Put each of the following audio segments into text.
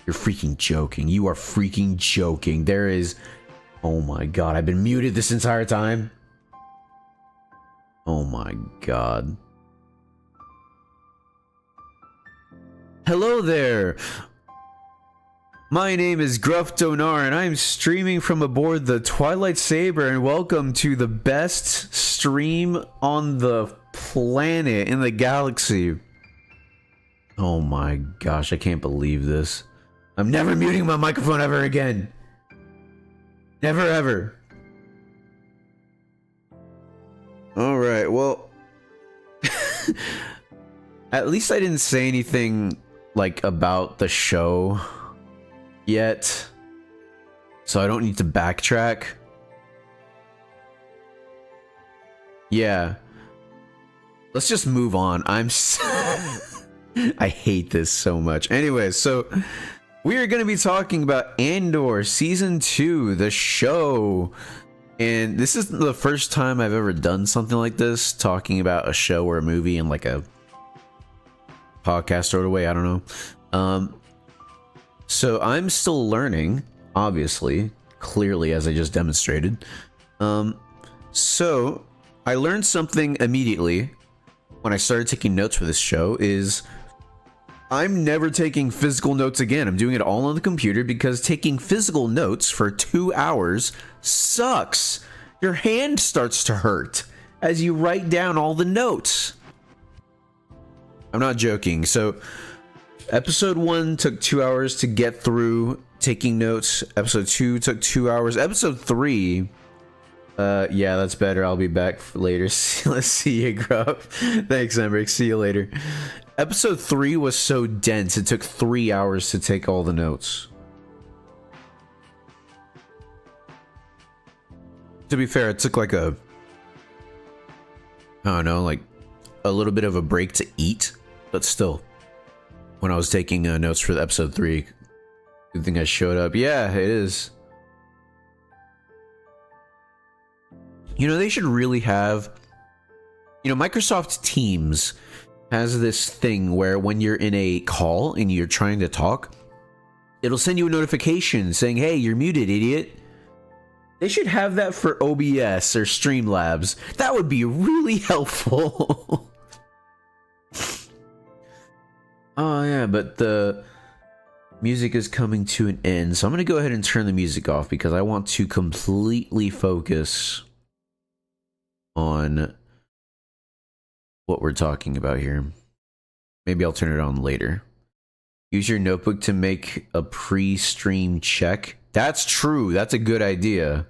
You're freaking joking. You are freaking joking. There is... Oh my god, I've been muted this entire time? Oh my god. Hello there! My name is Gruff Donar, and I am streaming from aboard the Twilight Saber, and welcome to the best stream on the planet, in the galaxy. Oh my gosh, I can't believe this. I'm never muting my microphone ever again. Never ever. Alright, well... At least I didn't say anything, like, about the show yet. So I don't need to backtrack. Yeah. Let's just move on. I hate this so much. Anyways, so... we are going to be talking about Andor Season 2, the show. And this is the first time I've ever done something like this, talking about a show or a movie in like a podcast sort of way, I don't know. So I'm still learning, obviously, clearly, as I just demonstrated. So I learned something immediately when I started taking notes for this show is... I'm never taking physical notes again. I'm doing it all on the computer because taking physical notes for 2 hours sucks. Your hand starts to hurt as you write down all the notes. I'm not joking. So episode 1 took 2 hours to get through taking notes. Episode 2 took 2 hours. Episode 3... yeah, that's better. I'll be back later. Let's see you, Grubb. Thanks, Emric. See you later. Episode 3 was so dense, it took 3 hours to take all the notes. To be fair, it took like I don't know, like a little bit of a break to eat, but still, when I was taking notes for the episode 3, good thing I showed up. Yeah, it is. You know, they should really have, you know, Microsoft Teams has this thing where when you're in a call and you're trying to talk, it'll send you a notification saying, hey, you're muted, idiot. They should have that for OBS or Streamlabs. That would be really helpful. Oh yeah, but the music is coming to an end, so I'm going to go ahead and turn the music off because I want to completely focus on what we're talking about here. Maybe I'll turn it on later. Use your notebook to make a pre-stream check. That's true. That's a good idea.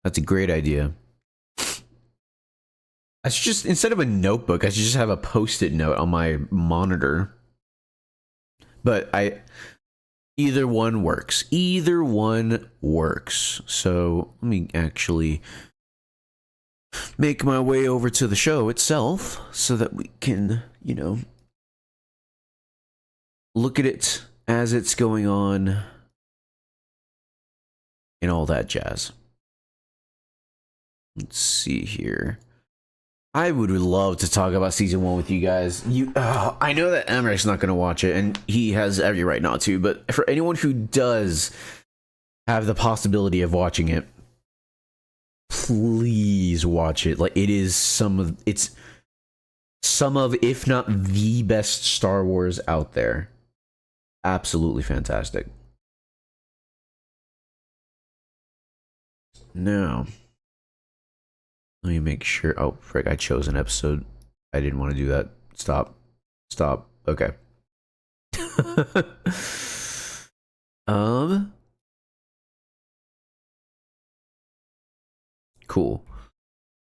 That's a great idea. I should just, instead of a notebook, I should just have a post-it note on my monitor. But either one works. Either one works. So let me actually make my way over to the show itself so that we can, you know, look at it as it's going on and all that jazz. Let's see here. I would love to talk about season 1 with you guys. I know that Emmeric's not going to watch it, and he has every right not to, but for anyone who does have the possibility of watching it, please watch it. Like, it is it's some of, if not the best Star Wars out there. Absolutely fantastic. Now, let me make sure. Oh, frick, I chose an episode. I didn't want to do that. Stop. Stop. Okay. Cool.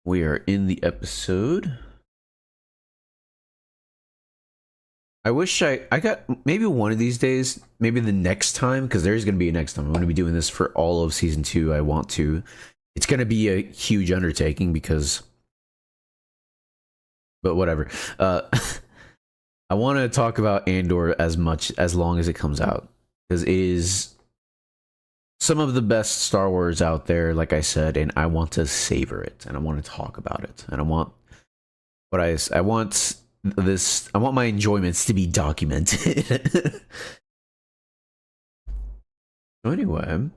We are in the episode. I wish I got maybe one of these days, maybe the next time, because there's going to be a next time. I'm going to be doing this for all of season 2. I want to. It's going to be a huge undertaking because, but whatever. I want to talk about Andor as long as it comes out, because it is some of the best Star Wars out there, like I said, and I want to savor it, and I want to talk about it, and I want my enjoyments to be documented. So anyway,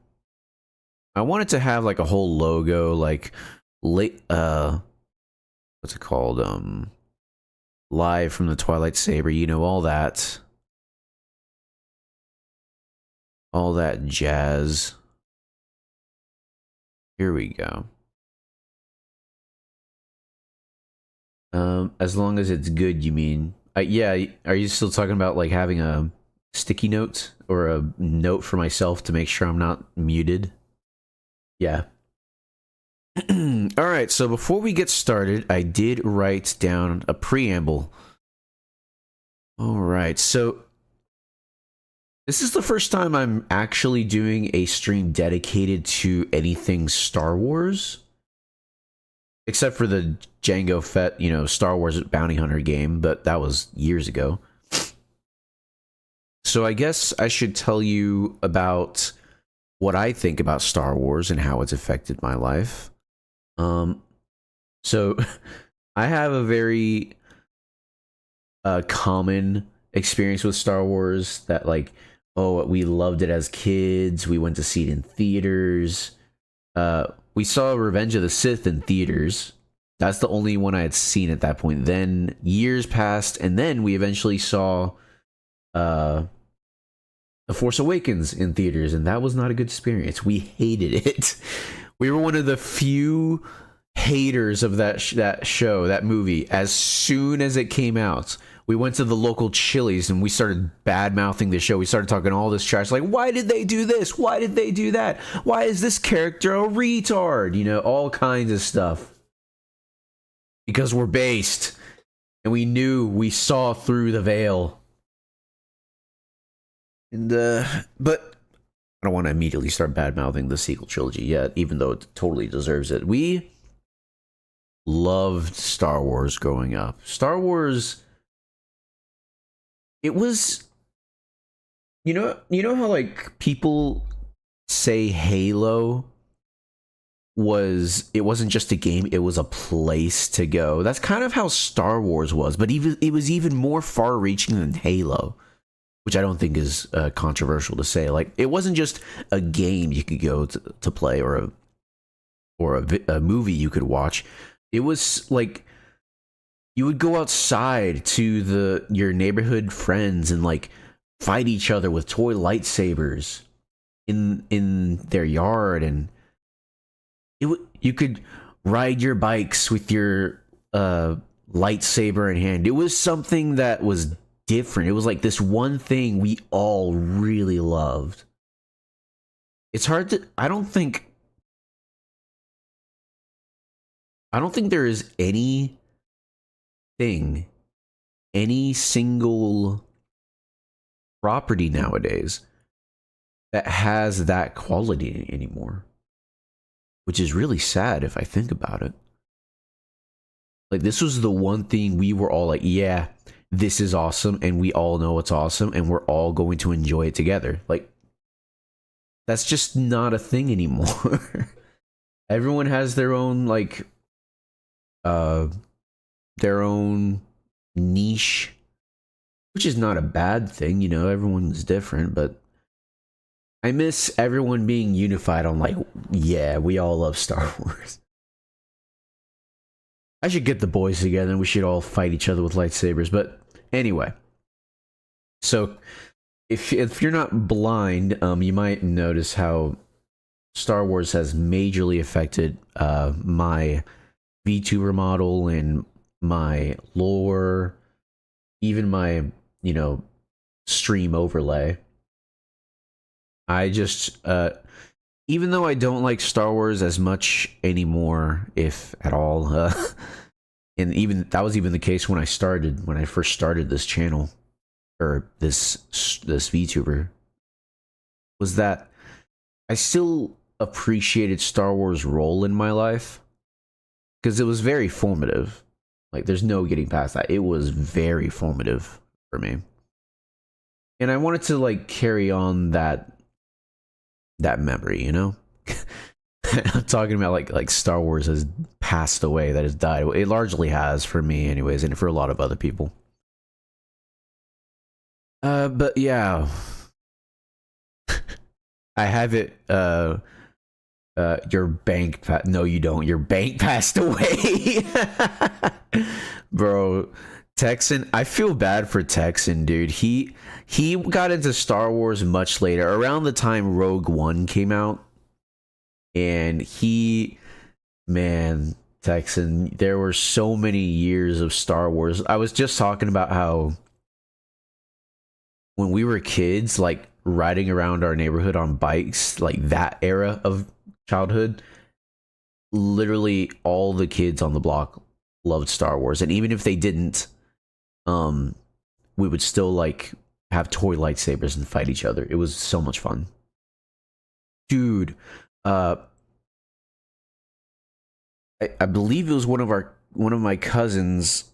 I wanted to have like a whole logo, like late what's it called? Live from the Twilight Saber, you know, all that jazz. Here we go. As long as it's good, you mean? Yeah, are you still talking about like having a sticky note or a note for myself to make sure I'm not muted? Yeah. All right, so before we get started, I did write down a preamble. All right, so this is the first time I'm actually doing a stream dedicated to anything Star Wars. Except for the Jango Fett, you know, Star Wars Bounty Hunter game, but that was years ago. So I guess I should tell you about what I think about Star Wars and how it's affected my life. So I have a very common experience with Star Wars that, like, oh, we loved it as kids. We went to see it in theaters. We saw Revenge of the Sith in theaters. That's the only one I had seen at that point. Then years passed, and then we eventually saw The Force Awakens in theaters, and that was not a good experience. We hated it. We were one of the few haters of that show, that movie. As soon as it came out, we went to the local Chili's and we started bad-mouthing the show. We started talking all this trash, like, why did they do this? Why did they do that? Why is this character a retard? You know, all kinds of stuff. Because we're based. And we saw through the veil. And, but I don't want to immediately start bad-mouthing the sequel trilogy yet, even though it totally deserves it. We loved Star Wars growing up. Star Wars, it was, you know how like people say Halo it wasn't just a game, it was a place to go. That's kind of how Star Wars was, but it was even more far-reaching than Halo, which I don't think is controversial to say. Like, it wasn't just a game you could go to play or a movie you could watch. It was like you would go outside to your neighborhood friends and like fight each other with toy lightsabers in their yard, and you could ride your bikes with your lightsaber in hand. It was something that was different. It was like this one thing we all really loved. It's hard to I don't think there is any single property nowadays that has that quality anymore, which is really sad if I think about it. Like, this was the one thing we were all like, yeah, this is awesome, and we all know it's awesome, and we're all going to enjoy it together. Like, that's just not a thing anymore. Everyone has their own, like, their own niche, which is not a bad thing, you know, everyone's different, but I miss everyone being unified on, like, yeah, we all love Star Wars. I should get the boys together and we should all fight each other with lightsabers, but anyway. So, if you're not blind, you might notice how Star Wars has majorly affected my VTuber model and my lore, even my, you know, stream overlay. I just, even though I don't like Star Wars as much anymore, if at all, and even that was even the case when I first started this channel, or this VTuber, was that I still appreciated Star Wars' role in my life because it was very formative. Like, there's no getting past that. It was very formative for me, and I wanted to like carry on that memory, you know. I'm talking about like Star Wars has passed away, that has died. It largely has for me anyways, and for a lot of other people. But yeah. I have it. Your bank. No, you don't. Your bank passed away, bro. Texan. I feel bad for Texan, dude. He got into Star Wars much later, around the time Rogue One came out, and man, Texan, there were so many years of Star Wars. I was just talking about how when we were kids, like riding around our neighborhood on bikes, like that era of childhood, literally all the kids on the block loved Star Wars. And even if they didn't, we would still like have toy lightsabers and fight each other. It was so much fun. Dude, I believe it was one of my cousins.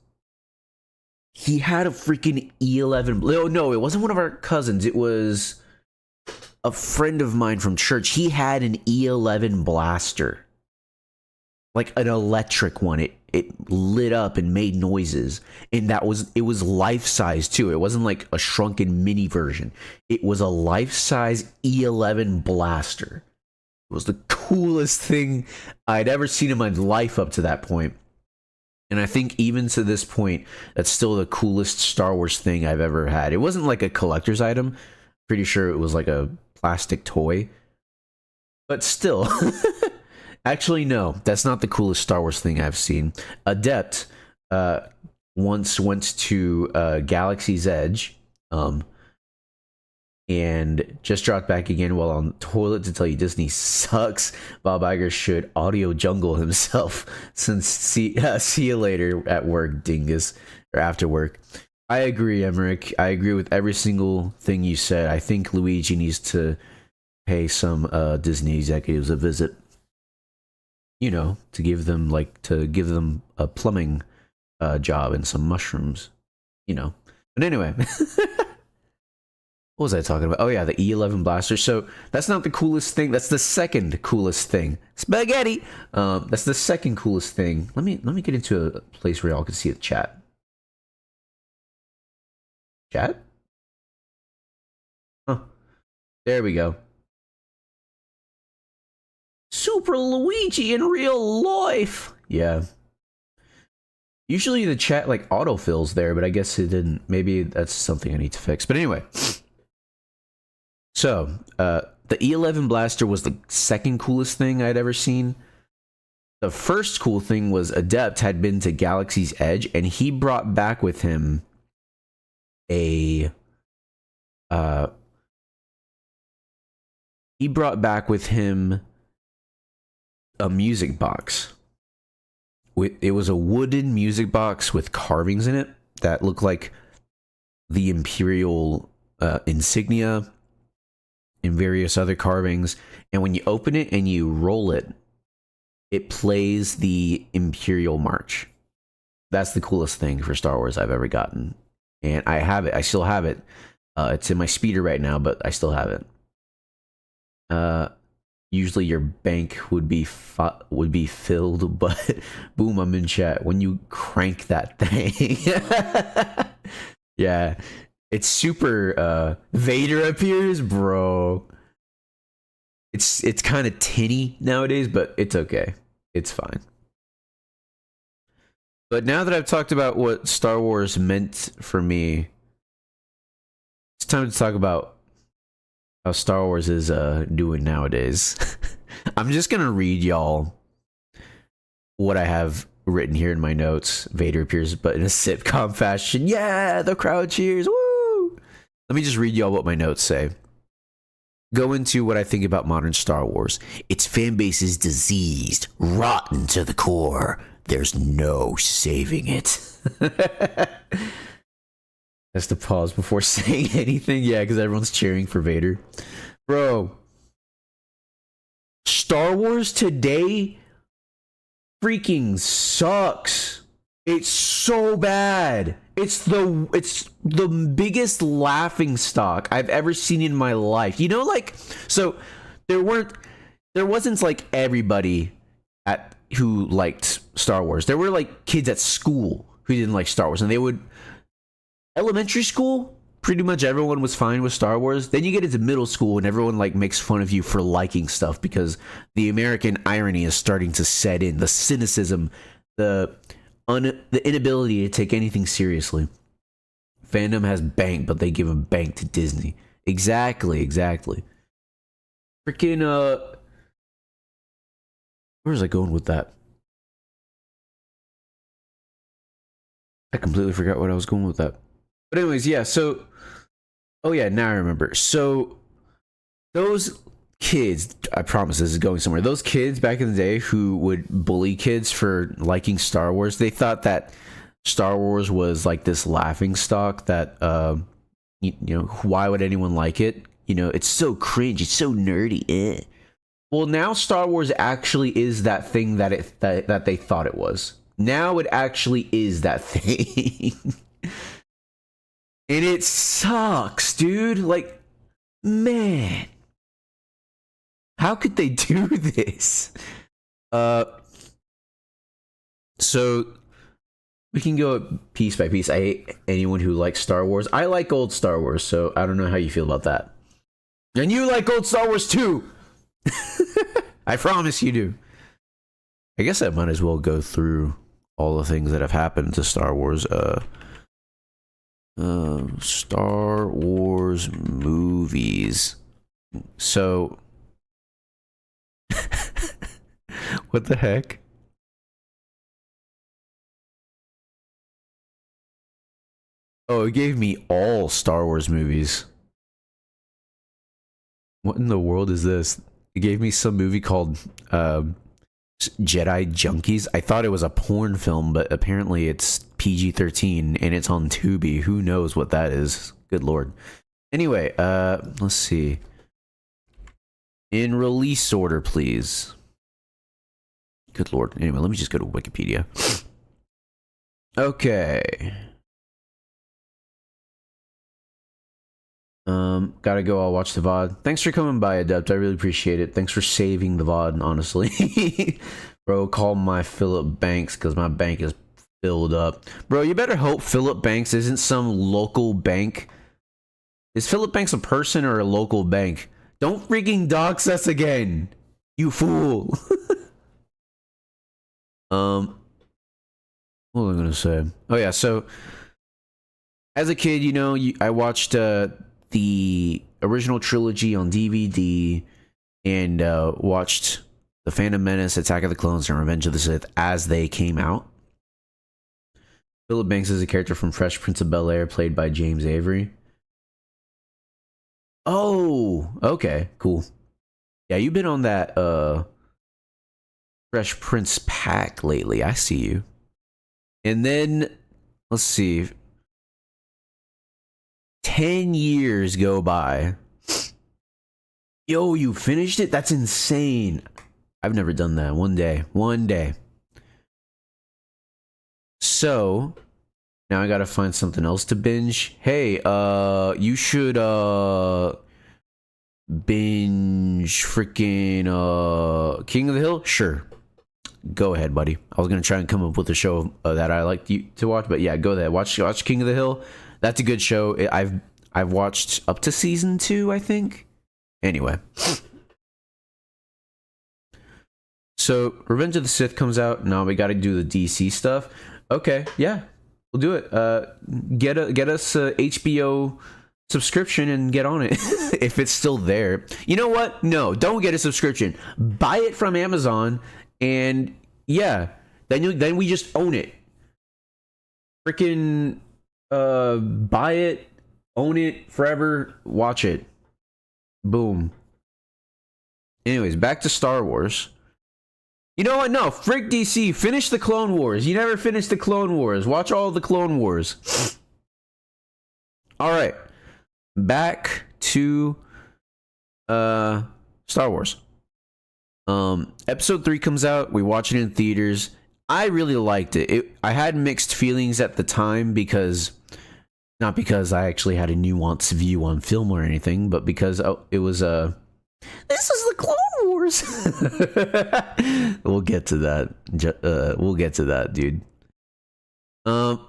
He had a freaking E11. No, it wasn't one of our cousins. It was a friend of mine from church. He had an E11 blaster, like an electric one. It lit up and made noises, and it was life size too. It wasn't like a shrunken mini version. It was a life size E11 blaster. It was the coolest thing I'd ever seen in my life up to that point. And I think even to this point, that's still the coolest Star Wars thing I've ever had. It wasn't like a collector's item. Pretty sure it was like a plastic toy. But still. Actually, no. That's not the coolest Star Wars thing I've seen. Adept once went to Galaxy's Edge. And just dropped back again while on the toilet to tell you Disney sucks. Bob Iger should audio jungle himself. Since see you later at work, dingus, or after work. I agree, Emmerich. I agree with every single thing you said. I think Luigi needs to pay some Disney executives a visit. You know, to give them a plumbing job and some mushrooms. You know. But anyway. What was I talking about? Oh yeah, the E11 blaster. So that's not the coolest thing. That's the second coolest thing. Spaghetti. That's the second coolest thing. Let me get into a place where y'all can see the chat. Chat? Huh. There we go. Super Luigi in real life. Yeah. Usually the chat like autofills there, but I guess it didn't. Maybe that's something I need to fix. But anyway. So, the E11 blaster was the second coolest thing I'd ever seen. The first cool thing was Adept had been to Galaxy's Edge, and he brought back with him a music box. It was a wooden music box with carvings in it that looked like the Imperial insignia and various other carvings. And when you open it and you roll it, it plays the Imperial March. That's the coolest thing for Star Wars I've ever gotten. And I have it. I still have it. It's in my speeder right now, but I still have it. Usually your bank would be filled, but boom, I'm in chat. When you crank that thing. Yeah. It's super Vader appears, bro. It's kind of tinny nowadays, but it's okay. It's fine. But now that I've talked about what Star Wars meant for me, it's time to talk about how Star Wars is doing nowadays. I'm just gonna read y'all what I have written here in my notes. Vader appears, but in a sitcom fashion. Yeah, the crowd cheers. Woo! Let me just read y'all what my notes say. Go into what I think about modern Star Wars. Its fan base is diseased, rotten to the core. There's no saving it. Has to pause before saying anything. Yeah, because everyone's cheering for Vader. Bro, Star Wars today freaking sucks. It's so bad. It's the biggest laughing stock I've ever seen in my life. You know, like, so there wasn't like everybody who liked Star Wars. There were like kids at school who didn't like Star Wars, and they would elementary school, pretty much everyone was fine with Star Wars. Then you get into middle school and everyone like makes fun of you for liking stuff because the American irony is starting to set in. The cynicism, the inability to take anything seriously. Fandom has bank, but they give a bank to Disney. Exactly. Freaking where was I going with that? I completely forgot what I was going with that. But anyways, yeah, so oh yeah, now I remember. So those kids, I promise this is going somewhere. Those kids back in the day who would bully kids for liking Star Wars, they thought that Star Wars was like this laughing stock that you know, why would anyone like it? You know, it's so cringe, it's so nerdy. Eh. Well, now Star Wars actually is that thing that that they thought it was. Now it actually is that thing. And it sucks, dude. Like, man. How could they do this? So we can go piece by piece. I hate anyone who likes Star Wars. I like old Star Wars, so I don't know how you feel about that. And you like old Star Wars too. I promise you do. I guess I might as well go through all the things that have happened to Star Wars. Star Wars movies. So, what the heck? Oh, it gave me all Star Wars movies. What in the world is this? It gave me some movie called Jedi Junkies. I thought it was a porn film, but apparently it's PG-13 and it's on Tubi. Who knows what that is? Good lord. Anyway, let's see. In release order, please. Good lord. Anyway, let me just go to Wikipedia. Okay. Gotta go. I'll watch the VOD. Thanks for coming by, Adept. I really appreciate it. Thanks for saving the VOD, honestly. Bro, call my Philip Banks because my bank is filled up. Bro, you better hope Philip Banks isn't some local bank. Is Philip Banks a person or a local bank? Don't freaking dox us again, you fool. What was I gonna say? Oh yeah, so as a kid, you know, I watched the original trilogy on DVD and watched The Phantom Menace, Attack of the Clones, and Revenge of the Sith as they came out. Philip Banks is a character from Fresh Prince of Bel-Air, played by James Avery. Oh, okay, cool. Yeah, you've been on that Fresh Prince pack lately. I see you. And then, let's see. 10 years go by. Yo, you finished it? That's insane. I've never done that. One day. So, now I gotta find something else to binge. Hey, you should, binge freaking, King of the Hill? Sure. Go ahead, buddy. I was gonna try and come up with a show that I like to watch, but yeah, go ahead. Watch King of the Hill. That's a good show. I've watched up to season 2, I think. Anyway. So, Revenge of the Sith comes out. Now we gotta do the DC stuff. Okay, yeah. We'll do it. Get us a HBO subscription and get on it. If it's still there. You know what? No, don't get a subscription. Buy it from Amazon and yeah, then we just own it. Freaking buy it, own it forever, watch it. Boom. Anyways, back to Star Wars. You know what? No, frick DC. Finish the Clone Wars. You never finished the Clone Wars. Watch all the Clone Wars. Alright. Back to Star Wars. Episode 3 comes out. We watch it in theaters. I really liked it. I had mixed feelings at the time because, not because I actually had a nuanced view on film or anything, but because it was this is the Clone Wars. We'll get to that. We'll get to that, dude. But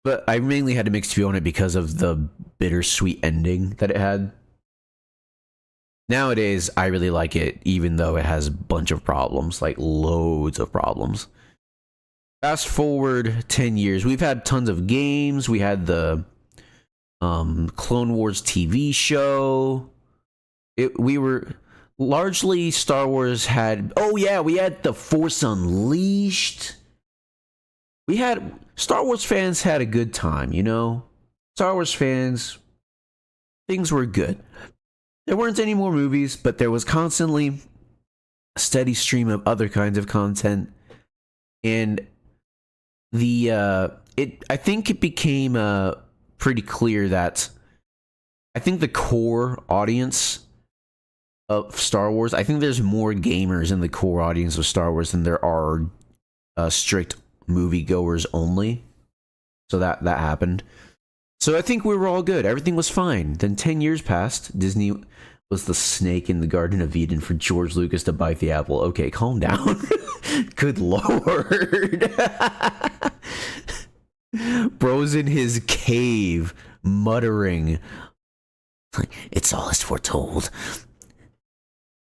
But I mainly had a mixed view on it because of the bittersweet ending that it had. Nowadays, I really like it, even though it has a bunch of problems, like loads of problems. Fast forward 10 years, we've had tons of games. We had the Clone Wars TV show. We were largely Star Wars had. Oh yeah, we had the Force Unleashed. We had Star Wars fans had a good time, you know. Star Wars fans, things were good. There weren't any more movies, but there was constantly a steady stream of other kinds of content, and I think it became pretty clear that I think the core audience of Star Wars, I think there's more gamers in the core audience of Star Wars than there are strict moviegoers only. So that happened. So I think we were all good. Everything was fine. Then 10 years passed. Disney was the snake in the Garden of Eden for George Lucas to bite the apple. Okay, calm down. Good lord. Bro's in his cave, muttering, "It's all as foretold.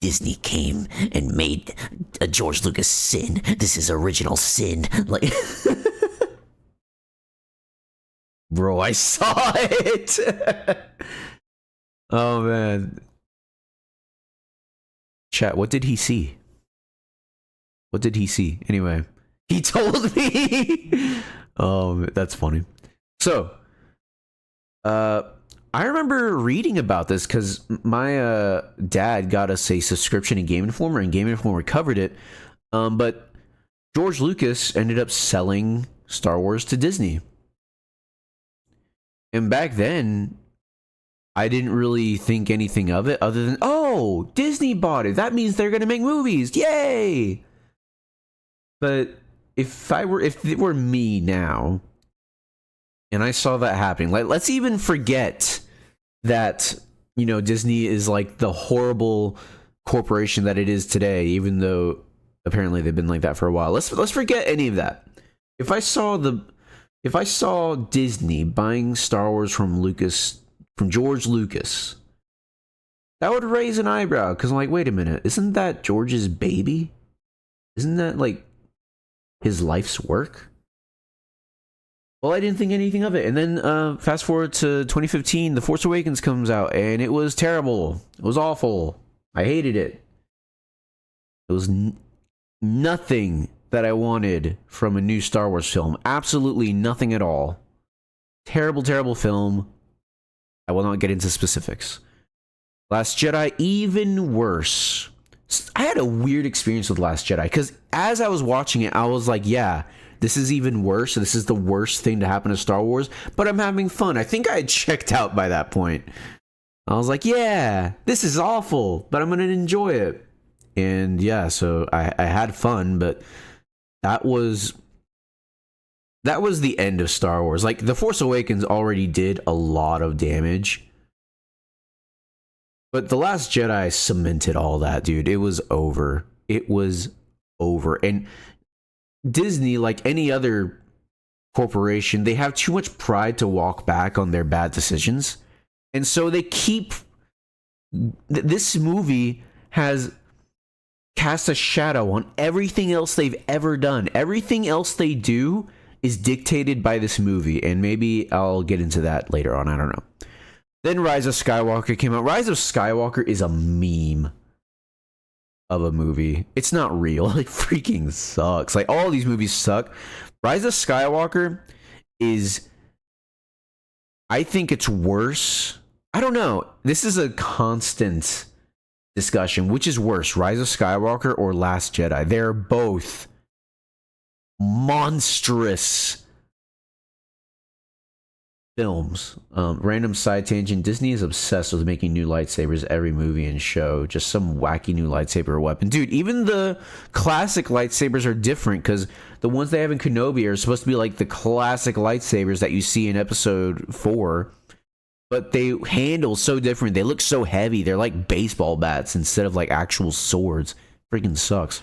Disney came and made a George Lucas sin. This is original sin." Like, bro, I saw it. Oh man. Chat, what did he see? What did he see? Anyway, he told me. Oh, that's funny. So, I remember reading about this because my dad got us a subscription in Game Informer, and Game Informer covered it. But George Lucas ended up selling Star Wars to Disney. And back then, I didn't really think anything of it other than, oh, Disney bought it. That means they're going to make movies. Yay! But if it were me now, and I saw that happening, like, let's even forget that, you know, Disney is like the horrible corporation that it is today, even though apparently they've been like that for a while. Let's forget any of that. If I saw Disney buying Star Wars from George Lucas, that would raise an eyebrow, because I'm like, wait a minute, isn't that George's baby? Isn't that like his life's work? Well, I didn't think anything of it. And then fast forward to 2015, The Force Awakens comes out, and it was terrible. It was awful. I hated it. It was nothing that I wanted from a new Star Wars film. Absolutely nothing at all. Terrible, terrible film. I will not get into specifics. Last Jedi, even worse. I had a weird experience with Last Jedi, because as I was watching it, I was like, yeah, this is even worse. This is the worst thing to happen to Star Wars, but I'm having fun. I think I had checked out by that point. I was like, yeah, this is awful, but I'm going to enjoy it. And yeah, so I had fun, but that was the end of Star Wars. Like, The Force Awakens already did a lot of damage, but The Last Jedi cemented all that, dude. It was over. It was over. And Disney, like any other corporation, they have too much pride to walk back on their bad decisions. And so they keep... This movie has cast a shadow on everything else they've ever done. Everything else they do is dictated by this movie, and maybe I'll get into that later on. I don't know. Then Rise of Skywalker came out. Rise of Skywalker is a meme of a movie. It's not real. It freaking sucks. Like, all these movies suck. Rise of Skywalker is... I think it's worse. I don't know. This is a constant discussion. Which is worse, Rise of Skywalker or Last Jedi? They're both monstrous films. Random side tangent. Disney is obsessed with making new lightsabers every movie and show. Just some wacky new lightsaber weapon. Dude, even the classic lightsabers are different, because the ones they have in Kenobi are supposed to be like the classic lightsabers that you see in episode 4. But they handle so different. They look so heavy. They're like baseball bats instead of like actual swords. Freaking sucks.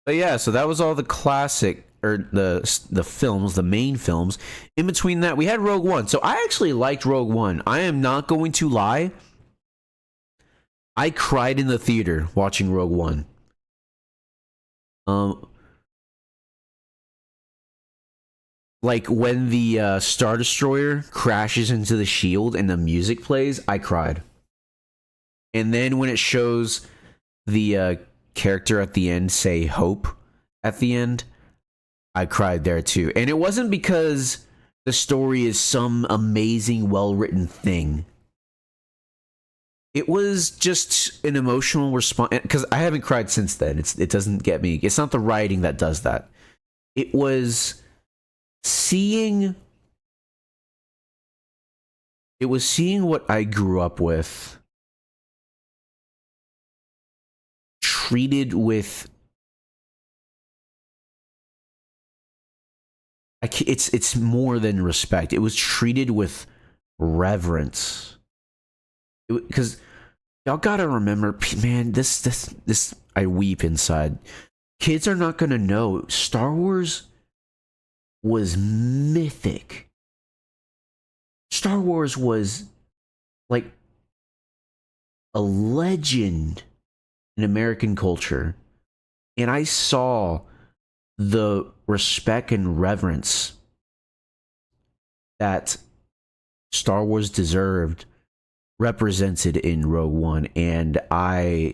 But yeah, so that was all the classic the films, the main films. In between that, we had Rogue One. So I actually liked Rogue One. I am not going to lie. I cried in the theater watching Rogue One. Like when the Star Destroyer crashes into the shield and the music plays, I cried. And then when it shows the character at the end say hope at the end, I cried there too. And it wasn't because the story is some amazing, well-written thing. It was just an emotional response, because I haven't cried since then. It doesn't get me. It's not the writing that does that. It was seeing what I grew up with treated with it's more than respect. It was treated with reverence. Because y'all gotta remember, man, this I weep inside. Kids are not gonna know. Star Wars was mythic. Star Wars was like a legend in American culture. And I saw the respect and reverence that Star Wars deserved represented in Rogue One, and my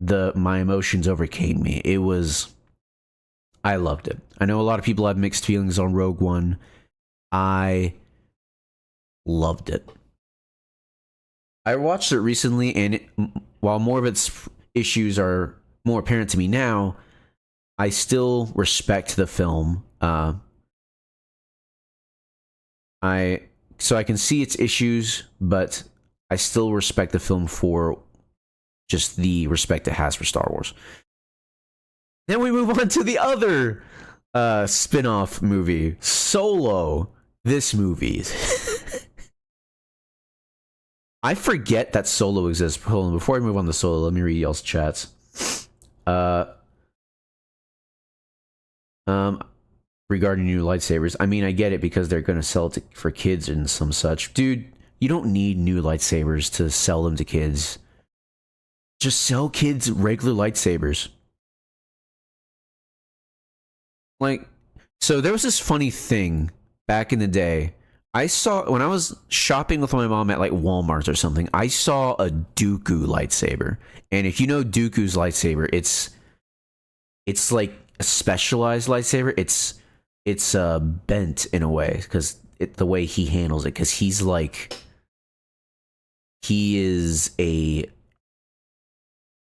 emotions overcame me. I loved it. I know a lot of people have mixed feelings on Rogue One. I loved it. I watched it recently, and while more of its issues are more apparent to me now, I still respect the film. So I can see its issues, but I still respect the film for just the respect it has for Star Wars. Then we move on to the other spin-off movie, Solo. This movie. I forget that Solo exists. Hold on, before I move on to Solo, let me read y'all's chats. Regarding new lightsabers, I mean, I get it because they're going to sell it for kids and some such. Dude, you don't need new lightsabers to sell them to kids. Just sell kids regular lightsabers. Like, so there was this funny thing back in the day. I saw, when I was shopping with my mom at like Walmart or something, I saw a Dooku lightsaber. And if you know Dooku's lightsaber, it's like a specialized lightsaber. It's bent in a way because the way he handles it, because he is a,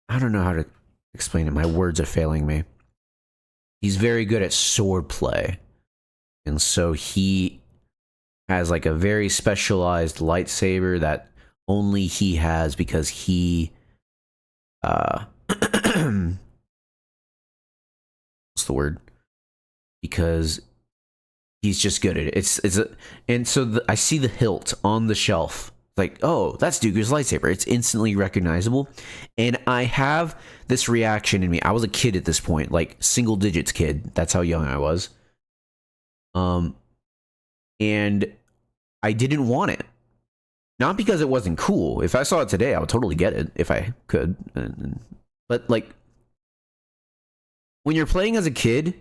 I don't know how to explain it. My words are failing me. He's very good at sword play, and so he has like a very specialized lightsaber that only he has because he what's the word? Because he's just good at it. And so I see the hilt on the shelf. Like, oh, that's Dooku's lightsaber. It's instantly recognizable. And I have this reaction in me. I was a kid at this point, like single digits kid. That's how young I was. And I didn't want it. Not because it wasn't cool. If I saw it today, I would totally get it if I could. But like, when you're playing as a kid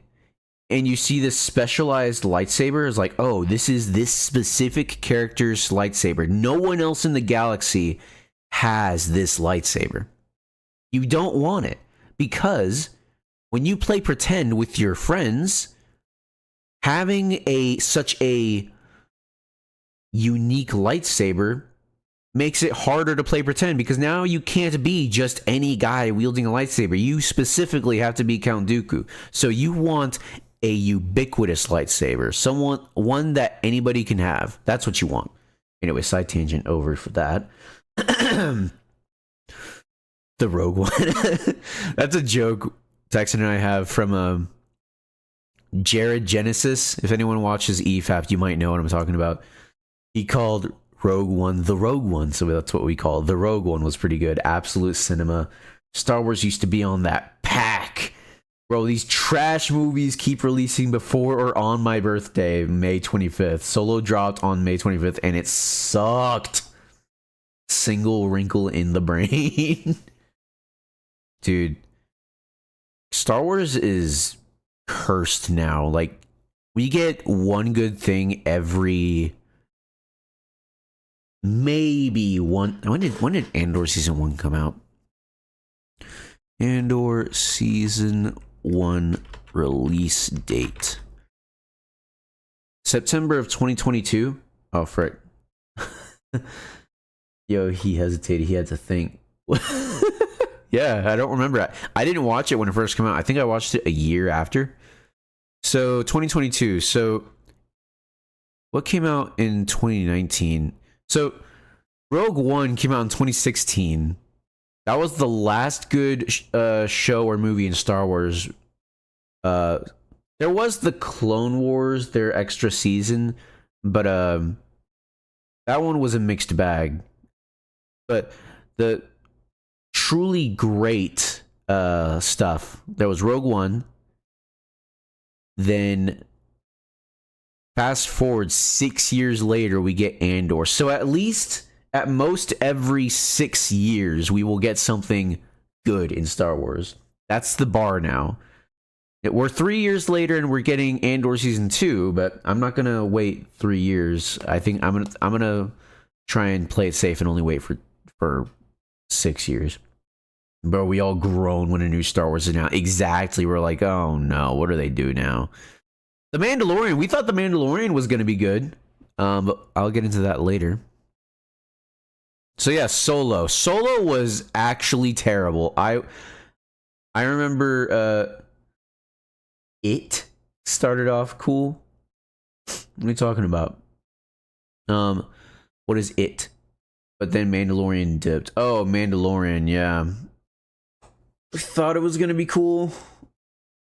and you see this specialized lightsaber, it's like, oh, this is this specific character's lightsaber. No one else in the galaxy has this lightsaber. You don't want it, because when you play pretend with your friends, having such a unique lightsaber makes it harder to play pretend, because now you can't be just any guy wielding a lightsaber. You specifically have to be Count Dooku. So you want a ubiquitous lightsaber, one that anybody can have. That's what you want. Anyway, side tangent over for that. The Rogue One. That's a joke Texan and I have from Jared Genesis. If anyone watches EFAP, you might know what I'm talking about. He called Rogue One the Rogue One, so that's what we call it. The Rogue One was pretty good. Absolute cinema. Star Wars used to be on that pack Bro, these trash movies keep releasing before or on my birthday, May 25th. Solo dropped on May 25th, and it sucked. Single wrinkle in the brain. Dude, Star Wars is cursed now. Like, we get one good thing every... maybe one... When did Andor Season 1 come out? Andor Season 1 release date. September of 2022. Oh, frick. Yo, he hesitated. He had to think. Yeah, I don't remember. I didn't watch it when it first came out. I think I watched it a year after. So, 2022. So, what came out in 2019? So, Rogue One came out in 2016. That was the last good show or movie in Star Wars. There was the Clone Wars, their extra season, but that one was a mixed bag. But the truly great stuff, there was Rogue One. Then fast forward 6 years later, we get Andor. So at least, at most every 6 years, we will get something good in Star Wars. That's the bar now. We're 3 years later and we're getting Andor Season 2, but I'm not gonna wait 3 years. I think I'm gonna try and play it safe and only wait for 6 years. Bro, we all groan when a new Star Wars is out. Exactly. We're like, oh no, what do they do now? The Mandalorian. We thought The Mandalorian was gonna be good. But I'll get into that later. So yeah, Solo. Solo was actually terrible. I remember it started off cool. What are you talking about? What is it? But then Mandalorian dipped. Oh, Mandalorian, yeah. I thought it was gonna be cool.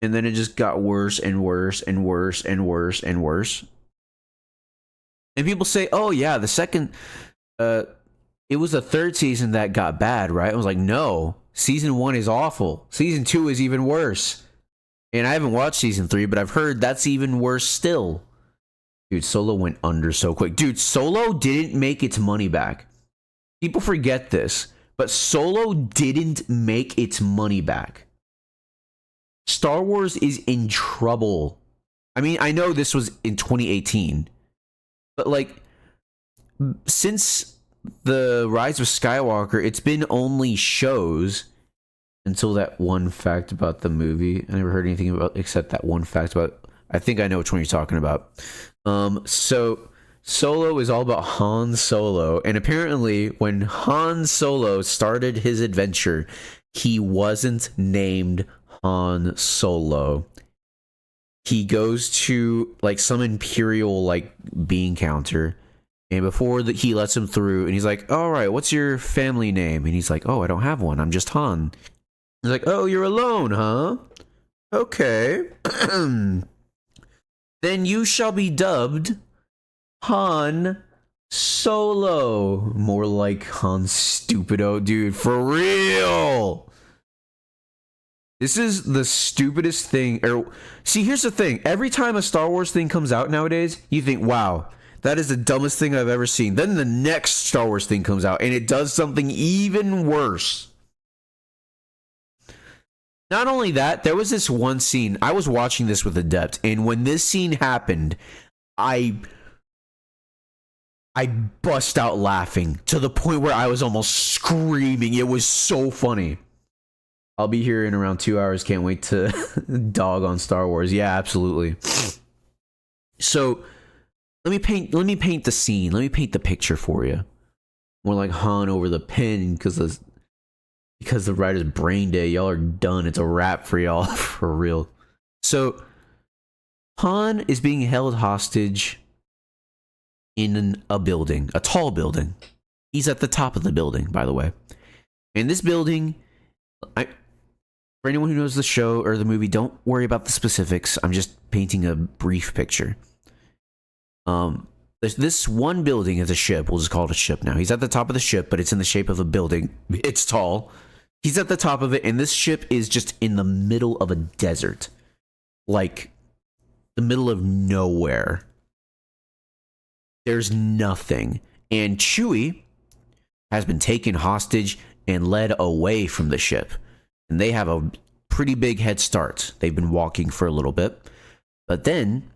And then it just got worse and worse and worse and worse and worse. And people say, oh yeah, the second it was the third season that got bad, right? I was like, no. Season 1 is awful. Season 2 is even worse. And I haven't watched season 3, but I've heard that's even worse still. Dude, Solo went under so quick. Dude, Solo didn't make its money back. People forget this, but Solo didn't make its money back. Star Wars is in trouble. I mean, I know this was in 2018, but like, since the Rise of Skywalker, it's been only shows until that one fact about the movie. I never heard anything about except that one fact about. I think I know which one you're talking about. So Solo is all about Han Solo, and apparently when Han Solo started his adventure, he wasn't named Han Solo. He goes to like some Imperial like bean counter, and before he lets him through, and he's like, "All right, what's your family name?" And he's like, "Oh, I don't have one. I'm just Han." He's like, "Oh, you're alone, huh? Okay. Then you shall be dubbed Han Solo." More like Han Stupido, dude. For real. This is the stupidest thing. See, here's the thing. Every time a Star Wars thing comes out nowadays, you think, wow, that is the dumbest thing I've ever seen. Then the next Star Wars thing comes out, and it does something even worse. Not only that, there was this one scene. I was watching this with Adept, and when this scene happened, I bust out laughing to the point where I was almost screaming. It was so funny. I'll be here in around 2 hours. Can't wait to dog on Star Wars. Yeah, absolutely. So let me paint the scene. Let me paint the picture for you. More like Han over the pen because the writer's brain dead. Y'all are done. It's a wrap for y'all. For real. So Han is being held hostage in a building, a tall building. He's at the top of the building, by the way. And this building, for anyone who knows the show or the movie, don't worry about the specifics. I'm just painting a brief picture. This one building is a ship. We'll just call it a ship now. He's at the top of the ship, but it's in the shape of a building. It's tall. He's at the top of it, and this ship is just in the middle of a desert. Like, the middle of nowhere. There's nothing. And Chewie has been taken hostage and led away from the ship. And they have a pretty big head start. They've been walking for a little bit. But then,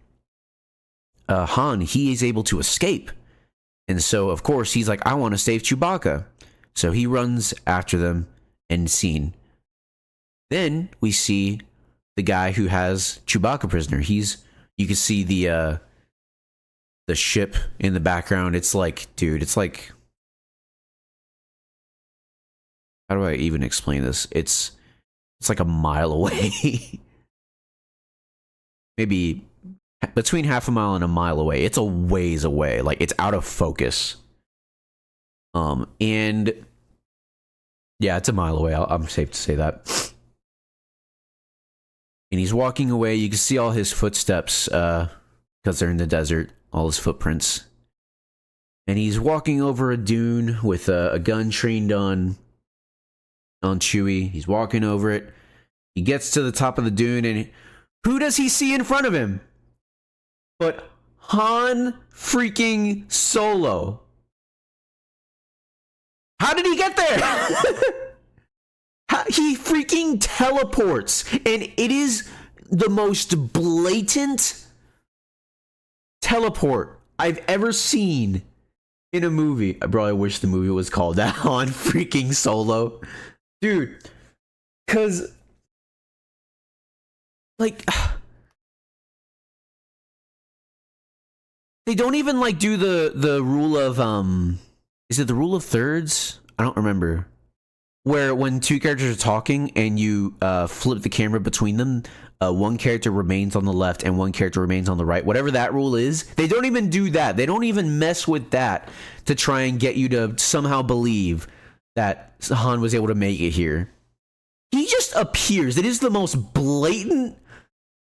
Han, he is able to escape. And so, of course, he's like, I want to save Chewbacca. So he runs after them. End scene. Then we see the guy who has Chewbacca prisoner. You can see the ship in the background. It's like, dude, it's like, how do I even explain this? It's like a mile away. Maybe between half a mile and a mile away. It's a ways away. Like, it's out of focus. And yeah, it's a mile away. I'm safe to say that. And he's walking away. You can see all his footsteps because they're in the desert. All his footprints. And he's walking over a dune with a gun trained on Chewie. He's walking over it. He gets to the top of the dune, and who does he see in front of him? But Han freaking Solo. How did he get there? He freaking teleports, and it is the most blatant teleport I've ever seen in a movie. Bro, I wish the movie was called Han freaking Solo. Dude, because, like, they don't even, like, do the rule of, is it the rule of thirds? I don't remember. Where when two characters are talking and you flip the camera between them, one character remains on the left and one character remains on the right. Whatever that rule is, they don't even do that. They don't even mess with that to try and get you to somehow believe that Han was able to make it here. He just appears. It is the most blatant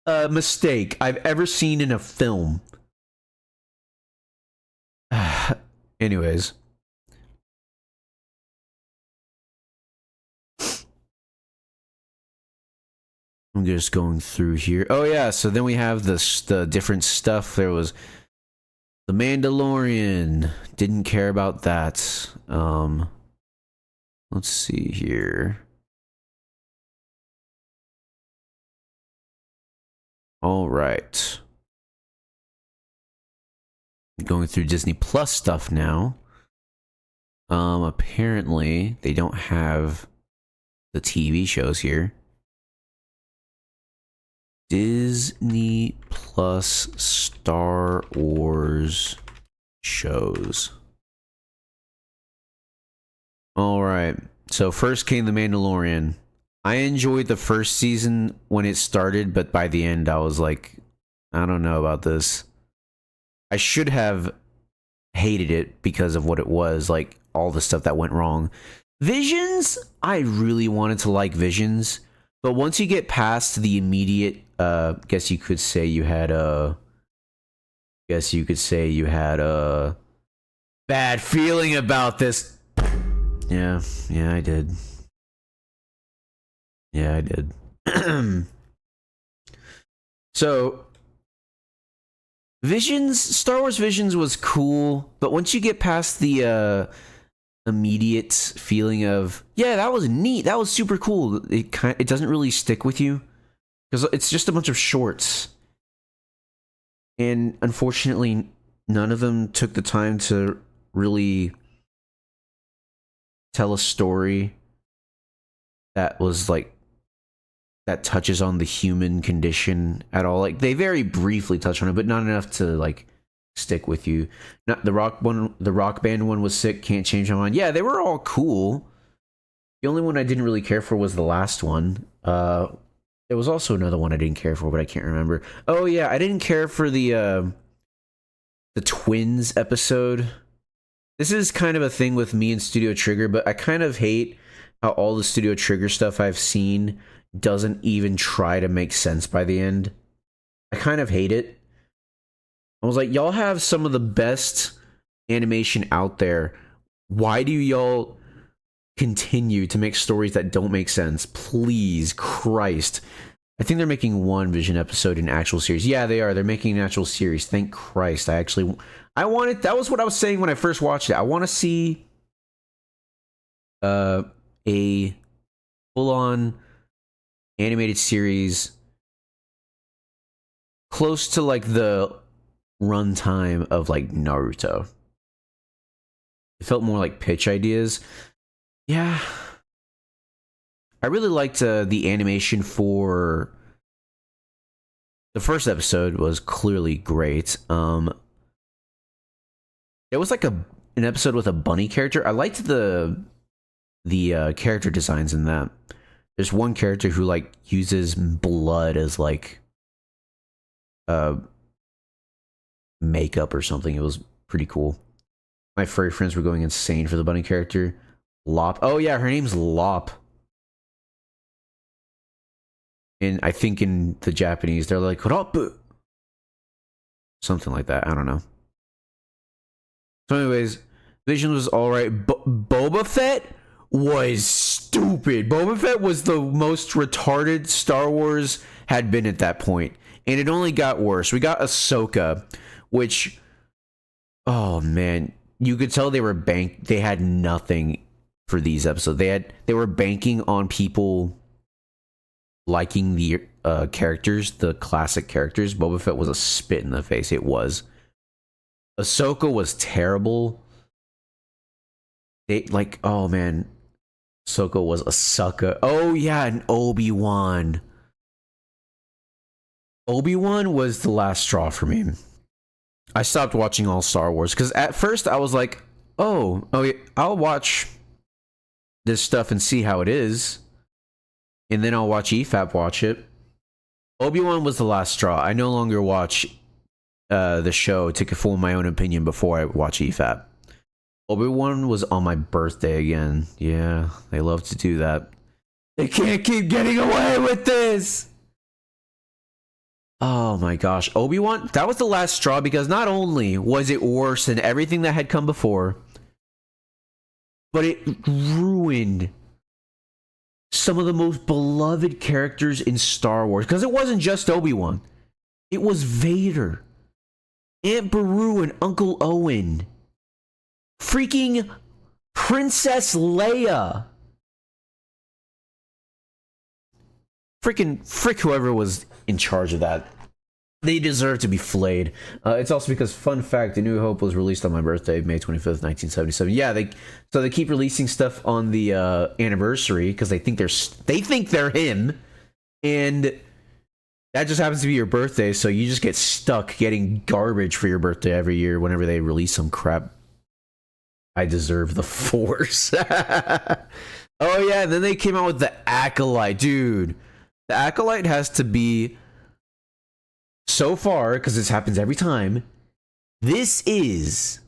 mistake I've ever seen in a film. Anyways. I'm just going through here. Oh yeah, so then we have the different stuff. There was the Mandalorian. Didn't care about that. Let's see here. All right. Going through Disney Plus stuff now. Apparently they don't have the TV shows here. Disney Plus Star Wars shows. All right. So first came The Mandalorian. I enjoyed the first season when it started, but by the end I was like, I don't know about this. I should have hated it because of what it was, like all the stuff that went wrong. Visions, I really wanted to like Visions, but once you get past the immediate, guess you could say you had a bad feeling about this. Yeah, I did. Yeah, I did. So, Visions, Star Wars Visions was cool, but once you get past the immediate feeling of, yeah, that was neat, that was super cool, it doesn't really stick with you because it's just a bunch of shorts, and unfortunately, none of them took the time to really tell a story that was like that touches on the human condition at all. Like they very briefly touch on it, but not enough to like stick with you. Not the rock one, the Rock Band one was sick. Can't change my mind. Yeah, they were all cool. The only one I didn't really care for was the last one. There was also another one I didn't care for, but I can't remember. Oh yeah, I didn't care for the twins episode. This is kind of a thing with me and Studio Trigger, but I kind of hate how all the Studio Trigger stuff I've seen doesn't even try to make sense by the end. I kind of hate it. I was like, y'all have some of the best animation out there. Why do y'all continue to make stories that don't make sense. Please, Christ. I think they're making one Vision episode in actual series. Yeah, they are. They're making an actual series. Thank Christ. I wanted, that was what I was saying when I first watched it. I want to see a full-on animated series close to like the runtime of like Naruto. It felt more like pitch ideas. Yeah. I really liked the animation for the first episode was clearly great. It was like an episode with a bunny character. I liked the character designs in that. There's one character who like uses blood as like makeup or something. It was pretty cool. My furry friends were going insane for the bunny character. Lop. Oh yeah, her name's Lop. And I think in the Japanese, they're like, Ropu. Something like that. I don't know. So anyways, Vision was alright. Boba Fett was stupid. Boba Fett was the most retarded Star Wars had been at that point. And it only got worse. We got Ahsoka, which, oh man, you could tell they had nothing for these episodes. They were banking on people liking the characters, the classic characters. Boba Fett was a spit in the face. It was. Ahsoka was terrible. They like, oh man, Ahsoka was a sucker. Oh yeah, and Obi-Wan. Obi-Wan was the last straw for me. I stopped watching all Star Wars because at first I was like, oh yeah, I'll watch this stuff and see how it is. And then I'll watch EFAP watch it. Obi-Wan was the last straw. I no longer watch the show to form my own opinion before I watch EFAP. Obi-Wan was on my birthday again. Yeah, they love to do that. They can't keep getting away with this! Oh my gosh. Obi-Wan, that was the last straw because not only was it worse than everything that had come before, but it ruined some of the most beloved characters in Star Wars. Because it wasn't just Obi-Wan. It was Vader, Aunt Beru, and Uncle Owen. Freaking Princess Leia. Frick whoever was in charge of that. They deserve to be flayed. It's also because, fun fact, A New Hope was released on my birthday, May 25th, 1977. Yeah, they keep releasing stuff on the anniversary because they think they're him, and that just happens to be your birthday. So you just get stuck getting garbage for your birthday every year whenever they release some crap. I deserve the Force. Oh yeah, and then they came out with the Acolyte, dude. The Acolyte has to be, so far, because this happens every time, this is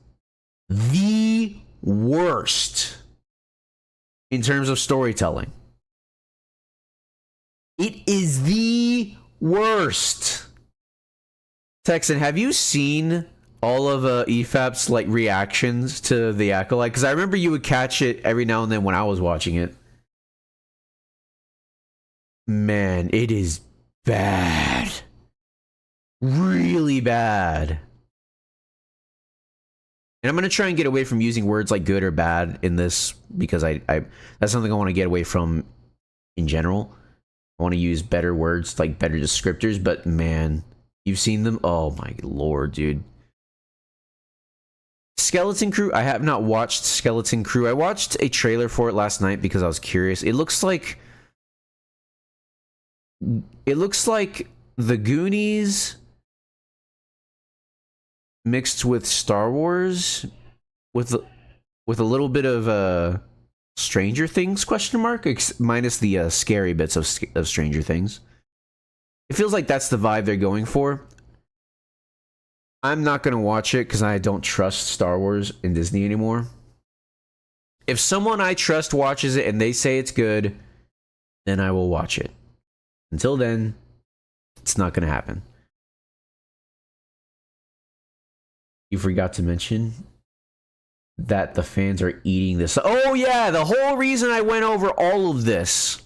the worst in terms of storytelling. It is the worst. Texan, have you seen all of EFAP's like reactions to the Acolyte? Because I remember you would catch it every now and then when I was watching it. Man, it is bad. Really bad. And I'm going to try and get away from using words like good or bad in this because I that's something I want to get away from in general. I want to use better words, like better descriptors, but man, you've seen them? Oh my lord, dude. Skeleton Crew, I have not watched Skeleton Crew. I watched a trailer for it last night because I was curious. It looks like The Goonies mixed with Star Wars with a little bit of Stranger Things question mark minus the scary bits of Stranger Things. It feels like that's the vibe they're going for. I'm not going to watch it because I don't trust Star Wars and Disney anymore. If someone I trust watches it and they say it's good, then I will watch it. Until then, it's not going to happen. You forgot to mention that the fans are eating this. Oh yeah, the whole reason I went over all of this.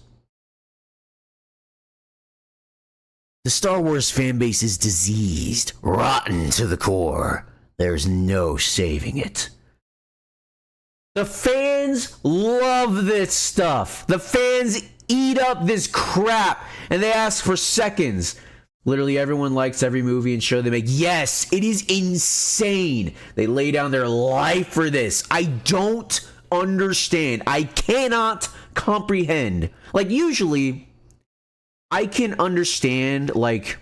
The Star Wars fan base is diseased, rotten to the core. There's no saving it. The fans love this stuff. The fans eat up this crap, and they ask for seconds. Literally everyone likes every movie and show they make. Yes, it is insane. They lay down their life for this. I don't understand. I cannot comprehend. Like, usually, I can understand, like,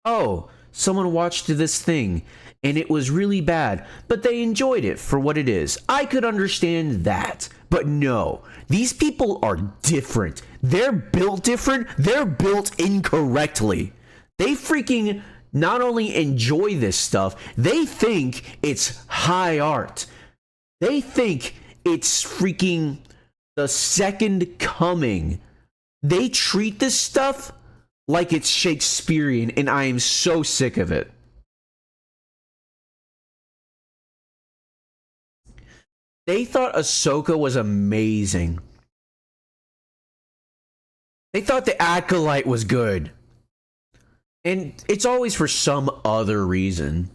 oh, someone watched this thing and it was really bad, but they enjoyed it for what it is. I could understand that. But no, these people are different. They're built different. They're built incorrectly. They freaking not only enjoy this stuff, they think it's high art. They think it's freaking the second coming. They treat this stuff like it's Shakespearean, and I am so sick of it. They thought Ahsoka was amazing. They thought the Acolyte was good. And it's always for some other reason.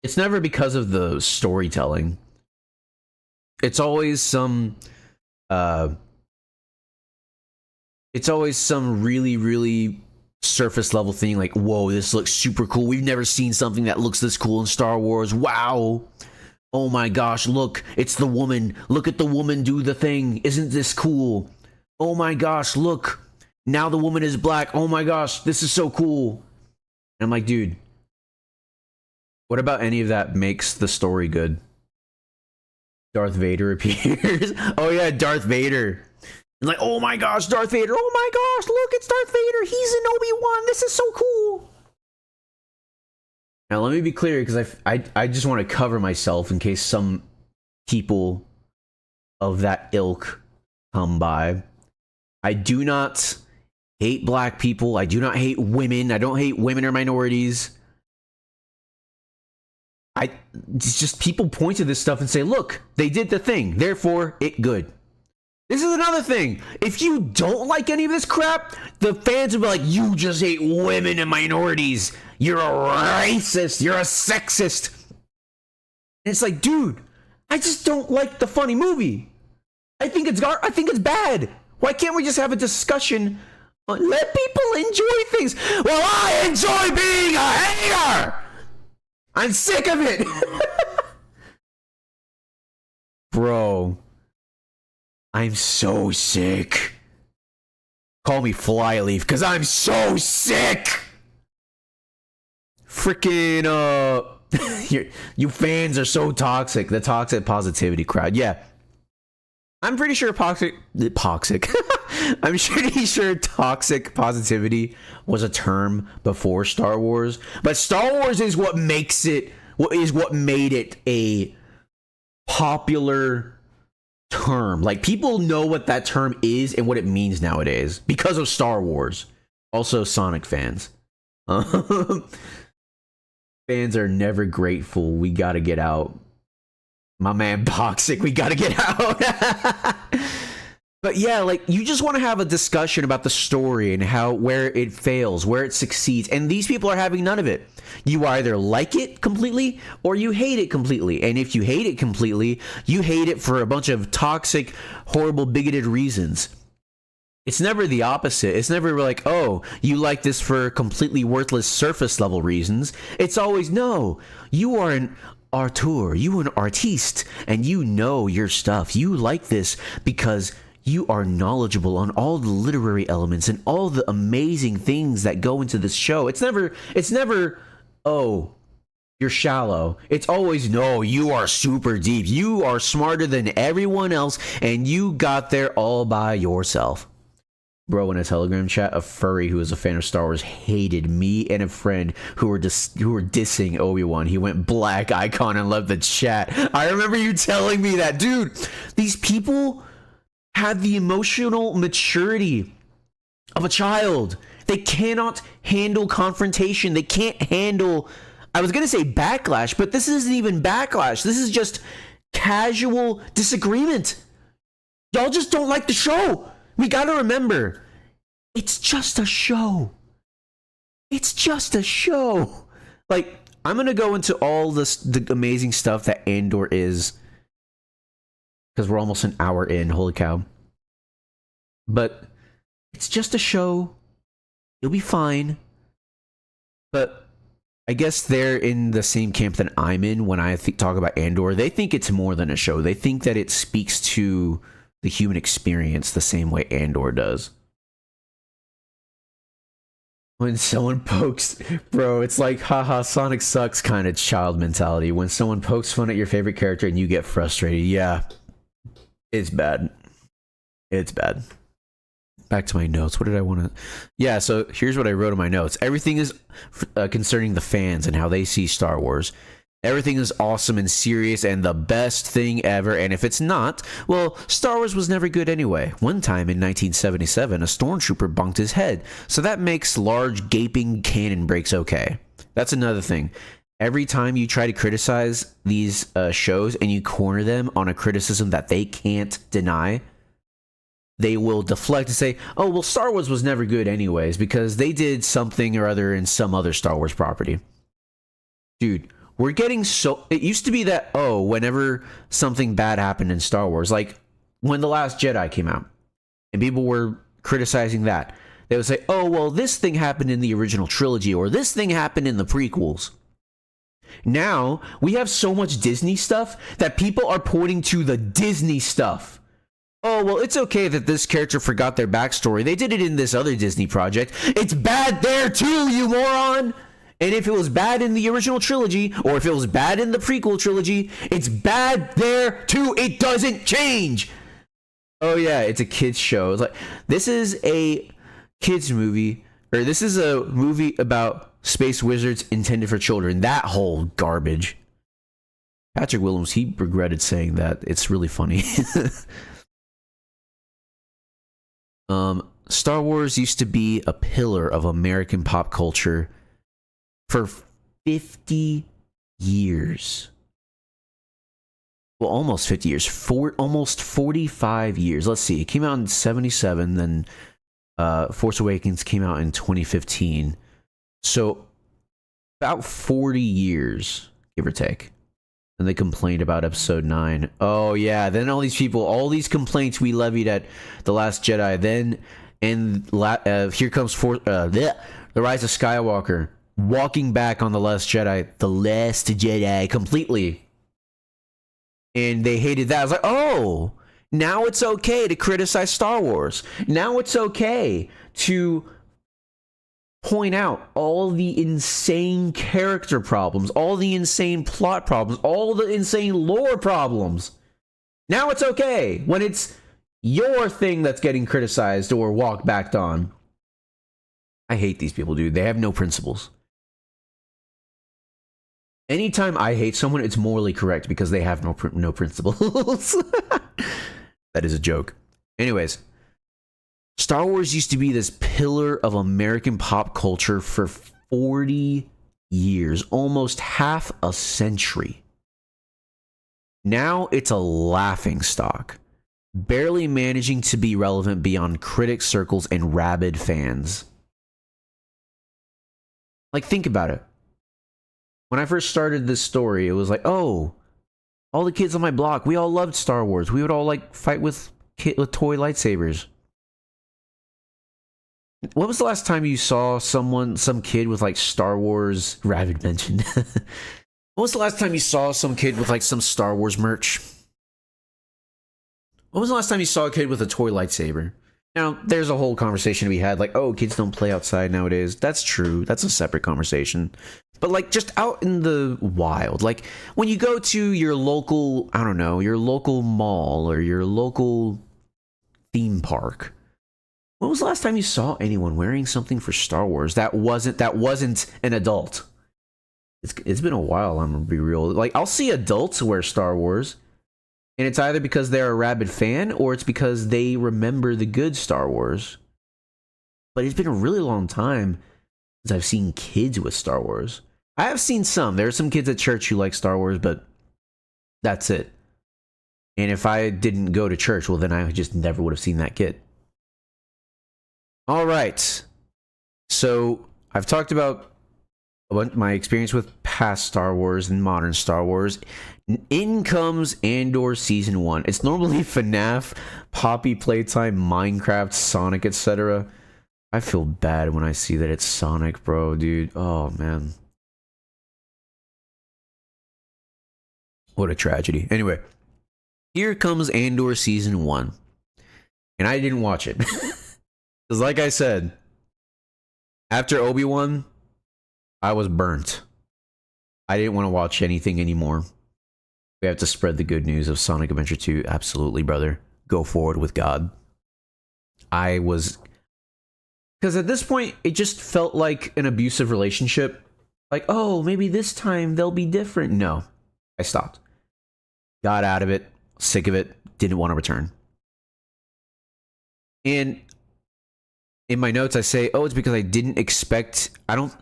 It's never because of the storytelling. It's always some really, really surface level thing, like, whoa, this looks super cool. We've never seen something that looks this cool in Star Wars. Wow. Oh my gosh, look, it's the woman. Look at the woman do the thing. Isn't this cool? Oh my gosh, look. Now the woman is black. Oh my gosh, this is so cool. And I'm like, dude, what about any of that makes the story good? Darth Vader appears. Oh yeah, Darth Vader. And like, oh my gosh, Darth Vader. Oh my gosh, look, it's Darth Vader. He's in Obi-Wan. This is so cool. Now, let me be clear, because I just want to cover myself in case some people of that ilk come by. I do not hate black people. I do not hate women. I don't hate women or minorities. It's just people point to this stuff and say, look, they did the thing, therefore it good. This is another thing. If you don't like any of this crap, the fans will be like, you just hate women and minorities. You're a racist. You're a sexist. And it's like, dude, I just don't like the funny movie. I think it's bad. Why can't we just have a discussion? Let people enjoy things. Well, I enjoy being a hater. I'm sick of it. Bro. I'm so sick. Call me Flyleaf, because I'm so sick. Freaking, you fans are so toxic. The toxic positivity crowd. Yeah. I'm pretty sure toxic. I'm pretty sure toxic positivity was a term before Star Wars. But Star Wars is what makes it, what made it a popular term. Like, people know what that term is and what it means nowadays because of Star Wars. Also, Sonic fans. Fans are never grateful. We gotta get out. My man Boxic, we gotta get out. But yeah, like, you just want to have a discussion about the story and where it fails, where it succeeds, and these people are having none of it. You either like it completely or you hate it completely. And if you hate it completely, you hate it for a bunch of toxic, horrible, bigoted reasons. It's never the opposite. It's never like, oh, you like this for completely worthless surface level reasons. It's always, no, you are an auteur, you are an artiste, and you know your stuff. You like this because you are knowledgeable on all the literary elements and all the amazing things that go into this show. It's never, oh, you're shallow. It's always, no, you are super deep. You are smarter than everyone else, and you got there all by yourself. Bro, in a Telegram chat, a furry who is a fan of Star Wars hated me and a friend who were dissing Obi-Wan. He went black icon and left the chat. I remember you telling me that. Dude, these people have the emotional maturity of a child. They cannot handle confrontation. They can't handle, I was going to say backlash, but this isn't even backlash. This is just casual disagreement. Y'all just don't like the show. We gotta remember, it's just a show. It's just a show. Like, I'm gonna go into all the amazing stuff that Andor is, because we're almost an hour in. Holy cow. But it's just a show. You'll be fine. But I guess they're in the same camp that I'm in when I talk about Andor. They think it's more than a show. They think that it speaks to the human experience the same way Andor does. When someone pokes, bro, it's like, haha, Sonic sucks kind of child mentality. When someone pokes fun at your favorite character and you get frustrated, yeah, it's bad. It's bad. Back to my notes. What did I want to... Yeah, so here's what I wrote in my notes. Everything is concerning the fans and how they see Star Wars. Everything is awesome and serious and the best thing ever. And if it's not, well, Star Wars was never good anyway. One time in 1977, a stormtrooper bunked his head. So that makes large gaping cannon breaks okay. That's another thing. Every time you try to criticize these shows and you corner them on a criticism that they can't deny, they will deflect and say, oh, well, Star Wars was never good anyways because they did something or other in some other Star Wars property. Dude, we're getting so... It used to be that, oh, whenever something bad happened in Star Wars, like when The Last Jedi came out, and people were criticizing that, they would say, oh, well, this thing happened in the original trilogy, or this thing happened in the prequels. Now, we have so much Disney stuff that people are pointing to the Disney stuff. Oh, well, it's okay that this character forgot their backstory. They did it in this other Disney project. It's bad there too, you moron! And if it was bad in the original trilogy, or if it was bad in the prequel trilogy, it's bad there too. It doesn't change. Oh yeah, it's a kid's show. It's like, this is a kid's movie, or this is a movie about space wizards intended for children. That whole garbage. Patrick Williams, he regretted saying that. It's really funny. Star Wars used to be a pillar of American pop culture for 50 years. Well, almost 50 years. Almost 45 years. Let's see. It came out in 77, then Force Awakens came out in 2015. So about 40 years, give or take. And they complained about episode 9. Oh yeah, then all these people, all these complaints we levied at The Last Jedi, then and here comes The Rise of Skywalker, walking back on The Last Jedi completely. And they hated that. I was like, oh, now it's okay to criticize Star Wars. Now it's okay to point out all the insane character problems, all the insane plot problems, all the insane lore problems. Now it's okay when it's your thing that's getting criticized or walked back on. I hate these people, dude. They have no principles. Anytime I hate someone, it's morally correct because they have no principles. That is a joke. Anyways, Star Wars used to be this pillar of American pop culture for 40 years, almost half a century. Now it's a laughingstock, barely managing to be relevant beyond critic circles and rabid fans. Like, think about it. When I first started this story, it was like, oh, all the kids on my block, we all loved Star Wars. We would all like fight with toy lightsabers. When was the last time you saw some kid with like Star Wars, Ravid mentioned? When was the last time you saw some kid with like some Star Wars merch? When was the last time you saw a kid with a toy lightsaber? Now, there's a whole conversation to be had, like, oh, kids don't play outside nowadays. That's true. That's a separate conversation. But like just out in the wild, like when you go to your local, I don't know, your local mall or your local theme park, when was the last time you saw anyone wearing something for Star Wars that wasn't an adult? It's been a while, I'm gonna be real. Like, I'll see adults wear Star Wars, and it's either because they're a rabid fan or it's because they remember the good Star Wars. But it's been a really long time since I've seen kids with Star Wars. I have seen some. There are some kids at church who like Star Wars, but that's it. And if I didn't go to church, well, then I just never would have seen that kid. All right. So I've talked about my experience with past Star Wars and modern Star Wars. In comes Andor Season 1. It's normally FNAF, Poppy Playtime, Minecraft, Sonic, etc. I feel bad when I see that it's Sonic, bro, dude. Oh, man. What a tragedy. Anyway, here comes Andor Season 1. And I didn't watch it. Because like I said, after Obi-Wan, I was burnt. I didn't want to watch anything anymore. We have to spread the good news of Sonic Adventure 2. Absolutely, brother. Go forward with God. Because at this point, it just felt like an abusive relationship. Like, oh, maybe this time they'll be different. No, I stopped. Got out of it. Sick of it. Didn't want to return. And in my notes, I say, oh, it's because I don't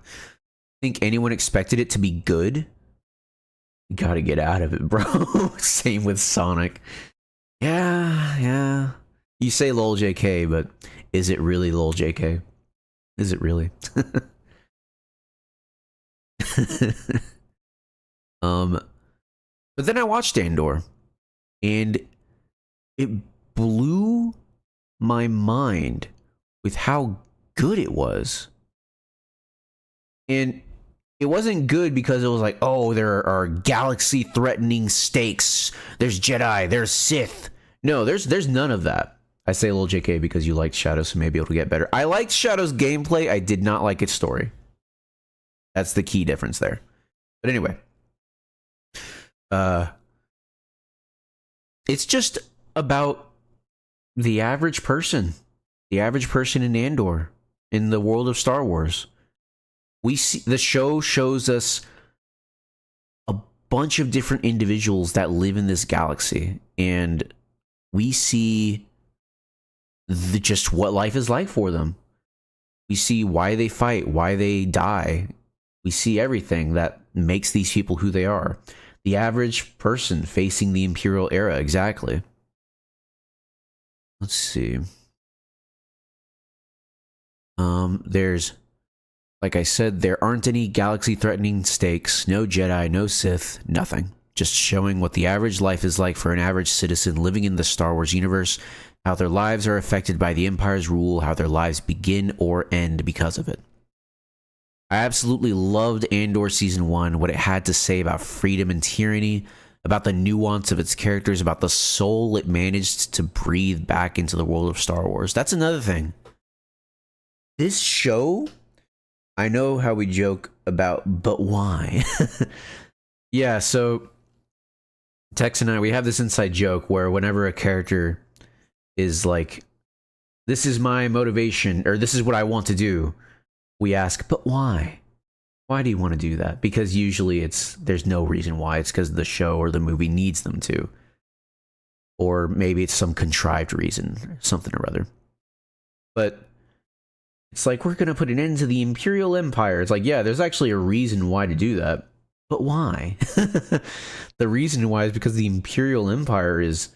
think anyone expected it to be good. You gotta get out of it, bro. Same with Sonic. Yeah. You say lol JK, but is it really lol JK? Is it really? But then I watched Andor, and it blew my mind with how good it was. And it wasn't good because it was like, oh, there are galaxy-threatening stakes. There's Jedi. There's Sith. No, there's none of that. I say little JK because you liked Shadow, so maybe it'll get better. I liked Shadow's gameplay. I did not like its story. That's the key difference there. But anyway. It's just about the average person. The average person in Andor. In the world of Star Wars. We see the show shows us a bunch of different individuals that live in this galaxy, and we see just what life is like for them. We see why they fight, why they die. We see everything that makes these people who they are. The average person facing the Imperial era, exactly. Let's see. There's, like I said, there aren't any galaxy-threatening stakes, no Jedi, no Sith, nothing. Just showing what the average life is like for an average citizen living in the Star Wars universe, how their lives are affected by the Empire's rule, how their lives begin or end because of it. I absolutely loved Andor Season 1, what it had to say about freedom and tyranny, about the nuance of its characters, about the soul it managed to breathe back into the world of Star Wars. That's another thing. This show, I know how we joke about, but why? Yeah, so Tex and I, we have this inside joke where whenever a character is like, this is my motivation, or this is what I want to do, we ask, but why? Why do you want to do that? Because usually there's no reason why. It's because the show or the movie needs them to. Or maybe it's some contrived reason, something or other. But it's like, we're going to put an end to the Imperial Empire. It's like, yeah, there's actually a reason why to do that. But why? The reason why is because the Imperial Empire is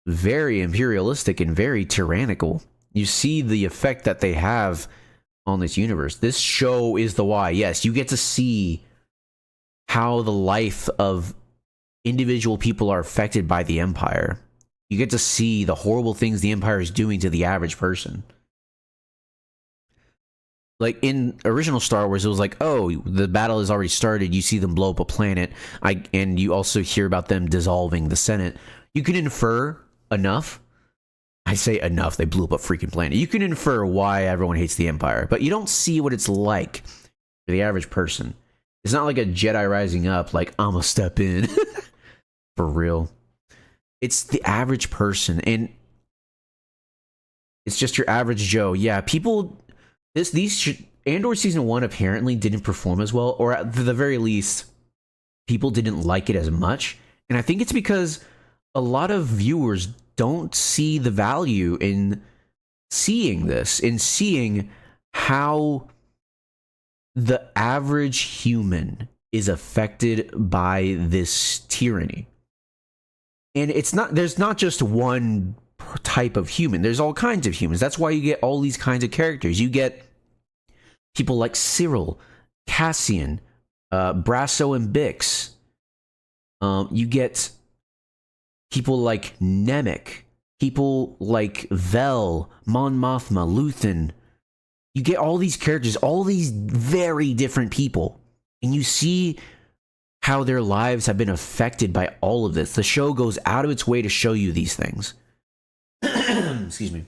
very imperialistic and very tyrannical. You see the effect that they have on this universe. This show is the why. Yes, you get to see how the life of individual people are affected by the Empire. You get to see the horrible things the Empire is doing to the average person. Like in original Star Wars, it was like, oh, the battle has already started. You see them blow up a planet, and you also hear about them dissolving the Senate. You can infer enough. I say enough. They blew up a freaking planet. You can infer why everyone hates the Empire, but you don't see what it's like for the average person. It's not like a Jedi rising up, like, I'm gonna step in. For real. It's the average person, and it's just your average Joe. Yeah, people. Andor Season 1 apparently didn't perform as well, or at the very least, people didn't like it as much. And I think it's because a lot of viewers don't see the value in seeing this, in seeing how the average human is affected by this tyranny. And there's not just one type of human. There's all kinds of humans. That's why you get all these kinds of characters. You get people like Cyril, Cassian, Brasso and Bix. You get people like Nemec, people like Vel, Mon Mothma, Luthen. You get all these characters, all these very different people, and you see how their lives have been affected by all of this. The show goes out of its way to show you these things. Excuse me.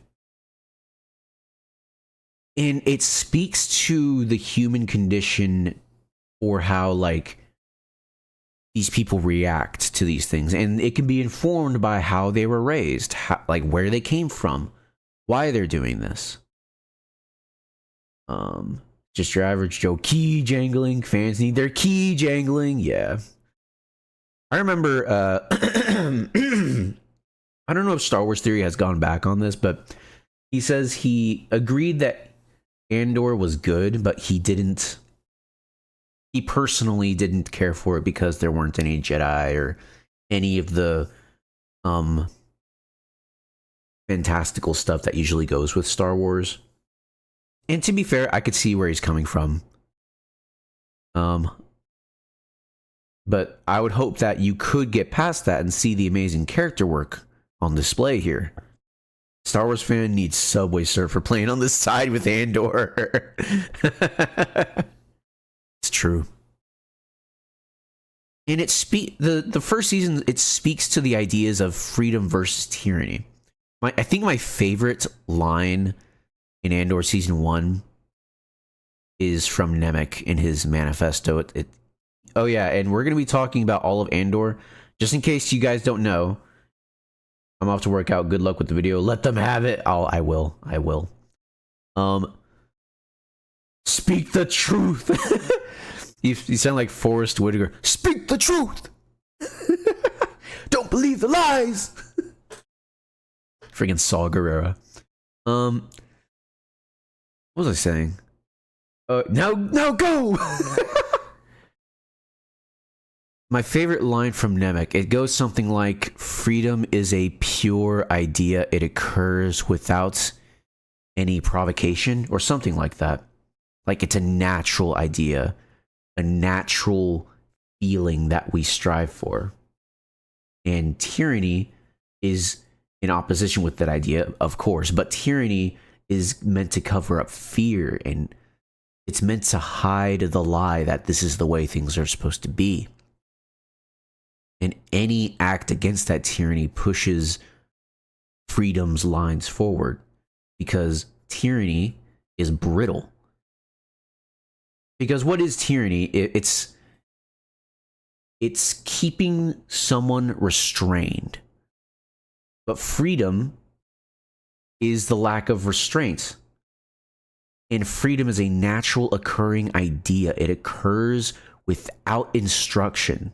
And it speaks to the human condition, or how, like, these people react to these things. And it can be informed by how they were raised, like where they came from, why they're doing this. Just your average Joe key jangling. Fans need their key jangling. Yeah. I remember, I don't know if Star Wars Theory has gone back on this, but he says he agreed that Andor was good, but he personally didn't care for it because there weren't any Jedi or any of the fantastical stuff that usually goes with Star Wars. And to be fair, I could see where he's coming from. But I would hope that you could get past that and see the amazing character work on display here. Star Wars fan needs Subway Surfer playing on the side with Andor. It's true. And the first season, it speaks to the ideas of freedom versus tyranny. I think my favorite line in Andor season 1 is from Nemec in his manifesto. Oh yeah, and we're going to be talking about all of Andor. Just in case you guys don't know, I'm off to work out. Good luck with the video. Let them have it. I will. Speak the truth. You sound like Forrest Whitaker. Speak the truth. Don't believe the lies. Friggin' Saw Gerrera. What was I saying? Now go. My favorite line from Nemec, it goes something like, freedom is a pure idea. It occurs without any provocation, or something like that. Like, it's a natural idea, a natural feeling that we strive for. And tyranny is in opposition with that idea, of course, but tyranny is meant to cover up fear, and it's meant to hide the lie that this is the way things are supposed to be. And any act against that tyranny pushes freedom's lines forward, because tyranny is brittle. Because what is tyranny? It's keeping someone restrained. But freedom is the lack of restraint. And freedom is a natural occurring idea. It occurs without instruction.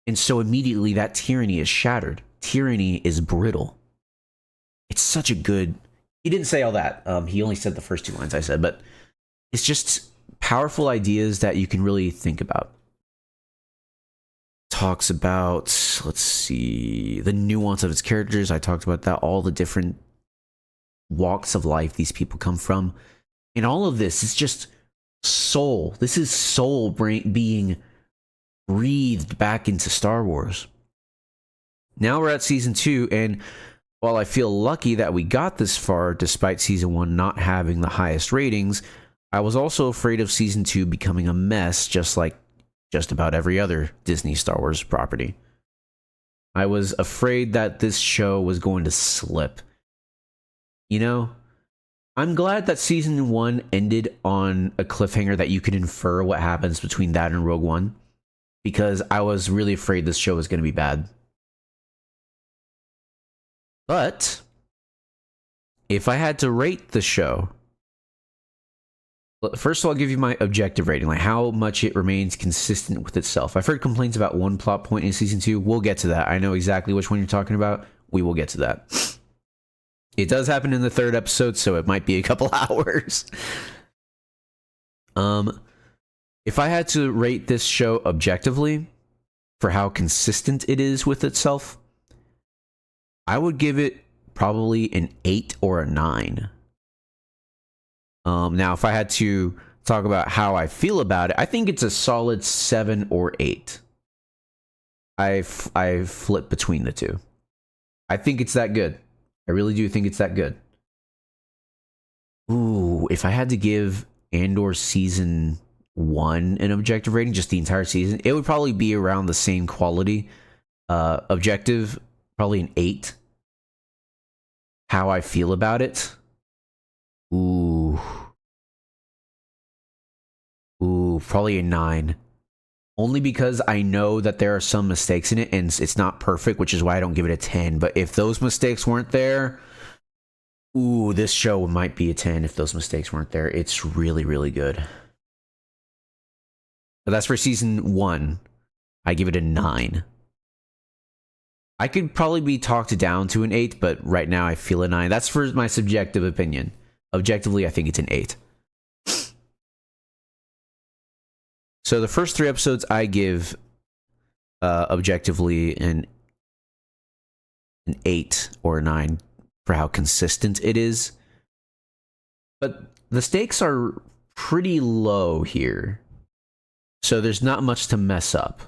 And so immediately that tyranny is shattered. Tyranny is brittle. It's such a good... He didn't say all that. He only said the first 2 lines I said, but it's just powerful ideas that you can really think about. Talks about, let's see, the nuance of its characters. I talked about that, all the different walks of life these people come from. And all of this is just soul. This is soul being breathed back into Star Wars. Now we're at season 2, and while I feel lucky that we got this far despite season 1 not having the highest ratings, I was also afraid of season 2 becoming a mess, just like just about every other Disney Star Wars property. I was afraid that this show was going to slip. You know, I'm glad that season 1 ended on a cliffhanger that you could infer what happens between that and Rogue One, because I was really afraid this show was going to be bad. But if I had to rate the show, first of all, I'll give you my objective rating, like how much it remains consistent with itself. I've heard complaints about one plot point in season 2. We'll get to that. I know exactly which one you're talking about. We will get to that. It does happen in the 3rd episode, so it might be a couple hours. If I had to rate this show objectively for how consistent it is with itself, I would give it probably an 8 or a 9. Now, if I had to talk about how I feel about it, I think it's a solid 7 or 8. I flip between the two. I think it's that good. I really do think it's that good. Ooh, if I had to give Andor season 1 an objective rating, just the entire season, it would probably be around the same quality. Objective, probably an 8. How I feel about it? Ooh, probably a 9. Only because I know that there are some mistakes in it and it's not perfect, which is why I don't give it a 10. But if those mistakes weren't there, this show might be a 10 if those mistakes weren't there. It's really, really good. But that's for season 1. I give it a 9. I could probably be talked down to an 8, but right now I feel a 9. That's for my subjective opinion. Objectively, I think it's an 8. So the first 3 episodes I give objectively an 8 or a 9 for how consistent it is. But the stakes are pretty low here. So there's not much to mess up.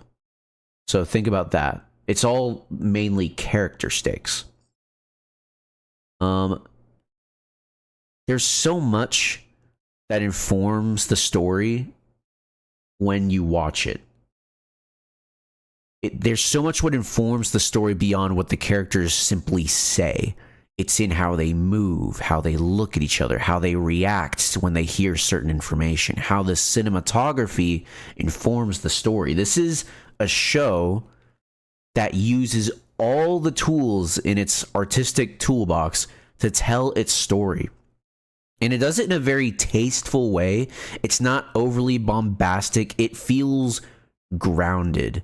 So think about that. It's all mainly character stakes. There's so much that informs the story when you watch it. There's so much what informs the story beyond what the characters simply say. It's in how they move, how they look at each other, how they react when they hear certain information, how the cinematography informs the story. This is a show that uses all the tools in its artistic toolbox to tell its story. And it does it in a very tasteful way. It's not overly bombastic. It feels grounded.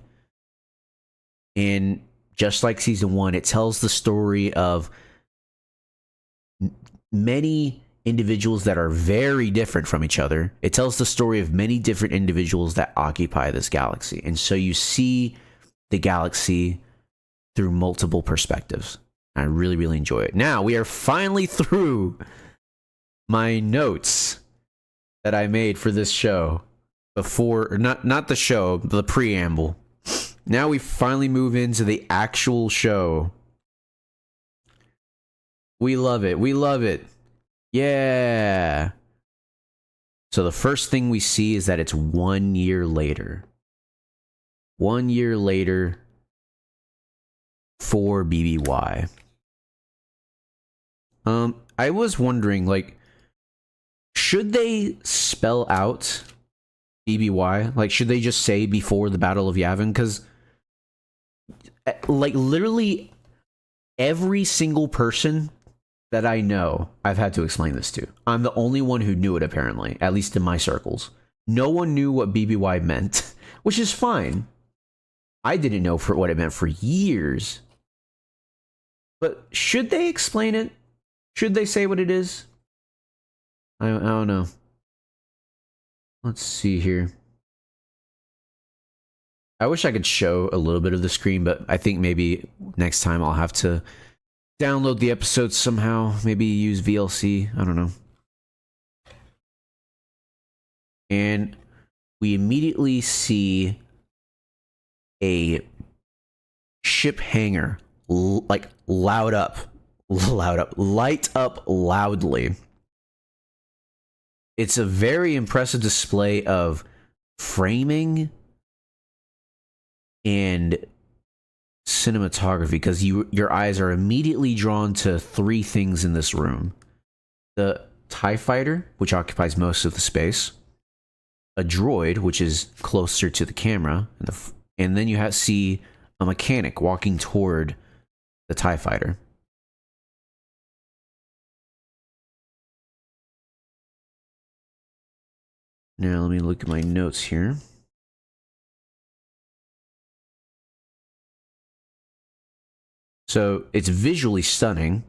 And just like season 1, it tells the story of many individuals that are very different from each other. It tells the story of many different individuals that occupy this galaxy. And so you see the galaxy through multiple perspectives. I really, really enjoy it. Now, we are finally through my notes that I made for this show before, not the show, the preamble. Now we finally move into the actual show. We love it. We love it. Yeah. So the first thing we see is that it's 1 year later. 1 year later for BBY. I was wondering, like, should they spell out BBY? Like, should they just say before the Battle of Yavin? Because, like, literally every single person that I know, I've had to explain this to. I'm the only one who knew it, apparently, at least in my circles. No one knew what BBY meant, which is fine. I didn't know what it meant for years. But should they explain it? Should they say what it is? I don't know. Let's see here. I wish I could show a little bit of the screen, but I think maybe next time I'll have to download the episodes somehow. Maybe use VLC. I don't know. And we immediately see a ship hangar like light up loudly. It's a very impressive display of framing and cinematography, because your eyes are immediately drawn to 3 things in this room: the TIE fighter, which occupies most of the space, a droid, which is closer to the camera, and then you see a mechanic walking toward the TIE fighter. Now let me look at my notes here. So it's visually stunning.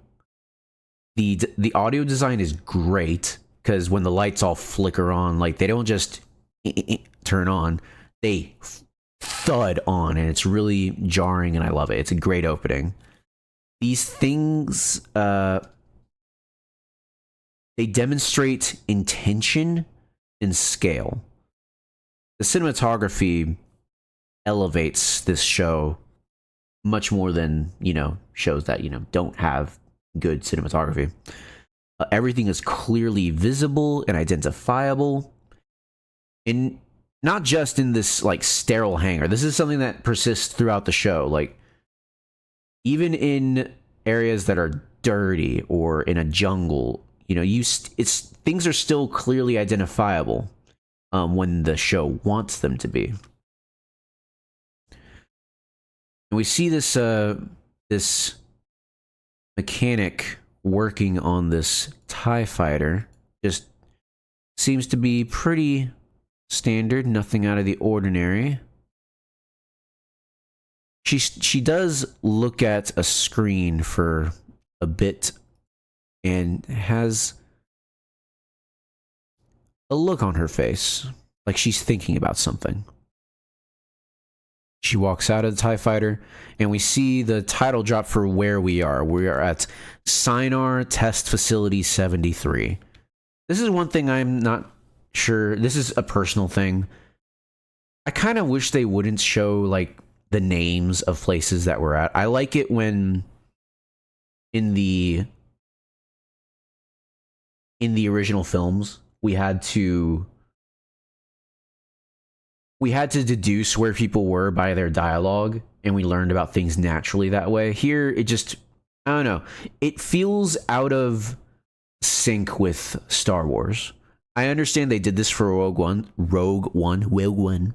The audio design is great, because when the lights all flicker on, like, they don't just turn on, they thud on, and it's really jarring, and I love it. It's a great opening. these things, they demonstrate intention and scale. The cinematography elevates this show much more than, shows that, don't have good cinematography. Everything is clearly visible and identifiable. And not just in this, like, sterile hangar. This is something that persists throughout the show. Like, even in areas that are dirty or in a jungle, things are still clearly identifiable when the show wants them to be. And we see this this mechanic working on this TIE fighter. Just seems to be pretty standard, nothing out of the ordinary. She does look at a screen for a bit and has a look on her face, like she's thinking about something. She walks out of the TIE fighter, and we see the title drop for where we are. We are at Sinar Test Facility 73. This is one thing I'm not sure. This is a personal thing. I kind of wish they wouldn't show, like, the names of places that we're at. I like it when in the original films we had to deduce where people were by their dialogue, and we learned about things naturally that way. Here it just, I don't know, it feels out of sync with Star Wars. I understand they did this for Rogue One.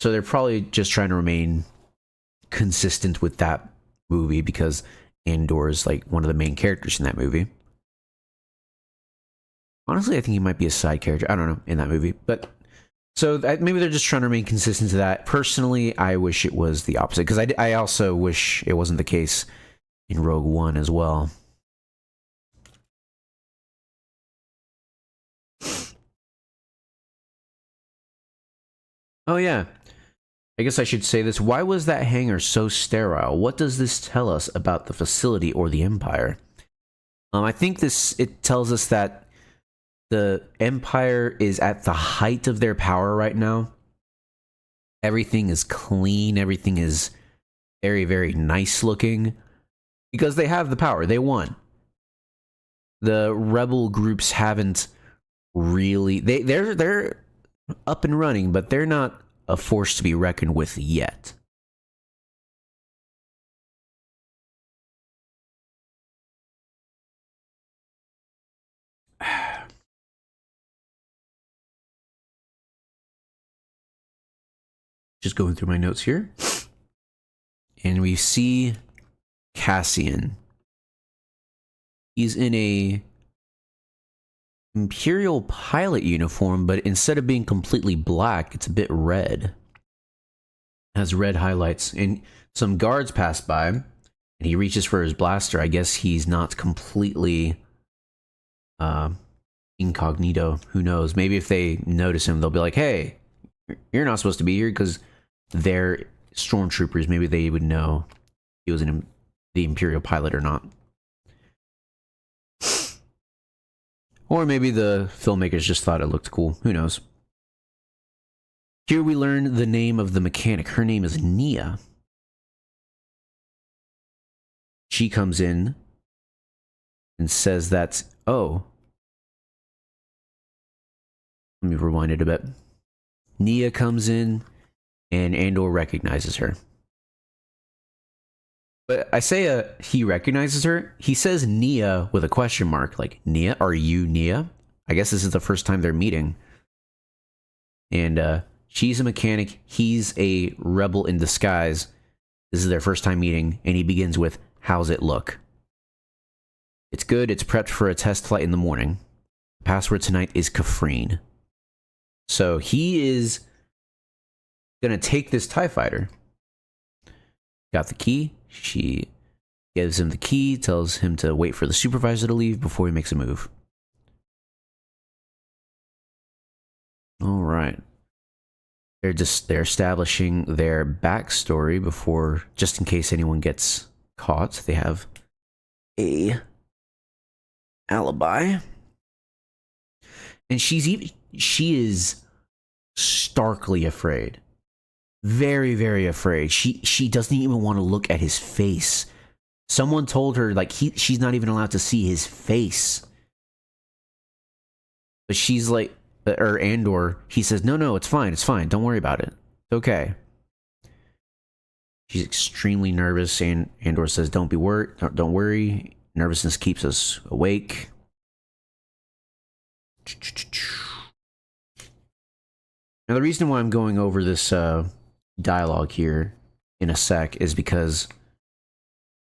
So they're probably just trying to remain consistent with that movie because Andor is, like, one of the main characters in that movie. Honestly, I think he might be a side character. I don't know, in that movie. But so maybe they're just trying to remain consistent to that. Personally, I wish it was the opposite, because I also wish it wasn't the case in Rogue One as well. Oh yeah, I guess I should say this. Why was that hangar so sterile? What does this tell us about the facility or the Empire? I think it tells us that the Empire is at the height of their power right now. Everything is clean. Everything is very, very nice looking because they have the power. They won. The rebel groups haven't really. They're up and running, but they're not a force to be reckoned with yet. Just going through my notes here. And we see Cassian. He's in a Imperial pilot uniform, but instead of being completely black, it's a bit red. It has red highlights. And some guards pass by, and he reaches for his blaster. I guess he's not completely incognito. Who knows? Maybe if they notice him, they'll be like, hey, you're not supposed to be here, because they're stormtroopers. Maybe they would know he was the Imperial pilot or not. Or maybe the filmmakers just thought it looked cool. Who knows? Here we learn the name of the mechanic. Her name is Nia. She comes in and says that, oh, let me rewind it a bit. Nia comes in and Andor recognizes her. But I say he recognizes her. He says Nia with a question mark. Like, Nia? Are you Nia? I guess this is the first time they're meeting. And she's a mechanic. He's a rebel in disguise. This is their first time meeting. And he begins with, how's it look? It's good. It's prepped for a test flight in the morning. The password tonight is Kafrene. So he is going to take this TIE fighter. Got the key. She gives him the key, tells him to wait for the supervisor to leave before he makes a move. All right. They're establishing their backstory before, just in case anyone gets caught. They have a alibi. And she is starkly afraid. Very, very afraid. She doesn't even want to look at his face. Someone told her, like, she's not even allowed to see his face. But she's like, or Andor, he says, no, it's fine, don't worry about it. It's okay. She's extremely nervous, and Andor says, don't worry. Nervousness keeps us awake. Now, the reason why I'm going over this dialogue here in a sec is because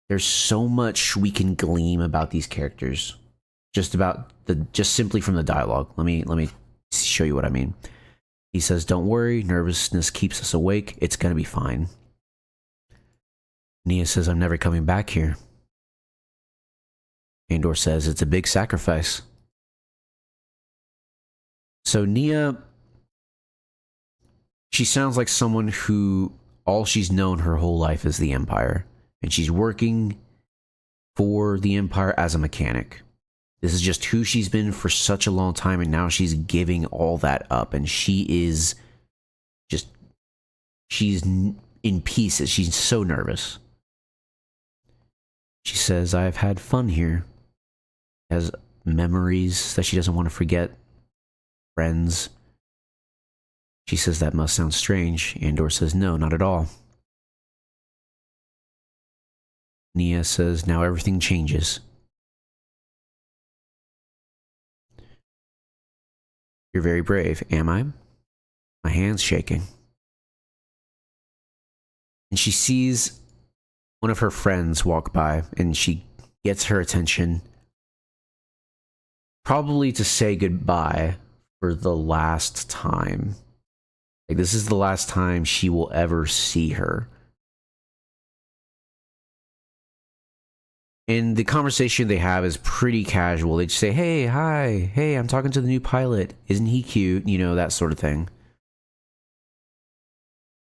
there's so much we can glean about these characters, just simply from the dialogue. Let me show you what I mean. He says, "Don't worry, nervousness keeps us awake. It's gonna be fine." Nia says, "I'm never coming back here." Andor says, "It's a big sacrifice." So Nia, she sounds like someone who all she's known her whole life is the Empire, and she's working for the Empire as a mechanic. This is just who she's been for such a long time, and now she's giving all that up, and she's in pieces. She's so nervous. She says, "I've had fun here." Has memories that she doesn't want to forget. Friends. She says, "That must sound strange." Andor says, "No, not at all." Nia says, "Now everything changes." "You're very brave." "Am I?" "My hand's shaking." And she sees one of her friends walk by, and she gets her attention, probably to say goodbye for the last time. Like, this is the last time she will ever see her. And the conversation they have is pretty casual. They just say, "Hey, hi, hey, I'm talking to the new pilot. Isn't he cute?" You know, that sort of thing.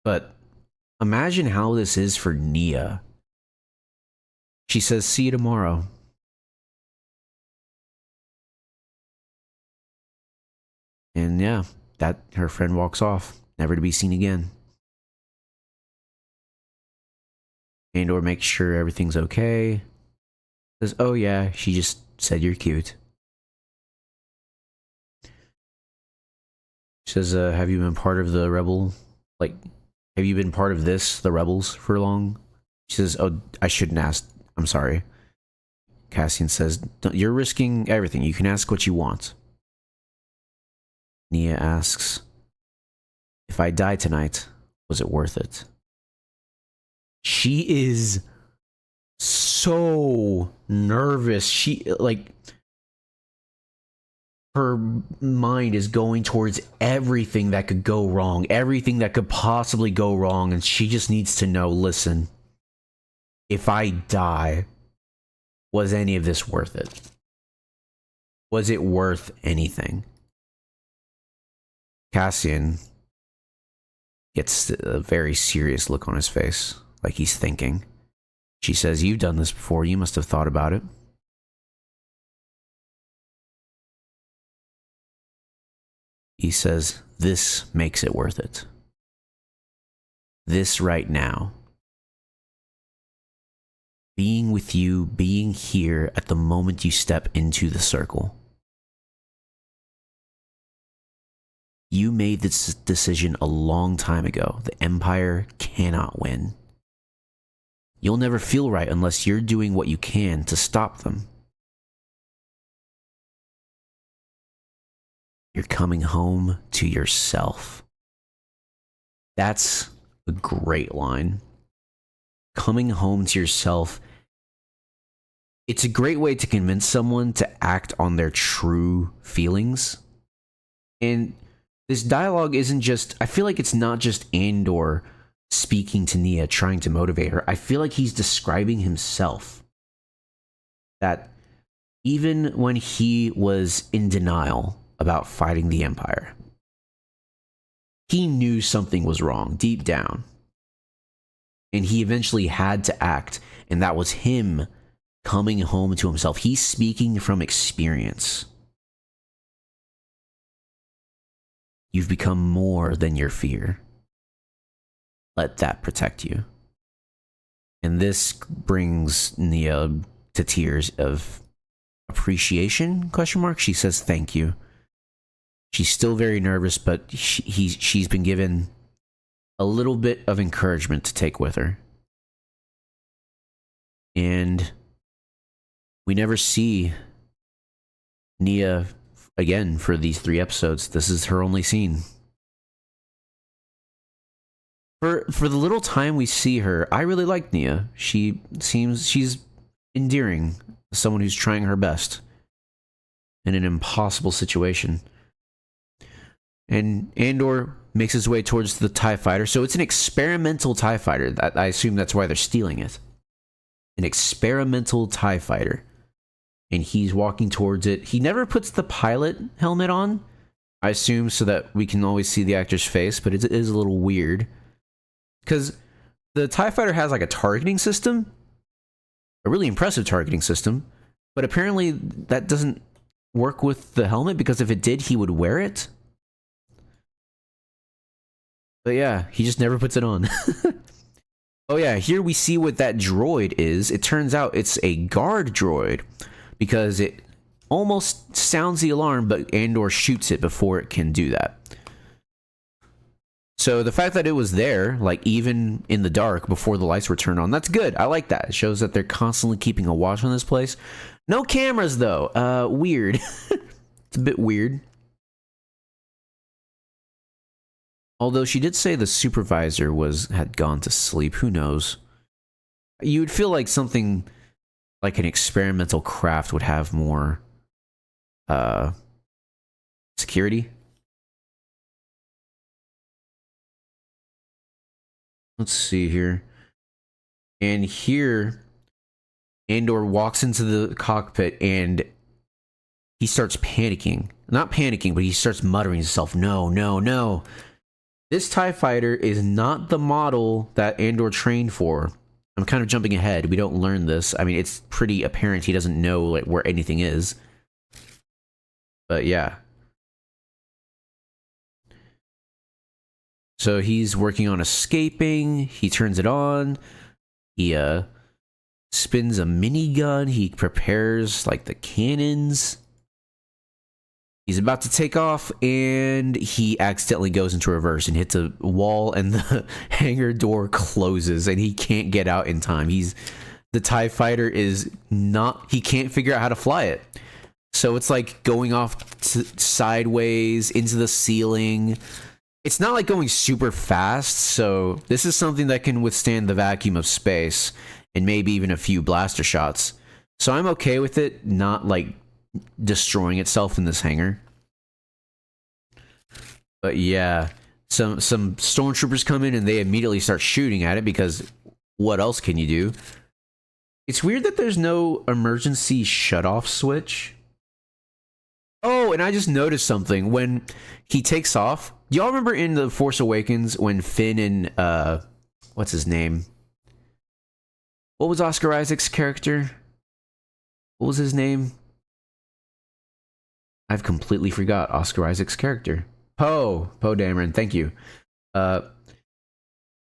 But imagine how this is for Nia. She says, "See you tomorrow." And yeah, that her friend walks off, never to be seen again. Andor makes sure everything's okay. Says, "Oh yeah, she just said you're cute." She says, "Have you been part of the rebel? Like, have you been part of the rebels, for long?" She says, "Oh, I shouldn't ask. I'm sorry." Cassian says, "You're risking everything. You can ask what you want." Nia asks, "If I die tonight, was it worth it?" She is so nervous. Her mind is going towards everything that could go wrong, everything that could possibly go wrong, and she just needs to know, listen, if I die, was any of this worth it? Was it worth anything? Cassian gets a very serious look on his face, like he's thinking. She says, "You've done this before. You must have thought about it." He says, "This makes it worth it. This right now. Being with you, being here at the moment you step into the circle. You made this decision a long time ago. The Empire cannot win. You'll never feel right unless you're doing what you can to stop them. You're coming home to yourself." That's a great line. Coming home to yourself. It's a great way to convince someone to act on their true feelings. And this dialogue isn't just, I feel like it's not just Andor speaking to Nia, trying to motivate her. I feel like he's describing himself. That even when he was in denial about fighting the Empire, he knew something was wrong deep down. And he eventually had to act, and that was him coming home to himself. He's speaking from experience. You've become more than your fear. Let that protect you. And this brings Nia to tears of appreciation, ? She says thank you. She's still very nervous, but she's been given a little bit of encouragement to take with her. And we never see Nia again for these 3 episodes. This is her only scene. For the little time we see her, I really like Nia. She's endearing, someone who's trying her best in an impossible situation. And Andor makes his way towards the TIE fighter. So it's an experimental TIE fighter. I assume that's why they're stealing it. An experimental TIE fighter. And he's walking towards it. He never puts the pilot helmet on, I assume, so that we can always see the actor's face, but it is a little weird. Because the TIE fighter has like a targeting system, a really impressive targeting system, but apparently that doesn't work with the helmet, because if it did, he would wear it. But yeah, he just never puts it on. Oh yeah, here we see what that droid is. It turns out it's a guard droid, because it almost sounds the alarm, but Andor shoots it before it can do that. So the fact that it was there, like even in the dark before the lights were turned on, that's good. I like that. It shows that they're constantly keeping a watch on this place. No cameras though. Weird. It's a bit weird. Although she did say the supervisor had gone to sleep. Who knows? You would feel like something like an experimental craft would have more security. Let's see here. And here, Andor walks into the cockpit and he starts panicking. Not panicking, but he starts muttering to himself, no, no, no. This TIE fighter is not the model that Andor trained for. I'm kind of jumping ahead. We don't learn this. I mean, it's pretty apparent he doesn't know like where anything is. But yeah. So he's working on escaping. He turns it on. He spins a minigun. He prepares like the cannons. He's about to take off, and he accidentally goes into reverse and hits a wall, and the hangar door closes, and he can't get out in time. The TIE fighter is not... He can't figure out how to fly it. So it's like going off sideways into the ceiling. It's not like going super fast, so this is something that can withstand the vacuum of space and maybe even a few blaster shots. So I'm okay with it not like destroying itself in this hangar. But yeah, some stormtroopers come in and they immediately start shooting at it, because what else can you do? It's weird that there's no emergency shutoff switch. Oh, and I just noticed something when he takes off. Do y'all remember in The Force Awakens when Finn and what's his name? What was Oscar Isaac's character? What was his name? I've completely forgot Oscar Isaac's character. Poe Dameron, thank you.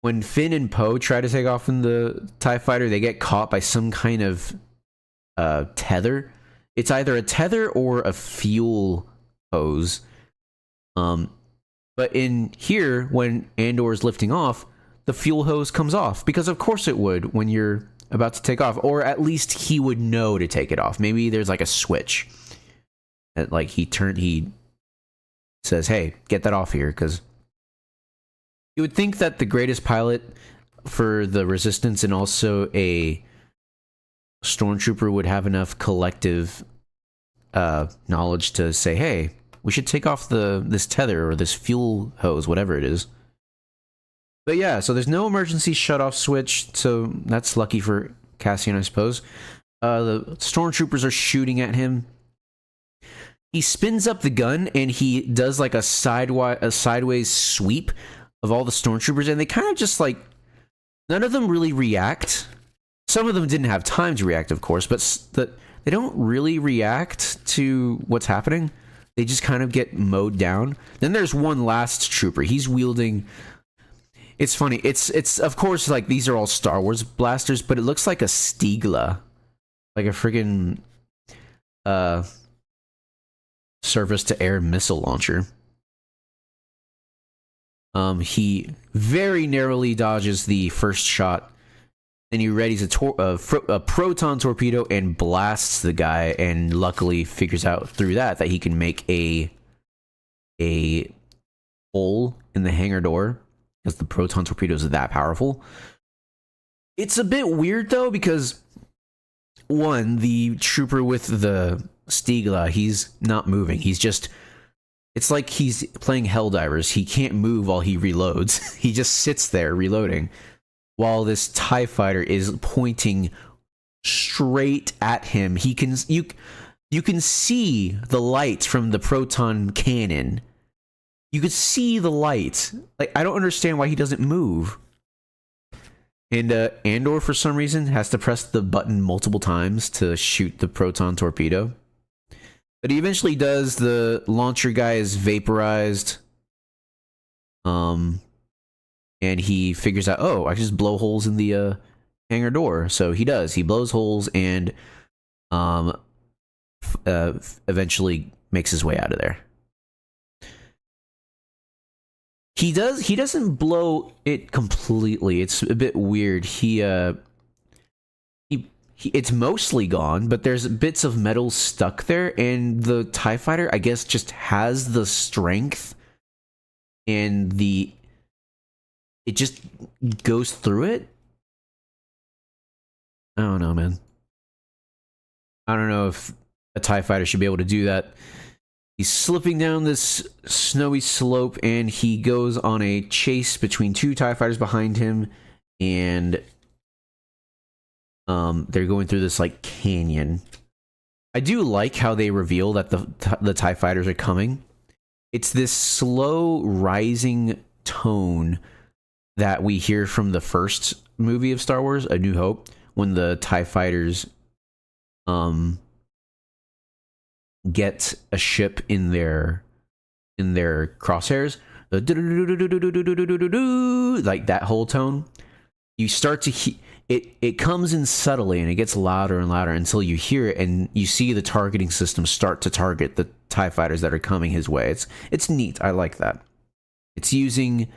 When Finn and Poe try to take off in the TIE fighter, they get caught by some kind of tether. It's either a tether or a fuel hose. But in here, when Andor is lifting off, the fuel hose comes off, because of course it would when you're about to take off, or at least he would know to take it off. Maybe there's like a switch. Like he says, hey, get that off here, because you would think that the greatest pilot for the Resistance and also a stormtrooper would have enough collective knowledge to say, hey, we should take off this tether or this fuel hose, whatever it is. But yeah, so there's no emergency shutoff switch, so that's lucky for Cassian, I suppose. The stormtroopers are shooting at him. He spins up the gun and he does like a sideways sweep of all the stormtroopers, and they kind of just like None of them really react. Some of them didn't have time to react, of course, but they don't really react to what's happening. They just kind of get mowed down. Then there's one last trooper. He's wielding... It's funny. It's of course, like, these are all Star Wars blasters, but it looks like a Stiegla. Like a friggin' surface-to-air missile launcher. He very narrowly dodges the first shot. Then he readies a proton torpedo and blasts the guy, and luckily figures out through that he can make a hole in the hangar door, because the proton torpedoes are that powerful. It's a bit weird, though, because, one, the trooper with the Stiegla, he's not moving. He's just... It's like he's playing Helldivers. He can't move while he reloads. He just sits there reloading, while this TIE fighter is pointing straight at him. You can see the light from the proton cannon. You could see the light. Like, I don't understand why he doesn't move. And Andor, for some reason, has to press the button multiple times to shoot the proton torpedo. But he eventually does. The launcher guy is vaporized. And he figures out, oh, I can just blow holes in the hangar door. So he does. He blows holes and eventually makes his way out of there. He doesn't blow it completely. It's a bit weird. It's mostly gone, but there's bits of metal stuck there, and the TIE fighter, I guess, just has the strength and it just goes through it. I don't know, man. I don't know if a TIE fighter should be able to do that. He's slipping down this snowy slope, and he goes on a chase between two TIE fighters behind him, and they're going through this, like, canyon. I do like how they reveal that the TIE fighters are coming. It's this slow rising tone that we hear from the first movie of Star Wars, A New Hope, when the TIE fighters get a ship in their crosshairs. Like that whole tone. You start to it comes in subtly, and it gets louder and louder until you hear it, and you see the targeting system start to target the TIE fighters that are coming his way. It's neat. I like that. It's using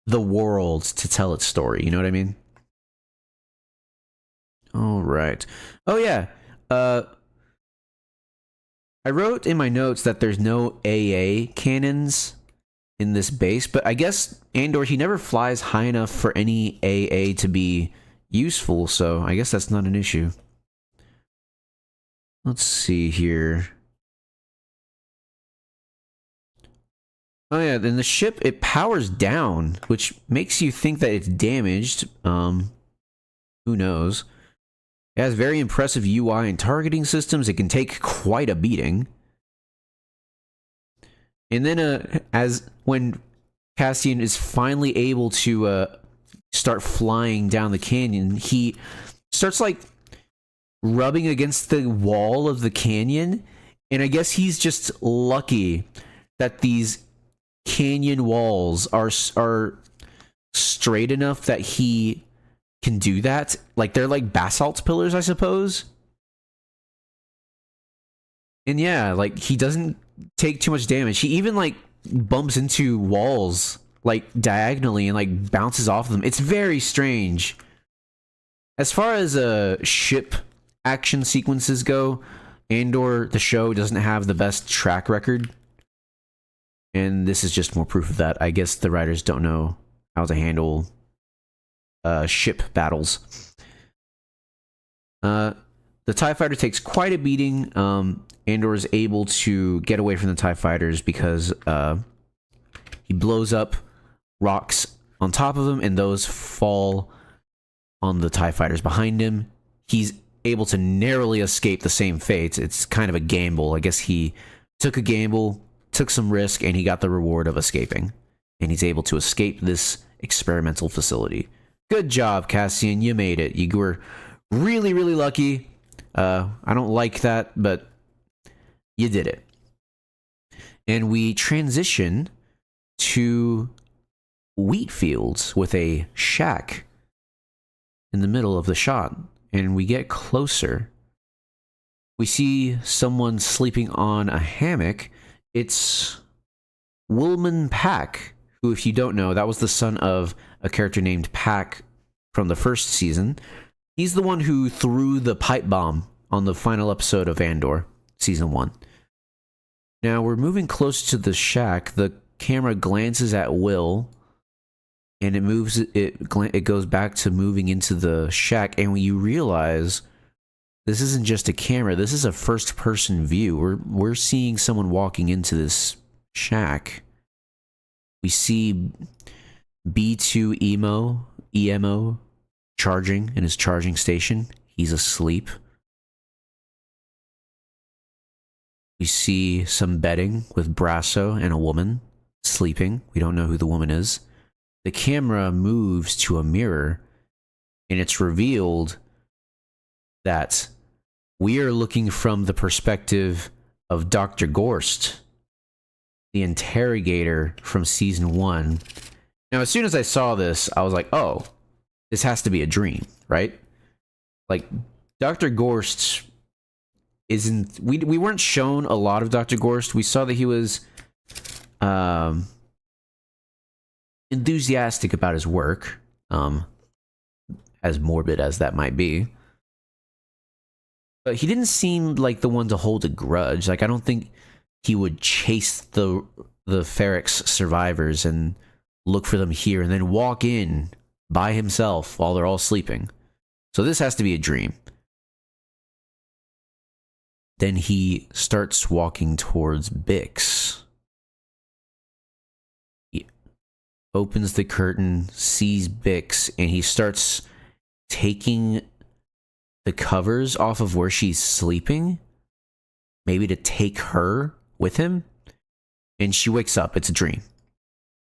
the world to tell its story. You know what I mean? All right. Oh yeah. I wrote in my notes that there's no AA cannons in this base, but I guess Andor, he never flies high enough for any AA to be useful, so I guess that's not an issue. Let's see here. Oh yeah, then the ship, it powers down, which makes you think that it's damaged. Who knows? It has very impressive UI and targeting systems. It can take quite a beating. And then when Cassian is finally able to start flying down the canyon, he starts, like, rubbing against the wall of the canyon, and I guess he's just lucky that these canyon walls are straight enough that he can do that. Like, they're like basalt pillars, I suppose. And yeah, like, he doesn't take too much damage. He even, like, bumps into walls, like, diagonally, and, like, bounces off of them. It's very strange. As far as ship action sequences go, Andor, the show, doesn't have the best track record. And this is just more proof of that. I guess the writers don't know how to handle ship battles. The TIE fighter takes quite a beating. Andor is able to get away from the TIE fighters because he blows up rocks on top of him, and those fall on the TIE fighters behind him. He's able to narrowly escape the same fate. It's kind of a gamble. I guess he took a gamble, took some risk, and he got the reward of escaping. And he's able to escape this experimental facility. Good job, Cassian. You made it. You were really, really lucky. I don't like that, but you did it. And we transition to wheat fields with a shack in the middle of the shot. And we get closer. We see someone sleeping on a hammock. It's Woolman Pack, who, if you don't know, that was the son of a character named Pack from the first season. He's the one who threw the pipe bomb on the final episode of Andor, season 1. Now we're moving close to the shack. The camera glances at Will, and it moves. It goes back to moving into the shack, and when you realize this isn't just a camera, this is a first-person view. We're seeing someone walking into this shack. We see B2 EMO charging in his charging station. He's asleep. We see some bedding with Brasso and a woman sleeping. We don't know who the woman is. The camera moves to a mirror, and it's revealed that we are looking from the perspective of Dr. Gorst, the interrogator from season 1. Now, as soon as I saw this, I was like, oh, this has to be a dream, right? Like, Dr. Gorst isn't... We weren't shown a lot of Dr. Gorst. We saw that he was enthusiastic about his work, as morbid as that might be. But he didn't seem like the one to hold a grudge. Like, I don't think he would chase the Ferrex survivors and look for them here and then walk in by himself while they're all sleeping. So this has to be a dream. Then he starts walking towards Bix. He opens the curtain, sees Bix, and he starts taking the covers off of where she's sleeping, maybe to take her with him. And she wakes up. It's a dream.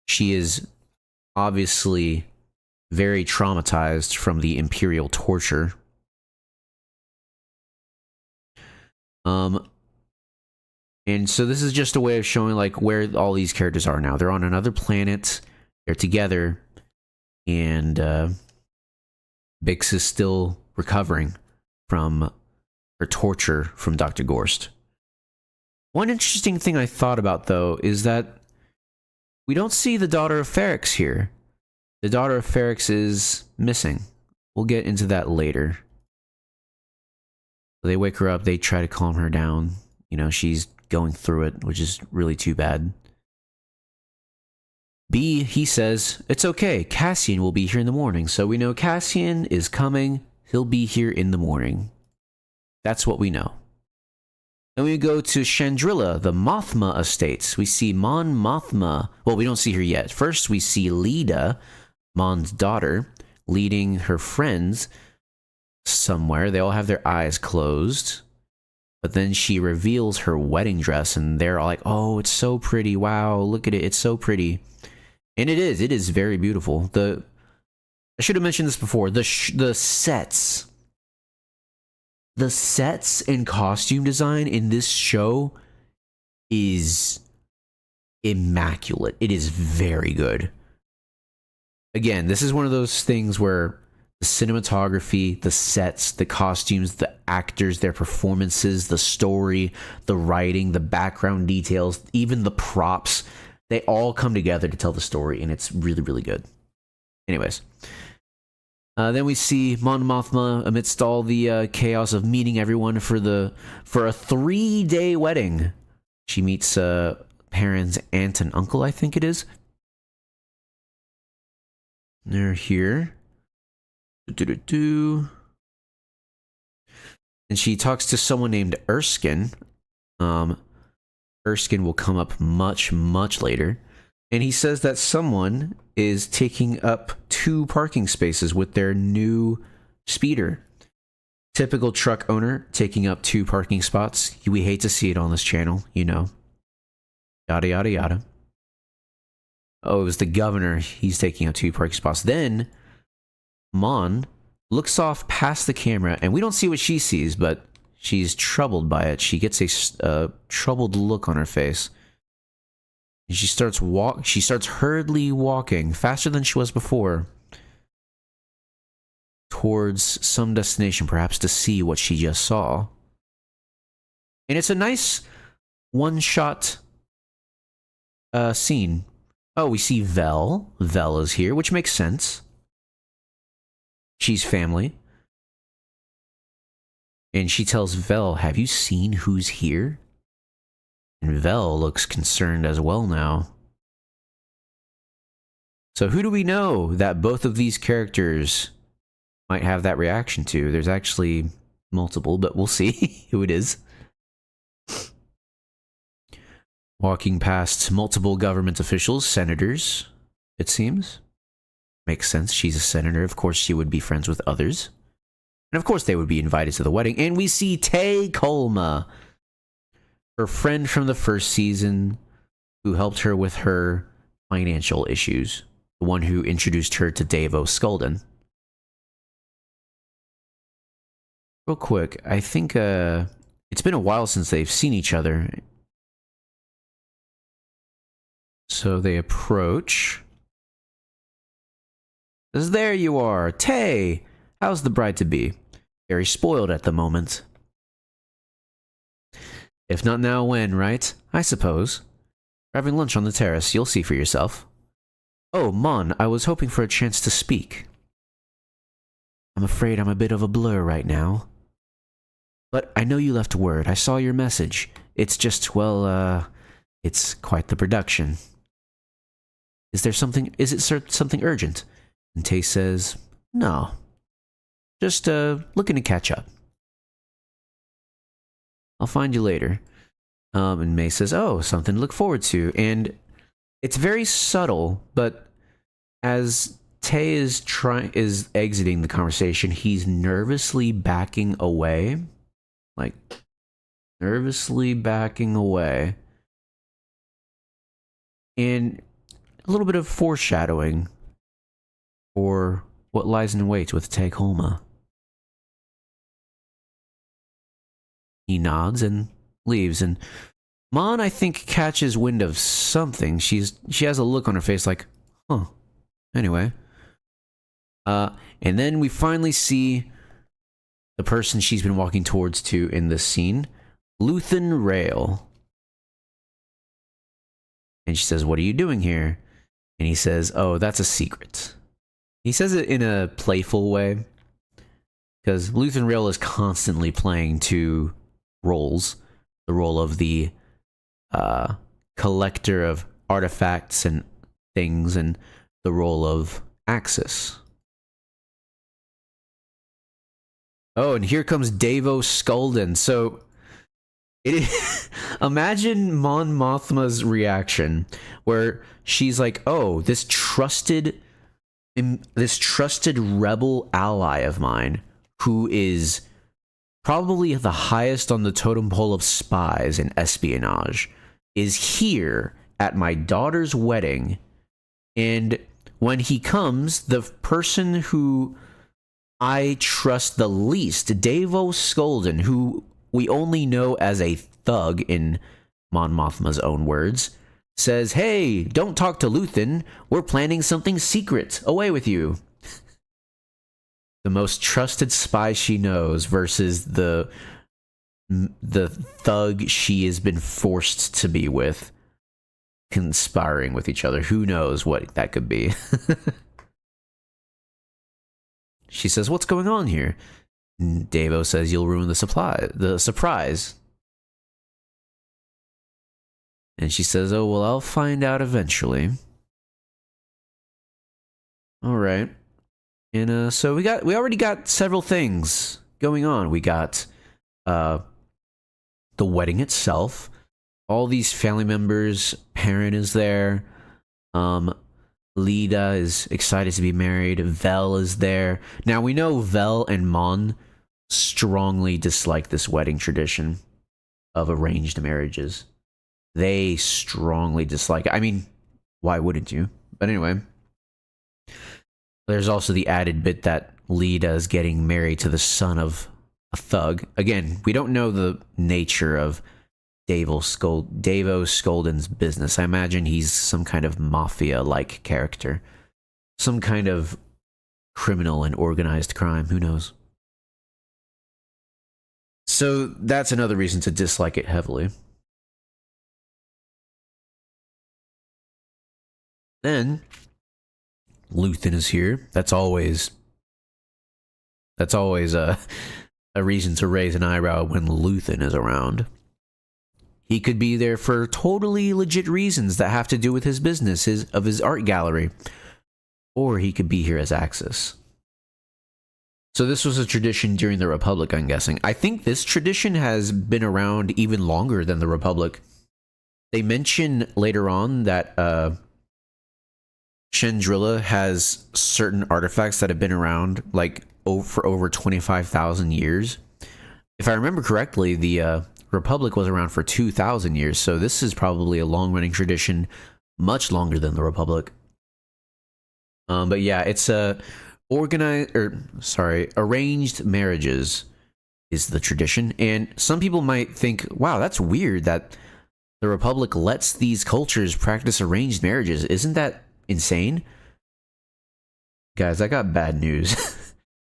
She is obviously very traumatized from the Imperial torture. And so this is just a way of showing like where all these characters are now. They're on another planet. They're together, and Bix is still recovering from her torture from Dr. Gorst. One interesting thing I thought about, though, is that we don't see the daughter of Ferrex here. The daughter of Ferrex is missing. We'll get into that later. They wake her up, they try to calm her down. You know, she's going through it, which is really too bad. B, he says, it's okay, Cassian will be here in the morning. So we know Cassian is coming, he'll be here in the morning. That's what we know. Then we go to Chandrila, the Mothma estates. We see Mon Mothma. Well, we don't see her yet. First, we see Leda, Mon's daughter, leading her friends somewhere. They all have their eyes closed. But then she reveals her wedding dress, and they're all like, oh, it's so pretty. Wow, look at it. It's so pretty. And it is. It is very beautiful. I should have mentioned this before. The sets. The sets and costume design in this show is immaculate. It is very good. Again, this is one of those things where the cinematography, the sets, the costumes, the actors, their performances, the story, the writing, the background details, even the props, they all come together to tell the story, and it's really, really good. Anyways. Then we see Mon Mothma amidst all the chaos of meeting everyone for a 3-day wedding. She meets Perrin's aunt and uncle, I think it is. They're here. And she talks to someone named Erskine. Erskine will come up much, much later. And he says that someone is taking up 2 parking spaces with their new speeder. Typical truck owner taking up 2 parking spots. We hate to see it on this channel, you know. Yada, yada, yada. Oh, it was the governor. He's taking up 2 parking spots. Then Mon looks off past the camera, and we don't see what she sees, but she's troubled by it. She gets a troubled look on her face. And she starts hurriedly walking, faster than she was before, towards some destination, perhaps to see what she just saw. And it's a nice one-shot scene. Oh, we see Vel. Vel is here, which makes sense. She's family. And she tells Vel, have you seen who's here? And Vel looks concerned as well now. So who do we know that both of these characters might have that reaction to? There's actually multiple, but we'll see who it is. Walking past multiple government officials, senators, it seems. Makes sense. She's a senator. Of course, she would be friends with others. And of course, they would be invited to the wedding. And we see Tay Kolma, her friend from the first season, who helped her with her financial issues. The one who introduced her to Davo Skulden. Real quick, I think it's been a while since they've seen each other. So they approach. Says, there you are, Tay! How's the bride-to-be? Very spoiled at the moment. If not now, when, right? I suppose. We're having lunch on the terrace, you'll see for yourself. Oh, Mon, I was hoping for a chance to speak. I'm afraid I'm a bit of a blur right now. But I know you left word, I saw your message. It's just, well, it's quite the production. Is it something urgent? And Tay says, no. Just, looking to catch up. I'll find you later. And May says, oh, something to look forward to. And it's very subtle, but as Tay is exiting the conversation, he's nervously backing away. Like, nervously backing away. And a little bit of foreshadowing for what lies in wait with Tay Kolma. He nods and leaves, and Mon, I think, catches wind of something. She has a look on her face like, huh. Anyway. And then we finally see the person she's been walking towards to in this scene, Luthen Rail. And she says, what are you doing here? And he says, oh, that's a secret. He says it in a playful way, because Luthen Rail is constantly playing two roles. The role of the collector of artifacts and things, and the role of Axis. Oh, and here comes Davo Skulden. So, imagine Mon Mothma's reaction, where she's like, "Oh, this trusted rebel ally of mine, who is probably the highest on the totem pole of spies and espionage, is here at my daughter's wedding, and when he comes, the person who I trust the least, Davo Skulden, who we only know as a thug in Mon Mothma's own words, says, hey, don't talk to Luthen, we're planning something secret, away with you." The most trusted spy she knows versus the thug she has been forced to be with, conspiring with each other. Who knows what that could be? She says, what's going on here? And Davo says, you'll ruin the surprise. And she says, oh, well, I'll find out eventually. All right. And so we already got several things going on. We got the wedding itself. All these family members. Perrin is there. Lida is excited to be married. Vel is there. Now we know Vel and Mon strongly dislike this wedding tradition of arranged marriages. They strongly dislike it. I mean, why wouldn't you? But anyway. There's also the added bit that Lita is getting married to the son of a thug. Again, we don't know the nature of Davo Skolden's business. I imagine he's some kind of mafia-like character. Some kind of criminal and organized crime. Who knows? So that's another reason to dislike it heavily. Then Luthen is here. That's always a reason to raise an eyebrow when Luthen is around. He could be there for totally legit reasons that have to do with his business, his art gallery. Or he could be here as Axis. So this was a tradition during the Republic, I'm guessing. I think this tradition has been around even longer than the Republic. They mention later on that Chandrila has certain artifacts that have been around like for over 25,000 years. If I remember correctly, the Republic was around for 2,000 years, so this is probably a long-running tradition, much longer than the Republic. But yeah, it's arranged marriages is the tradition, and some people might think, wow, that's weird that the Republic lets these cultures practice arranged marriages. Isn't that insane? Guys, I got bad news.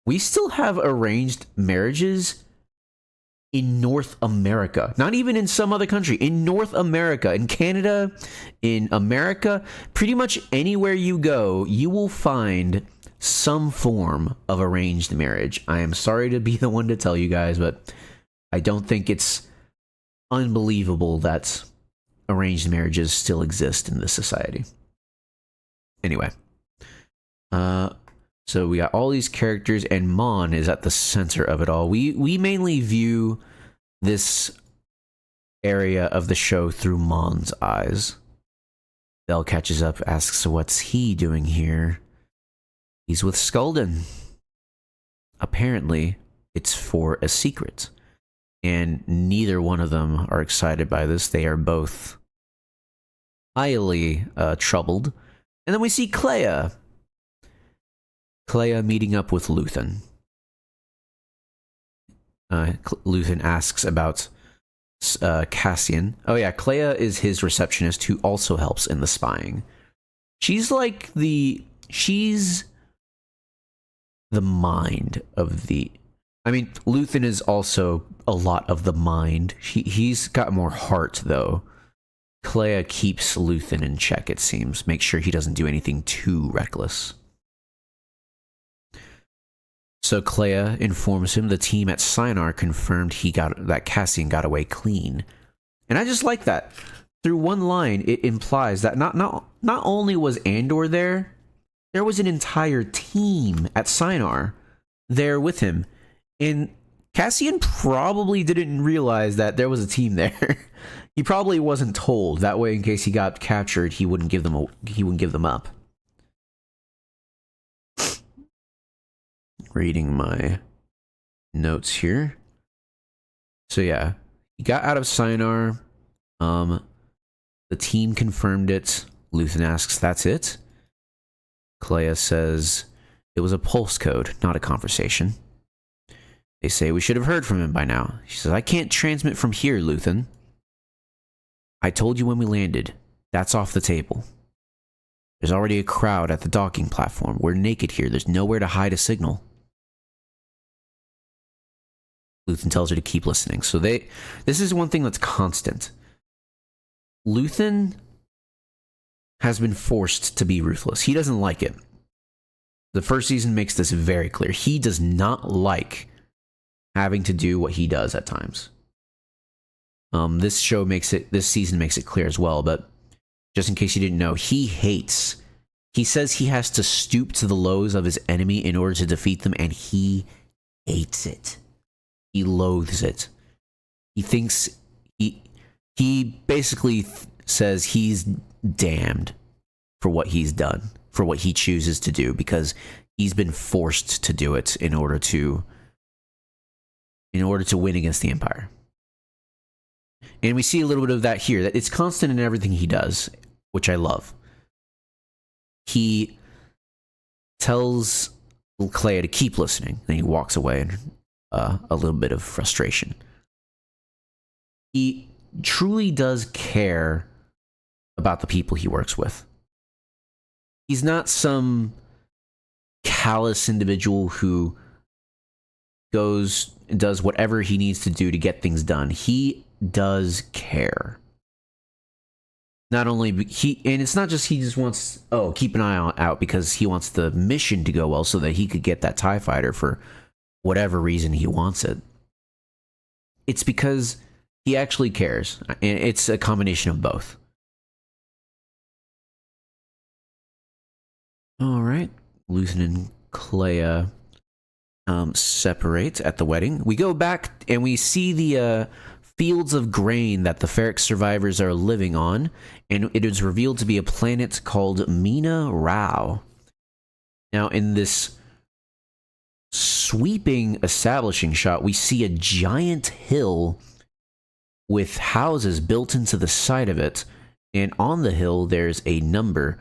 We still have arranged marriages in North America. Not even in some other country. In North America, in Canada, in America, pretty much anywhere you go, you will find some form of arranged marriage. I am sorry to be the one to tell you guys, but I don't think it's unbelievable that arranged marriages still exist in this society. Anyway. So we got all these characters, and Mon is at the center of it all. We mainly view this area of the show through Mon's eyes. Bell catches up, asks, what's he doing here? He's with Skolden. Apparently, it's for a secret. And neither one of them are excited by this. They are both highly troubled. And then we see Clea. Clea meeting up with Luthen. Luthen asks about Cassian. Oh yeah, Clea is his receptionist who also helps in the spying. She's like she's the mind of the... I mean, Luthen is also a lot of the mind. He's got more heart, though. Clea keeps Luthen in check, it seems. Make sure he doesn't do anything too reckless. So Clea informs him the team at Shinar confirmed that Cassian got away clean. And I just like that. Through one line, it implies that not only was Andor there was an entire team at Shinar there with him. And Cassian probably didn't realize that there was a team there. He probably wasn't told. That way, in case he got captured, he wouldn't give them up. Reading my notes here. So yeah, he got out of Shinar. The team confirmed it. Luthen asks, that's it? Clea says, it was a pulse code, not a conversation. They say we should have heard from him by now. She says, I can't transmit from here, Luthen. I told you when we landed. That's off the table. There's already a crowd at the docking platform. We're naked here. There's nowhere to hide a signal. Luthen tells her to keep listening. So this is one thing that's constant. Luthen has been forced to be ruthless. He doesn't like it. The first season makes this very clear. He does not like having to do what he does at times. This season makes it clear as well, but just in case you didn't know, he says he has to stoop to the lows of his enemy in order to defeat them, and he hates it. He loathes it. He thinks he basically says he's damned for what he's done, for what he chooses to do, because he's been forced to do it in order to win against the Empire. And we see a little bit of that here, that it's constant in everything he does, which I love. He tells Clea to keep listening. Then he walks away in a little bit of frustration. He truly does care about the people he works with. He's not some callous individual who goes and does whatever he needs to do to get things done. He does care. Not only and it's not just he just wants, keep an eye out because he wants the mission to go well so that he could get that TIE fighter for whatever reason he wants it. It's because he actually cares, and it's a combination of both. All right, Luthen and Clea separate at the wedding. We go back and we see the fields of grain that the Ferrix survivors are living on, and it is revealed to be a planet called Mina Rao. Now, in this sweeping establishing shot, we see a giant hill with houses built into the side of it, and on the hill there's a number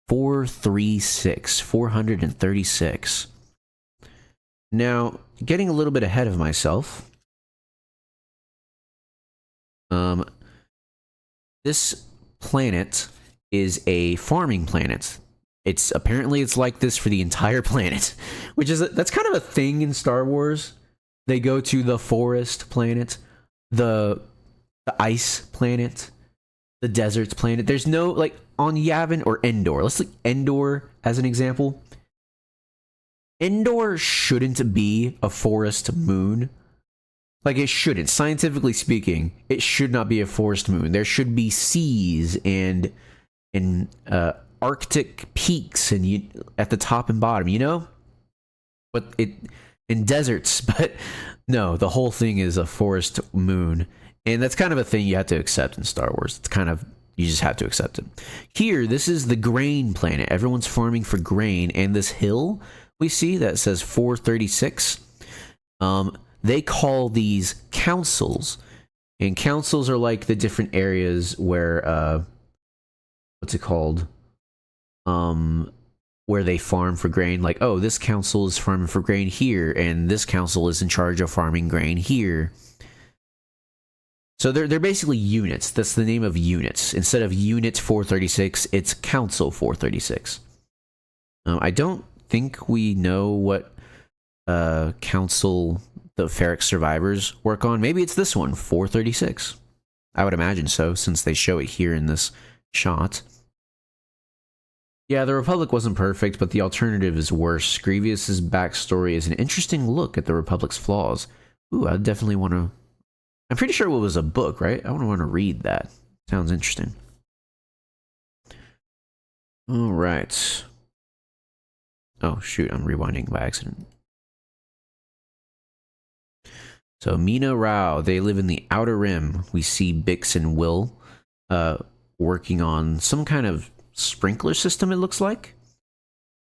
436. Now, getting a little bit ahead of myself, this planet is a farming planet. It's like this for the entire planet, which is that's kind of a thing in Star Wars. They go to the forest planet, the ice planet, the deserts planet. There's no, like, on Yavin or Endor. Let's take Endor as an example. Endor shouldn't be a forest moon. Like, it shouldn't. Scientifically speaking, it should not be a forest moon. There should be seas and Arctic peaks and at the top and bottom, you know? But in deserts, but no, the whole thing is a forest moon. And that's kind of a thing you have to accept in Star Wars. It's kind of, you just have to accept it. Here, this is the grain planet. Everyone's farming for grain, and this hill we see that says 436. They call these councils, and councils are like the different areas where what's it called? Where they farm for grain. Like, oh, this council is farming for grain here, and this council is in charge of farming grain here. So they're basically units. That's the name of units. Instead of Unit 436, it's Council 436. I don't think we know what council the Ferrix survivors work on. Maybe it's this one, 436. I would imagine so, since they show it here in this shot. Yeah, the Republic wasn't perfect, but the alternative is worse. Grievous's backstory is an interesting look at the Republic's flaws. Ooh, I definitely want to... I'm pretty sure it was a book, right? I want to read that. Sounds interesting. All right. Oh, shoot, I'm rewinding by accident. So, Mina Rao, they live in the Outer Rim. We see Bix and Will working on some kind of sprinkler system, it looks like.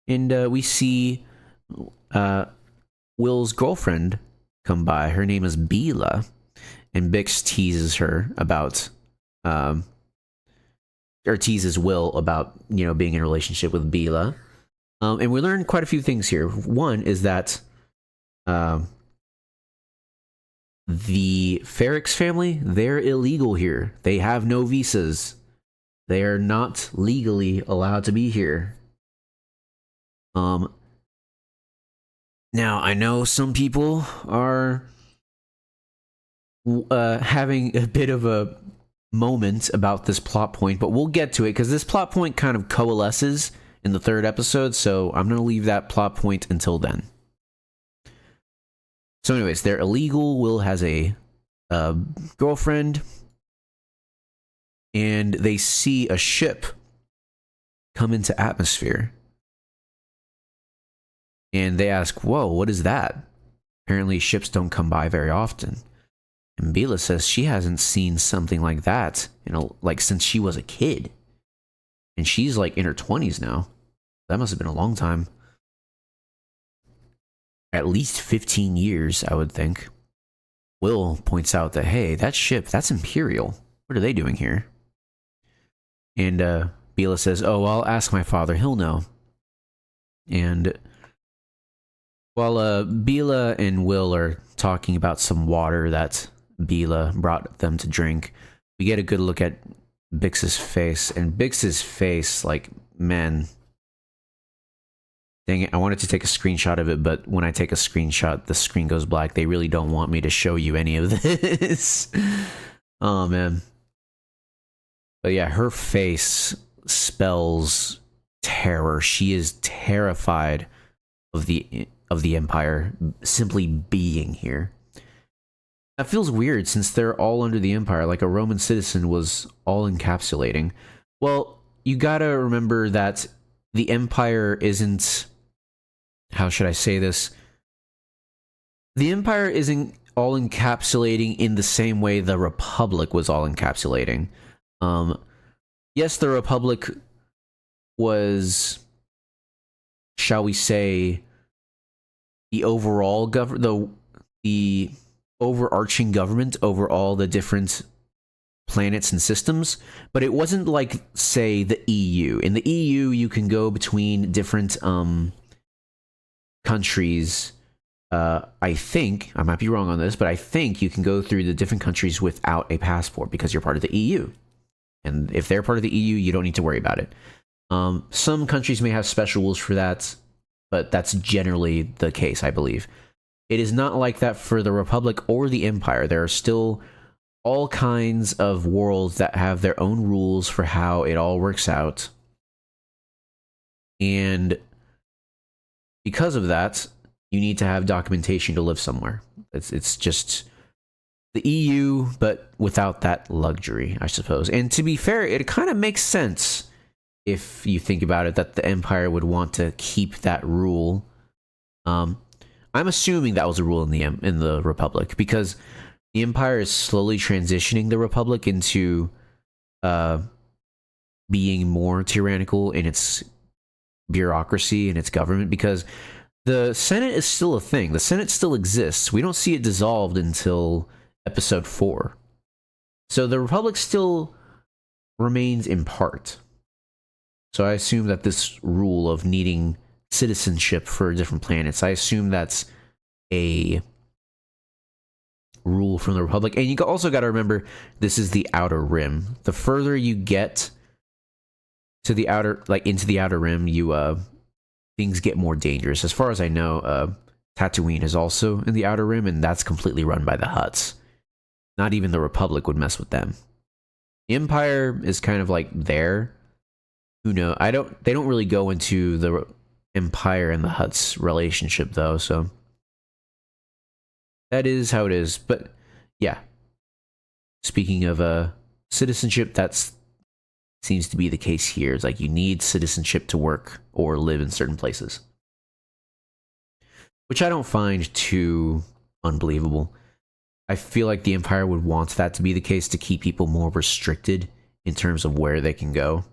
And we see Will's girlfriend come by. Her name is Bila. And Bix teases her about, or teases Will about, being in a relationship with Bila. And we learn quite a few things here. One is that the Ferrix family, they're illegal here. They have no visas. They are not legally allowed to be here. Now, I know some people are having a bit of a moment about this plot point, but we'll get to it because this plot point kind of coalesces in the third episode, so I'm going to leave that plot point until then. So anyways, they're illegal. Will has a girlfriend, and they see a ship come into atmosphere. And they ask, whoa, what is that? Apparently ships don't come by very often. And Bila says she hasn't seen something like that since she was a kid. And she's like in her 20s now. That must have been a long time. At least 15 years, I would think. Will points out that, hey, that ship, that's Imperial. What are they doing here? And Bila says, oh, I'll ask my father, he'll know. And While Bila and Will are talking about some water that Bila brought them to drink, we get a good look at Bix's face. And Bix's face, like, man, dang it, I wanted to take a screenshot of it, but when I take a screenshot, the screen goes black. They really don't want me to show you any of this. Oh, man. But yeah, her face spells terror. She is terrified of the Empire simply being here. That feels weird since they're all under the Empire, like a Roman citizen was all encapsulating. Well, you gotta remember that the Empire isn't... How should I say this? The Empire isn't all encapsulating in the same way the Republic was all encapsulating. Yes, the Republic was, shall we say, the overall the overarching government over all the different planets and systems, but it wasn't like, say, the EU. In the EU, you can go between different countries. I think, I might be wrong on this, but I think you can go through the different countries without a passport because you're part of the EU. And if they're part of the EU, you don't need to worry about it. Some countries may have special rules for that, but that's generally the case, I believe. It is not like that for the Republic or the Empire. There are still all kinds of worlds that have their own rules for how it all works out. And because of that, you need to have documentation to live somewhere. It's just the EU, but without that luxury, I suppose. And to be fair, it kind of makes sense if you think about it, that the Empire would want to keep that rule. I'm assuming that was a rule in the Republic, because the Empire is slowly transitioning the Republic into being more tyrannical in its bureaucracy and its government, because the Senate is still a thing. The Senate still exists. We don't see it dissolved until Episode 4. So the Republic still remains in part. So I assume that this rule of needing citizenship for different planets, I assume that's a rule from the Republic. And you also got to remember, this is the Outer Rim. The further you get to the outer, like into the Outer Rim, you things get more dangerous. As far as I know, Tatooine is also in the Outer Rim, and that's completely run by the Hutts. Not even the Republic would mess with them. The Empire is kind of like there. Who knows? They don't really go into the Empire and the Hutts relationship, though, so that is how it is. But yeah, speaking of citizenship, that's seems to be the case here. It's like you need citizenship to work or live in certain places, which I don't find too unbelievable. I feel like the Empire would want that to be the case to keep people more restricted in terms of where they can go,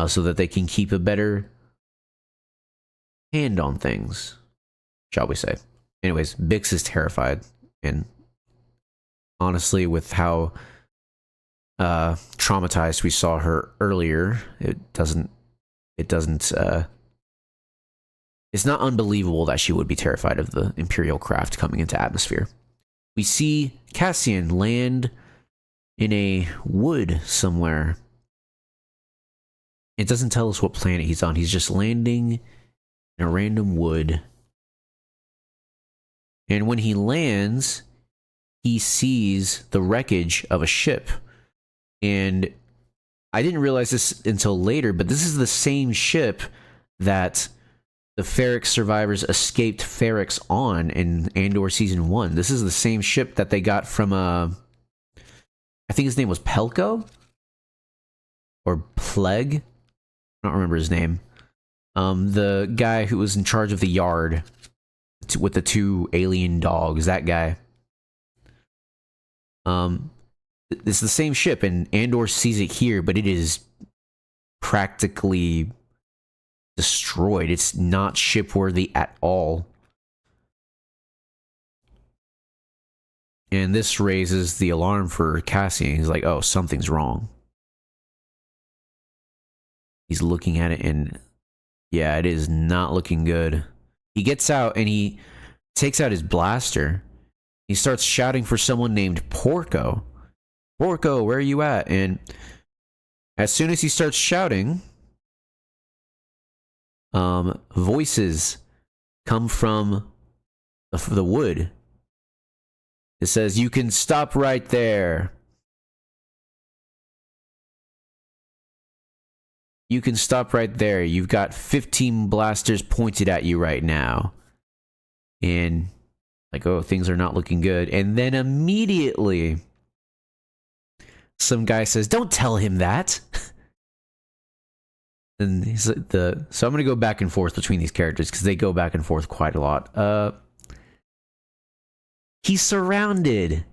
so that they can keep a better hand on things, shall we say. Anyways, Bix is terrified, and honestly, with how traumatized we saw her earlier, it's not unbelievable that she would be terrified of the Imperial craft coming into atmosphere. We see Cassian land in a wood somewhere. It doesn't tell us what planet he's on. He's just landing in a random wood. And when he lands, he sees the wreckage of a ship. And I didn't realize this until later, but this is the same ship that the Ferrix survivors escaped Ferrix on in Andor Season 1. This is the same ship that they got from, I think his name was Pelko? Or Plague? I don't remember his name. The guy who was in charge of the yard with the 2 alien dogs, that guy. It's the same ship, and Andor sees it here, but it is practically destroyed. It's not shipworthy at all. And this raises the alarm for Cassian. He's like, oh, something's wrong. He's looking at it, and yeah, it is not looking good. He gets out and he takes out his blaster. He starts shouting for someone named Porco. Porco, where are you at? And as soon as he starts shouting, voices come from the wood. It says, "You can stop right there. You can stop right there. You've got 15 blasters pointed at you right now." And like, oh, things are not looking good. And then immediately, some guy says, "Don't tell him that." And he's so I'm gonna go back and forth between these characters because they go back and forth quite a lot. He's surrounded.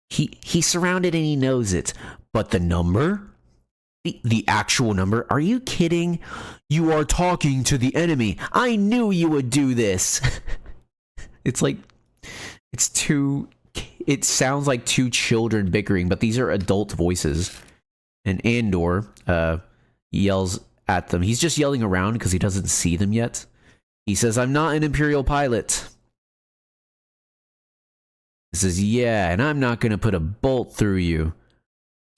He's surrounded and he knows it. But the number? The actual number? Are you kidding? "You are talking to the enemy. I knew you would do this." It's like, it sounds like two children bickering, but these are adult voices. And Andor yells at them. He's just yelling around because he doesn't see them yet. He says, "I'm not an Imperial pilot." He says, "Yeah, and I'm not going to put a bolt through you."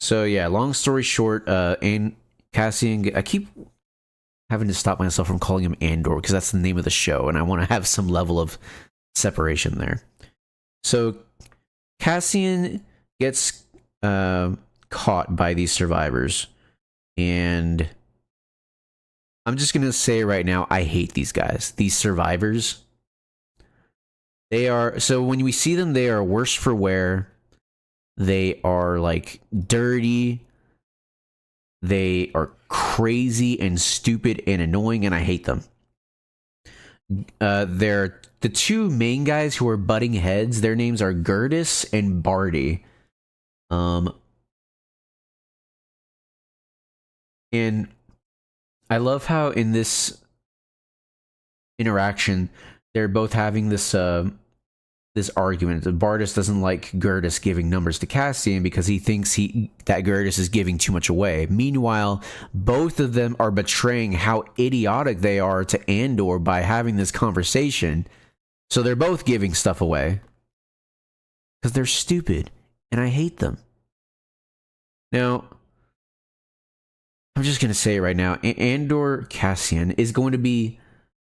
So yeah, long story short, and Cassian, I keep having to stop myself from calling him Andor because that's the name of the show, and I want to have some level of separation there. So Cassian gets caught by these survivors, and I'm just going to say right now, I hate these guys. These survivors. So when we see them, they are worse for wear. They are like dirty. They are crazy and stupid and annoying, and I hate them. They're the two main guys who are butting heads. Their names are Gertis and Barty. And I love how in this interaction, they're both having this this argument. Bartis doesn't like Gertis giving numbers to Cassian because he thinks that Gertis is giving too much away. Meanwhile, both of them are betraying how idiotic they are to Andor by having this conversation. So they're both giving stuff away because they're stupid, and I hate them. Now, I'm just going to say it right now. Andor Cassian is going to be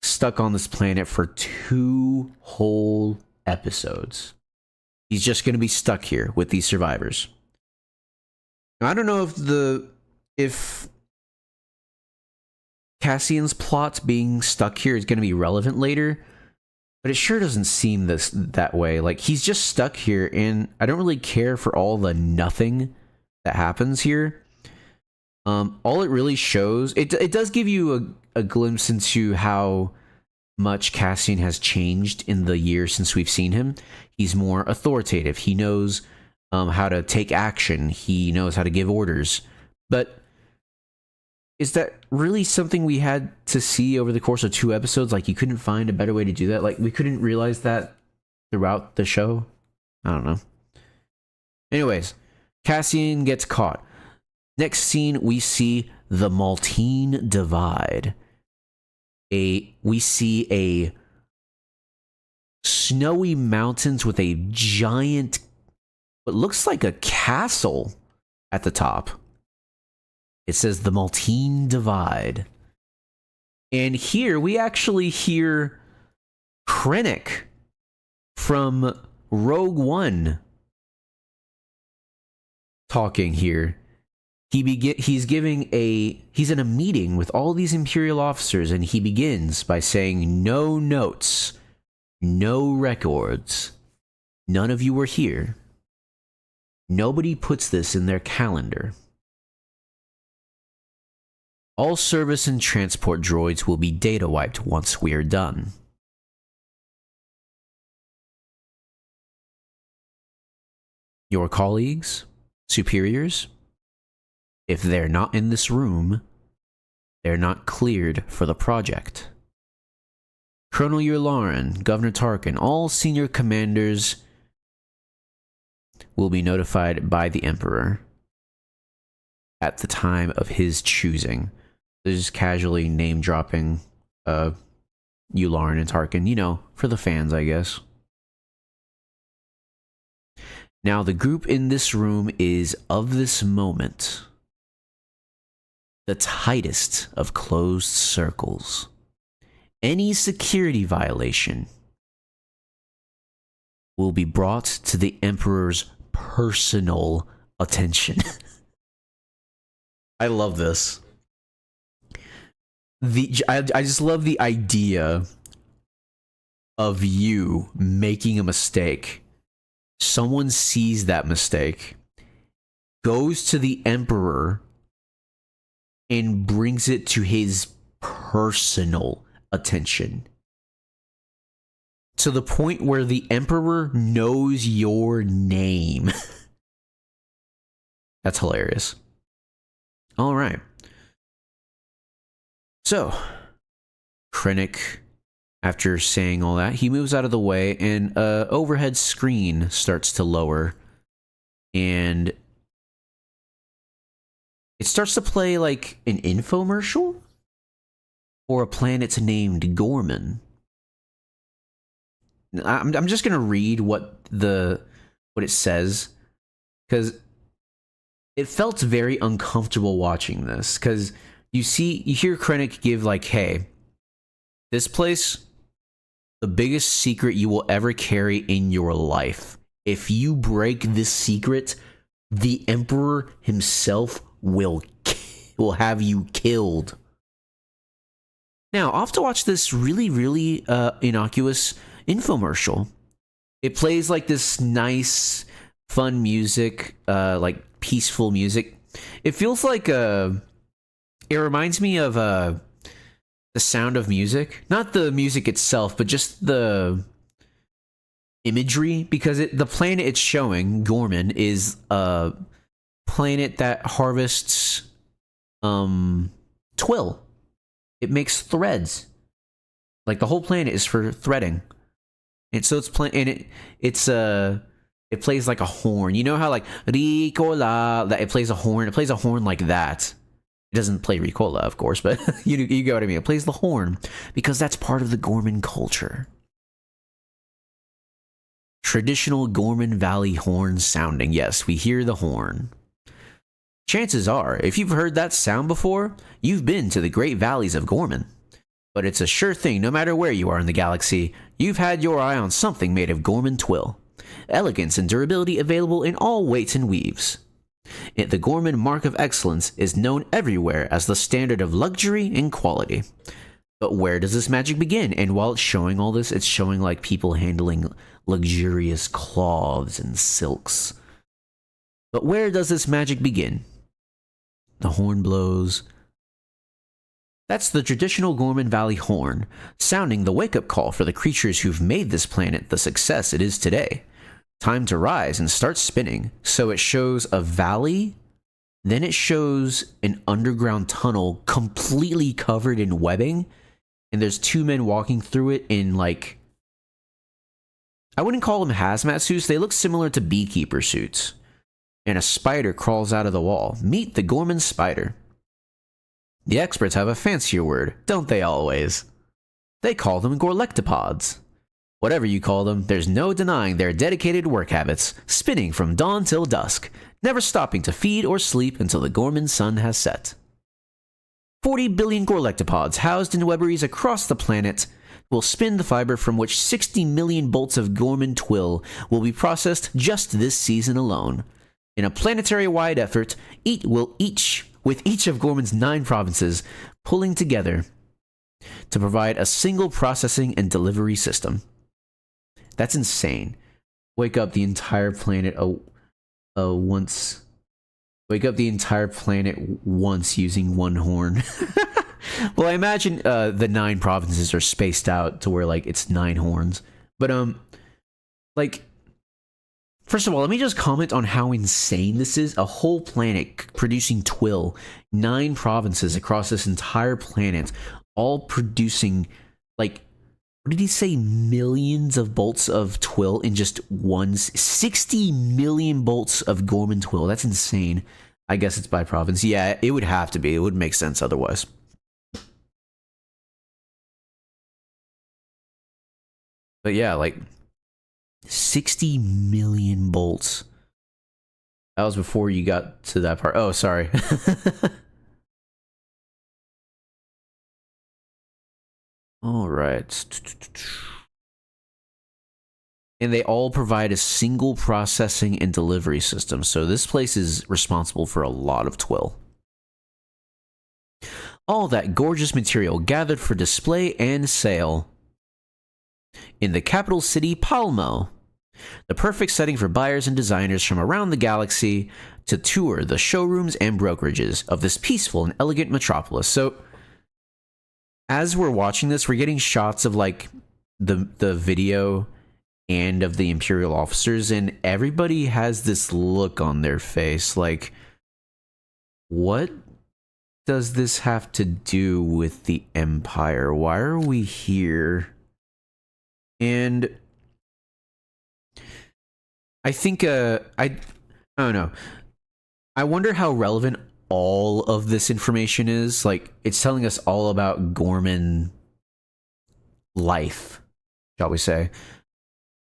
stuck on this planet for 2 whole episodes. He's just going to be stuck here with these survivors. Now, I don't know if Cassian's plot being stuck here is going to be relevant later, but it sure doesn't seem that way. Like, he's just stuck here, and I don't really care for all the nothing that happens here. All it really shows, it does give you a glimpse into how much Cassian has changed in the years since we've seen him. He's more authoritative. He knows how to take action. He knows how to give orders. But is that really something we had to see over the course of 2 episodes? Like, you couldn't find a better way to do that? Like, we couldn't realize that throughout the show? I don't know. Anyways, Cassian gets caught. Next scene, we see the Maltine Divide. We see a snowy mountains with a giant, what looks like a castle at the top. It says the Maltine Divide. And here we actually hear Krennic from Rogue One talking here. He's in a meeting with all these Imperial officers, and he begins by saying, "No notes, no records. None of you were here. Nobody puts this in their calendar. All service and transport droids will be data wiped once we are done. Your colleagues, superiors, if they're not in this room, they're not cleared for the project. Colonel Yularen, Governor Tarkin, all senior commanders will be notified by the Emperor at the time of his choosing." They're just casually name-dropping Yularen and Tarkin, you know, for the fans, I guess. Now, the group in this room is, of this moment, the tightest of closed circles. Any security violation will be brought to the Emperor's personal attention. I love this. I just love the idea of you making a mistake. Someone sees that mistake, goes to the Emperor, and brings it to his personal attention. To the point where the Emperor knows your name. That's hilarious. All right. So, Krennic, after saying all that, he moves out of the way, and an overhead screen starts to lower. And it starts to play like an infomercial for a planet named Gorman. I'm just gonna read what it says, because it felt very uncomfortable watching this. Because you hear Krennic give like, "Hey, this place, the biggest secret you will ever carry in your life. If you break this secret, the Emperor himself will have you killed." Now, off to watch this really, really innocuous infomercial. It plays like this nice, fun music, like peaceful music. It feels like it reminds me of The Sound of Music. Not the music itself, but just the imagery, because the planet it's showing, Gorman, is a planet that harvests twill. It makes threads. Like, the whole planet is for threading. And so it plays like a horn. You know how like Ricola, that it plays a horn. It plays a horn like that. It doesn't play Ricola, of course, but you get what I mean. It plays the horn because that's part of the Gorman culture. Traditional Gorman Valley horn sounding. Yes, we hear the horn. Chances are, if you've heard that sound before, you've been to the Great Valleys of Gorman. But it's a sure thing, no matter where you are in the galaxy, you've had your eye on something made of Gorman twill. Elegance and durability available in all weights and weaves. The Gorman Mark of Excellence is known everywhere as the standard of luxury and quality. But where does this magic begin? And while it's showing all this, it's showing like people handling luxurious cloths and silks. But where does this magic begin? The horn blows. That's the traditional Gorman Valley horn, sounding the wake-up call for the creatures who've made this planet the success it is today. Time to rise and start spinning. So it shows a valley, then it shows an underground tunnel completely covered in webbing, and there's two men walking through it in like, I wouldn't call them hazmat suits, they look similar to beekeeper suits. And a spider crawls out of the wall. Meet the Gorman spider. The experts have a fancier word, don't they always? They call them Gorlectopods. Whatever you call them, there's no denying their dedicated work habits, spinning from dawn till dusk, never stopping to feed or sleep until the Gorman sun has set. 40 billion Gorlectopods housed in webberies across the planet will spin the fiber from which 60 million bolts of Gorman twill will be processed just this season alone. In a planetary-wide effort, with each of Gorman's 9 provinces pulling together to provide a single processing and delivery system. That's insane. Wake up the entire planet once. Wake up the entire planet once using one horn. Well, I imagine the 9 provinces are spaced out to where like it's 9 horns. But like, first of all, let me just comment on how insane this is. A whole planet producing twill. 9 provinces across this entire planet, all producing, like, what did he say? Millions of bolts of twill in just 60 million bolts of Gorman twill. That's insane. I guess it's by province. Yeah, it would have to be. It wouldn't make sense otherwise. But yeah, like 60 million bolts. That was before you got to that part. Oh, sorry. All right. And they all provide a single processing and delivery system. So this place is responsible for a lot of twill. All that gorgeous material gathered for display and sale in the capital city, Palmo. The perfect setting for buyers and designers from around the galaxy to tour the showrooms and brokerages of this peaceful and elegant metropolis. So, as we're watching this, we're getting shots of like the video and of the Imperial officers, and everybody has this look on their face like, what does this have to do with the Empire? Why are we here? And I think I don't know. I wonder how relevant all of this information is. Like, it's telling us all about Gorman life, shall we say.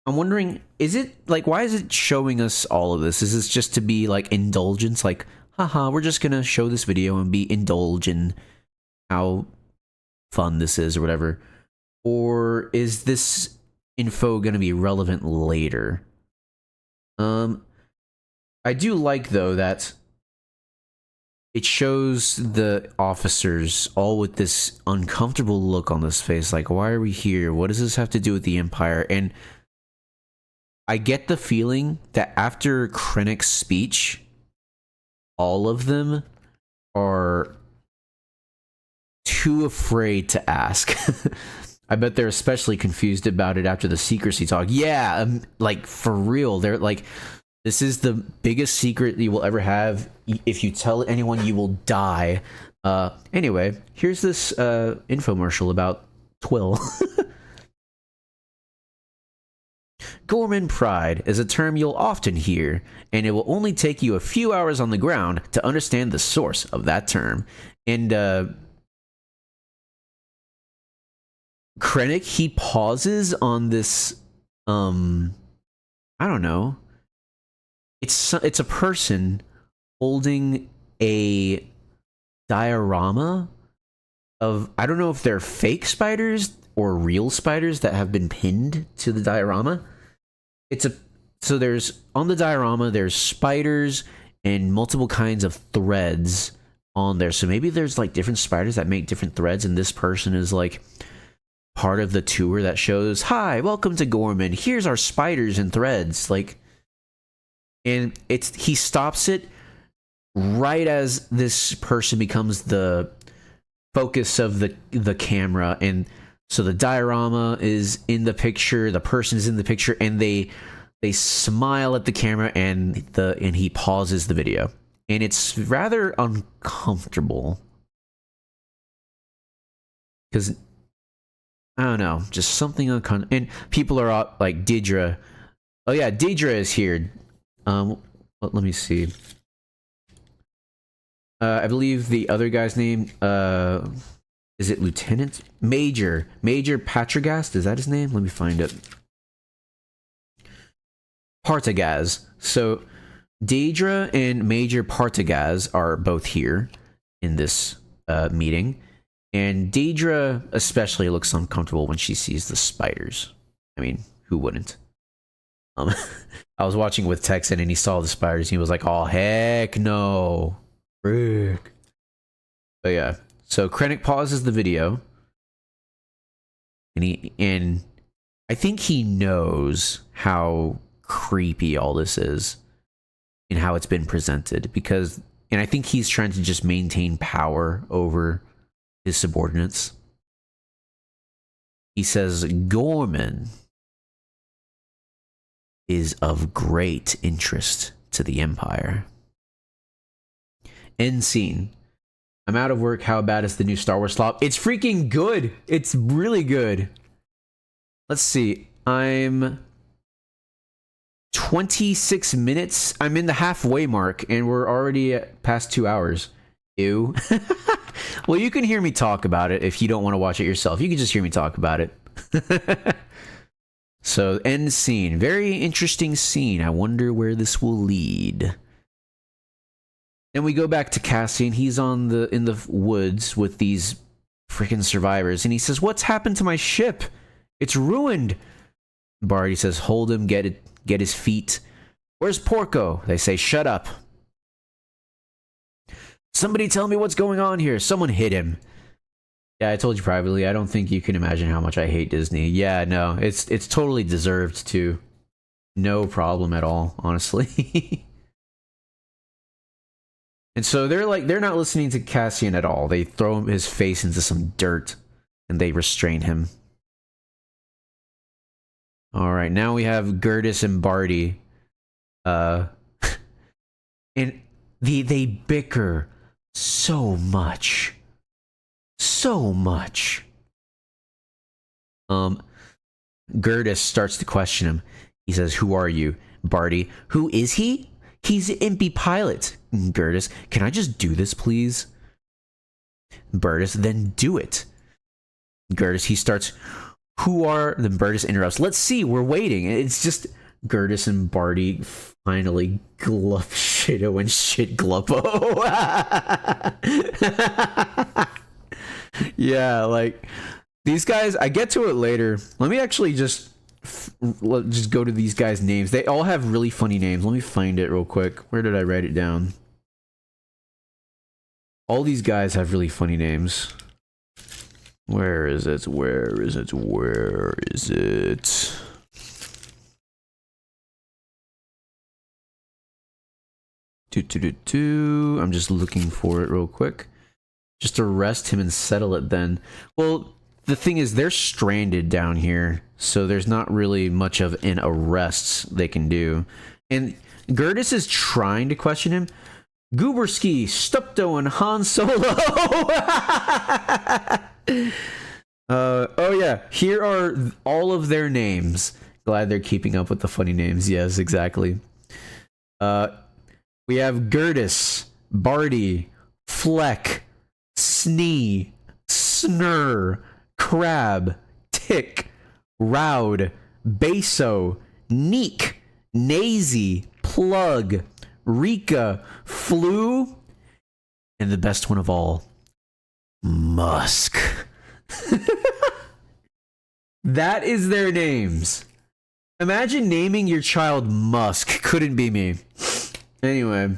I'm wondering, is it like, why is it showing us all of this? Is this just to be like indulgence? Like, haha, we're just gonna show this video and be indulgent how fun this is or whatever. Or is this info gonna be relevant later? I do like, though, that it shows the officers all with this uncomfortable look on this face. Like, why are we here? What does this have to do with the Empire? And I get the feeling that after Krennic's speech, all of them are too afraid to ask. I bet they're especially confused about it after the secrecy talk. Yeah, like, for real. They're like, this is the biggest secret you will ever have. If you tell anyone, you will die. Anyway, here's this infomercial about twill. Gorman pride is a term you'll often hear, and it will only take you a few hours on the ground to understand the source of that term. And Krennic, he pauses on this, I don't know. It's a person holding a diorama of, I don't know if they're fake spiders or real spiders that have been pinned to the diorama. So there's, on the diorama, there's spiders and multiple kinds of threads on there. So maybe there's like different spiders that make different threads, and this person is like part of the tour that shows, hi, welcome to Gorman, here's our spiders and threads. Like, and he stops it right as this person becomes the focus of the camera, and so the diorama is in the picture, the person is in the picture, and they smile at the camera, and he pauses the video, and it's rather uncomfortable because I don't know, just something uncomfortable. And people are all, like, Deidre. Oh yeah, Deidre is here. Let me see. I believe the other guy's name, is it Lieutenant? Major Patragast, is that his name? Let me find it. Partagaz. So, Deidre and Major Partagaz are both here in this meeting. And Deidre especially looks uncomfortable when she sees the spiders. I mean, who wouldn't? I was watching with Texan, and he saw the spiders, and he was like, oh, heck no. Frick. But yeah, so Krennic pauses the video, and I think he knows how creepy all this is and how it's been presented, and I think he's trying to just maintain power over his subordinates. He says, Gorman is of great interest to the Empire. End scene. I'm out of work. How bad is the new Star Wars slop? It's freaking good. It's really good. Let's see. I'm 26 minutes. I'm in the halfway mark, and we're already at past 2 hours. Ew. Well, you can hear me talk about it if you don't want to watch it yourself. You can just hear me talk about it. So end scene. Very interesting scene. I wonder where this will lead. Then we go back to Cassian. He's in the woods with these freaking survivors, and he says, "What's happened to my ship? It's ruined." Barty says, "Hold him, get his feet." "Where's Porco?" They say, "Shut up. Somebody tell me what's going on here. Someone hit him." Yeah, I told you privately, I don't think you can imagine how much I hate Disney. Yeah, no, it's totally deserved too. No problem at all, honestly. And so they're not listening to Cassian at all. They throw his face into some dirt and they restrain him. All right, now we have Gertis and Barty. And they bicker so much. So much. Gertis starts to question him. He says, "Who are you?" Barty, "Who is he? He's an impy pilot." Gertis, "Can I just do this, please?" Bertus, "Then do it." Gertis, he starts, then Bertus interrupts. "Let's see, we're waiting." It's just Gertis and Barty finally glup shitto and shit gluppo. Yeah, like, these guys, I get to it later. Let me actually just go to these guys' names. They all have really funny names. Let me find it real quick. Where did I write it down? All these guys have really funny names. Where is it? Where is it? Where is it? I'm just looking for it real quick. Just arrest him and settle it then. Well, the thing is, they're stranded down here, so there's not really much of an arrest they can do. And Gertis is trying to question him. Gooberski, Stupto, and Han Solo. Oh yeah, here are all of their names. Glad they're keeping up with the funny names. Yes, exactly. We have Gertis, Barty, Fleck, Snee, Snur, Crab, Tick, Roud, Beso, Neek, Nazy, Plug, Rika, Flu, and the best one of all, Musk. That is their names. Imagine naming your child Musk. Couldn't be me. Anyway.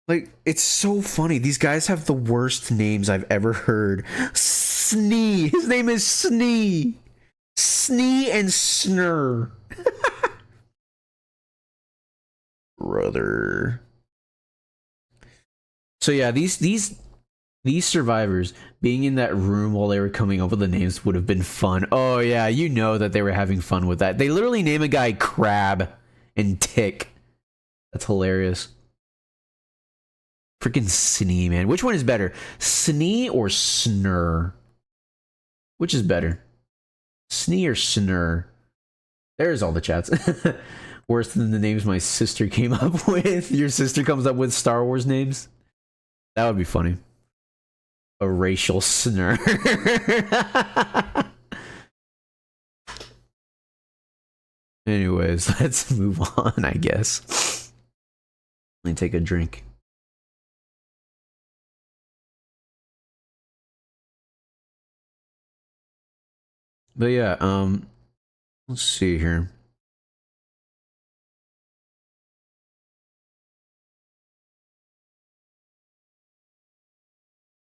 Like, it's so funny. These guys have the worst names I've ever heard. Snee. His name is Snee. Snee and Snur. Brother. So yeah, these survivors being in that room while they were coming up with the names would have been fun. Oh yeah, you know that they were having fun with that. They literally name a guy Crab and Tick. That's hilarious. Freaking Snee, man. Which one is better? Snee or Snur? Which is better? Snee or Snur? There's all the chats. Worse than the names my sister came up with. Your sister comes up with Star Wars names? That would be funny. A racial snur. Anyways, let's move on, I guess. Let me take a drink. But yeah, let's see here.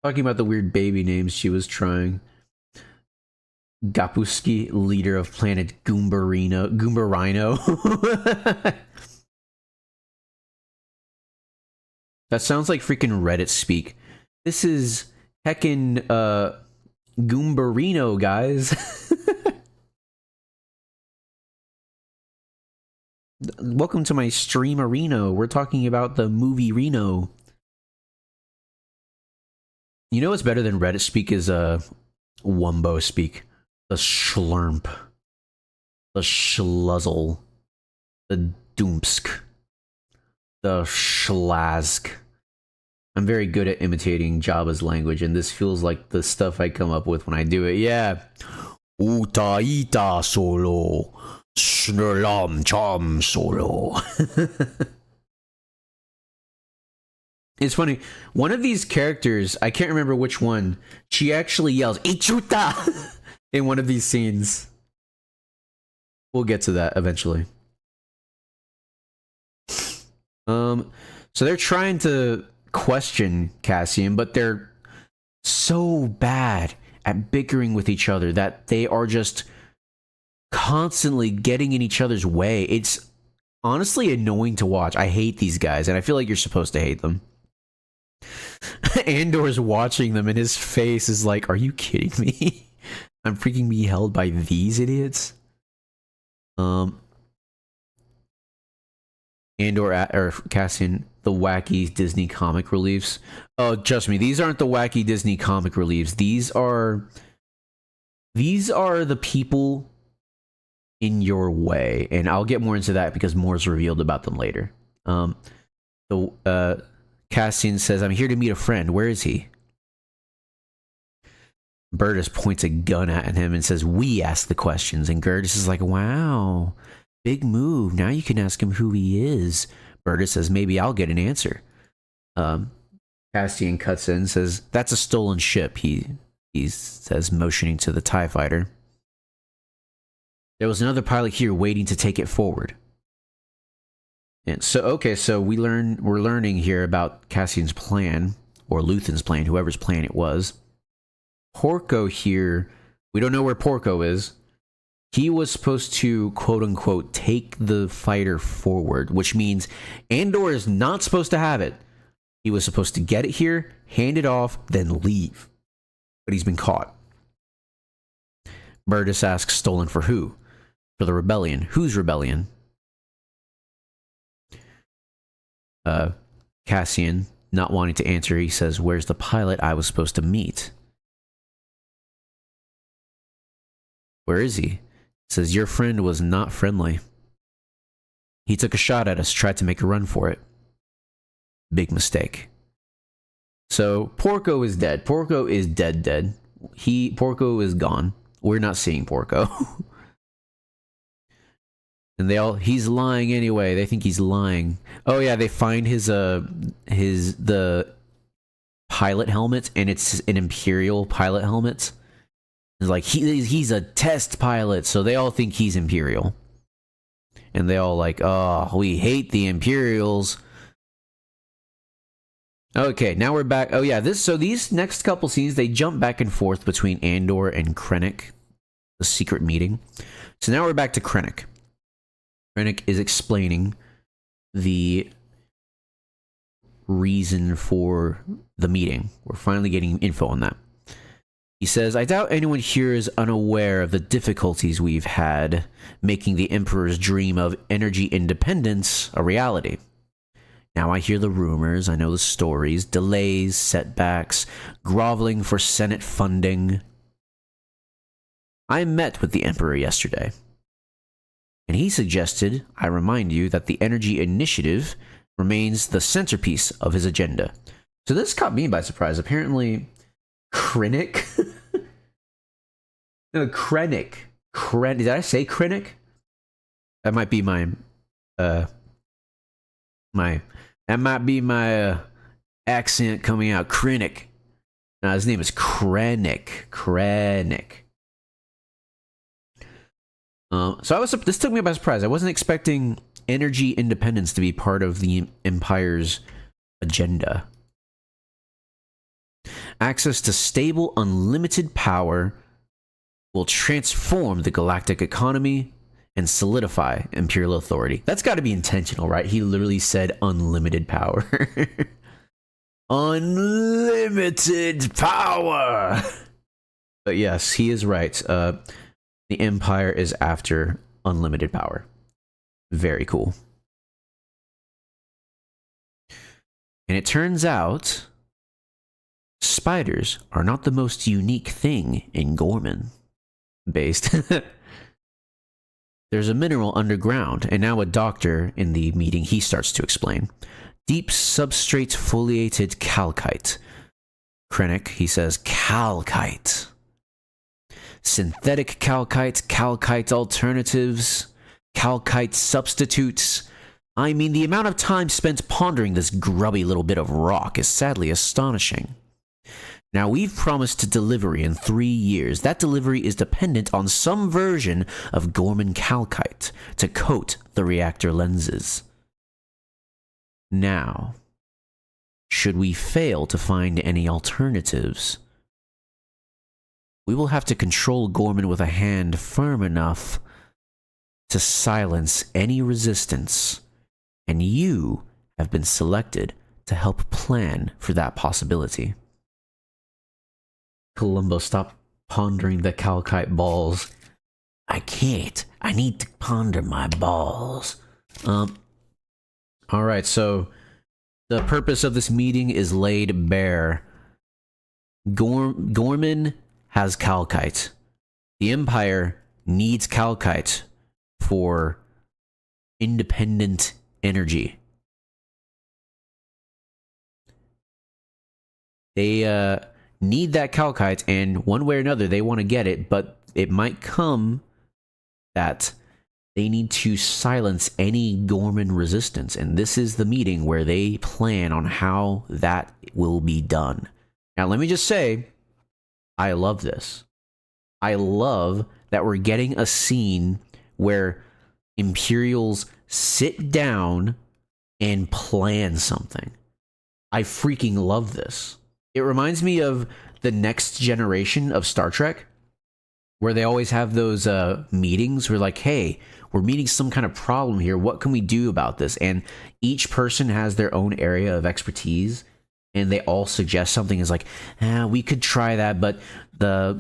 Talking about the weird baby names she was trying. Gapuski, leader of planet Goombarino. That sounds like freaking Reddit speak. This is heckin' Goombarino, guys. Welcome to my stream Reno. We're talking about the movie Reno. You know what's better than Reddit speak is Wumbo speak. The Schlurmp. The Schluzzle. The Doomsk. The Schlazk. I'm very good at imitating Jabba's language, and this feels like the stuff I come up with when I do it. Yeah. Uta ita solo. Snurlam chom solo. It's funny. One of these characters, I can't remember which one, she actually yells, Ichuta! in one of these scenes. We'll get to that eventually. So they're trying to question Cassian, but they're so bad at bickering with each other that they are just constantly getting in each other's way. It's honestly annoying to watch. I hate these guys, and I feel like you're supposed to hate them. Andor's watching them, and his face is like, are you kidding me? I'm freaking being held by these idiots? Andor or Cassian, the wacky Disney comic reliefs. Oh, trust me, these aren't the wacky Disney comic reliefs. These are the people in your way, and I'll get more into that because more is revealed about them later. Cassian says, I'm here to meet a friend. Where is he? Burtis points a gun at him and says, we ask the questions. And Gertis is like, wow, big move. Now you can ask him who he is. Burtis says, maybe I'll get an answer. Cassian cuts in and says, that's a stolen ship, he says, motioning to the TIE fighter. There was another pilot here waiting to take it forward. And so, okay, so we're learning here about Cassian's plan, or Luthen's plan, whoever's plan it was. Porco here, we don't know where Porco is. He was supposed to, quote-unquote, take the fighter forward, which means Andor is not supposed to have it. He was supposed to get it here, hand it off, then leave. But he's been caught. Burtis asks, stolen for who? For the rebellion. Whose rebellion? Cassian, not wanting to answer, he says, where's the pilot I was supposed to meet? Where is he? He says, your friend was not friendly. He took a shot at us, tried to make a run for it. Big mistake. So, Porco is dead. Porco is dead. Porco is gone. We're not seeing Porco. And he's lying anyway. They think he's lying. Oh yeah, they find the pilot helmet, and it's an Imperial pilot helmet. It's like, he's a test pilot, so they all think he's Imperial. And they all like, oh, we hate the Imperials. Okay, now we're back. Oh yeah, so these next couple scenes, they jump back and forth between Andor and Krennic, the secret meeting. So now we're back to Krennic. Krennic is explaining the reason for the meeting. We're finally getting info on that. He says, I doubt anyone here is unaware of the difficulties we've had making the Emperor's dream of energy independence a reality. Now I hear the rumors, I know the stories, delays, setbacks, groveling for Senate funding. I met with the Emperor yesterday, and he suggested I remind you that the energy initiative remains the centerpiece of his agenda. So this caught me by surprise. Apparently, Krennic? No, Krennic. Did I say Krennic? That might be my accent coming out. Krennic. No, his name is Krennic. So this took me by surprise. I wasn't expecting energy independence to be part of the Empire's agenda. Access to stable, unlimited power will transform the galactic economy and solidify Imperial authority. That's got to be intentional, right? He literally said unlimited power. Unlimited power! But yes, he is right. The Empire is after unlimited power. Very cool. And it turns out spiders are not the most unique thing in Gorman. Based. There's a mineral underground, and now a doctor in the meeting, he starts to explain. Deep substrate foliated calcite. Krennic, he says, calcite. Synthetic calcite, calcite alternatives, calcite substitutes. I mean, the amount of time spent pondering this grubby little bit of rock is sadly astonishing. Now, we've promised delivery in 3 years. That delivery is dependent on some version of Gorman calcite to coat the reactor lenses. Now, should we fail to find any alternatives, we will have to control Gorman with a hand firm enough to silence any resistance, and you have been selected to help plan for that possibility. Columbo, stop pondering the calcite balls. I can't. I need to ponder my balls. Alright, so the purpose of this meeting is laid bare. Gorman has calcite. The Empire needs calcite for independent energy. They need that calcite, and one way or another they want to get it, but it might come that they need to silence any Gorman resistance, and this is the meeting where they plan on how that will be done. Now, let me just say, I love this. I love that we're getting a scene where Imperials sit down and plan something. I freaking love this. It reminds me of the next generation of Star Trek, where they always have those meetings where like, hey, we're meeting some kind of problem here. What can we do about this? And each person has their own area of expertise, and they all suggest something is like, we could try that, but the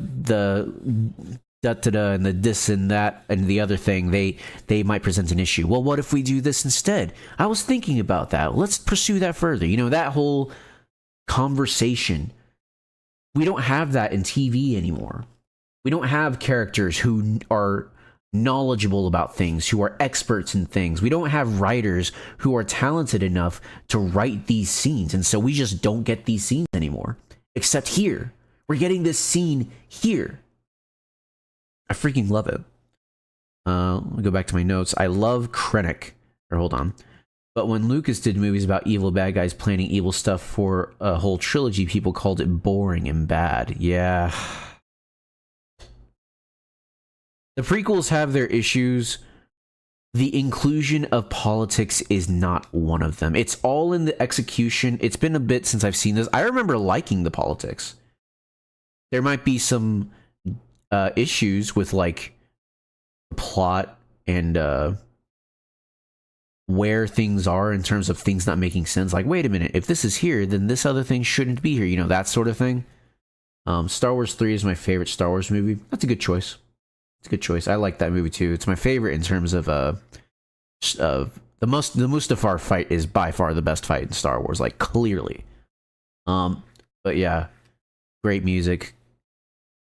da-da-da and the this and that and the other thing, they might present an issue. Well, what if we do this instead? I was thinking about that. Let's pursue that further. You know, that whole conversation. We don't have that in TV anymore. We don't have characters who are knowledgeable about things, who are experts in things. We don't have writers who are talented enough to write these scenes, and so we just don't get these scenes anymore. Except here. We're getting this scene here. I freaking love it. Let me go back to my notes. I love Krennic. Or hold on. But when Lucas did movies about evil bad guys planning evil stuff for a whole trilogy, people called it boring and bad. Yeah. The prequels have their issues. The inclusion of politics is not one of them. It's all in the execution. It's been a bit since I've seen this. I remember liking the politics. There might be some issues with like plot and where things are in terms of things not making sense. Like, wait a minute, if this is here, then this other thing shouldn't be here. You know, that sort of thing. Star Wars 3 is my favorite Star Wars movie. That's a good choice. It's a good choice. I like that movie too. It's my favorite in terms of the Mustafar fight is by far the best fight in Star Wars, like clearly. But yeah, great music.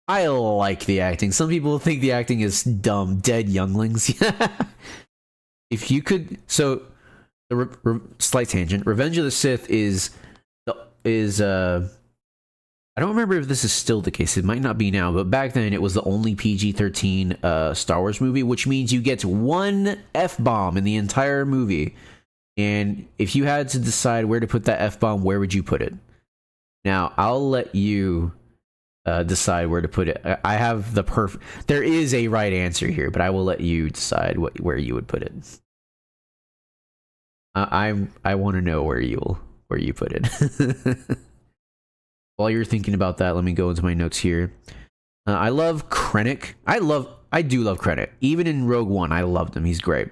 I like the acting. Some people think the acting is dumb, dead younglings. If you could, so the slight tangent. Revenge of the Sith is I don't remember if this is still the case. It might not be now, but back then it was the only PG-13 Star Wars movie, which means you get one F-bomb in the entire movie. And if you had to decide where to put that F-bomb, where would you put it? Now, I'll let you decide where to put it. I have the perfect... There is a right answer here, but I will let you decide where you would put it. I want to know where you put it. While you're thinking about that, let me go into my notes here. I love Krennic. I do love Krennic. Even in Rogue One, I loved him. He's great.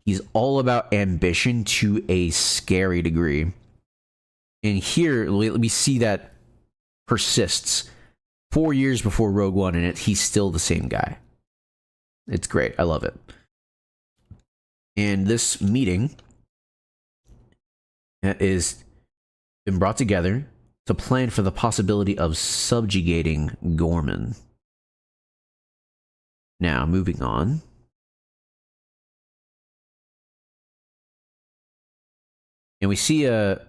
He's all about ambition to a scary degree. And here, we see that persists. 4 years before Rogue One, and he's still the same guy. It's great. I love it. And this meeting is been brought together to plan for the possibility of subjugating Gorman. Now, moving on. And we see a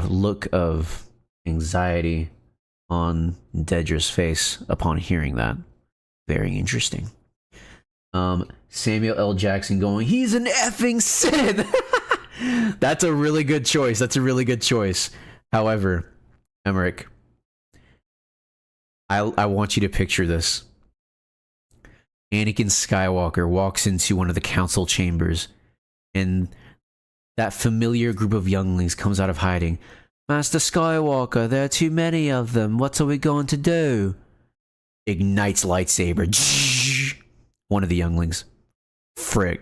look of anxiety on Dedra's face upon hearing that. Very interesting. Samuel L. Jackson going, he's an effing Sith! That's a really good choice. That's a really good choice. However, Emmerich, I want you to picture this. Anakin Skywalker walks into one of the council chambers, and that familiar group of younglings comes out of hiding. Master Skywalker, there are too many of them. What are we going to do? Ignites lightsaber. One of the younglings. Frick.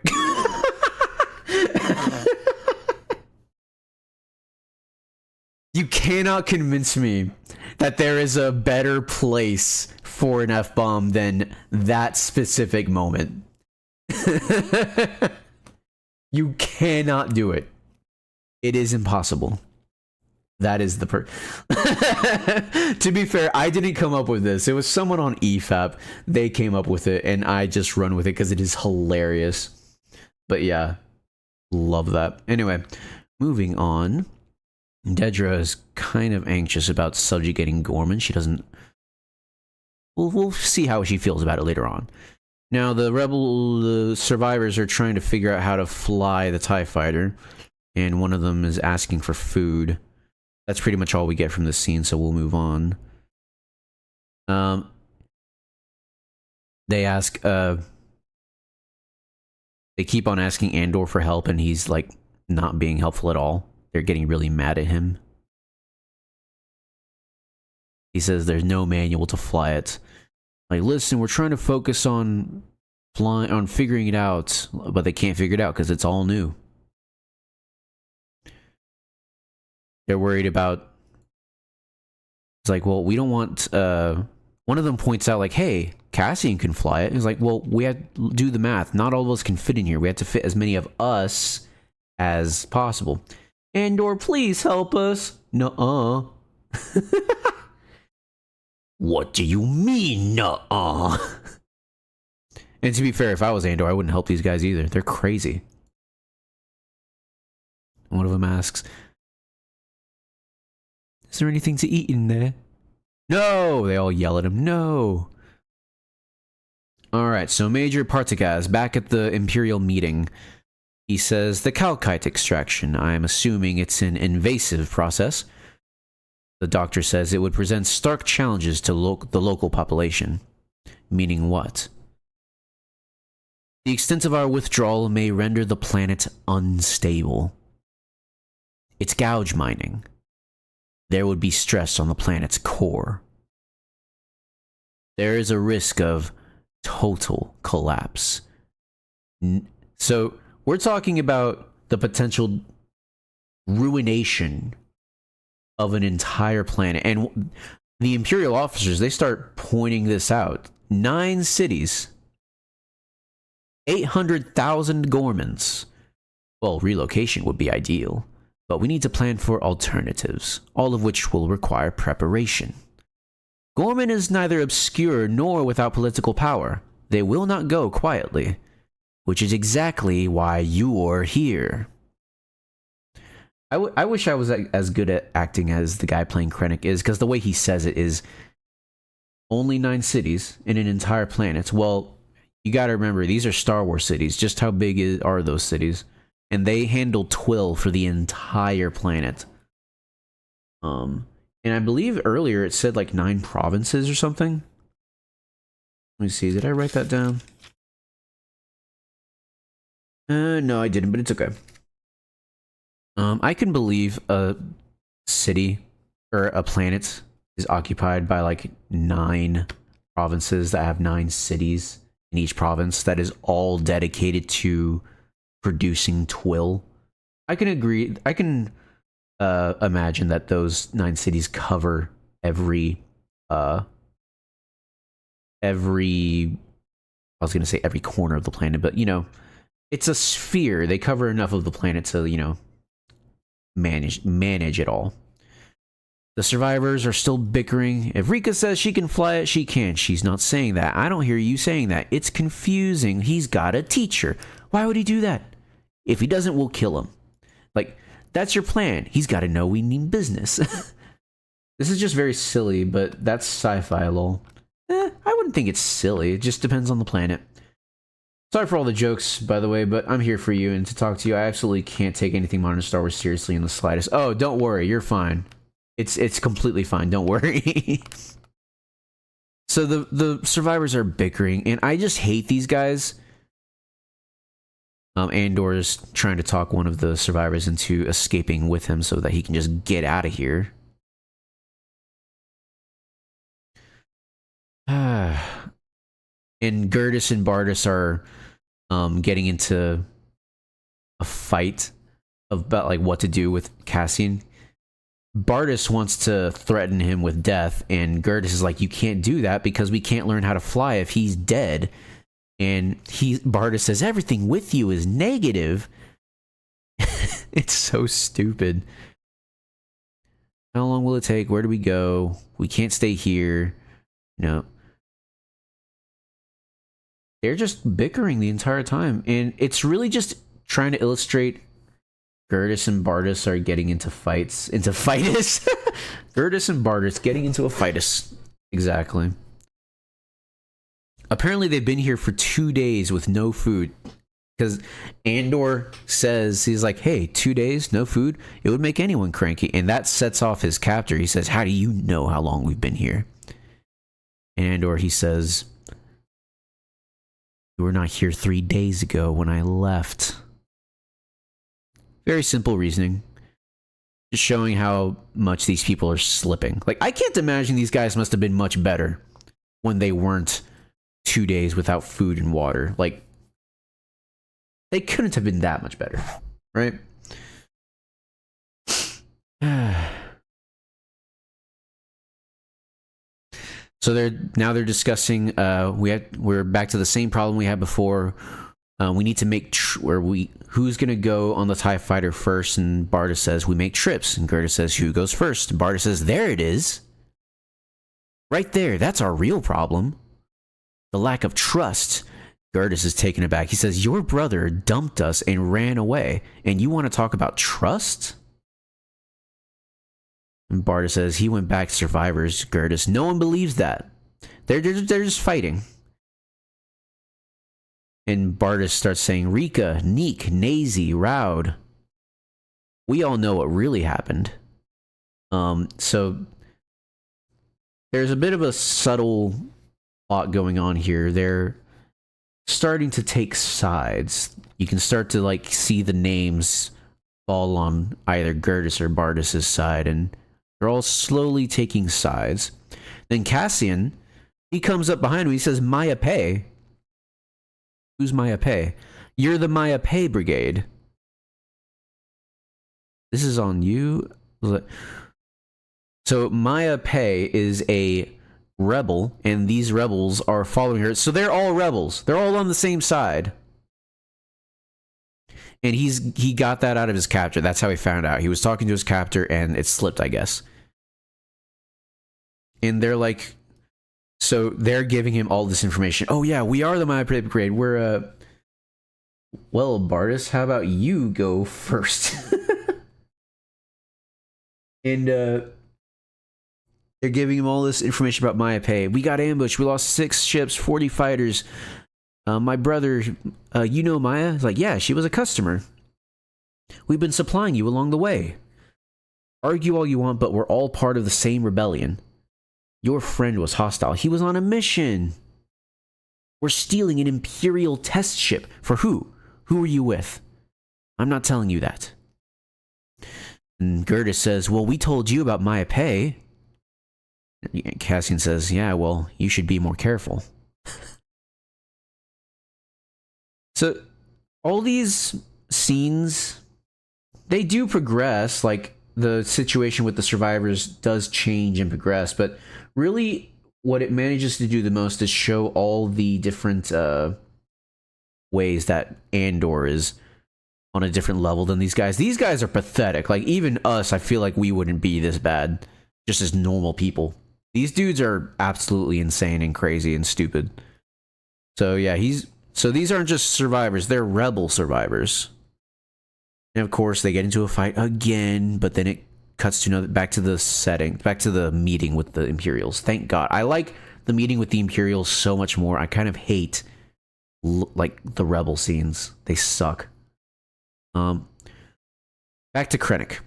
You cannot convince me that there is a better place for an F-bomb than that specific moment. You cannot do it. It is impossible. That is the To be fair, I didn't come up with this. It was someone on EFAP. They came up with it, and I just run with it because it is hilarious. But yeah, love that. Anyway, moving on. Dedra is kind of anxious about subjugating Gorman. She doesn't... We'll see how she feels about it later on. Now, the survivors are trying to figure out how to fly the TIE fighter, and one of them is asking for food. That's pretty much all we get from this scene, so we'll move on. They ask, they keep on asking Andor for help, and he's, like, not being helpful at all. They're getting really mad at him. He says there's no manual to fly it. Like, listen, we're trying to focus on figuring it out, but they can't figure it out because it's all new. They're worried about... It's like, well, we don't want... One of them points out, like, hey, Cassian can fly it. He's like, well, we have to do the math. Not all of us can fit in here. We have to fit as many of us as possible. Andor, please help us. Nuh-uh. What do you mean, nuh-uh? And to be fair, if I was Andor, I wouldn't help these guys either. They're crazy. One of them asks, is there anything to eat in there? No! They all yell at him, no! Alright, so Major Partagas, back at the Imperial meeting. He says, the calcite extraction, I'm assuming it's an invasive process. The doctor says it would present stark challenges to the local population. Meaning what? The extent of our withdrawal may render the planet unstable. It's gouge mining. There would be stress on the planet's core. There is a risk of total collapse. So, we're talking about the potential ruination of an entire planet. And the Imperial officers, they start pointing this out. 9 cities. 800,000 Gormans. Well, relocation would be ideal. But we need to plan for alternatives, all of which will require preparation. Gorman is neither obscure nor without political power. They will not go quietly. Which is exactly why you're here. I wish I was as good at acting as the guy playing Krennic is, because the way he says it is only 9 cities in an entire planet. Well, you gotta remember, these are Star Wars cities. Just how big are those cities? And they handle Twill for the entire planet. And I believe earlier it said like 9 provinces or something. Let me see, did I write that down? No, I didn't, but it's okay. I can believe a city or a planet is occupied by like 9 provinces that have 9 cities in each province that is all dedicated to producing Twill. I can agree. I can imagine that those 9 cities cover every I was gonna say every corner of the planet, but you know, it's a sphere. They cover enough of the planet to, you know, manage it all. The survivors are still bickering. If Rika says she can fly it, she can. She's not saying that. I don't hear you saying that. It's confusing. He's got a teacher. Why would he do that? If he doesn't, we'll kill him. Like, That's your plan. He's got to know we mean business. This is just very silly, but that's sci-fi, lol. I wouldn't think it's silly. It just depends on the planet. Sorry for all the jokes, by the way, but I'm here for you and to talk to you. I absolutely can't take anything modern Star Wars seriously in the slightest. Oh, don't worry. You're fine. It's completely fine. Don't worry. So the survivors are bickering, and I just hate these guys. Andor is trying to talk one of the survivors into escaping with him so that he can just get out of here. And Gertis and Bartis are getting into a fight about like what to do with Cassian. Bartis wants to threaten him with death, and Gertis is like, you can't do that because we can't learn how to fly if he's dead. And Bartis says, everything with you is negative. It's so stupid. How long will it take? Where do we go? We can't stay here. No. They're just bickering the entire time. And it's really just trying to illustrate Gertis and Bartis are getting into fights. Into fightus? Gertis and Bartis getting into a fightus. Exactly. Apparently they've been here for 2 days with no food. Because Andor says, he's like, hey, 2 days, no food? It would make anyone cranky. And that sets off his captor. He says, how do you know how long we've been here? And Andor, he says, you were not here 3 days ago when I left. Very simple reasoning. Just showing how much these people are slipping. Like, I can't imagine these guys must have been much better when they weren't 2 days without food and water. Like, they couldn't have been that much better, right? So they're discussing. We're back to the same problem we had before. We need to make who's gonna go on the TIE fighter first? And Bartis says we make trips. And Gertis says who goes first? And Bartis says there it is, right there. That's our real problem. The lack of trust. Gertis is taken aback. He says, your brother dumped us and ran away, and you want to talk about trust? And Bartis says, he went back to survivors. Gertis, no one believes that. They're just fighting. And Bartis starts saying, Rika, Neek, Nazy, Raud. We all know what really happened. So there's a bit of a subtle plot going on here. They're starting to take sides. You can start to like see the names fall on either Gertis or Bartis's side, and they're all slowly taking sides. Then Cassian, he comes up behind him. He says, Maya Pei. Who's Maya Pei? You're the Maya Pei Brigade. This is on you. So Maya Pei is a rebel, and these rebels are following her. So they're all rebels. They're all on the same side. And he got that out of his captor. That's how he found out. He was talking to his captor, and it slipped, I guess. And they're like, so they're giving him all this information. Oh yeah, we are the Maya Pei Brigade. We're well, Bartis, how about you go first? And they're giving him all this information about Maya Pei. We got ambushed. We lost 6 ships, 40 fighters. My brother, you know Maya? He's like, yeah, she was a customer. We've been supplying you along the way. Argue all you want, but we're all part of the same rebellion. Your friend was hostile. He was on a mission. We're stealing an Imperial test ship. For who? Who are you with? I'm not telling you that. And Gertis says, well, we told you about Maya Pei. Cassian says, yeah, well, you should be more careful. So, all these scenes, they do progress. Like, the situation with the survivors does change and progress. But really, what it manages to do the most is show all the different ways that Andor is on a different level than these guys. These guys are pathetic. Like, even us, I feel like we wouldn't be this bad just as normal people. These dudes are absolutely insane and crazy and stupid. So yeah, so these aren't just survivors, they're rebel survivors. And of course, they get into a fight again, but then it cuts to back to the setting, back to the meeting with the Imperials. Thank God. I like the meeting with the Imperials so much more. I kind of hate like the rebel scenes. They suck. Back to Krennic.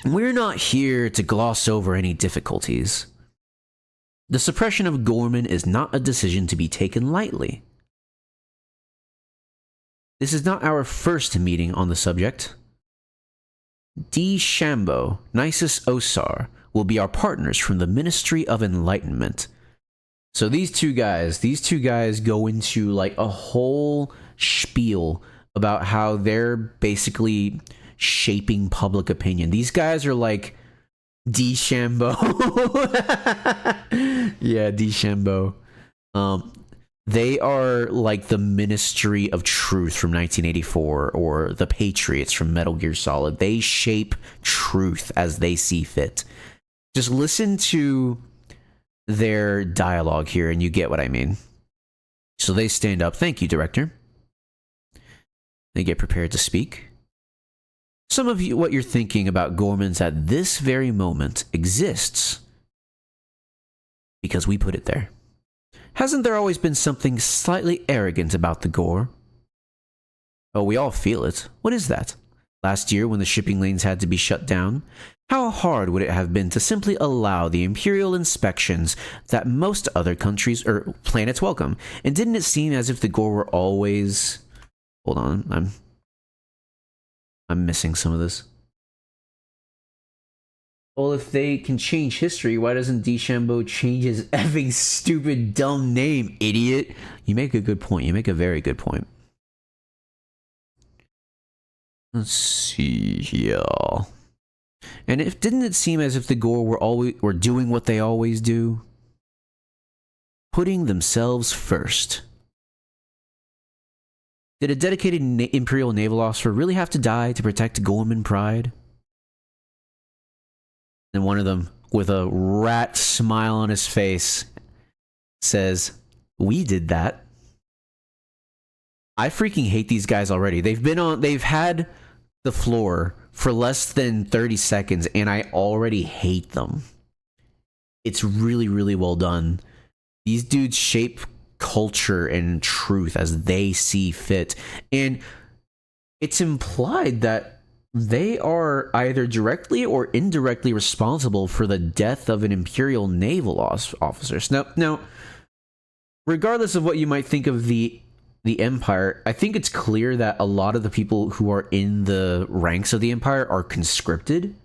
We're not here to gloss over any difficulties. The suppression of Gorman is not a decision to be taken lightly. This is not our first meeting on the subject. D. Shambo, Nisus Osar will be our partners from the Ministry of Enlightenment. So these two guys go into like a whole spiel about how they're basically shaping public opinion. These guys are like D. Shambo. Yeah, D. Shambo. They are like the Ministry of Truth from 1984 or the Patriots from Metal Gear Solid. They shape truth as they see fit. Just listen to their dialogue here and you get what I mean. So they stand up. Thank you, director. They get prepared to speak. Some of you, what you're thinking about Gorman's at this very moment exists because we put it there. Hasn't there always been something slightly arrogant about the Gore? Oh, we all feel it. What is that? Last year, when the shipping lanes had to be shut down, how hard would it have been to simply allow the Imperial inspections that most other countries or planets welcome? And didn't it seem as if the Gore were always... Hold on, I'm missing some of this. Well, if they can change history, why doesn't DeChambeau change his effing stupid dumb name, idiot? You make a good point. You make a very good point. Let's see here. And didn't it seem as if the Gore were doing what they always do? Putting themselves first. Did a dedicated Imperial naval officer really have to die to protect Gorman pride? And one of them, with a rat smile on his face, says, "We did that." I freaking hate these guys already. They've had the floor for less than 30 seconds, and I already hate them. It's really, really well done. These dudes shape culture and truth as they see fit. And it's implied that they are either directly or indirectly responsible for the death of an Imperial naval officer. Now, regardless of what you might think of the Empire, I think it's clear that a lot of the people who are in the ranks of the Empire are conscripted.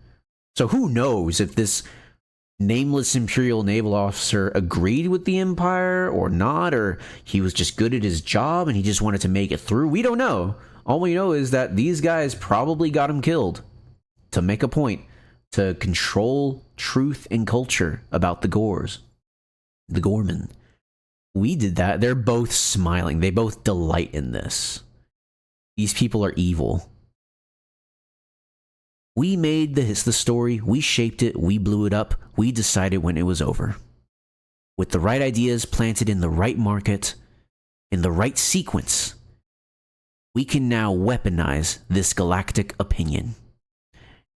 So who knows if this nameless Imperial naval officer agreed with the Empire or not, or he was just good at his job and he just wanted to make it through. We don't know. All we know is that these guys probably got him killed to make a point, to control truth and culture about the Gores. The Gorman. We did that. They're both smiling. They both delight in this. These people are evil. We made the story. We shaped it. We blew it up. We decided when it was over. With the right ideas planted in the right market, in the right sequence, we can now weaponize this galactic opinion.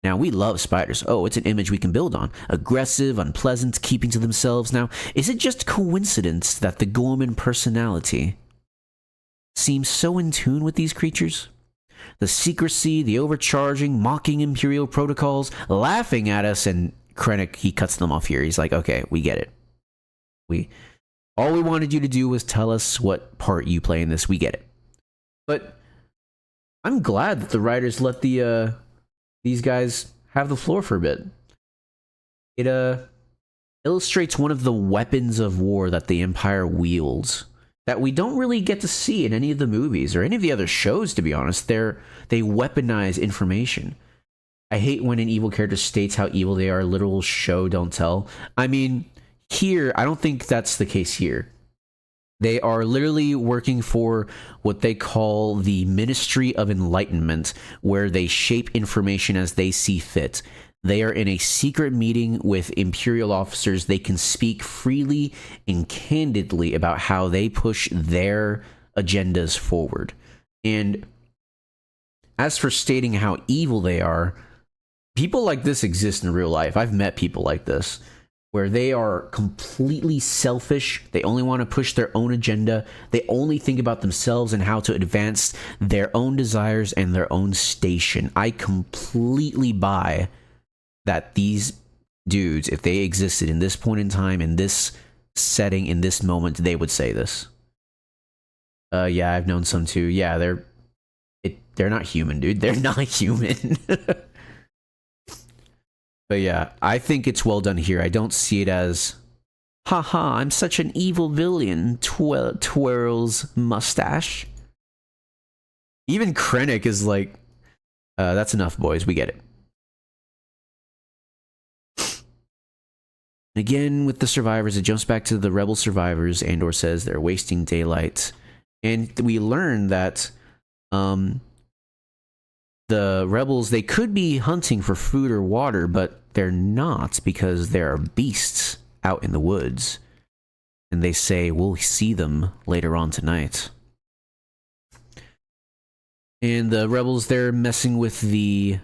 Now, we love spiders. Oh, it's an image we can build on. Aggressive, unpleasant, keeping to themselves. Now, is it just coincidence that the Gorman personality seems so in tune with these creatures? The secrecy, the overcharging, mocking Imperial protocols, laughing at us, and Krennic, he cuts them off here. He's like, okay, we get it. All we wanted you to do was tell us what part you play in this. We get it. But I'm glad that the writers let these guys have the floor for a bit. It illustrates one of the weapons of war that the Empire wields that we don't really get to see in any of the movies or any of the other shows, to be honest. They weaponize information. I hate when an evil character states how evil they are. Literal show, don't tell. I mean, here, I don't think that's the case here. They are literally working for what they call the Ministry of Enlightenment, where they shape information as they see fit. They are in a secret meeting with Imperial officers. They can speak freely and candidly about how they push their agendas forward. And as for stating how evil they are, people like this exist in real life. I've met people like this, where they are completely selfish. They only want to push their own agenda. They only think about themselves and how to advance their own desires and their own station. I completely buy that these dudes, if they existed in this point in time, in this setting, in this moment, they would say this. Yeah, I've known some too. Yeah, they're not human, dude. They're not human. But yeah, I think it's well done here. I don't see it as, haha, I'm such an evil villain, twirls mustache. Even Krennic is like, that's enough, boys, we get it. Again, with the survivors, it jumps back to the rebel survivors. Andor says they're wasting daylight. And we learn that the rebels, they could be hunting for food or water, but they're not, because there are beasts out in the woods. And they say we'll see them later on tonight. And the rebels, they're messing with the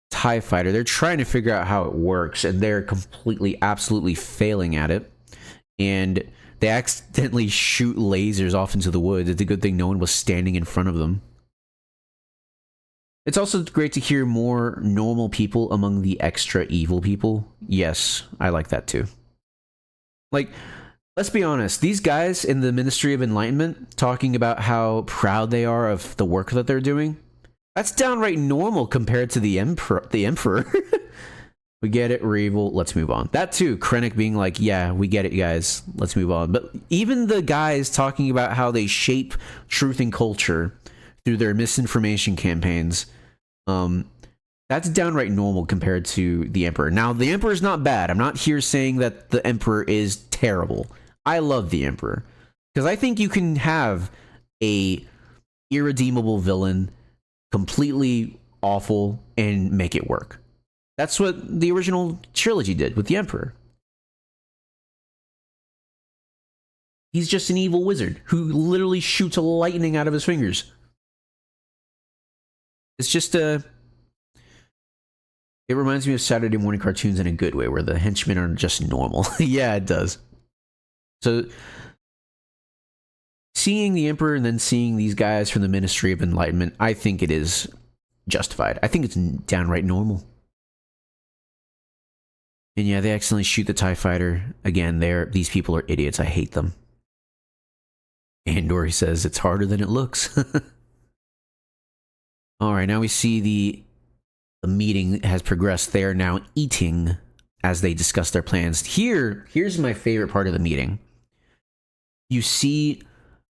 TIE fighter. They're trying to figure out how it works, and they're completely, absolutely failing at it. And they accidentally shoot lasers off into the woods. It's a good thing no one was standing in front of them. It's also great to hear more normal people among the extra evil people. Yes, I like that too. Like, let's be honest, these guys in the Ministry of Enlightenment talking about how proud they are of the work that they're doing, that's downright normal compared to the Emperor. We get it, we're evil, let's move on. That too, Krennic being like, yeah, we get it, guys, let's move on. But even the guys talking about how they shape truth and culture through their misinformation campaigns, that's downright normal compared to the Emperor. Now, the Emperor's not bad. I'm not here saying that the Emperor is terrible. I love the Emperor, because I think you can have a irredeemable villain, completely awful, and make it work. That's what the original trilogy did with the Emperor. He's just an evil wizard who literally shoots lightning out of his fingers. It's just it reminds me of Saturday morning cartoons in a good way, where the henchmen are just normal. Yeah, it does. So, seeing the Emperor and then seeing these guys from the Ministry of Enlightenment, I think it is justified. I think it's downright normal. And yeah, they accidentally shoot the TIE fighter. Again, these people are idiots. I hate them. Andor says it's harder than it looks. Alright, now we see the meeting has progressed. They are now eating as they discuss their plans. Here's my favorite part of the meeting. You see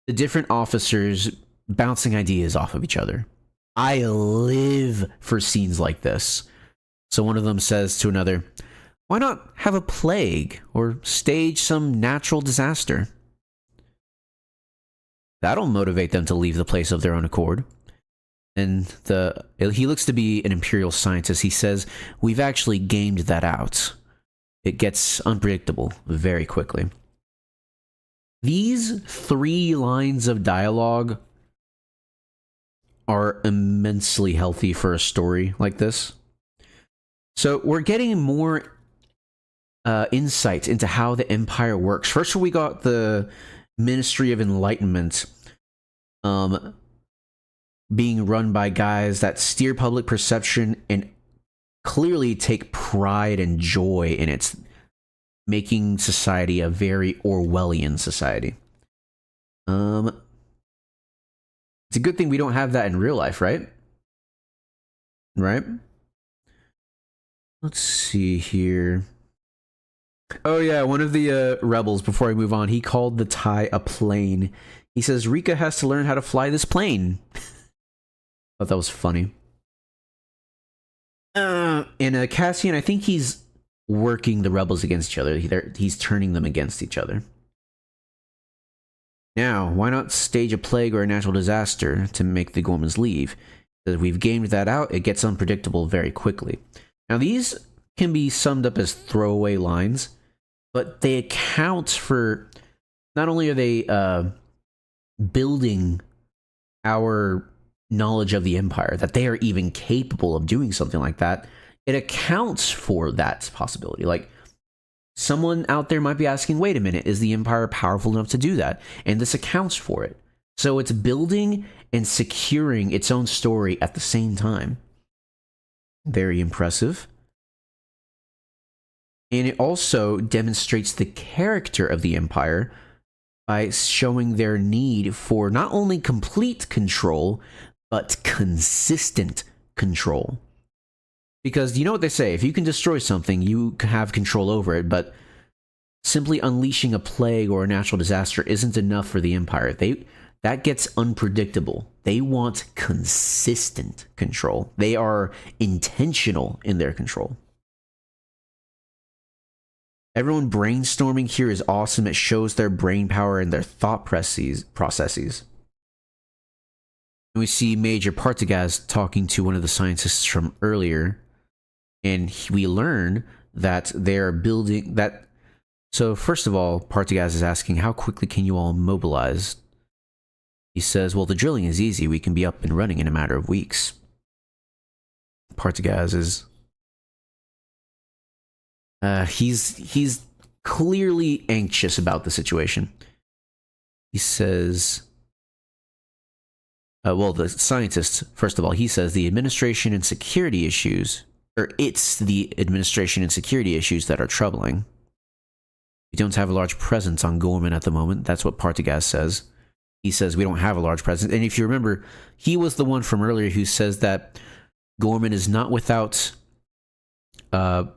the different officers bouncing ideas off of each other. I live for scenes like this. So one of them says to another, why not have a plague or stage some natural disaster? That'll motivate them to leave the place of their own accord. And he looks to be an Imperial scientist. He says, we've actually gamed that out. It gets unpredictable very quickly. These 3 lines of dialogue are immensely healthy for a story like this. So we're getting more insight into how the Empire works. First, we got the Ministry of Enlightenment being run by guys that steer public perception and clearly take pride and joy in its making society a very Orwellian society. It's a good thing we don't have that in real life, right? Right? Let's see here. Oh yeah, one of the rebels, before I move on, he called the TIE a plane. He says, Rika has to learn how to fly this plane. Thought that was funny. And Cassian, I think he's working the rebels against each other. He's turning them against each other. Now, why not stage a plague or a natural disaster to make the Gormans leave? Because we've gamed that out, it gets unpredictable very quickly. Now, these can be summed up as throwaway lines, but they account for, not only are they building our knowledge of the Empire, that they are even capable of doing something like that, it accounts for that possibility. Like, someone out there might be asking, wait a minute, is the Empire powerful enough to do that? And this accounts for it. So it's building and securing its own story at the same time. Very impressive. And it also demonstrates the character of the Empire by showing their need for not only complete control, but consistent control. Because you know what they say, if you can destroy something, you have control over it, but simply unleashing a plague or a natural disaster isn't enough for the Empire. That gets unpredictable. They want consistent control. They are intentional in their control. Everyone brainstorming here is awesome. It shows their brain power and their thought processes. And we see Major Partagaz talking to one of the scientists from earlier, and we learn that they're building that. So first of all, Partagaz is asking, how quickly can you all mobilize? He says, well, the drilling is easy. We can be up and running in a matter of weeks. Partagaz is... he's clearly anxious about the situation. He says... well, the scientist, first of all, he says the administration and security issues... or it's the administration and security issues that are troubling. We don't have a large presence on Gorman at the moment. That's what Partagaz says. He says we don't have a large presence. And if you remember, he was the one from earlier who says that Gorman is not without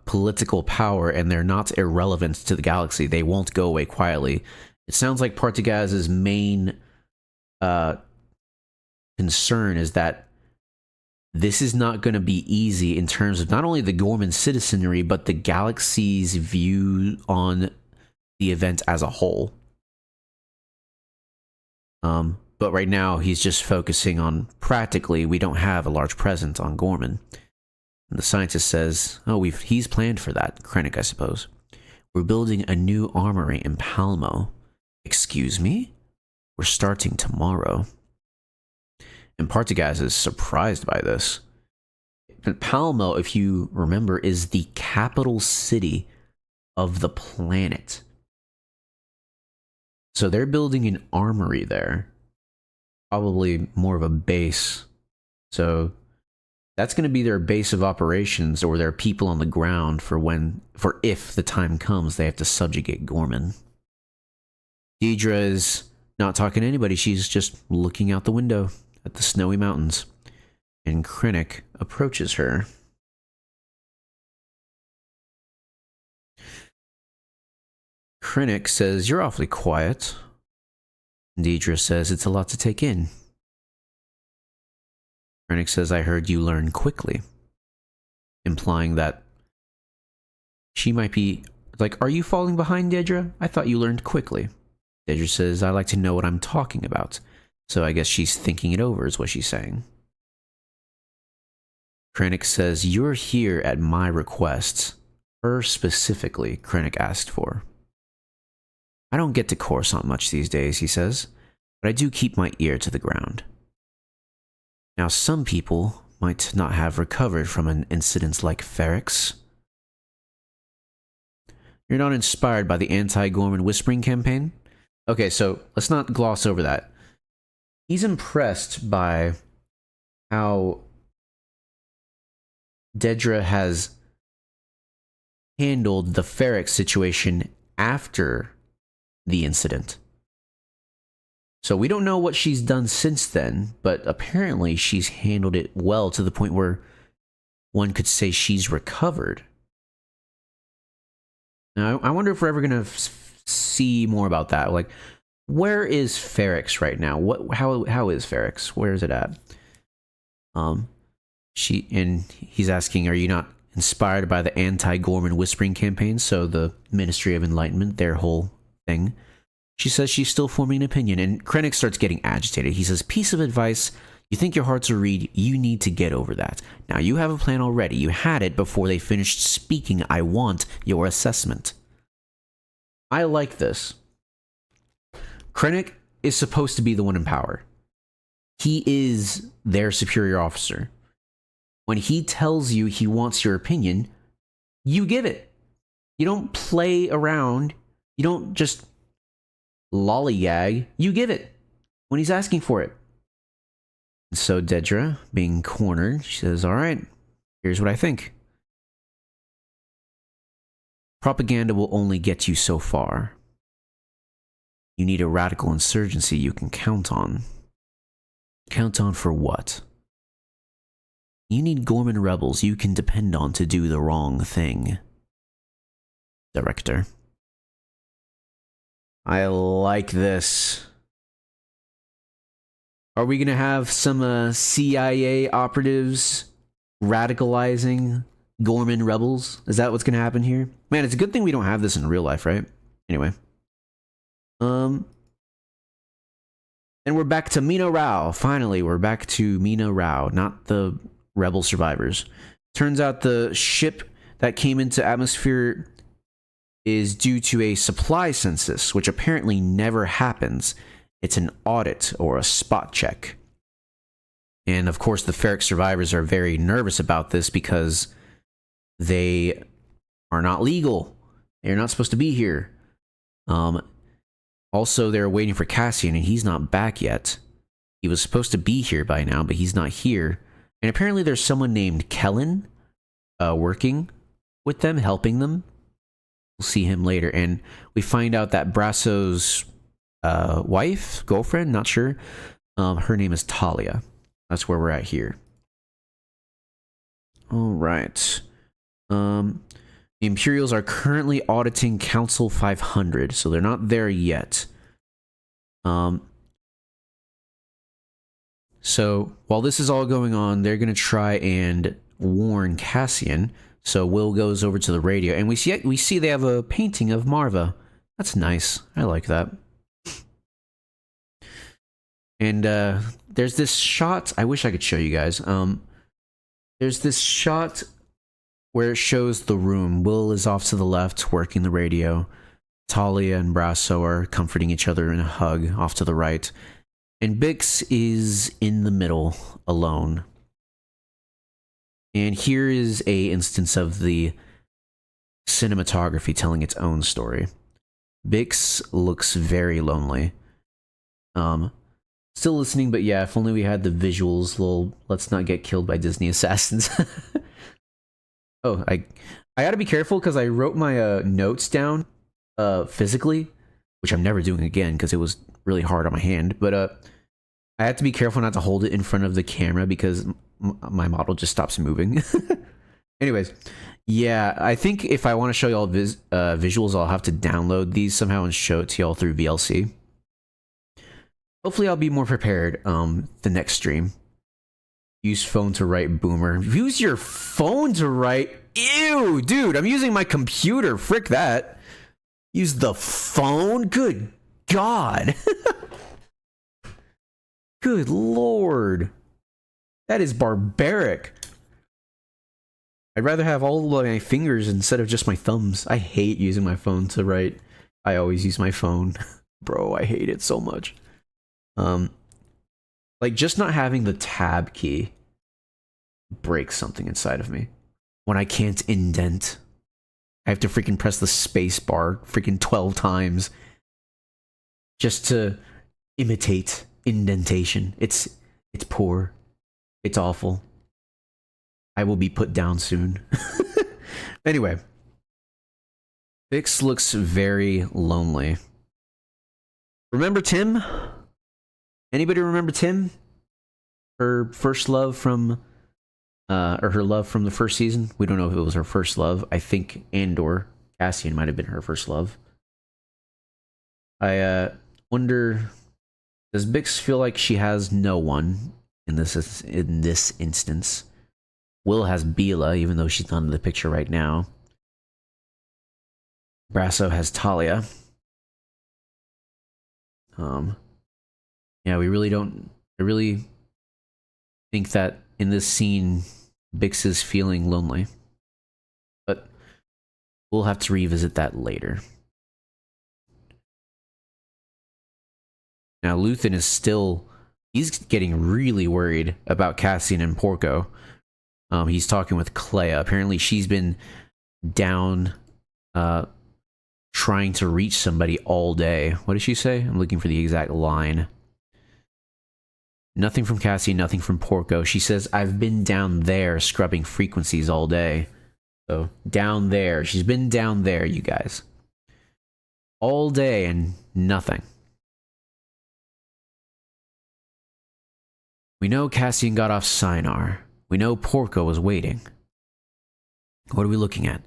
political power, and they're not irrelevant to the galaxy. They won't go away quietly. It sounds like Partagaz's main concern is that this is not going to be easy in terms of not only the Gorman citizenry, but the galaxy's view on the event as a whole. But right now, he's just focusing on, practically, we don't have a large presence on Gorman. And the scientist says, oh, he's planned for that. Krennic, I suppose. We're building a new armory in Palmo. Excuse me? We're starting tomorrow. And Partagaz is surprised by this. But Palmo, if you remember, is the capital city of the planet. So they're building an armory there. Probably more of a base. So that's going to be their base of operations, or their people on the ground for if the time comes they have to subjugate Gorman. Deidre is not talking to anybody. She's just looking out the window at the snowy mountains. And Krennic approaches her. Krennic says, you're awfully quiet. Deidre says, it's a lot to take in. Krennic says, I heard you learn quickly. Implying that she might be like, are you falling behind, Deidre? I thought you learned quickly. Deidre says, I like to know what I'm talking about. So I guess she's thinking it over, is what she's saying. Krennic says, you're here at my request. Her specifically, Krennic asked for. I don't get to Coruscant much these days, he says, but I do keep my ear to the ground. Now, some people might not have recovered from an incident like Ferrex. You're not inspired by the anti-Gorman whispering campaign? Okay, so let's not gloss over that. He's impressed by how Dedra has handled the Ferrex situation after the incident. So we don't know what she's done since then, but apparently she's handled it well to the point where one could say she's recovered. Now, I wonder if we're ever going to see more about that. Like, where is Ferrex right now? How is Ferrex? Where is it at? He's asking, are you not inspired by the anti-Gorman whispering campaign? So the Ministry of Enlightenment, their whole thing. She says she's still forming an opinion, and Krennic starts getting agitated. He says, piece of advice, you think you're hard to read, you need to get over that. Now, you have a plan already. You had it before they finished speaking. I want your assessment. I like this. Krennic is supposed to be the one in power. he is their superior officer. When he tells you he wants your opinion, you give it. You don't play around. You don't just lollygag. You give it when he's asking for it. And so Dedra, being cornered, she says, all right, here's what I think. Propaganda will only get you so far. You need a radical insurgency you can count on. Count on for what? You need Gorman rebels you can depend on to do the wrong thing. Director. I like this. Are we gonna have some CIA operatives radicalizing Gorman rebels? Is that what's gonna happen here? Man, it's a good thing we don't have this in real life, right? Anyway. And we're back to Mina Rao. Finally, we're back to Mina Rao, not the rebel survivors. Turns out the ship that came into atmosphere is due to a supply census, which apparently never happens. It's an audit or a spot check. And of course, the Ferric survivors are very nervous about this because they are not legal. They're not supposed to be here. Also, they're waiting for Cassian, and he's not back yet. He was supposed to be here by now, but he's not here. And apparently there's someone named Kellen working with them, helping them. We'll see him later. And we find out that Brasso's wife, girlfriend, not sure, her name is Talia. That's where we're at here. All right. The Imperials are currently auditing Council 500, so they're not there yet. So while this is all going on, they're going to try and warn Cassian. So Will goes over to the radio, and we see they have a painting of Marva. That's nice. I like that. And there's this shot. I wish I could show you guys. There's this shot where it shows the room. Will is off to the left, working the radio. Talia and Brasso are comforting each other in a hug off to the right. And Bix is in the middle, alone. And here is a instance of the cinematography telling its own story. Bix looks very lonely. Still listening, but yeah, if only we had the visuals. Let's not get killed by Disney assassins. Oh, I gotta be careful because I wrote my notes down physically, which I'm never doing again because it was really hard on my hand. But I have to be careful not to hold it in front of the camera because my model just stops moving. Anyways, yeah, I think if I want to show y'all visuals, I'll have to download these somehow and show it to y'all through VLC. Hopefully I'll be more prepared the next stream. Use phone to write, boomer. Use your phone to write? Ew, dude, I'm using my computer. Frick that. Use the phone? Good God. Good Lord. That is barbaric. I'd rather have all of my fingers instead of just my thumbs. I hate using my phone to write. I always use my phone. Bro, I hate it so much. Like, just not having the tab key breaks something inside of me. When I can't indent, I have to freaking press the space bar freaking 12 times just to imitate indentation. It's poor. It's awful. I will be put down soon. Anyway. Bix looks very lonely. Remember Tim? Anybody remember Tim? Her first love from, or her love from the first season? We don't know if it was her first love. I think Andor, Cassian, might have been her first love. I wonder, does Bix feel like she has no one in this instance? Will has Bila, even though she's not in the picture right now. Brasso has Talia. Yeah, we really don't. I really think that in this scene, Bix is feeling lonely. But we'll have to revisit that later. Now, Luthen is still. He's getting really worried about Cassian and Porco. He's talking with Clea. Apparently she's been down trying to reach somebody all day. What did she say? I'm looking for the exact line. Nothing from Cassian, nothing from Porco. She says, I've been down there scrubbing frequencies all day. So, down there. She's been down there, you guys. All day and nothing. We know Cassian got off Sinar. We know Porco was waiting. What are we looking at?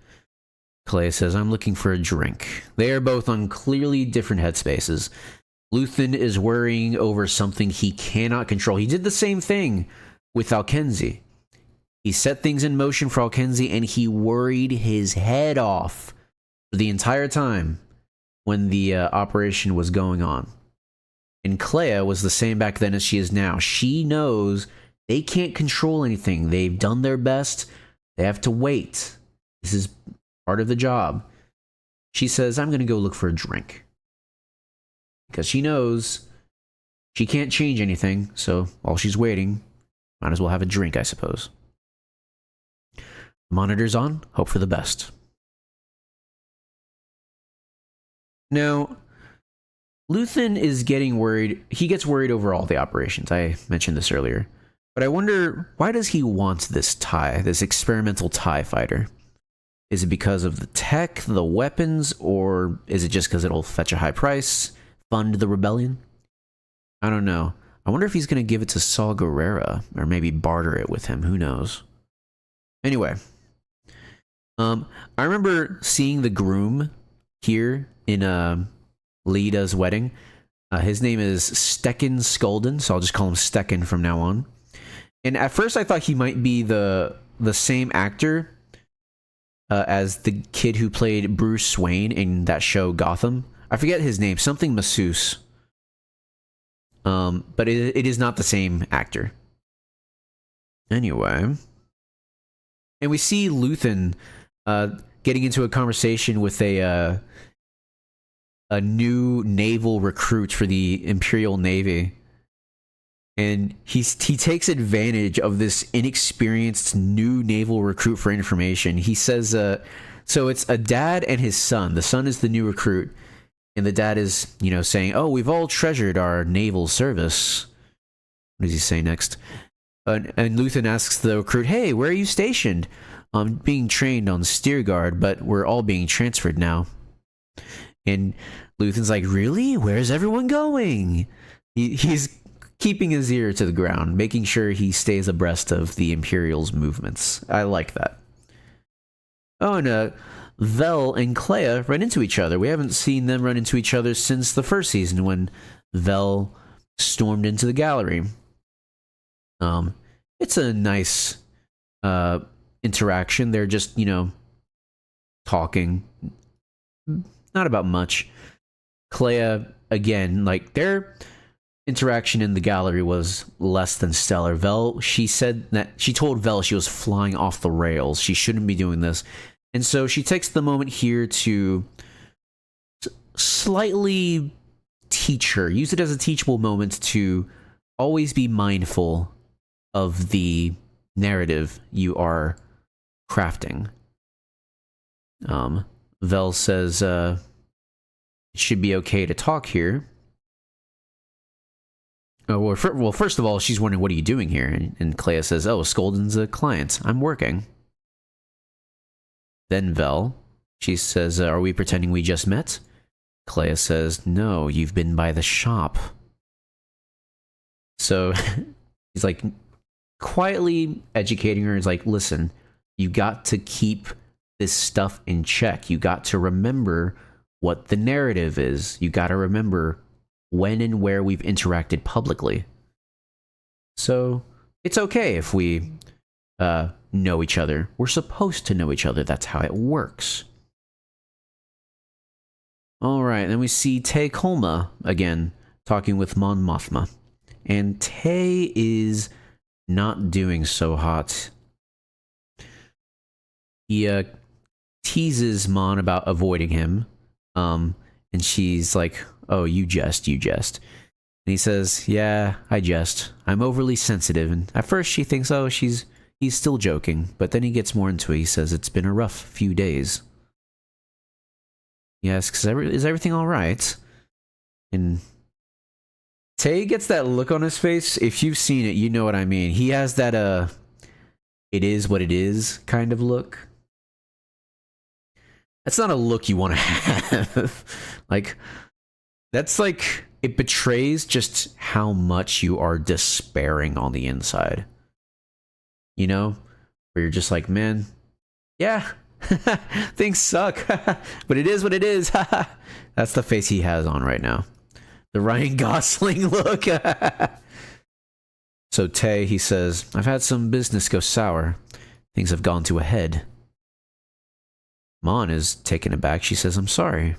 Clea says, I'm looking for a drink. They are both on clearly different headspaces. Luthen is worrying over something he cannot control. He did the same thing with Alkenzi. He set things in motion for Alkenzi, and he worried his head off for the entire time when the operation was going on. And Clea was the same back then as she is now. She knows they can't control anything. They've done their best. They have to wait. This is part of the job. She says, I'm going to go look for a drink. Because she knows she can't change anything, so while she's waiting, might as well have a drink, I suppose. Monitors on, hope for the best. Now, Luthen is getting worried. He gets worried over all the operations. I mentioned this earlier. But I wonder, why does he want this TIE, this experimental TIE fighter? Is it because of the tech, the weapons, or is it just because it'll fetch a high price? Fund the rebellion? I don't know. I wonder if he's going to give it to Saw Gerrera, or maybe barter it with him. Who knows? Anyway, I remember seeing the groom here in Leda's wedding. His name is Stekken Skulden, so I'll just call him Stekken from now on. And at first I thought he might be the same actor as the kid who played Bruce Wayne in that show Gotham. I forget his name, something Masseuse. But it is not the same actor. Anyway. And we see Luthen getting into a conversation with a new naval recruit for the Imperial Navy. And he takes advantage of this inexperienced new naval recruit for information. He says, so it's a dad and his son. The son is the new recruit. And the dad is, saying, oh, we've all treasured our naval service. What does he say next? And Luthen asks the recruit, hey, where are you stationed? I'm being trained on Steerguard, but we're all being transferred now. And Luthen's like, really? Where's everyone going? He's keeping his ear to the ground, making sure he stays abreast of the Imperial's movements. I like that. Oh, and Vel and Clea run into each other. We haven't seen them run into each other since the first season when Vel stormed into the gallery. It's a nice interaction. They're just, talking. Not about much. Clea, again, like, their interaction in the gallery was less than stellar. Vel, she told Vel she was flying off the rails. She shouldn't be doing this. And so she takes the moment here to slightly teach her, use it as a teachable moment to always be mindful of the narrative you are crafting. Vel says it should be okay to talk here. Well, first of all, she's wondering, what are you doing here? And Clea says, oh, Skolden's a client. I'm working. Then Vel, she says, are we pretending we just met? Clea says, no, you've been by the shop. So he's like quietly educating her. He's like, listen, you got to keep this stuff in check. You got to remember what the narrative is. You got to remember when and where we've interacted publicly. So it's okay if we know each other. We're supposed to know each other. That's how it works. All right, then we see Tay Kolma again talking with Mon Mothma. And Tay is not doing so hot. He teases Mon about avoiding him. And she's like, oh, you jest. And he says, yeah, I jest. I'm overly sensitive. And at first she thinks, oh, he's still joking. But then he gets more into it. He says, it's been a rough few days. He asks, is everything all right? And Tay gets that look on his face. If you've seen it, you know what I mean. He has that, it is what it is kind of look. That's not a look you want to have. Like, that's like, it betrays just how much you are despairing on the inside. You know? Where you're just like, man, yeah, things suck. But it is what it is. That's the face he has on right now. The Ryan Gosling look. So Tay, he says, I've had some business go sour. Things have gone to a head. Mon is taken aback. She says, I'm sorry.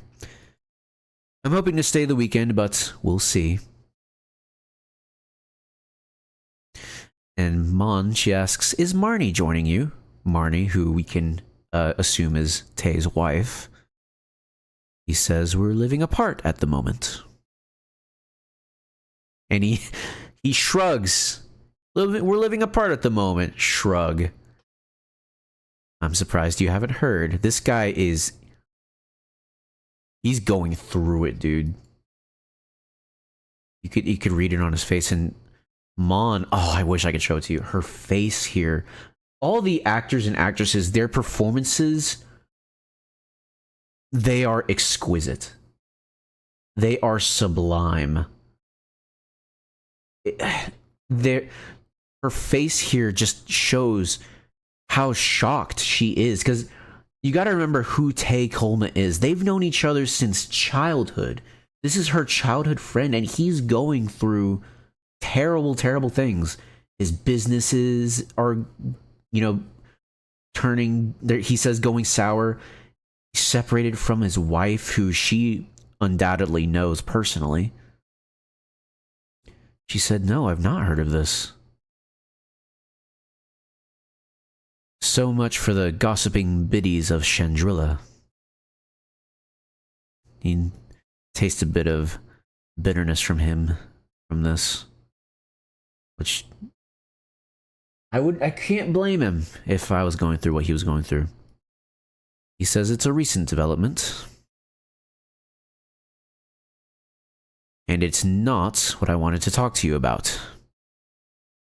I'm hoping to stay the weekend, but we'll see. And Mon, she asks, is Marnie joining you? Marnie, who we can assume is Tay's wife. He says, we're living apart at the moment. And he shrugs. We're living apart at the moment. Shrug. I'm surprised you haven't heard. This guy is... He's going through it, dude. You could read it on his face. And Mon... Oh, I wish I could show it to you. Her face here. All the actors and actresses, their performances... They are exquisite. They are sublime. Her face here just shows how shocked she is, because you got to remember who Tay Coleman is. They've known each other since childhood. This is her childhood friend, and he's going through terrible, terrible things. His businesses are, turning, he says, going sour. He's separated from his wife, who she undoubtedly knows personally. She said, no, I've not heard of this. So much for the gossiping biddies of Chandrilla. He tastes a bit of bitterness from this. Which I can't blame him if I was going through what he was going through. He says it's a recent development. And it's not what I wanted to talk to you about.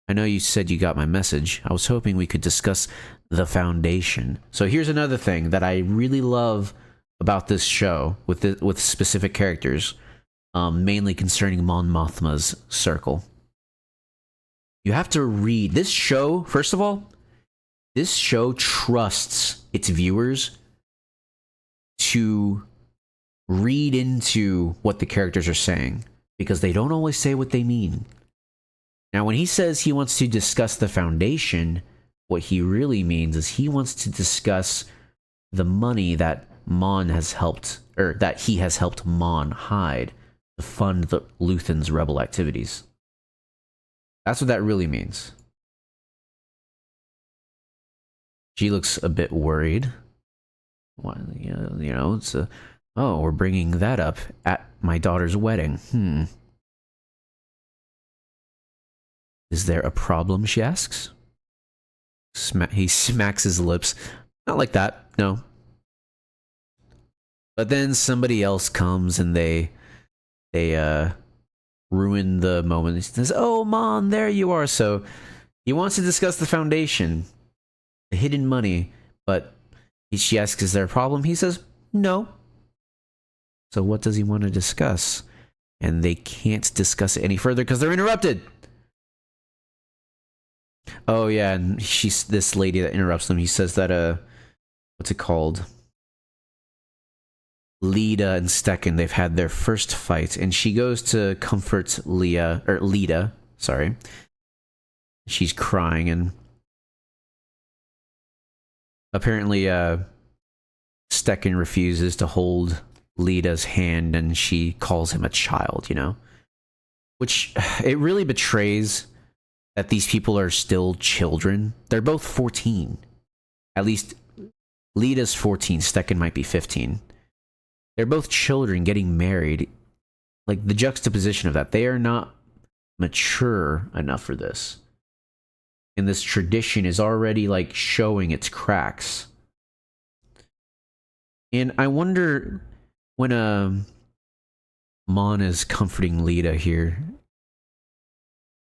I know you said you got my message. I was hoping we could discuss the Foundation. So here's another thing that I really love about this show with specific characters, mainly concerning Mon Mothma's circle. You have to read this show. First of all, this show trusts its viewers to read into what the characters are saying, because they don't always say what they mean. Now, when he says he wants to discuss the Foundation, what he really means is he wants to discuss the money that Mon has helped, or that he has helped Mon hide to fund the Luthen's rebel activities. That's what that really means. She looks a bit worried. It's a... Oh, we're bringing that up at my daughter's wedding. Is there a problem, she asks. He smacks his lips. Not like that, no. But then somebody else comes and they ruin the moment. He says, oh, Mon, there you are. So he wants to discuss the Foundation, the hidden money, but she asks, is there a problem? He says, no. So what does he want to discuss? And they can't discuss it any further because they're interrupted. Oh yeah, and she's this lady that interrupts them. He says that what's it called? Leda and Stecken, they've had their first fight, and she goes to comfort Leda, sorry. She's crying, and apparently Stecken refuses to hold Leda's hand, and she calls him a child, which it really betrays that these people are still children. They're both 14. At least Leda's 14, Stecken might be 15. They're both children getting married. like the juxtaposition of that. They are not mature enough for this. And this tradition is already like showing its cracks. And I wonder when Mon is comforting Lita here,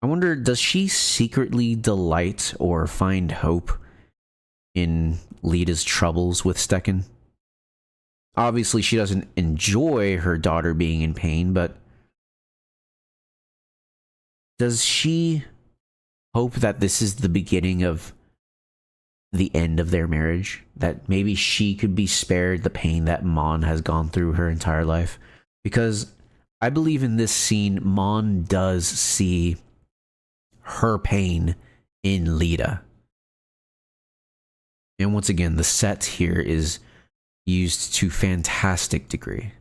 I wonder, does she secretly delight or find hope in Lita's troubles with Stekken? Obviously, she doesn't enjoy her daughter being in pain, but does she hope that this is the beginning of the end of their marriage? That maybe she could be spared the pain that Mon has gone through her entire life? Because I believe in this scene, Mon does see her pain in Lita. And once again, the set here is used to fantastic degree.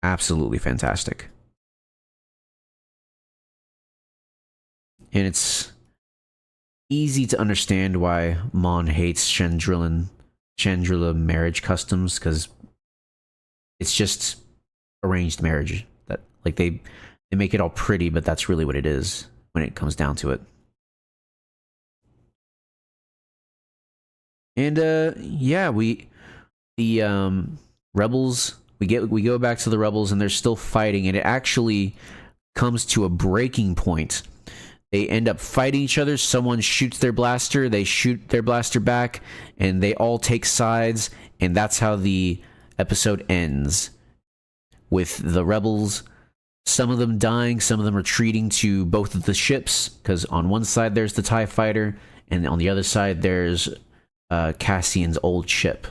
Absolutely fantastic. And it's easy to understand why Mon hates Chandrila marriage customs, because it's just arranged marriage. That like they make it all pretty, but that's really what it is when it comes down to it. And yeah, the rebels, we go back to the rebels, and they're still fighting, and it actually comes to a breaking point. They end up fighting each other. Someone shoots their blaster, they shoot their blaster back, and they all take sides, and that's how the episode ends, with the rebels, some of them dying, some of them retreating to both of the ships, because on one side there's the TIE fighter, and on the other side there's Cassian's old ship.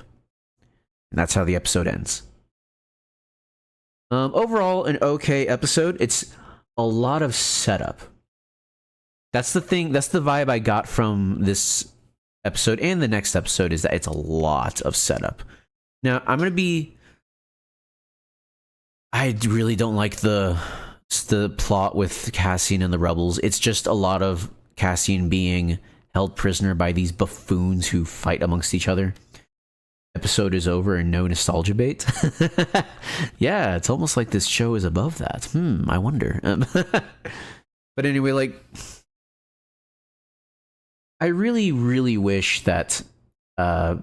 And that's how the episode ends. Overall, an okay episode. It's a lot of setup. That's the thing, that's the vibe I got from this episode and the next episode, is that it's a lot of setup. Now, I really don't like the plot with Cassian and the rebels. It's just a lot of Cassian being held prisoner by these buffoons who fight amongst each other. Episode is over and no nostalgia bait. Yeah, it's almost like this show is above that. I wonder. But anyway, like, I really, really wish that, I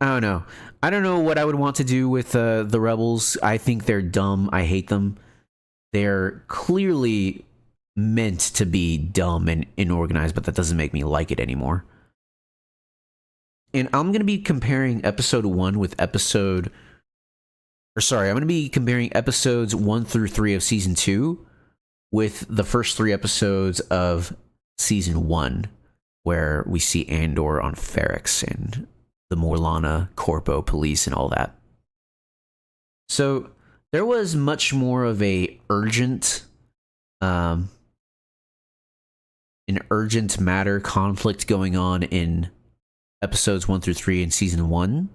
don't know. I don't know what I would want to do with the rebels. I think they're dumb. I hate them. They're clearly meant to be dumb and inorganized, but that doesn't make me like it anymore. And I'm going to be comparing episode 1 with I'm going to be comparing episodes 1 through 3 of season 2 with the first 3 episodes of season 1, where we see Andor on Ferrix and the Morlana Corpo police and all that. So there was much more of an urgent matter conflict going on in episodes 1 through 3 in season 1.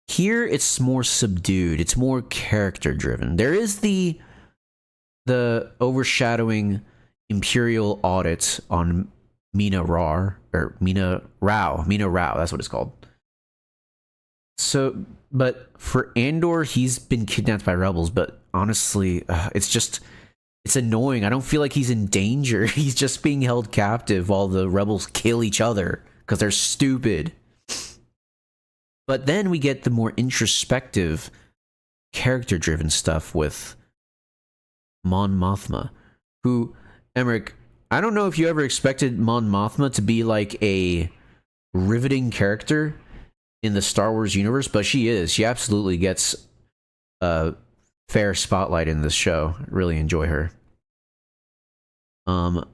Here it's more subdued. It's more character driven. There is the overshadowing Imperial audit on Mina Rao, that's what it's called. So, but for Andor, he's been kidnapped by rebels, but honestly, it's annoying. I don't feel like he's in danger. He's just being held captive while the rebels kill each other because they're stupid. But then we get the more introspective, character-driven stuff with Mon Mothma, who, Emmerich, I don't know if you ever expected Mon Mothma to be like a riveting character in the Star Wars universe, but she is. She absolutely gets a fair spotlight in this show. I really enjoy her. And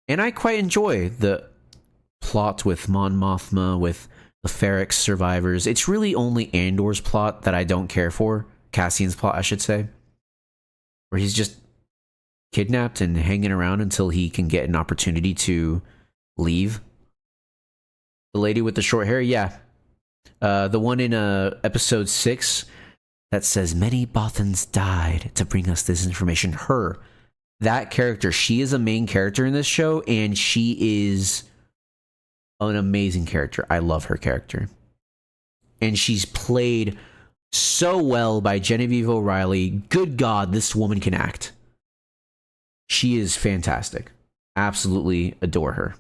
I quite enjoy the plot with Mon Mothma, with the Ferrix survivors. It's really only Andor's plot that I don't care for. Cassian's plot, I should say. Where he's just kidnapped and hanging around until he can get an opportunity to leave. The lady with the short hair, yeah. The one in episode 6 that says, many Bothans died to bring us this information. Her. That character, she is a main character in this show, and she is an amazing character. I love her character. And she's played so well by Genevieve O'Reilly. Good God, this woman can act. She is fantastic. Absolutely adore her.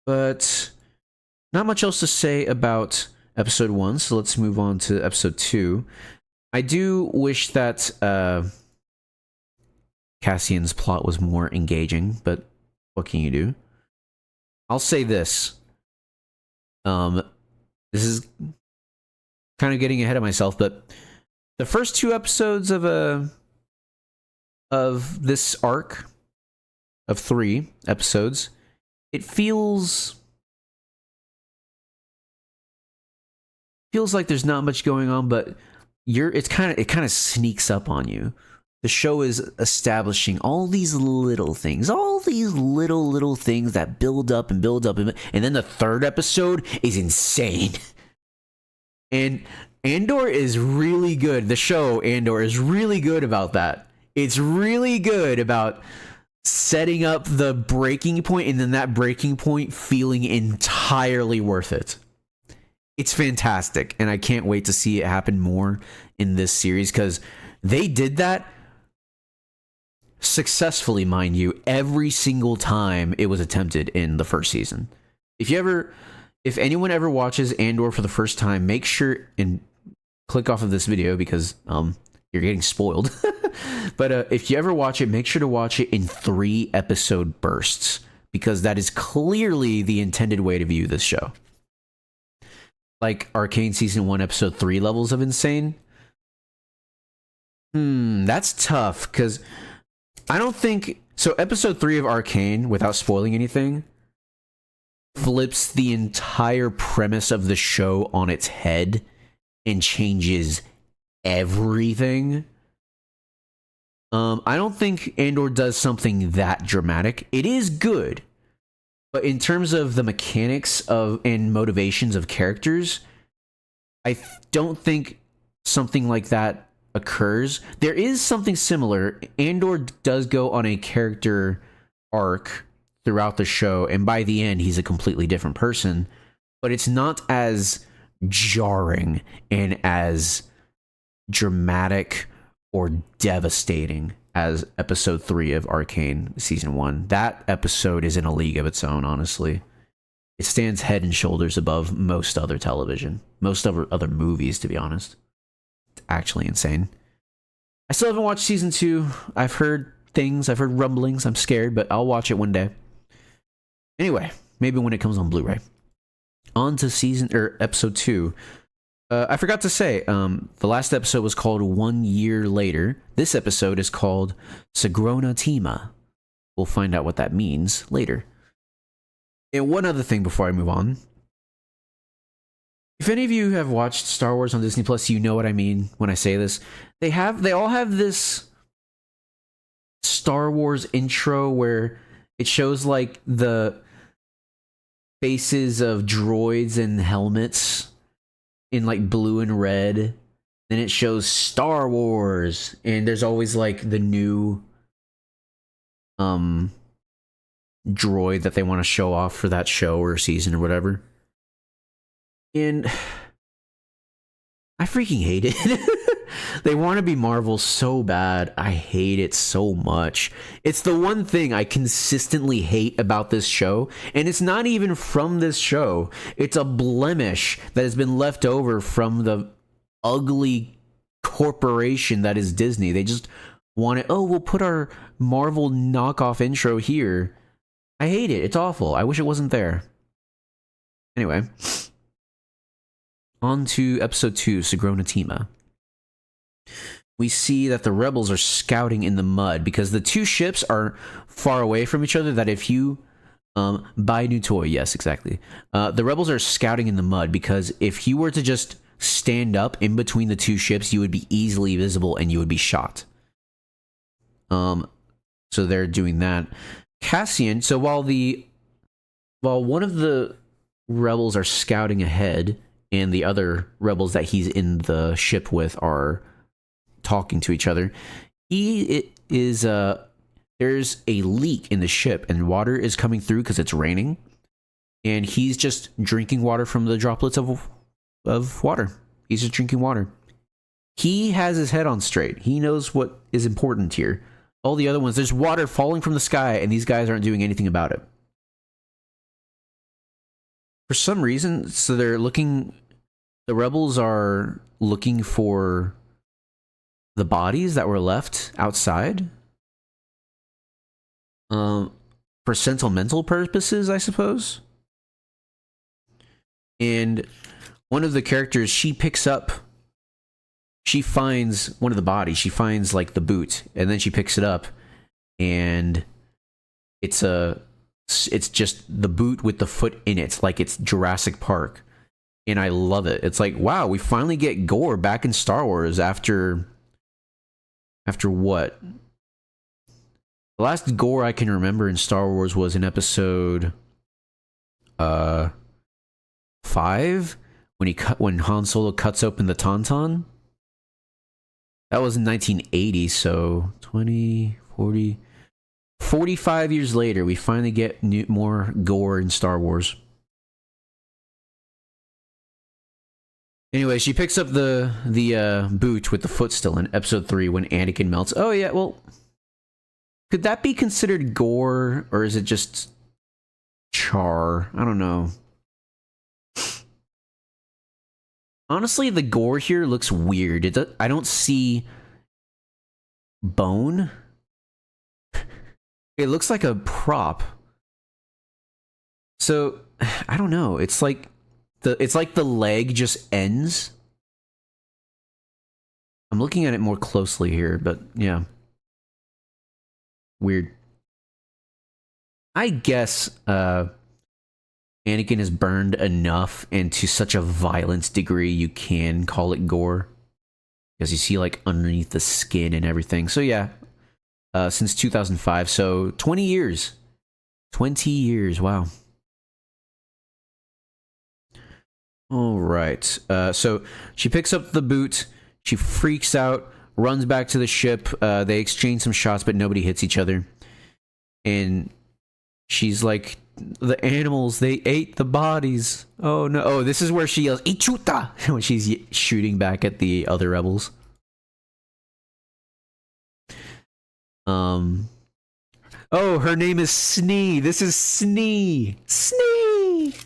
But not much else to say about episode 1, so let's move on to episode 2. I do wish that Cassian's plot was more engaging, but what can you do? I'll say this. This is kind of getting ahead of myself, but the first 2 episodes of this arc of 3 episodes, it feels like there's not much going on, but it kind of sneaks up on you. The show is establishing all these little things that build up, and then the 3rd episode is insane. And Andor is really good. The show Andor is really good about that. It's really good about setting up the breaking point, and then that breaking point feeling entirely worth it. It's fantastic, and I can't wait to see it happen more in this series, because they did that successfully, mind you, every single time it was attempted in the first season. If anyone ever watches Andor for the first time, make sure and click off of this video, because you're getting spoiled. But if you ever watch it, make sure to watch it in 3 episode bursts, because that is clearly the intended way to view this show. Like Arcane season 1 episode 3 levels of insane. That's tough, because I don't think so. Episode 3 of Arcane, without spoiling anything, flips the entire premise of the show on its head and changes everything. I don't think Andor does something that dramatic. It is good, but in terms of the mechanics of and motivations of characters, I don't think something like that occurs. There is something similar. Andor does go on a character arc throughout the show, and by the end he's a completely different person, but it's not as jarring and as dramatic or devastating as episode 3 of Arcane season 1. That episode is in a league of its own, honestly. It stands head and shoulders above most other television, most other movies, to be honest. It's actually insane. I still haven't watched season 2. I've heard rumblings. I'm scared, but I'll watch it one day. Anyway, maybe when it comes on Blu-ray. On to episode 2. I forgot to say, the last episode was called 1 Year Later. This episode is called Sigrona Tima. We'll find out what that means later. And one other thing before I move on. If any of you have watched Star Wars on Disney Plus, you know what I mean when I say this. They all have this Star Wars intro where it shows like the faces of droids and helmets in like blue and red. Then it shows Star Wars, and there's always like the new droid that they want to show off for that show or season or whatever. And I freaking hate it. They want to be Marvel so bad. I hate it so much. It's the one thing I consistently hate about this show, and it's not even from this show. It's a blemish that has been left over from the ugly corporation that is Disney. They just want it. Oh, we'll put our Marvel knockoff intro here. I hate it. It's awful. I wish it wasn't there. Anyway, on to episode 2, Sigrona Tima. We see that the rebels are scouting in the mud because the 2 ships are far away from each other. That if you buy a new toy, yes, exactly. The rebels are scouting in the mud because if you were to just stand up in between the 2 ships, you would be easily visible and you would be shot. So they're doing that. Cassian. So while one of the rebels are scouting ahead, and the other rebels that he's in the ship with are talking to each other, there's a leak in the ship and water is coming through because it's raining, and he's just drinking water from the droplets of of water. He's just drinking water. He has his head on straight. He knows what is important here. All the other ones, there's water falling from the sky, and these guys aren't doing anything about it. For some reason, so they're looking... The rebels are looking for the bodies that were left outside. For sentimental purposes, I suppose. And one of the characters, she finds one of the bodies. She finds like the boot, and then she picks it up, and it's just the boot with the foot in it, like it's Jurassic Park. And I love it. It's like, wow, we finally get gore back in Star Wars after what? The last gore I can remember in Star Wars was in episode 5, when Han Solo cuts open the Tauntaun. That was in 1980, so 20, 40, 45 years later, we finally get more gore in Star Wars. Anyway, she picks up the boot with the foot still in episode 3 when Anakin melts. Oh yeah, well, could that be considered gore, or is it just char? I don't know. Honestly, the gore here looks weird. I don't see bone. It looks like a prop. So, I don't know. It's like the leg just ends. I'm looking at it more closely here, but yeah. Weird. I guess Anakin is burned enough and to such a violent degree you can call it gore. Because you see like underneath the skin and everything. So yeah, since 2005, so 20 years. 20 years, wow. All right, so she picks up the boot, she freaks out, runs back to the ship, they exchange some shots, but nobody hits each other. And she's like, the animals, they ate the bodies. Oh no, oh, this is where she yells, Ichuta, when she's shooting back at the other rebels. Oh, her name is Snee. This is Snee. Snee!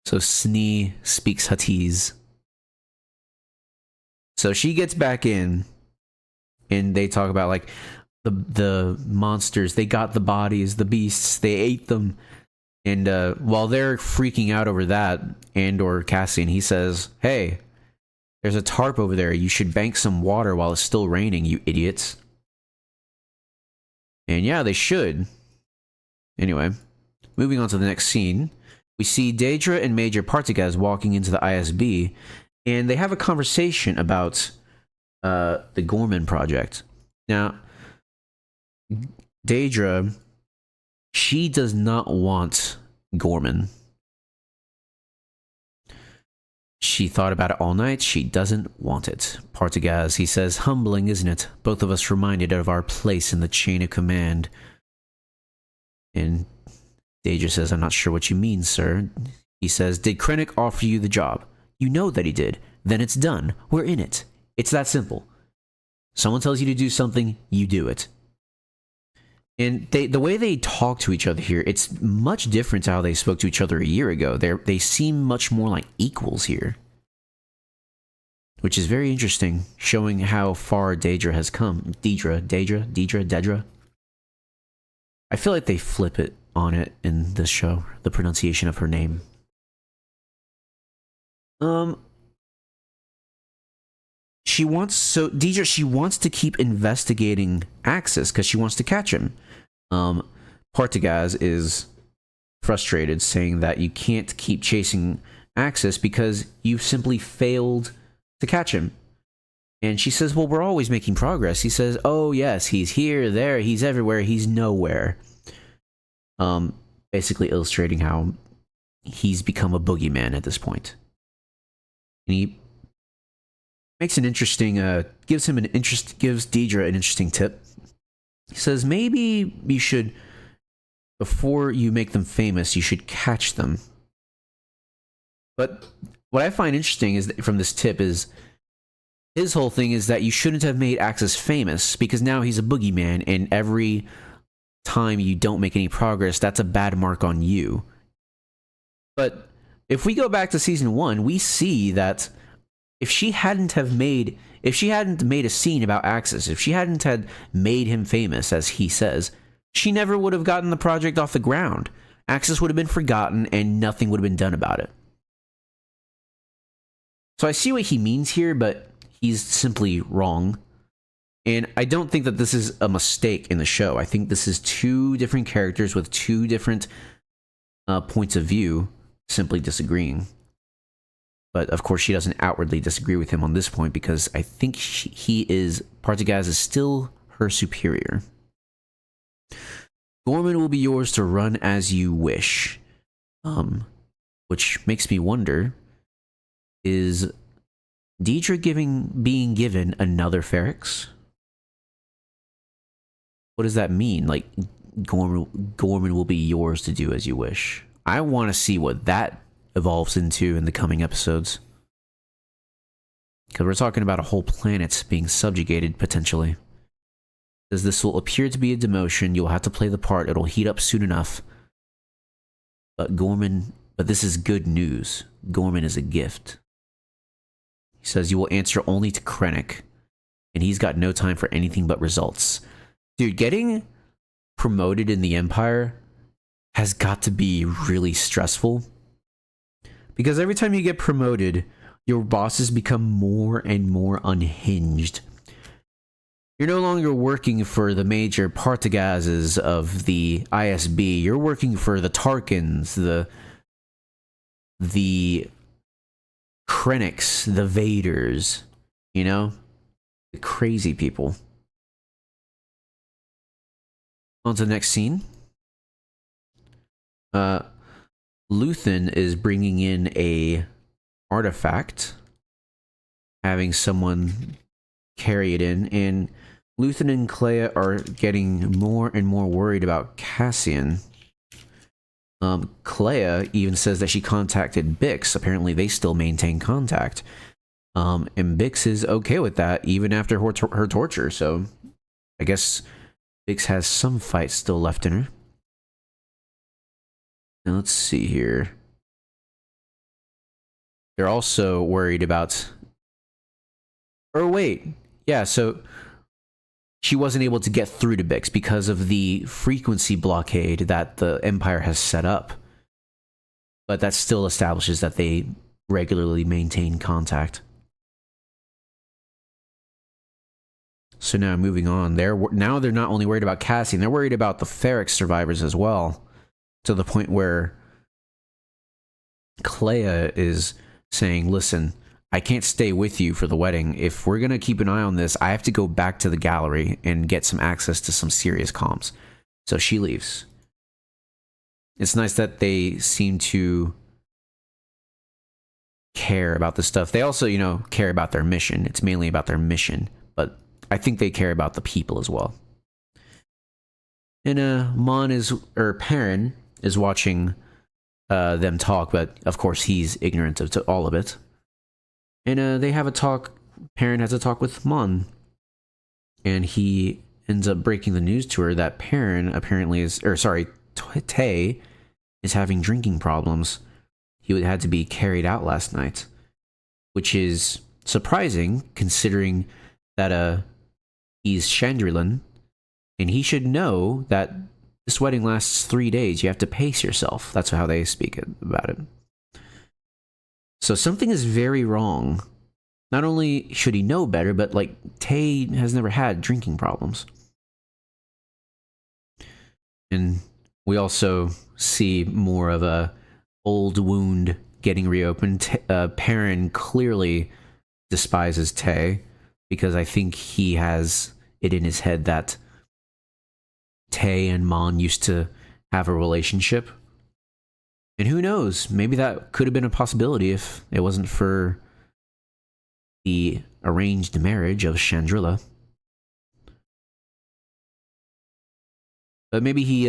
So Snee speaks Huttese. So she gets back in, and they talk about like the monsters. They got the bodies, the beasts. They ate them. And while they're freaking out over that, Andor Cassian, he says, "Hey, there's a tarp over there. You should bank some water while it's still raining, you idiots." And yeah, they should. Anyway, moving on to the next scene. We see Daedra and Major Partagas walking into the ISB, and they have a conversation about the Gorman project. Now, Daedra, she does not want Gorman. She thought about it all night. She doesn't want it. Partagas, he says, humbling, isn't it? Both of us reminded of our place in the chain of command. And Daedra says, I'm not sure what you mean, sir. He says, did Krennic offer you the job? You know that he did. Then it's done. We're in it. It's that simple. Someone tells you to do something, you do it. And the way they talk to each other here, it's much different to how they spoke to each other a year ago. They seem much more like equals here. Which is very interesting, showing how far Daedra has come. Daedra. I feel like they flip it on it in this show, the pronunciation of her name. Daedra, she wants to keep investigating Axis because she wants to catch him. Partagas is frustrated, saying that you can't keep chasing Axis because you've simply failed to catch him. And she says, well, we're always making progress. He says, oh yes, he's here, there, he's everywhere, he's nowhere. Basically illustrating how he's become a boogeyman at this point. And he makes an interesting, gives Daedra an interesting tip. He says, maybe you should, before you make them famous, you should catch them. But what I find interesting is from this tip is his whole thing is that you shouldn't have made Axis famous because now he's a boogeyman, and every time you don't make any progress, that's a bad mark on you. But if we go back to season 1, we see that if she hadn't made a scene about Axis, if she hadn't had made him famous, as he says, she never would have gotten the project off the ground. Axis would have been forgotten and nothing would have been done about it. So I see what he means here, but he's simply wrong. And I don't think that this is a mistake in the show. I think this is two different characters with two different points of view simply disagreeing. But of course, she doesn't outwardly disagree with him on this point because I think Partagaz is still her superior. Gorman will be yours to run as you wish. Which makes me wonder, is Deidre being given another Ferrex? What does that mean? Like, Gorman will be yours to do as you wish. I want to see what that evolves into in the coming episodes. Because we're talking about a whole planet being subjugated, potentially. As this will appear to be a demotion, you'll have to play the part. It'll heat up soon enough. But this is good news. Gorman is a gift. He says you will answer only to Krennic, and he's got no time for anything but results. Dude, getting promoted in the Empire has got to be really stressful. Because every time you get promoted, your bosses become more and more unhinged. You're no longer working for the major Partagazes of the ISB. You're working for the Tarkins, the Krennics, the Vaders, you know? The crazy people. On to the next scene. Luthen is bringing in a artifact, having someone carry it in, and Luthen and Clea are getting more and more worried about Cassian. Clea even says that she contacted Bix. Apparently they still maintain contact. And Bix is okay with that, even after her torture, so I guess Bix has some fight still left in her. Now let's see here. They're also worried about... Or wait, yeah, so she wasn't able to get through to Bix because of the frequency blockade that the Empire has set up. But that still establishes that they regularly maintain contact. So now moving on, they're not only worried about Cassian, they're worried about the Ferrex survivors as well. To the point where Clea is saying, listen, I can't stay with you for the wedding. If we're going to keep an eye on this, I have to go back to the gallery and get some access to some serious comms. So she leaves. It's nice that they seem to care about this stuff. They also, care about their mission. It's mainly about their mission, but I think they care about the people as well. And Perrin is watching them talk, but of course he's ignorant of all of it. And they have a talk. Perrin has a talk with Mon, and he ends up breaking the news to her that Perrin apparently Tay is having drinking problems. He had to be carried out last night, which is surprising considering that he's Chandrilan, and he should know that this wedding lasts 3 days. You have to pace yourself. That's how they speak about it. So something is very wrong. Not only should he know better, but Tay has never had drinking problems. And we also see more of a old wound getting reopened. Perrin clearly despises Tay because I think he has it in his head that Tay and Mon used to have a relationship. And who knows, maybe that could have been a possibility if it wasn't for the arranged marriage of Chandrila. But maybe he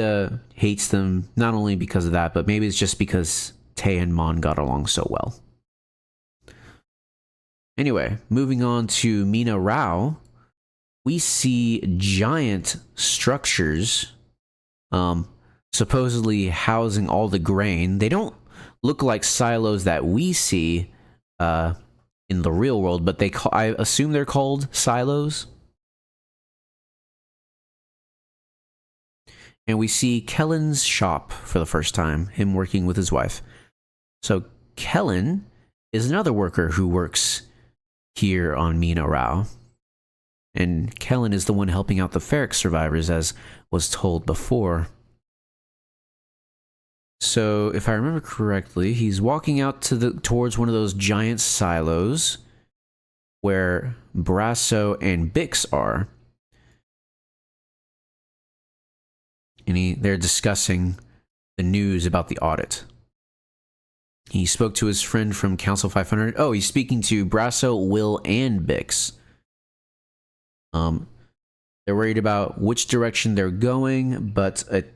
hates them not only because of that, but maybe it's just because Tay and Mon got along so well. Anyway, moving on to Mina Rao, we see giant structures supposedly housing all the grain. They don't look like silos that we see in the real world, but I assume they're called silos. And we see Kellen's shop for the first time, him working with his wife. So Kellen is another worker who works here on Mina Rao. And Kellen is the one helping out the Ferric survivors, as was told before. So, if I remember correctly, he's walking out towards one of those giant silos where Brasso and Bix are. And they're discussing the news about the audit. He spoke to his friend from Council 500. Oh, he's speaking to Brasso, Will, and Bix. They're worried about which direction they're going, but it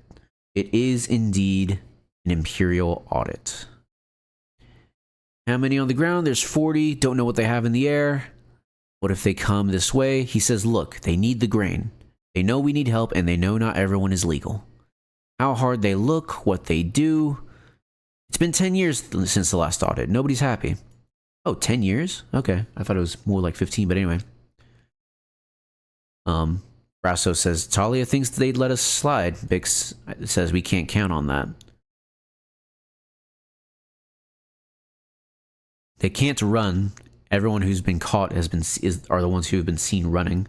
is indeed an Imperial audit. How many on the ground? There's 40. Don't know what they have in the air. What if they come this way? He says, look, they need the grain. They know we need help, and they know not everyone is legal. How hard they look, what they do. It's been 10 years since the last audit. Nobody's happy. Oh, 10 years? Okay. I thought it was more like 15, but anyway. Brasso says, Talia thinks they'd let us slide. Bix says we can't count on that. They can't run. Everyone who's been caught are the ones who have been seen running.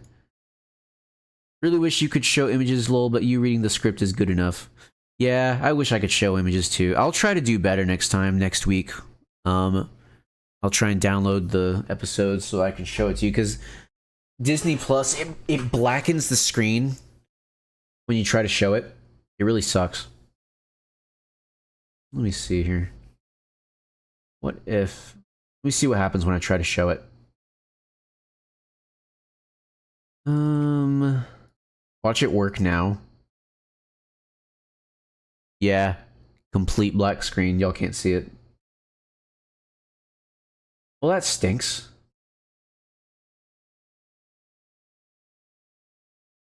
Really wish you could show images, lol, but you reading the script is good enough. Yeah, I wish I could show images too. I'll try to do better next week. I'll try and download the episodes so I can show it to you, because Disney Plus, it blackens the screen when you try to show it. It really sucks. Let me see here. Let me see what happens when I try to show it. Watch it work now. Yeah, complete black screen. Y'all can't see it. Well, that stinks.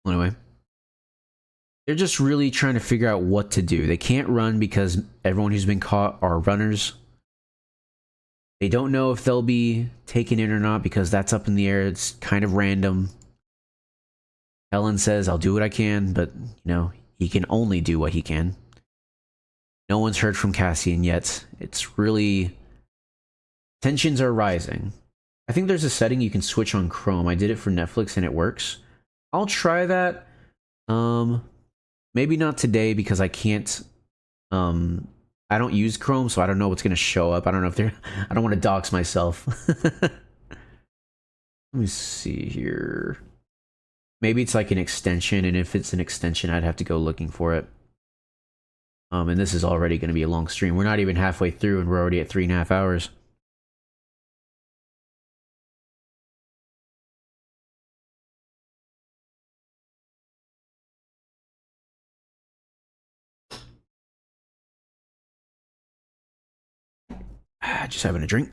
Anyway, they're just really trying to figure out what to do. They can't run because everyone who's been caught are runners. They don't know if they'll be taken in or not because that's up in the air. It's kind of random. Helen says, I'll do what I can, but, he can only do what he can. No one's heard from Cassian yet. It's really... Tensions are rising. I think there's a setting you can switch on Chrome. I did it for Netflix and it works. I'll try that. Maybe not today because I can't... I don't use Chrome, so I don't know what's going to show up. I don't know if they're... I don't want to dox myself. Let me see here. Maybe it's like an extension, and if it's an extension, I'd have to go looking for it. And this is already going to be a long stream. We're not even halfway through, and we're already at 3.5 hours. Just having a drink.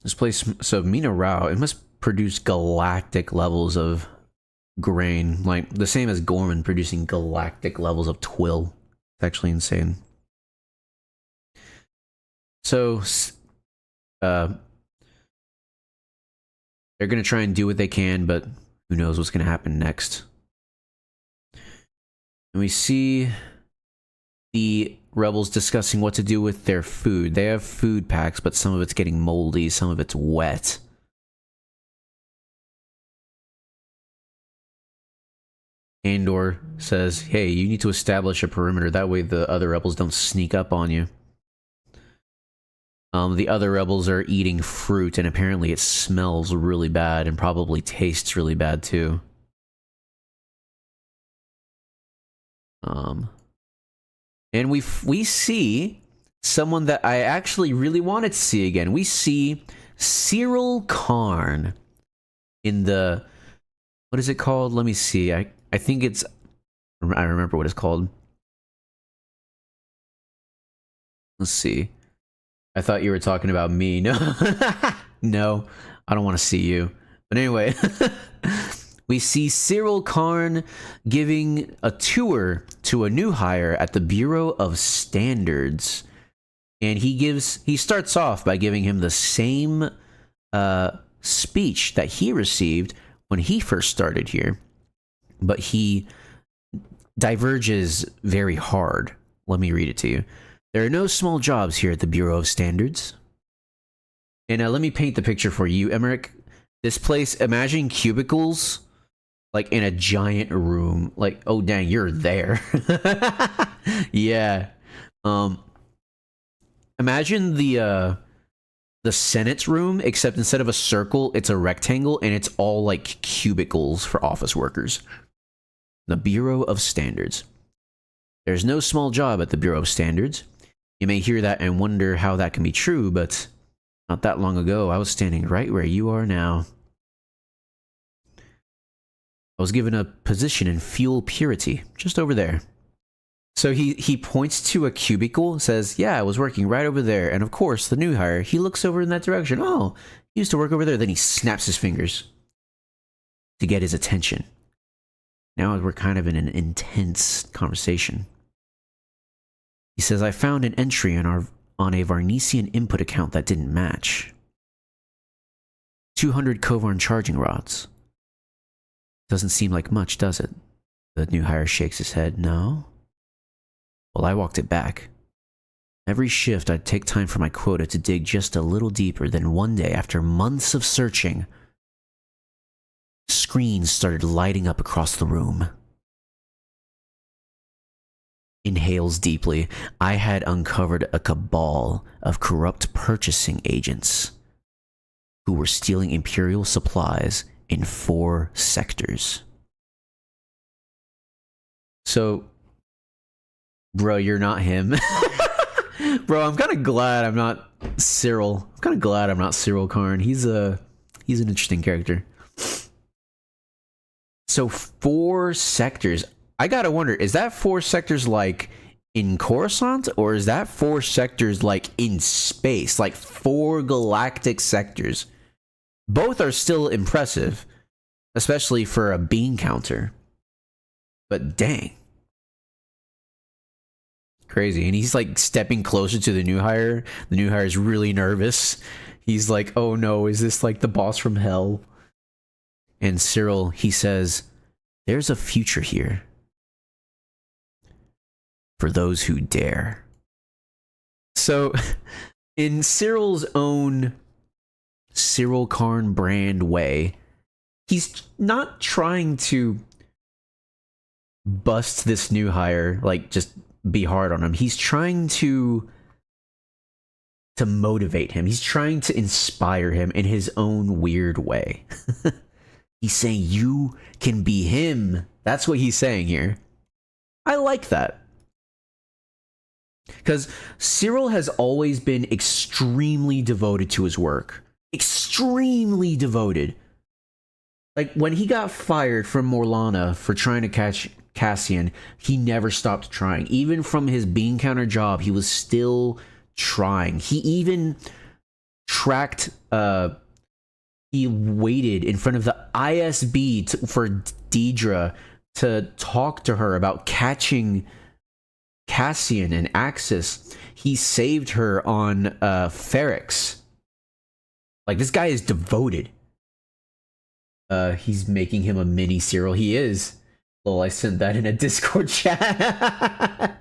This place, so Mina Rao, it must produce galactic levels of grain, like the same as Gorman producing galactic levels of twill. It's actually insane. So, they're going to try and do what they can, but who knows what's going to happen next. And we see the rebels discussing what to do with their food. They have food packs, but some of it's getting moldy, some of it's wet. Andor says, hey, you need to establish a perimeter. That way the other rebels don't sneak up on you. The other rebels are eating fruit, and apparently it smells really bad and probably tastes really bad too. And we see someone that I actually really wanted to see again. We see Cyril Karn in the, what is it called? Let me see. I think it's, I remember what it's called. Let's see. I thought you were talking about me. No, no, I don't want to see you. But anyway, we see Cyril Karn giving a tour to a new hire at the Bureau of Standards. And he starts off by giving him the same speech that he received when he first started here. But he diverges very hard. Let me read it to you. There are no small jobs here at the Bureau of Standards. And let me paint the picture for you, Emmerich. This place, imagine cubicles, like in a giant room. Like, oh dang, you're there. Yeah. Imagine the Senate's room, except instead of a circle, it's a rectangle, and it's all like cubicles for office workers. The Bureau of Standards. There's no small job at the Bureau of Standards. You may hear that and wonder how that can be true, but not that long ago, I was standing right where you are now. I was given a position in fuel purity, just over there. So he points to a cubicle, says, yeah, I was working right over there. And of course, the new hire, he looks over in that direction. Oh, he used to work over there. Then he snaps his fingers to get his attention. Now we're kind of in an intense conversation. He says, I found an entry on a Varnesian input account that didn't match. 200 Kovarn charging rods. Doesn't seem like much, does it? The new hire shakes his head. No? Well, I walked it back. Every shift, I'd take time for my quota to dig just a little deeper. Then one day, after months of searching, screens started lighting up across the room. Inhales deeply. I had uncovered a cabal of corrupt purchasing agents who were stealing Imperial supplies in 4 sectors. So, bro, you're not him. Bro, I'm kind of glad I'm not Cyril. I'm kind of glad I'm not Cyril Karn. He's an interesting character. So 4 sectors. I gotta wonder, is that 4 sectors like in Coruscant, or is that 4 sectors like in space? Like 4 galactic sectors. Both are still impressive, especially for a bean counter. But dang. Crazy. And he's like stepping closer to the new hire. The new hire is really nervous. He's like, oh no, is this like the boss from hell? And Cyril, he says, there's a future here for those who dare. So, in Cyril's own Cyril Karn brand way, he's not trying to bust this new hire, like just be hard on him. He's trying to motivate him. He's trying to inspire him in his own weird way. He's saying, you can be him. That's what he's saying here. I like that. Because Cyril has always been extremely devoted to his work. Extremely devoted. Like, when he got fired from Morlana for trying to catch Cassian, he never stopped trying. Even from his bean counter job, he was still trying. He even tracked... he waited in front of the ISB for Deidre to talk to her about catching Cassian and Axis. He saved her on Ferrix. Like, this guy is devoted. He's making him a mini Cyril. He is. Well, I sent that in a Discord chat.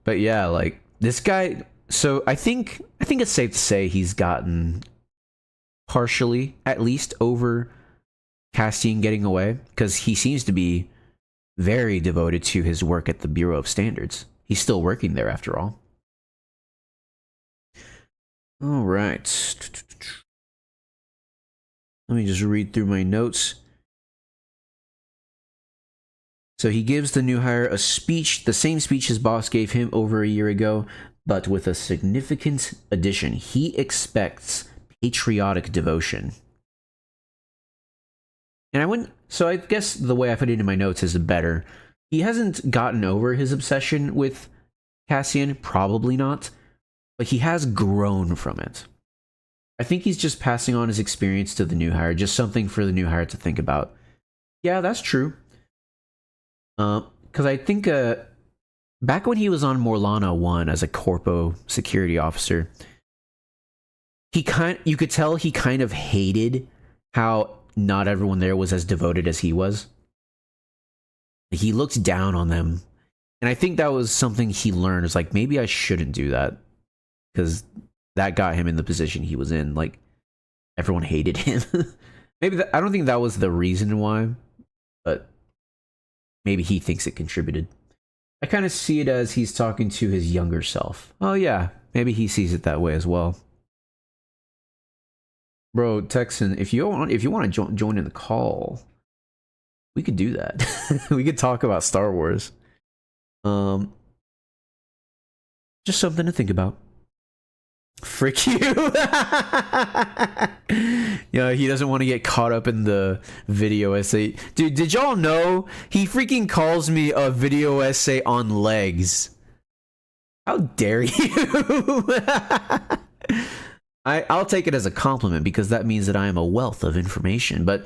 But yeah, like, this guy... So I think it's safe to say he's gotten partially, at least, over Cassian getting away, because he seems to be very devoted to his work at the Bureau of Standards. He's still working there, after all. All right. Let me just read through my notes. So he gives the new hire a speech, the same speech his boss gave him over a year ago. but with a significant addition. He expects patriotic devotion. And I wouldn't, so I guess the way I put it in my notes is better. He hasn't gotten over his obsession with Cassian, probably not, but he has grown from it. I think he's just passing on his experience to the new hire, just something for the new hire to think about. Yeah, that's true. Because I think back when he was on Morlana 1 as a corpo security officer, you could tell he kind of hated how not everyone there was as devoted as he was. He looked down on them. And I think that was something he learned. It's like, maybe I shouldn't do that. Because that got him in the position he was in. Like, everyone hated him. Maybe I don't think that was the reason why. But maybe he thinks it contributed. I kind of see it as he's talking to his younger self. Oh yeah, maybe he sees it that way as well. Bro, Texan, if you want to join in the call, we could do that. We could talk about Star Wars. Just something to think about. Frick you. Yeah, he doesn't want to get caught up in the video essay. Dude, did y'all know he freaking calls me a video essay on legs? How dare you? I'll take it as a compliment because that means that I am a wealth of information. But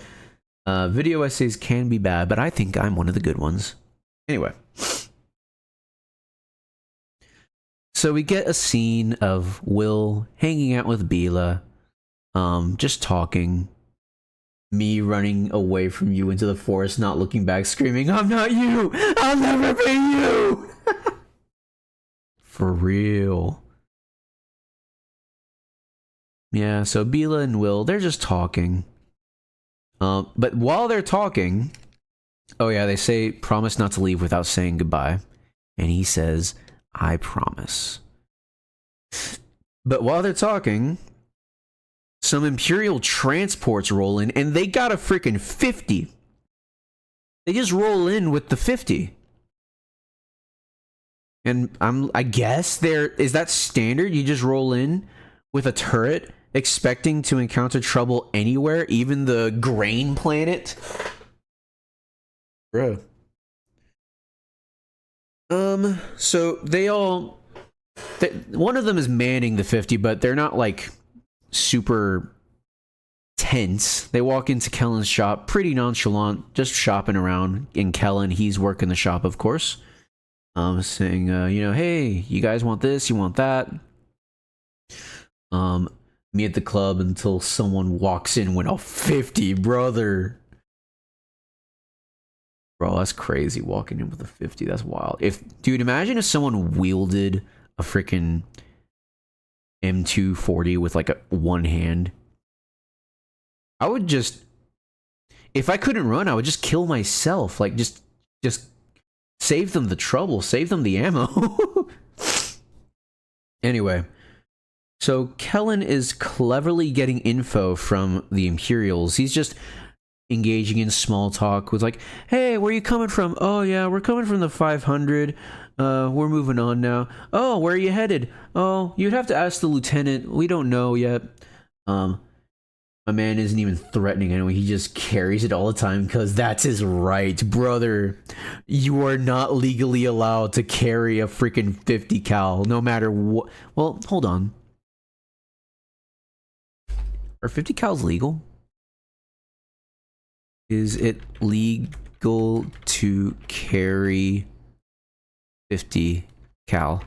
video essays can be bad, but I think I'm one of the good ones. Anyway. So we get a scene of Will hanging out with Bila, just talking. Me running away from you into the forest, not looking back, screaming, "I'm not you! I'll never be you!" For real. Yeah, so Bila and Will, they're just talking. But while they're talking, oh yeah, they say, "Promise not to leave without saying goodbye." And he says, "I promise." But while they're talking, some Imperial transports roll in, and they got a freaking 50. They just roll in with the 50. And I guess is that standard? You just roll in with a turret, expecting to encounter trouble anywhere, even the grain planet? Bro. So one of them is manning the 50, but they're not like super tense. They walk into Kellen's shop pretty nonchalant, just shopping around. In Kellen, he's working the shop, of course. Saying, "Hey, you guys want this? You want that?" Me at the club until someone walks in with a 50, brother. Bro, that's crazy, walking in with a 50. That's wild. Dude, imagine if someone wielded a freaking M240 with like one hand. I would just, if I couldn't run, I would just kill myself. Like, just save them the trouble, save them the ammo. Anyway, so Kellen is cleverly getting info from the Imperials. He's just engaging in small talk with like, "Hey, where are you coming from?" "Oh yeah, we're coming from the 500. We're moving on now." "Oh, where are you headed?" "Oh, you'd have to ask the lieutenant. We don't know yet." My man isn't even threatening anyway. He just carries it all the time because that's his right. Brother, you are not legally allowed to carry a freaking 50 cal no matter what. Well, hold on. Are 50 cals legal? Is it legal to carry 50 cal?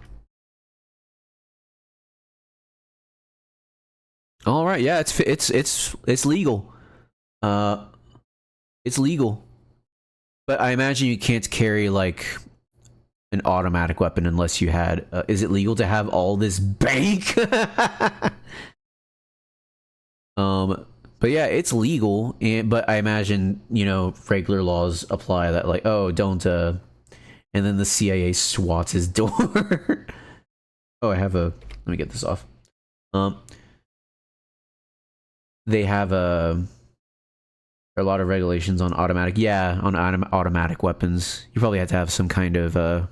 All right, yeah, it's legal. It's legal. But I imagine you can't carry like an automatic weapon unless you had. Is it legal to have all this bank? But yeah, it's legal, but I imagine, regular laws apply that, like, oh, don't, and then the CIA swats his door. Oh, let me get this off. They have a lot of regulations on automatic, on automatic weapons. You probably have to have some kind of,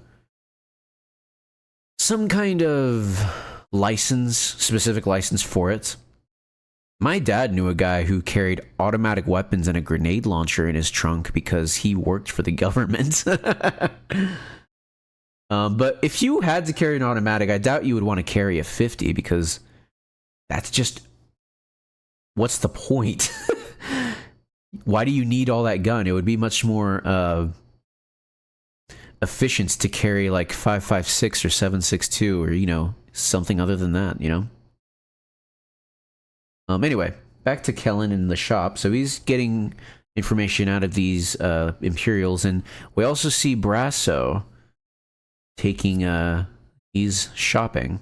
some kind of license, specific license for it. My dad knew a guy who carried automatic weapons and a grenade launcher in his trunk because he worked for the government. But if you had to carry an automatic, I doubt you would want to carry a 50 because that's just... what's the point? Why do you need all that gun? It would be much more efficient to carry like 5.56 or 7.62 or, you know, something other than that, you know? Anyway, back to Kellen in the shop. So he's getting information out of these Imperials, and we also see Brasso taking he's shopping.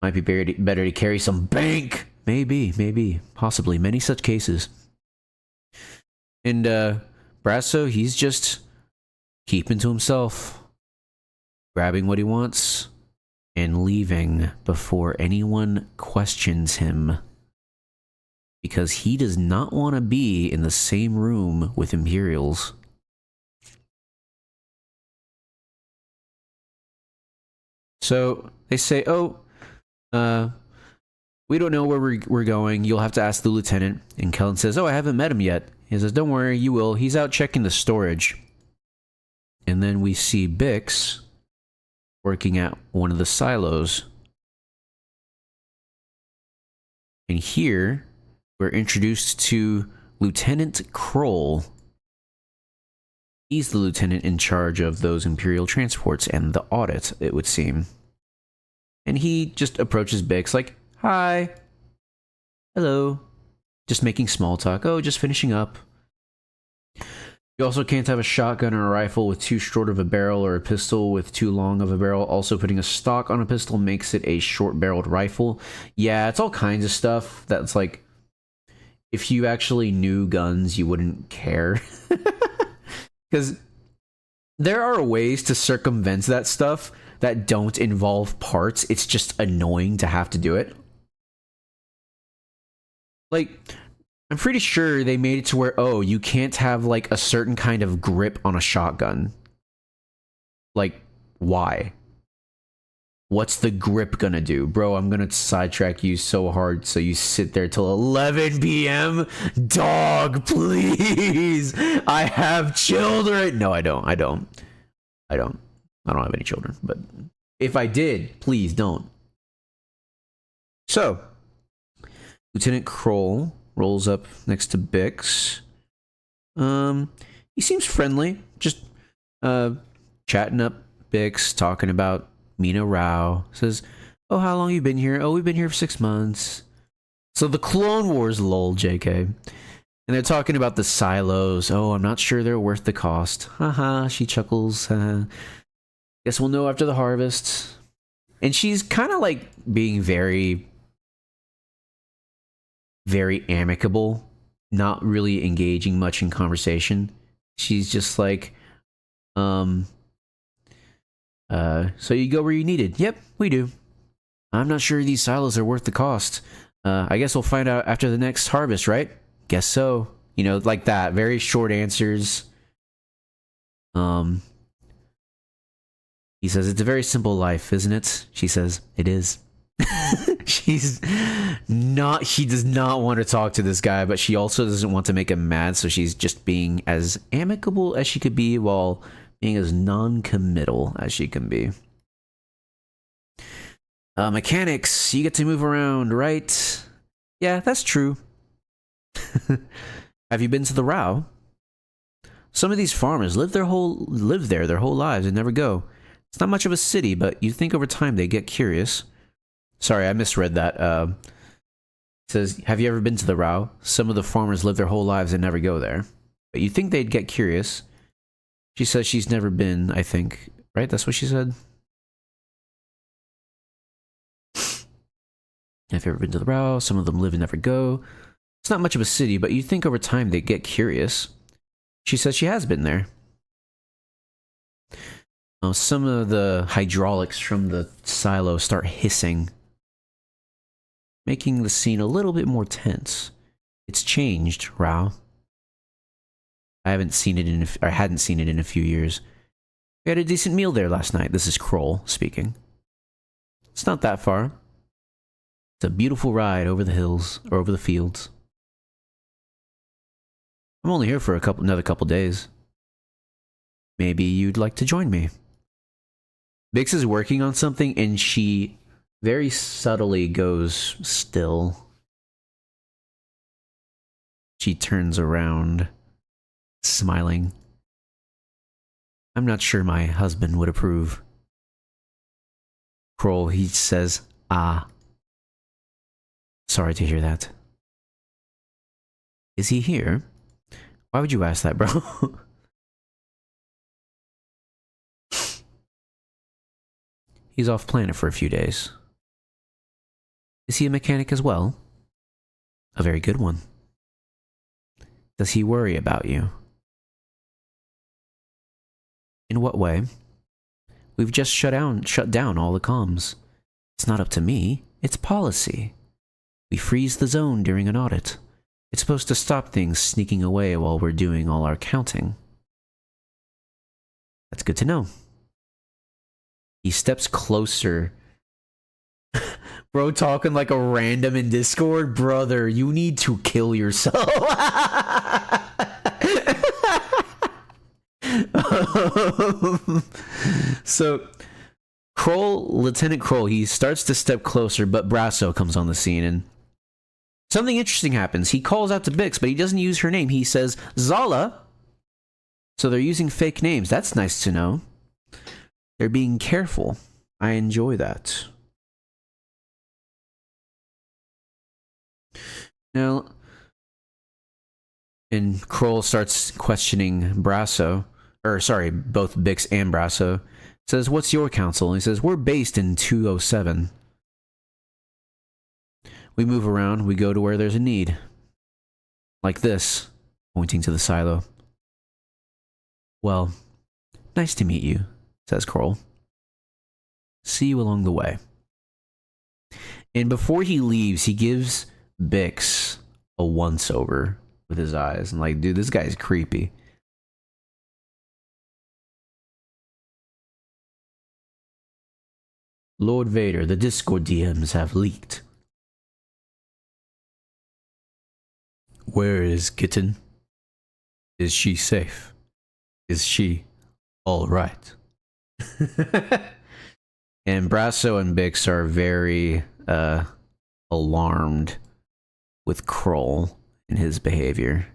Might be better to carry some bank. Maybe, possibly. Many such cases. And Brasso, he's just keeping to himself, grabbing what he wants, and leaving before anyone questions him. Because he does not want to be in the same room with Imperials. So they say, oh, we don't know where we're going. You'll have to ask the lieutenant. And Kellen says, oh, I haven't met him yet. He says, don't worry, you will. He's out checking the storage. And then we see Bix working at one of the silos. And here, we're introduced to Lieutenant Kroll. He's the lieutenant in charge of those Imperial transports and the audit, it would seem. And he just approaches Bix like, hi. Hello. Just making small talk. Oh, just finishing up. You also can't have a shotgun or a rifle with too short of a barrel or a pistol with too long of a barrel. Also, putting a stock on a pistol makes it a short-barreled rifle. Yeah, it's all kinds of stuff that's like, if you actually knew guns, you wouldn't care. Because there are ways to circumvent that stuff that don't involve parts. It's just annoying to have to do it. Like, I'm pretty sure they made it to where, oh, you can't have, like, a certain kind of grip on a shotgun. Like, why? What's the grip gonna do? Bro, I'm gonna sidetrack you so hard so you sit there till 11 p.m.? Dog, please! I have children! No, I don't have any children, but if I did, please don't. So, Lieutenant Kroll rolls up next to Bix. He seems friendly, just chatting up Bix, talking about Mina Rao. Says, oh, how long you been here? Oh, we've been here for 6 months. So the Clone Wars, lol, JK. And they're talking about the silos. Oh, I'm not sure they're worth the cost. Haha, she chuckles. Guess we'll know after the harvest. And she's kind of like being very amicable, not really engaging much in conversation. She's just like, so you go where you needed. Yep, we do. I'm not sure these silos are worth the cost. I guess we'll find out after the next harvest, right? Guess so. You know, like that. Very short answers. He says, it's a very simple life, isn't it? She says, it is. She does not want to talk to this guy, but she also doesn't want to make him mad, so she's just being as amicable as she could be while being as non-committal as she can be. Mechanics, you get to move around, right? Yeah, that's true. Have you been to the Rao? Some of these farmers live there their whole lives and never go. It's not much of a city, but you think over time they get curious. Sorry, I misread that. It says, have you ever been to the Rao? Some of the farmers live their whole lives and never go there. But you think they'd get curious. She says she's never been, I think. Right? That's what she said? Have you ever been to the Rao? Some of them live and never go. It's not much of a city, but you think over time they'd get curious. She says she has been there. Some of the hydraulics from the silo start hissing, making the scene a little bit more tense. It's changed, Rao. I hadn't seen it in a few years. We had a decent meal there last night. This is Kroll speaking. It's not that far. It's a beautiful ride over the hills, or over the fields. I'm only here for another couple days. Maybe you'd like to join me. Bix is working on something, and she very subtly goes still. She turns around, smiling. I'm not sure my husband would approve. Kroll, he says, ah. Sorry to hear that. Is he here? Why would you ask that, bro? He's off planet for a few days. Is he a mechanic as well? A very good one. Does he worry about you? In what way? We've just shut down all the comms. It's not up to me, it's policy. We freeze the zone during an audit. It's supposed to stop things sneaking away while we're doing all our counting. That's good to know. He steps closer. Bro talking like a random in Discord. Brother, you need to kill yourself. So, Lieutenant Kroll, he starts to step closer, but Brasso comes on the scene, and something interesting happens. He calls out to Bix, but he doesn't use her name. He says, Zala. So they're using fake names. That's nice to know. They're being careful. I enjoy that. Now, and Kroll starts questioning Brasso, or sorry, both Bix and Brasso. Says, what's your council? And he says, we're based in 207. We move around, we go to where there's a need. Like this, pointing to the silo. Well, nice to meet you, says Kroll. See you along the way. And before he leaves, he gives Bix a once-over with his eyes. And like, dude, this guy's creepy. Lord Vader, the Discord DMs have leaked. Where is Kitten? Is she safe? Is she all right? And Brasso and Bix are very alarmed with Kroll and his behavior.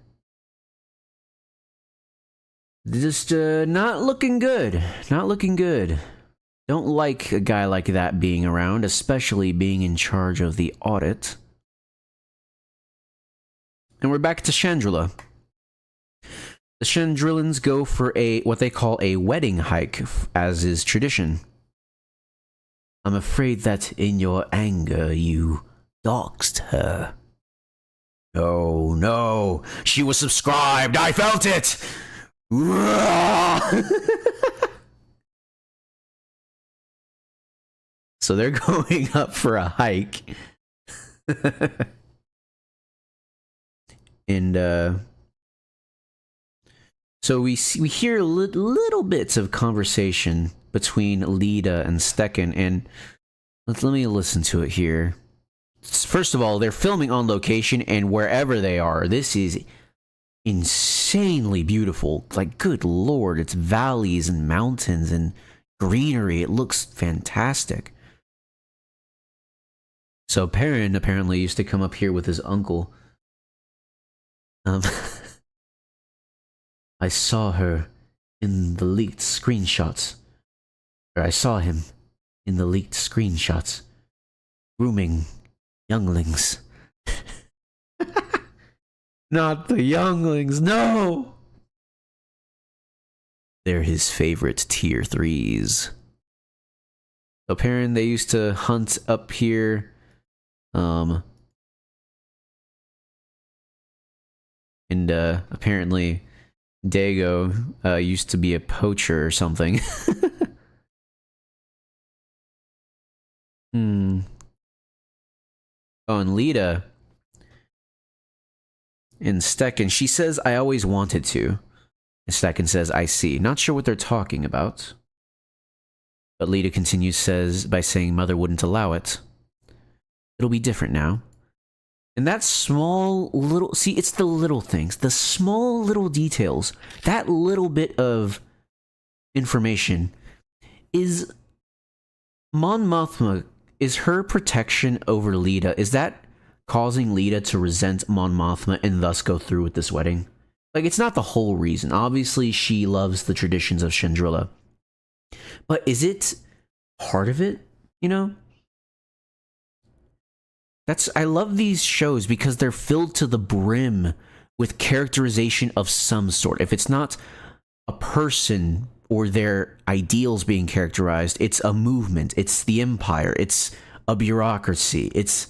Just not looking good. Not looking good. Don't like a guy like that being around, especially being in charge of the audit. And we're back to Chandrila. The Chandrilans go for what they call a wedding hike, as is tradition. I'm afraid that in your anger you doxed her. Oh no, she was subscribed, I felt it! So they're going up for a hike. And so we hear little bits of conversation between Lita and Stekken, and let me listen to it here. First of all, they're filming on location, and wherever they are, this is insanely beautiful. Like, good lord, it's valleys and mountains and greenery. It looks fantastic. So Perrin apparently used to come up here with his uncle. I saw her in the leaked screenshots. Or I saw him in the leaked screenshots. Grooming younglings. Not the younglings, no! They're his favorite tier 3s. Apparently they used to hunt up here. And apparently Dago used to be a poacher or something. Oh, and Lita and Stekken, she says, I always wanted to. And Stekken says, I see. Not sure what they're talking about. But Lita continues by saying Mother wouldn't allow it. It'll be different now. And that small little... See, it's the little things. The small little details. That little bit of information is... Mon Mothma, is her protection over Lita, is that causing Lita to resent Mon Mothma and thus go through with this wedding? Like, it's not the whole reason. Obviously, she loves the traditions of Chandrila. But is it part of it, you know? I love these shows because they're filled to the brim with characterization of some sort. If it's not a person or their ideals being characterized, it's a movement, it's the empire, it's a bureaucracy, it's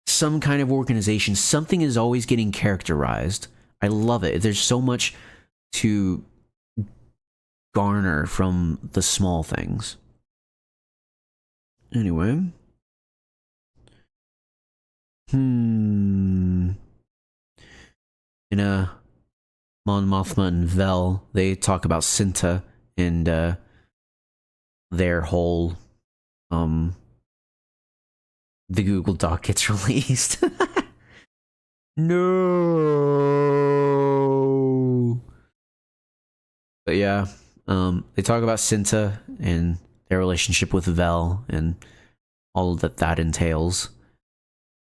some kind of organization. Something is always getting characterized. I love it. There's so much to garner from the small things. Anyway. In Mon Mothma and Vel, they talk about Cinta and their whole the Google Doc gets released. No. But yeah, they talk about Cinta and their relationship with Vel and all that entails.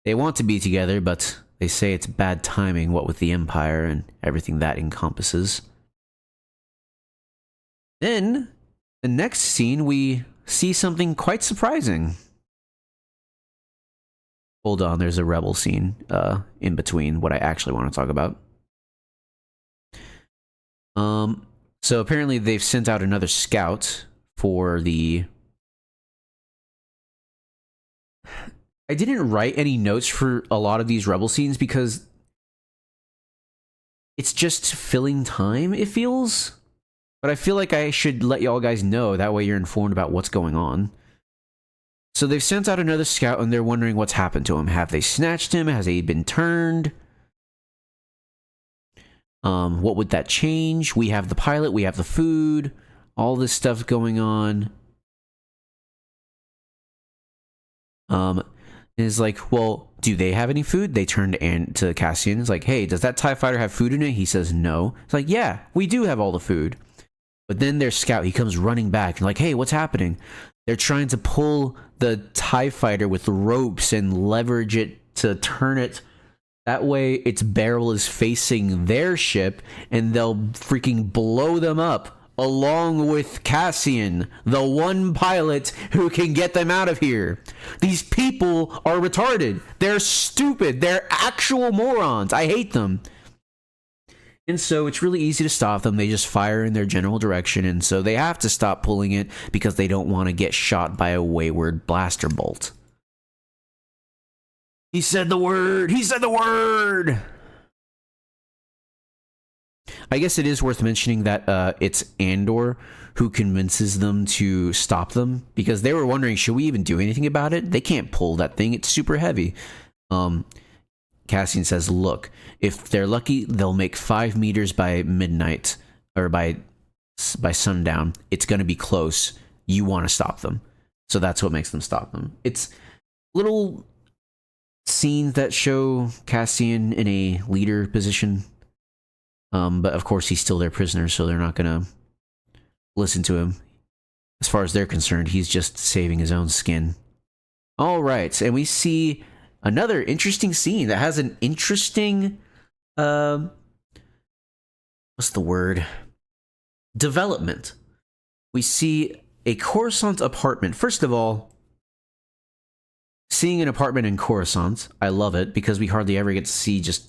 They want to be together, but they say it's bad timing, what with the Empire and everything that encompasses. Then, the next scene, we see something quite surprising. Hold on, there's a rebel scene in between what I actually want to talk about. So apparently they've sent out another scout for the... I didn't write any notes for a lot of these rebel scenes because it's just filling time, it feels. But I feel like I should let y'all guys know, that way you're informed about what's going on. So they've sent out another scout and they're wondering what's happened to him. Have they snatched him? Has he been turned? What would that change? We have the pilot, we have the food, all this stuff going on. Is like, well, do they have any food? They turn to Cassian. It's like, hey, does that TIE fighter have food in it? He says no. It's like, yeah, we do have all the food. But then their scout, he comes running back and like, hey, what's happening? They're trying to pull the TIE fighter with ropes and leverage it to turn it. That way its barrel is facing their ship and they'll freaking blow them up along with Cassian, the one pilot who can get them out of here. These people are retarded. They're stupid. They're actual morons. I hate them. And so it's really easy to stop them. They just fire in their general direction, and so they have to stop pulling it because they don't want to get shot by a wayward blaster bolt. He said the word! He said the word! I guess it is worth mentioning that it's Andor who convinces them to stop them, because they were wondering, should we even do anything about it? They can't pull that thing. It's super heavy. Cassian says, look, if they're lucky, they'll make 5 meters by midnight, or by sundown. It's going to be close. You want to stop them. So that's what makes them stop them. It's little scenes that show Cassian in a leader position. But of course, he's still their prisoner, so they're not going to listen to him. As far as they're concerned, he's just saving his own skin. All right, and we see another interesting scene that has an interesting, what's the word? Development. We see a Coruscant apartment. First of all, seeing an apartment in Coruscant, I love it, because we hardly ever get to see just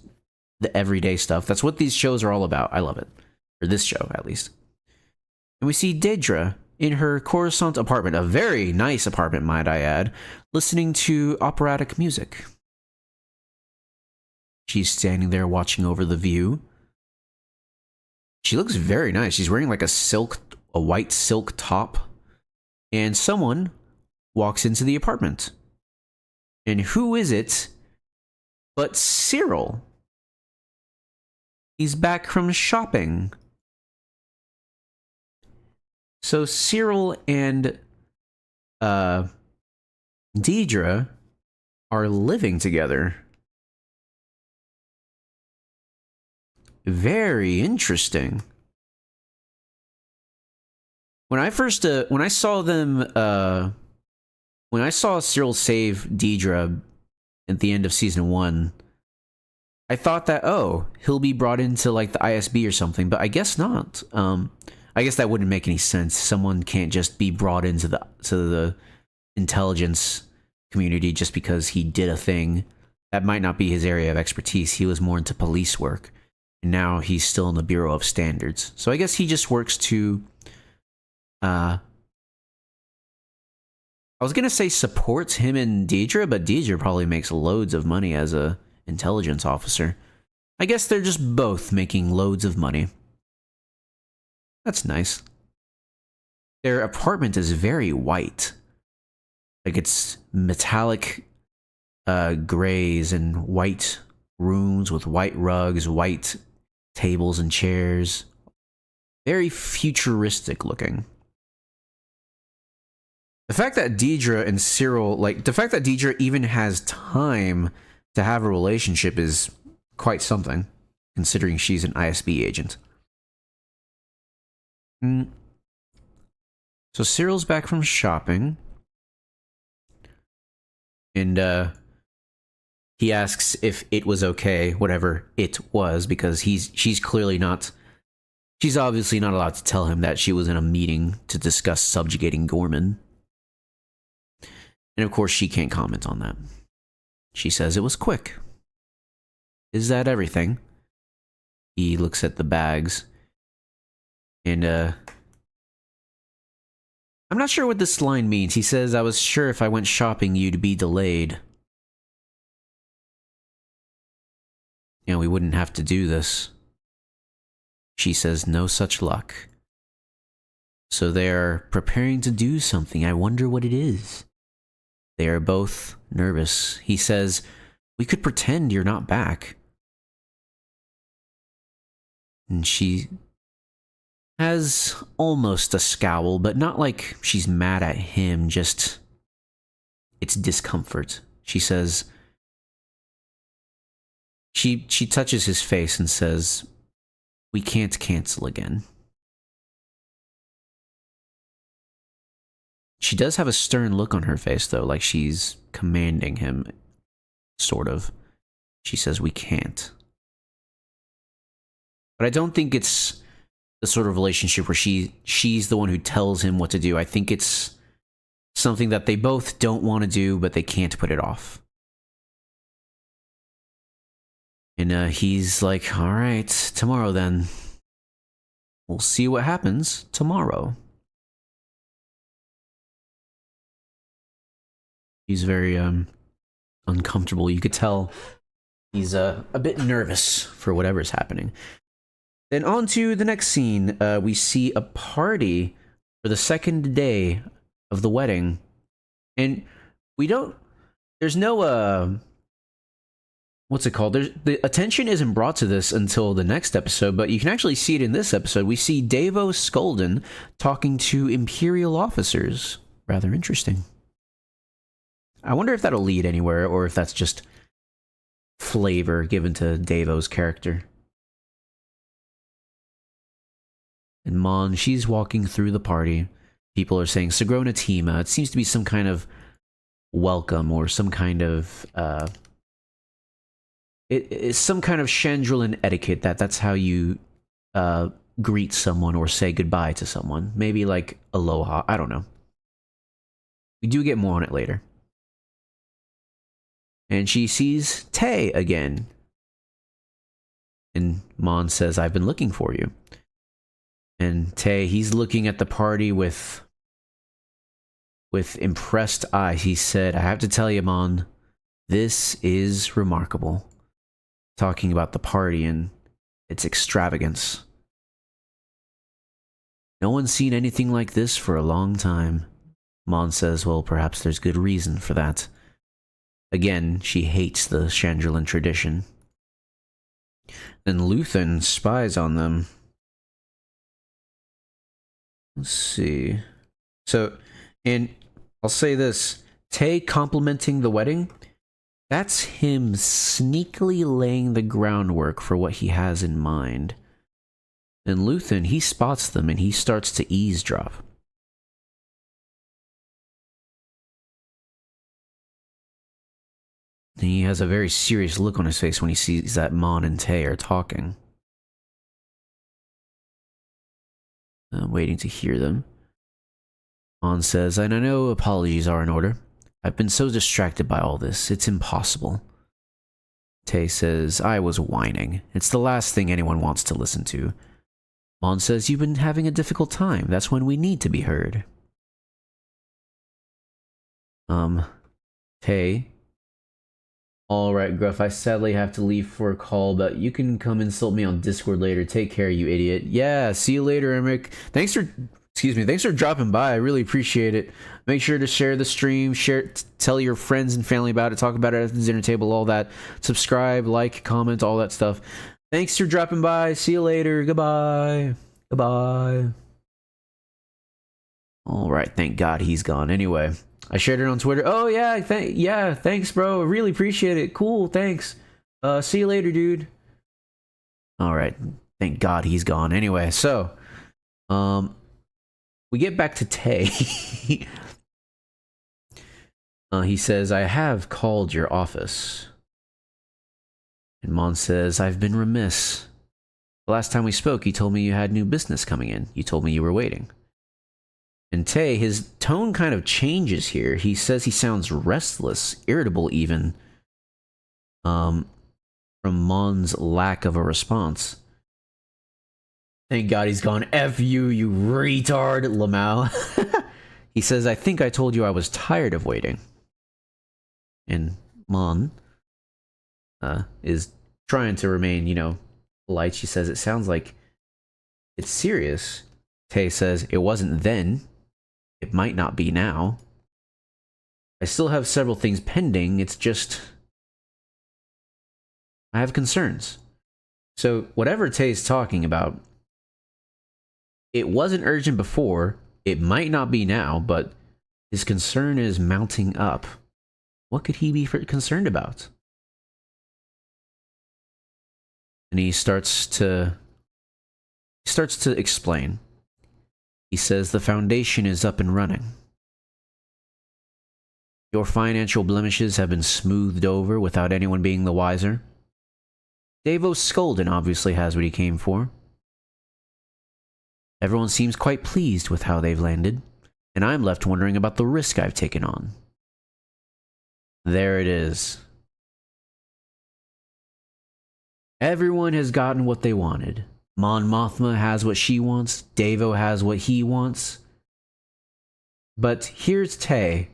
the everyday stuff. That's what these shows are all about. I love it. Or this show, at least. And we see Daedra in her Coruscant apartment, a very nice apartment, might I add, listening to operatic music. She's standing there watching over the view. She looks very nice. She's wearing like a white silk top. And someone walks into the apartment. And who is it but Cyril? He's back from shopping. So Cyril and Deidre are living together. Very interesting. When I first, when I saw them, when I saw Cyril save Deidre at the end of season 1, I thought that, oh, he'll be brought into like the ISB or something, but I guess not. I guess that wouldn't make any sense. Someone can't just be brought into the intelligence community just because he did a thing. That might not be his area of expertise. He was more into police work, and now he's still in the Bureau of Standards. So I guess he just works to, I was gonna say supports him and Deidre, but Deidre probably makes loads of money as a intelligence officer. I guess they're just both making loads of money. That's nice. Their apartment is very white. Like it's metallic grays and white rooms with white rugs, white tables and chairs. Very futuristic looking. The fact that Deidre and Cyril, like, the fact that Deidre even has time to have a relationship is quite something, considering she's an ISB agent. So Cyril's back from shopping, and he asks if it was okay, whatever it was, because she's clearly not, she's obviously not allowed to tell him that she was in a meeting to discuss subjugating Gorman. And of course, she can't comment on that. She says it was quick. Is that everything? He looks at the bags. And, I'm not sure what this line means. He says, I was sure if I went shopping, you'd be delayed. You know, we wouldn't have to do this. She says, no such luck. So they're preparing to do something. I wonder what it is. They are both nervous. He says, we could pretend you're not back. And she has almost a scowl, but not like she's mad at him, just it's discomfort. She says, she touches his face and says, we can't cancel again. She does have a stern look on her face, though, like she's commanding him, sort of. She says, we can't. But I don't think it's the sort of relationship where she's the one who tells him what to do. I think it's something that they both don't want to do, but they can't put it off. And he's like, all right, tomorrow then. We'll see what happens tomorrow. He's very uncomfortable. You could tell he's a bit nervous for whatever's happening. Then on to the next scene. We see a party for the second day of the wedding. And we don't... There's no... what's it called? The attention isn't brought to this until the next episode, but you can actually see it in this episode. We see Davos Skolden talking to Imperial officers. Rather interesting. I wonder if that'll lead anywhere, or if that's just flavor given to Davos' character. And Mon, she's walking through the party. People are saying Sagrona Tima. It seems to be some kind of welcome, or some kind of it's some kind of Chandrilan etiquette. That's how you greet someone or say goodbye to someone. Maybe like aloha. I don't know. We do get more on it later. And she sees Tay again. And Mon says, I've been looking for you. And Tay, he's looking at the party with impressed eyes. He said, I have to tell you, Mon, this is remarkable. Talking about the party and its extravagance. No one's seen anything like this for a long time. Mon says, well, perhaps there's good reason for that. Again, she hates the Chandrilan tradition. Then Luthen spies on them. Let's see. So, and I'll say this. Tay complimenting the wedding, that's him sneakily laying the groundwork for what he has in mind. And Luthen, he spots them and he starts to eavesdrop. And he has a very serious look on his face when he sees that Mon and Tay are talking. I'm waiting to hear them. Mon says, and I know apologies are in order. I've been so distracted by all this, it's impossible. Tay says, I was whining. It's the last thing anyone wants to listen to. Mon says, you've been having a difficult time. That's when we need to be heard. Tay. Alright, Gruff, I sadly have to leave for a call, but you can come insult me on Discord later. Take care, you idiot. Yeah, see you later, Emmerich. Thanks for dropping by. I really appreciate it. Make sure to share the stream, tell your friends and family about it, talk about it at the dinner table, all that. Subscribe, like, comment, all that stuff. Thanks for dropping by. See you later. Goodbye. Goodbye. Alright, thank God he's gone. Anyway, I shared it on Twitter. Oh, yeah, thanks, bro. Really appreciate it. Cool, thanks. See you later, dude. Alright, thank God he's gone. Anyway, so, we get back to Tay. He says, I have called your office. And Mon says, I've been remiss. The last time we spoke, you told me you had new business coming in. You told me you were waiting. And Tay, his tone kind of changes here. He says he sounds restless, irritable even, from Mon's lack of a response. Thank God he's gone. F you, you retard, Lamau. He says, I think I told you I was tired of waiting. And Mon is trying to remain, polite. She says, it sounds like it's serious. Tay says, it wasn't then. It might not be now. I still have several things pending. It's just, I have concerns. So whatever Tay's talking about, it wasn't urgent before. It might not be now, but his concern is mounting up. What could he be concerned about? And he starts to explain. He says the foundation is up and running. Your financial blemishes have been smoothed over without anyone being the wiser. Davos Skolden obviously has what he came for. Everyone seems quite pleased with how they've landed, and I'm left wondering about the risk I've taken on. There it is. Everyone has gotten what they wanted. Mon Mothma has what she wants. Davo has what he wants. But here's Tay.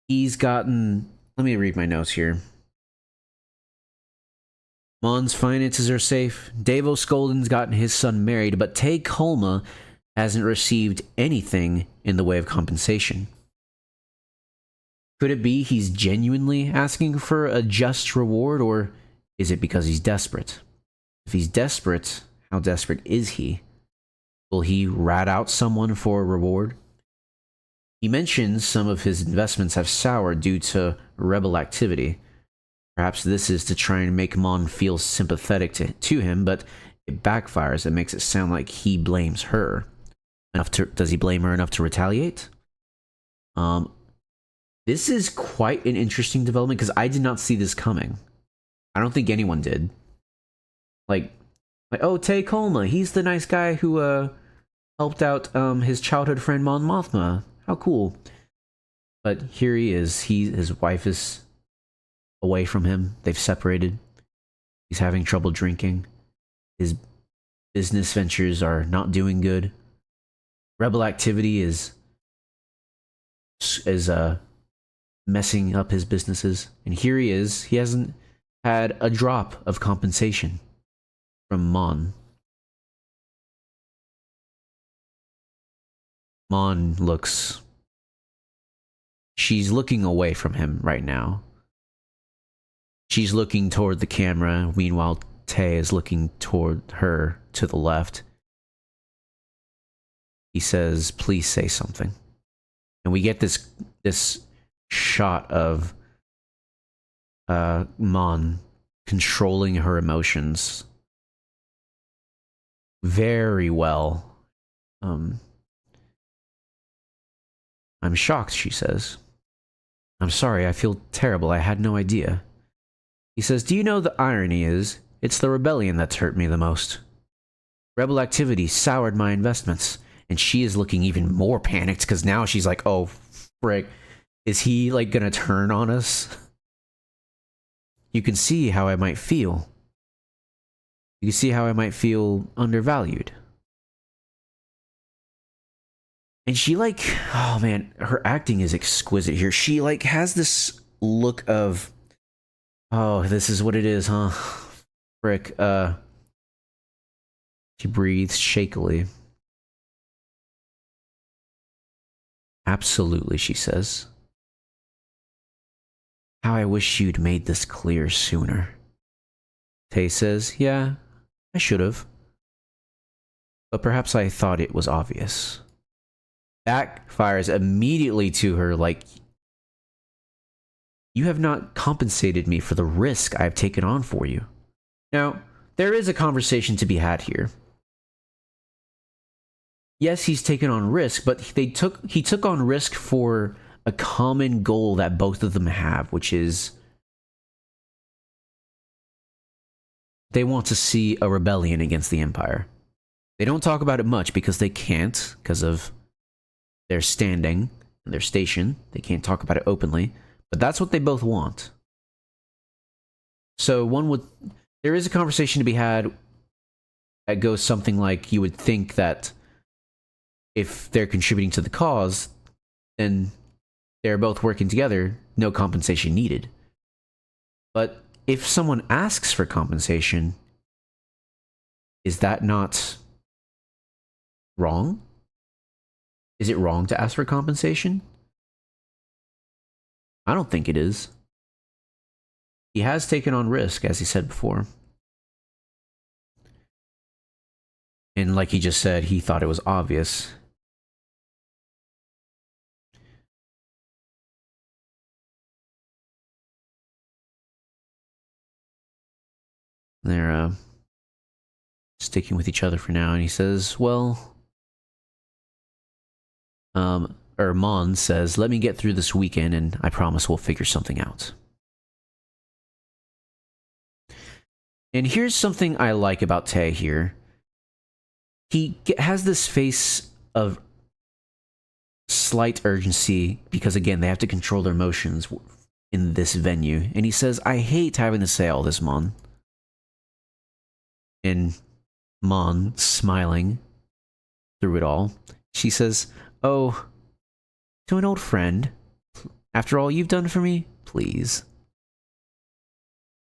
He's gotten... Let me read my notes here. Mon's finances are safe. Davo Skolden's gotten his son married, but Tay Kolma hasn't received anything in the way of compensation. Could it be he's genuinely asking for a just reward, or is it because he's desperate? If he's desperate, how desperate is he? Will he rat out someone for a reward? He mentions some of his investments have soured due to rebel activity. Perhaps this is to try and make Mon feel sympathetic to him, but it backfires. It makes it sound like he blames her. Does he blame her enough to retaliate? This is quite an interesting development because I did not see this coming. I don't think anyone did. Like, oh, Tay Kolma, he's the nice guy who helped out his childhood friend Mon Mothma. How cool. But here he is. His wife is away from him. They've separated. He's having trouble drinking. His business ventures are not doing good. Rebel activity is messing up his businesses. And here he is. He hasn't had a drop of compensation from Mon. Mon looks... She's looking away from him right now. She's looking toward the camera. Meanwhile, Tay is looking toward her to the left. he says, please say something. And we get this shot of Mon controlling her emotions very well. I'm shocked, she says. I'm sorry, I feel terrible. I had no idea. He says, do you know the irony is, it's the rebellion that's hurt me the most. Rebel activity soured my investments. And she is looking even more panicked because now she's like, oh, frick. Is he, like, gonna turn on us? You can see how I might feel. You can see how I might feel undervalued. And she, like, oh man, her acting is exquisite here. She, like, has this look of, oh, this is what it is, huh? Frick. She breathes shakily. Absolutely, she says. How I wish you'd made this clear sooner. Tay says, yeah, I should have. But perhaps I thought it was obvious. Backfires immediately to her like, you have not compensated me for the risk I've taken on for you. Now, there is a conversation to be had here. Yes, he's taken on risk, but he took on risk for a common goal that both of them have, which is they want to see a rebellion against the Empire. They don't talk about it much because they can't, because of their standing and their station. They can't talk about it openly, but that's what they both want. So there is a conversation to be had that goes something like, you would think that if they're contributing to the cause, then they're both working together, no compensation needed. But if someone asks for compensation, is that not wrong? Is it wrong to ask for compensation? I don't think it is. He has taken on risk, as he said before. And like he just said, he thought it was obvious. They're sticking with each other for now, and he says, well, or Mon says, let me get through this weekend and I promise we'll figure something out. And here's something I like about Tay here. He has this face of slight urgency because, again, they have to control their emotions in this venue. And he says, I hate having to say all this, Mon. And Mon, smiling through it all, she says, oh, to an old friend, after all you've done for me, please.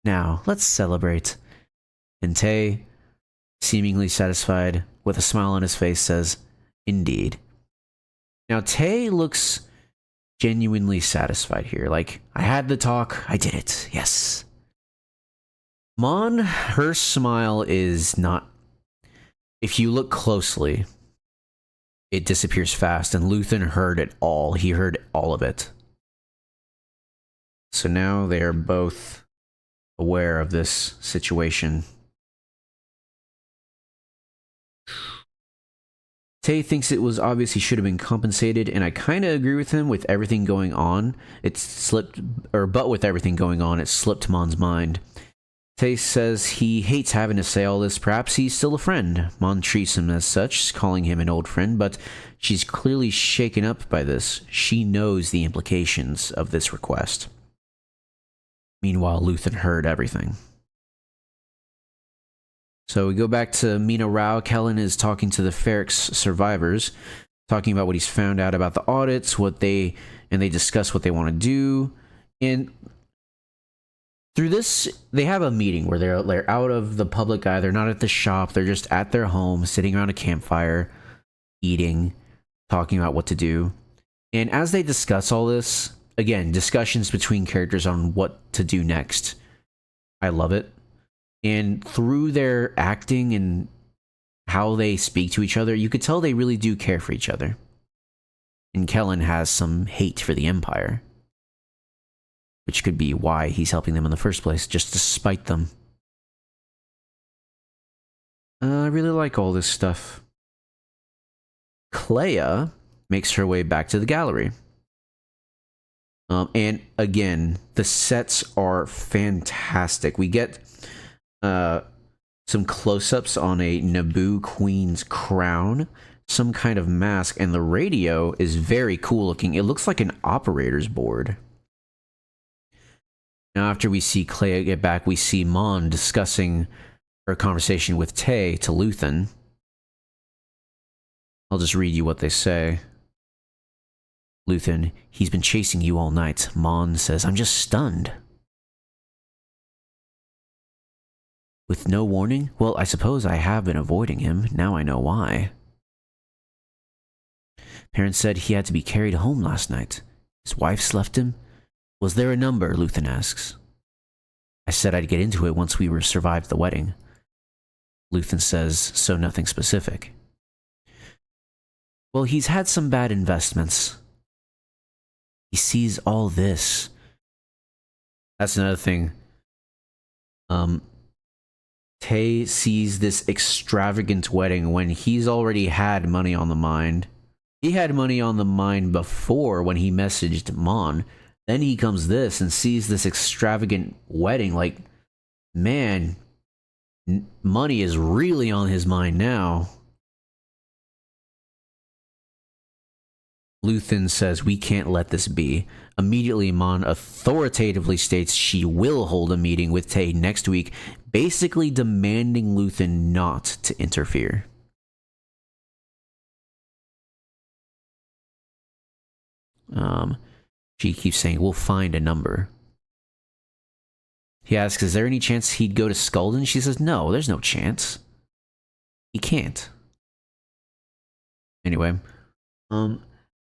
Now, let's celebrate. And Tay, seemingly satisfied, with a smile on his face, says, indeed. Now, Tay looks genuinely satisfied here. Like, I had the talk, I did it, yes. Mon, her smile is not... If you look closely, it disappears fast, and Luthen heard it all. He heard all of it. So now they are both aware of this situation. Tay thinks it was obvious he should have been compensated, and I kind of agree with him with everything going on. But with everything going on, it slipped Mon's mind. Tay says he hates having to say all this. Perhaps he's still a friend. Mon treats him as such, calling him an old friend, but she's clearly shaken up by this. She knows the implications of this request. Meanwhile, Luthen heard everything. So we go back to Mina Rao. Kellen is talking to the Ferrex survivors, talking about what he's found out about the audits, and they discuss what they want to do. And through this, they have a meeting where they're out of the public eye. They're not at the shop. They're just at their home, sitting around a campfire, eating, talking about what to do. And as they discuss all this, again, discussions between characters on what to do next. I love it. And through their acting and how they speak to each other, you could tell they really do care for each other. And Kellen has some hate for the Empire, which could be why he's helping them in the first place, just to spite them. I really like all this stuff. Clea makes her way back to the gallery. And again, the sets are fantastic. We get some close-ups on a Naboo Queen's crown, some kind of mask, and the radio is very cool looking. It looks like an operator's board. Now, after we see Clea get back, we see Mon discussing her conversation with Tay to Luthen. I'll just read you what they say. Luthen, he's been chasing you all night. Mon says, I'm just stunned. With no warning? Well, I suppose I have been avoiding him. Now I know why. Parents said he had to be carried home last night. His wife's left him. Was there a number? Luthen asks. I said I'd get into it once we survived the wedding. Luthen says, so nothing specific. Well, he's had some bad investments. He sees all this. That's another thing. Tay sees this extravagant wedding when he's already had money on the mind. He had money on the mind before when he messaged Mon. Then he comes this and sees this extravagant wedding. Like, man, money is really on his mind now. Luthen says, we can't let this be. Immediately, Mon authoritatively states she will hold a meeting with Tay next week, basically demanding Luthen not to interfere. She keeps saying, we'll find a number. He asks, is there any chance he'd go to Skulden? She says, no, there's no chance. He can't. Anyway,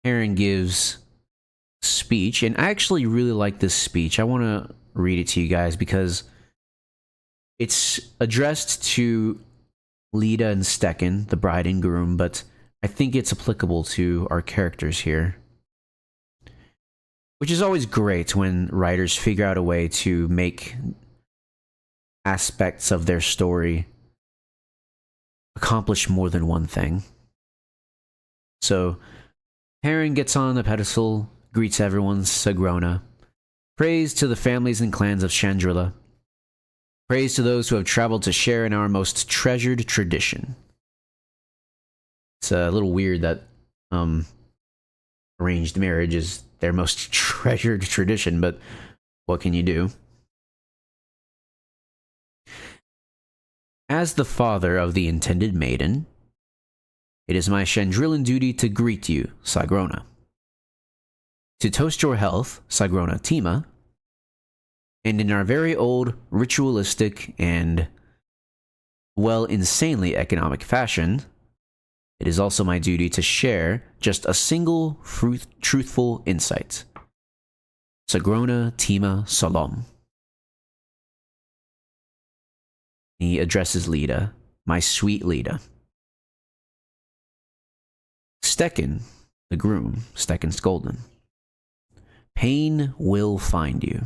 Aaron gives speech, and I actually really like this speech. I want to read it to you guys because it's addressed to Lita and Stekken, the bride and groom, but I think it's applicable to our characters here. Which is always great when writers figure out a way to make aspects of their story accomplish more than one thing. So, Perrin gets on the pedestal, greets everyone, Sagrona. Praise to the families and clans of Chandrila. Praise to those who have traveled to share in our most treasured tradition. It's a little weird that arranged marriage is their most treasured tradition, but what can you do? As the father of the intended maiden, it is my Chandrilan duty to greet you, Sagrona. To toast your health, Sagrona Tima, and in our very old, ritualistic, and, well, insanely economic fashion, it is also my duty to share just a single truthful insight. Sagrona Tima Salom. He addresses Lita, my sweet Lita. Stekken, the groom, Stekken Skolden. Pain will find you.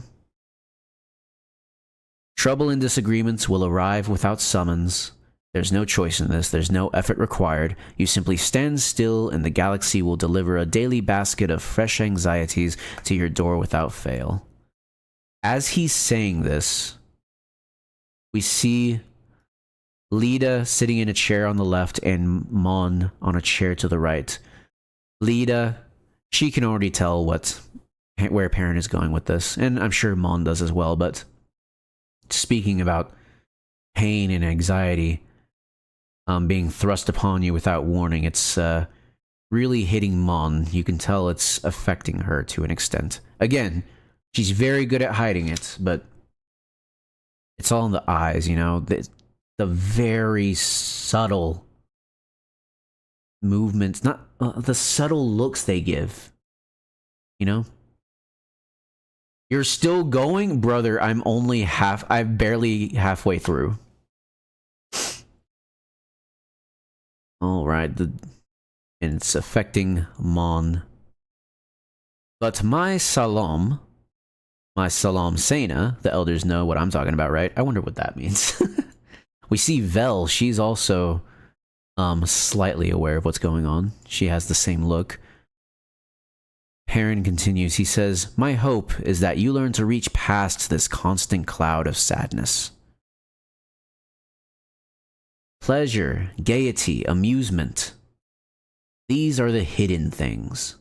Trouble and disagreements will arrive without summons. There's no choice in this. There's no effort required. You simply stand still and the galaxy will deliver a daily basket of fresh anxieties to your door without fail. As he's saying this, we see Lita sitting in a chair on the left and Mon on a chair to the right. Lita, she can already tell where Perrin is going with this, and I'm sure Mon does as well, but speaking about pain and anxiety being thrust upon you without warning, it's really hitting Mon. You can tell it's affecting her to an extent. Again, she's very good at hiding it, but it's all in the eyes, you know? The very subtle movements, not the subtle looks they give, you know? You're still going? Brother, I'm barely halfway through. Alright, and it's affecting Mon. But my Salam Sena, the elders know what I'm talking about, right? I wonder what that means. We see Vel, she's also slightly aware of what's going on. She has the same look. Perrin continues, he says, my hope is that you learn to reach past this constant cloud of sadness. Pleasure, gaiety, amusement. These are the hidden things.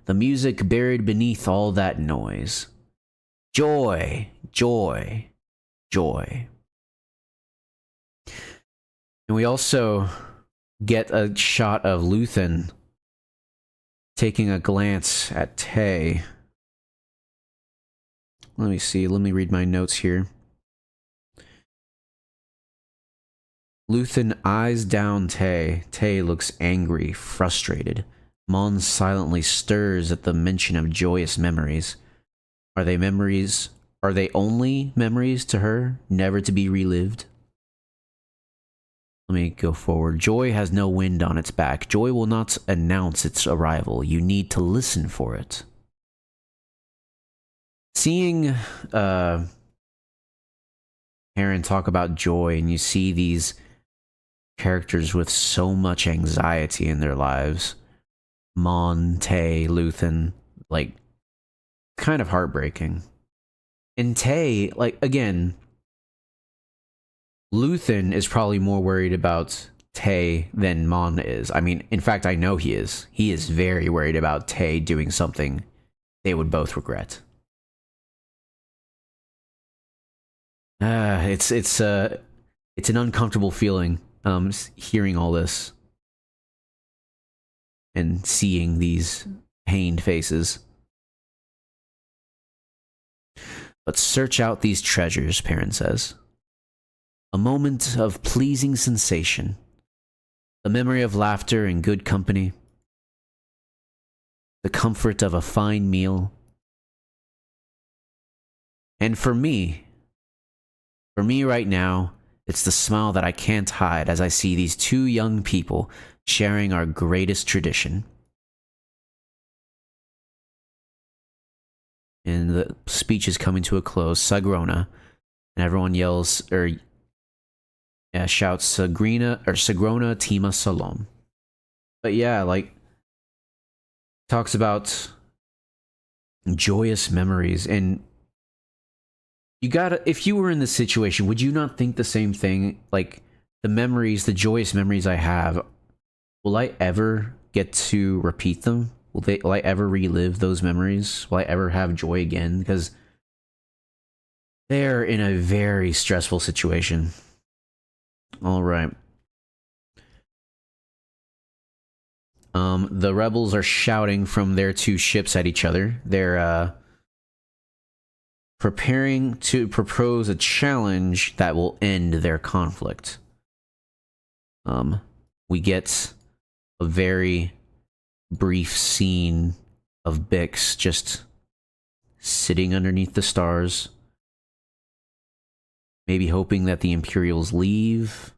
The music buried beneath all that noise. Joy, joy, joy. And we also get a shot of Luthen taking a glance at Tay. Let me see, let me read my notes here. Luthen eyes down Tay. Tay looks angry, frustrated. Mon silently stirs at the mention of joyous memories. Are they memories? Are they only memories to her, never to be relived? Let me go forward. Joy has no wind on its back. Joy will not announce its arrival. You need to listen for it. Seeing Perrin talk about joy, and you see these characters with so much anxiety in their lives. Mon, Tay, Luthen, like, kind of heartbreaking. And Tay, like, again, Luthen is probably more worried about Tay than Mon is. I mean, in fact, I know he is. He is very worried about Tay doing something they would both regret. It's an uncomfortable feeling, hearing all this and seeing these pained faces. But search out these treasures, Perrin says. A moment of pleasing sensation. The memory of laughter and good company. The comfort of a fine meal. And for me right now, it's the smile that I can't hide as I see these two young people sharing our greatest tradition. And the speech is coming to a close. Sagrona, and everyone yells or shouts Sagrina or Sagrona Tima Salom. But yeah, like, talks about joyous memories, and you gotta, if you were in this situation, would you not think the same thing? Like, the memories, the joyous memories I have, will I ever get to repeat them? Will I ever relive those memories? Will I ever have joy again? Because they're in a very stressful situation. All right. The rebels are shouting from their two ships at each other. They're preparing to propose a challenge that will end their conflict. We get a very brief scene of Bix just sitting underneath the stars, maybe hoping that the Imperials leave.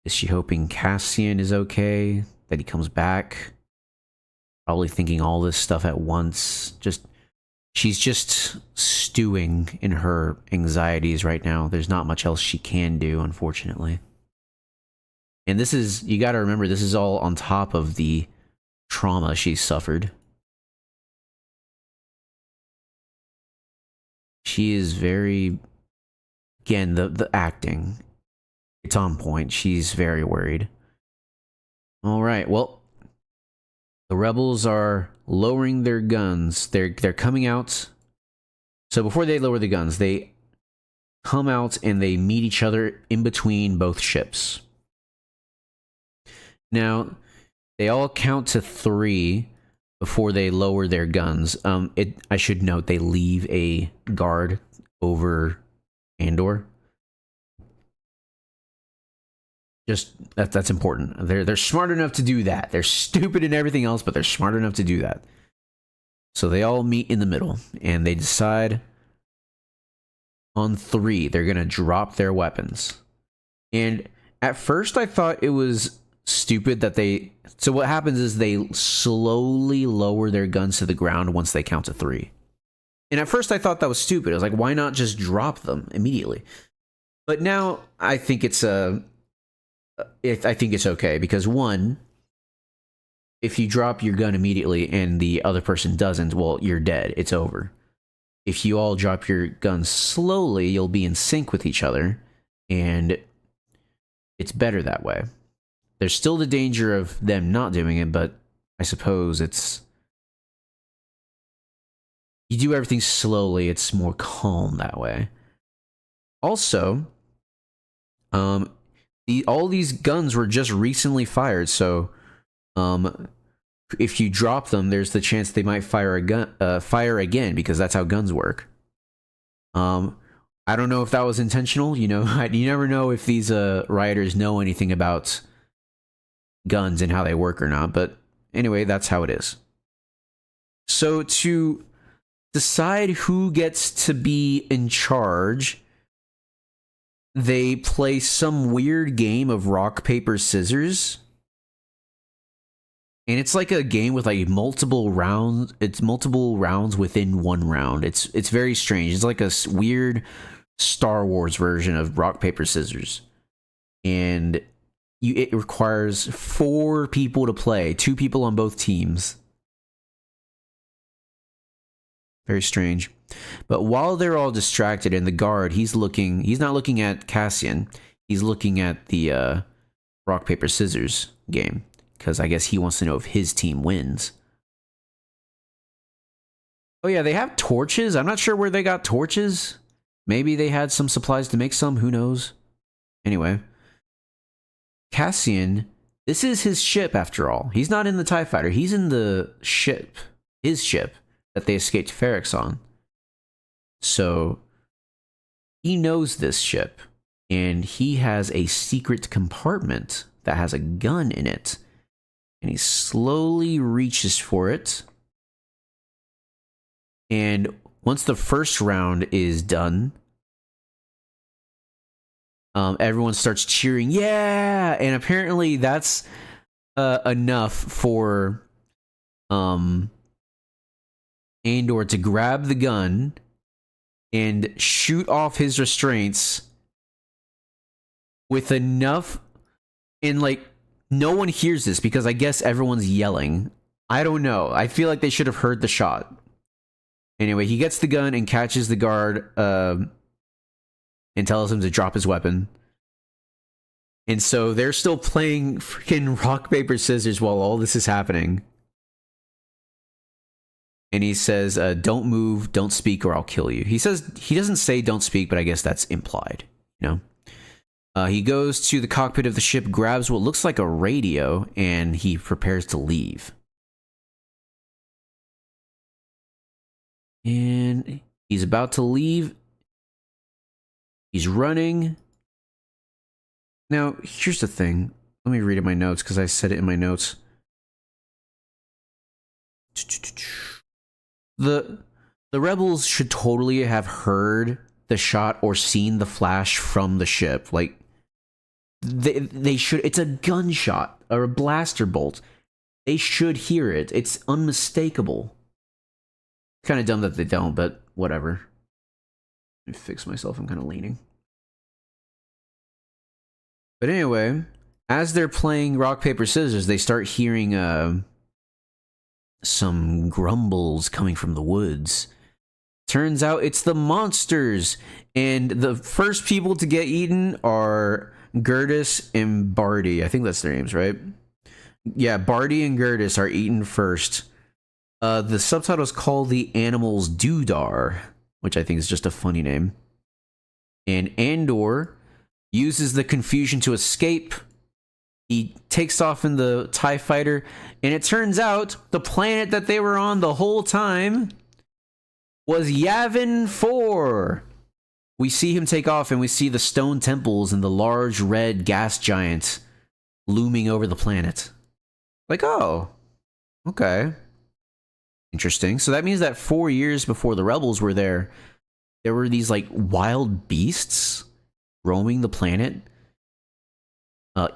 Is she hoping Cassian is okay, that he comes back? Probably thinking all this stuff at once. She's just stewing in her anxieties right now. There's not much else she can do, unfortunately. And this is, you gotta remember, this is all on top of the trauma she suffered. She is very, again, the acting, it's on point. She's very worried. All right, well, the rebels are lowering their guns. They're coming out. So before they lower the guns, they come out and they meet each other in between both ships. Now, they all count to 3 before they lower their guns. I should note they leave a guard over Andor. Just that's important. They're smart enough to do that. They're stupid and everything else, but they're smart enough to do that. So they all meet in the middle, and they decide on 3 they're gonna drop their weapons. And At first, I thought it was stupid that they. So what happens is they slowly lower their guns to the ground once they count to 3. And at first, I thought that was stupid. I was like, why not just drop them immediately? But now I think it's I think it's okay because one, if you drop your gun immediately and the other person doesn't, well, you're dead. It's over. If you all drop your guns slowly, you'll be in sync with each other, and it's better that way. There's still the danger of them not doing it, but I suppose it's... You do everything slowly, it's more calm that way. Also, all these guns were just recently fired, so if you drop them, there's the chance they might fire again, because that's how guns work. I don't know if that was intentional. You know, you never know if these rioters know anything about guns and how they work or not. But anyway, that's how it is. So to decide who gets to be in charge, they play some weird game of rock, paper, scissors. And it's like a game with like multiple rounds. It's multiple rounds within one round. It's very strange. It's like a weird Star Wars version of rock, paper, scissors. And it requires 4 people to play. 2 people on both teams. Very strange. But while they're all distracted and the guard, he's not looking at Cassian. He's looking at the rock, paper, scissors game. Because I guess he wants to know if his team wins. Oh yeah, they have torches. I'm not sure where they got torches. Maybe they had some supplies to make some. Who knows? Anyway. Cassian, this is his ship after all. He's not in the TIE Fighter. He's in the ship. His ship that they escaped Ferrix on. So, he knows this ship. And he has a secret compartment that has a gun in it. And he slowly reaches for it. And once the first round is done, everyone starts cheering, yeah! And apparently that's enough for Andor to grab the gun and shoot off his restraints with enough... And like, no one hears this because I guess everyone's yelling. I don't know. I feel like they should have heard the shot. Anyway, he gets the gun and catches the guard and tells him to drop his weapon. And so they're still playing freaking rock, paper, scissors while all this is happening. And he says, don't move, don't speak, or I'll kill you. He doesn't say don't speak, but I guess that's implied, you know? He goes to the cockpit of the ship, grabs what looks like a radio, and he prepares to leave. And he's about to leave. He's running. Now, here's the thing. Let me read in my notes, because I said it in my notes. The rebels should totally have heard the shot or seen the flash from the ship. Like, they should. It's a gunshot or a blaster bolt. They should hear it. It's unmistakable. Kind of dumb that they don't, but whatever. Let me fix myself. I'm kind of leaning. But anyway, as they're playing rock, paper, scissors, they start hearing some grumbles coming from the woods. Turns out it's the monsters, and the first people to get eaten are Gertis and Barty. I think that's their names, right? Yeah, Barty and Gertis are eaten first. The subtitle is called The Animals Doodar, which I think is just a funny name. And Andor uses the confusion to escape. He takes off in the TIE Fighter, and it turns out the planet that they were on the whole time was Yavin 4. We see him take off, and we see the stone temples and the large red gas giant looming over the planet. Like, oh, okay. Interesting. So that means that 4 years before the rebels were there were these, like, wild beasts roaming the planet.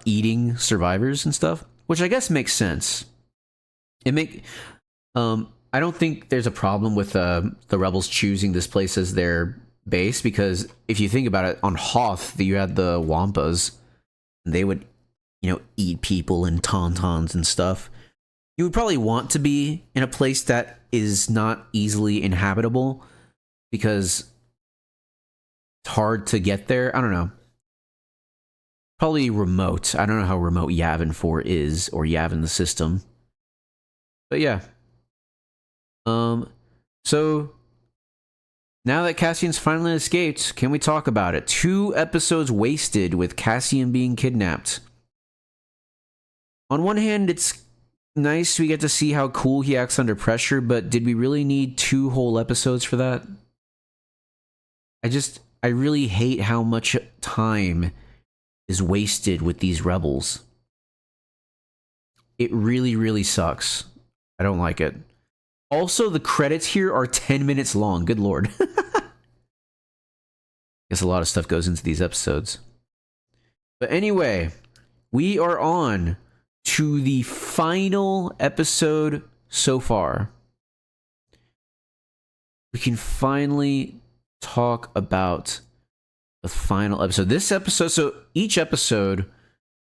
eating survivors and stuff, which I guess makes sense. I don't think there's a problem with the rebels choosing this place as their base, because if you think about it, on Hoth, you had the Wampas, and they would, eat people and tauntauns and stuff. You would probably want to be in a place that is not easily inhabitable, because it's hard to get there. I don't know. Probably remote. I don't know how remote Yavin 4 is, or Yavin the system. But yeah. So now that Cassian's finally escaped, can we talk about it? 2 episodes wasted with Cassian being kidnapped. On one hand, it's nice we get to see how cool he acts under pressure, but did we really need 2 whole episodes for that? I really hate how much time is wasted with these rebels. It really, really sucks. I don't like it. Also, the credits here are 10 minutes long. Good lord. Guess a lot of stuff goes into these episodes. But anyway, we are on to the final episode so far. We can finally talk about the final episode. This episode, so each episode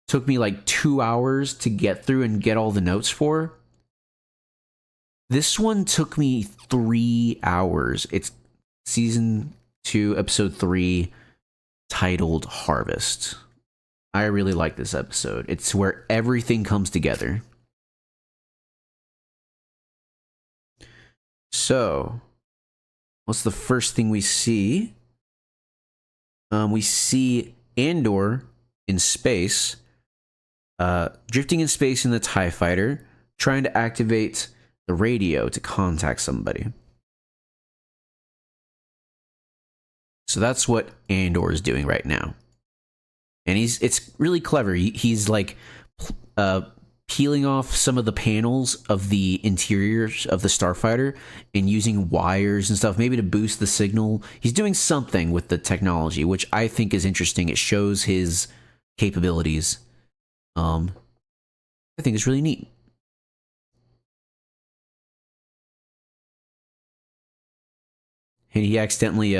took me like 2 hours to get through and get all the notes for. This one took me 3 hours. It's season 2, episode 3, titled Harvest. I really like this episode. It's where everything comes together. So, what's the first thing we see? We see Andor in space, drifting in space in the TIE fighter, trying to activate the radio to contact somebody. So that's what Andor is doing right now. And it's really clever. He's like peeling off some of the panels of the interiors of the starfighter and using wires and stuff, maybe to boost the signal. He's doing something with the technology, which I think is interesting. It shows his capabilities. I think it's really neat. And he accidentally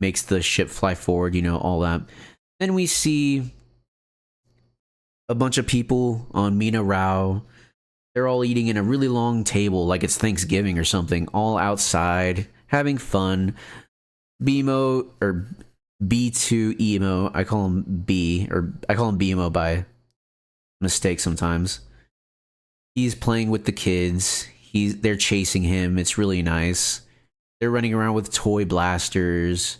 makes the ship fly forward, all that. Then we see a bunch of people on Mina Rao. They're all eating in a really long table, like it's Thanksgiving or something, all outside, having fun. BMO, or B2 Emo, I call him B, or I call him BMO by mistake sometimes. He's playing with the kids. They're chasing him. It's really nice. They're running around with toy blasters.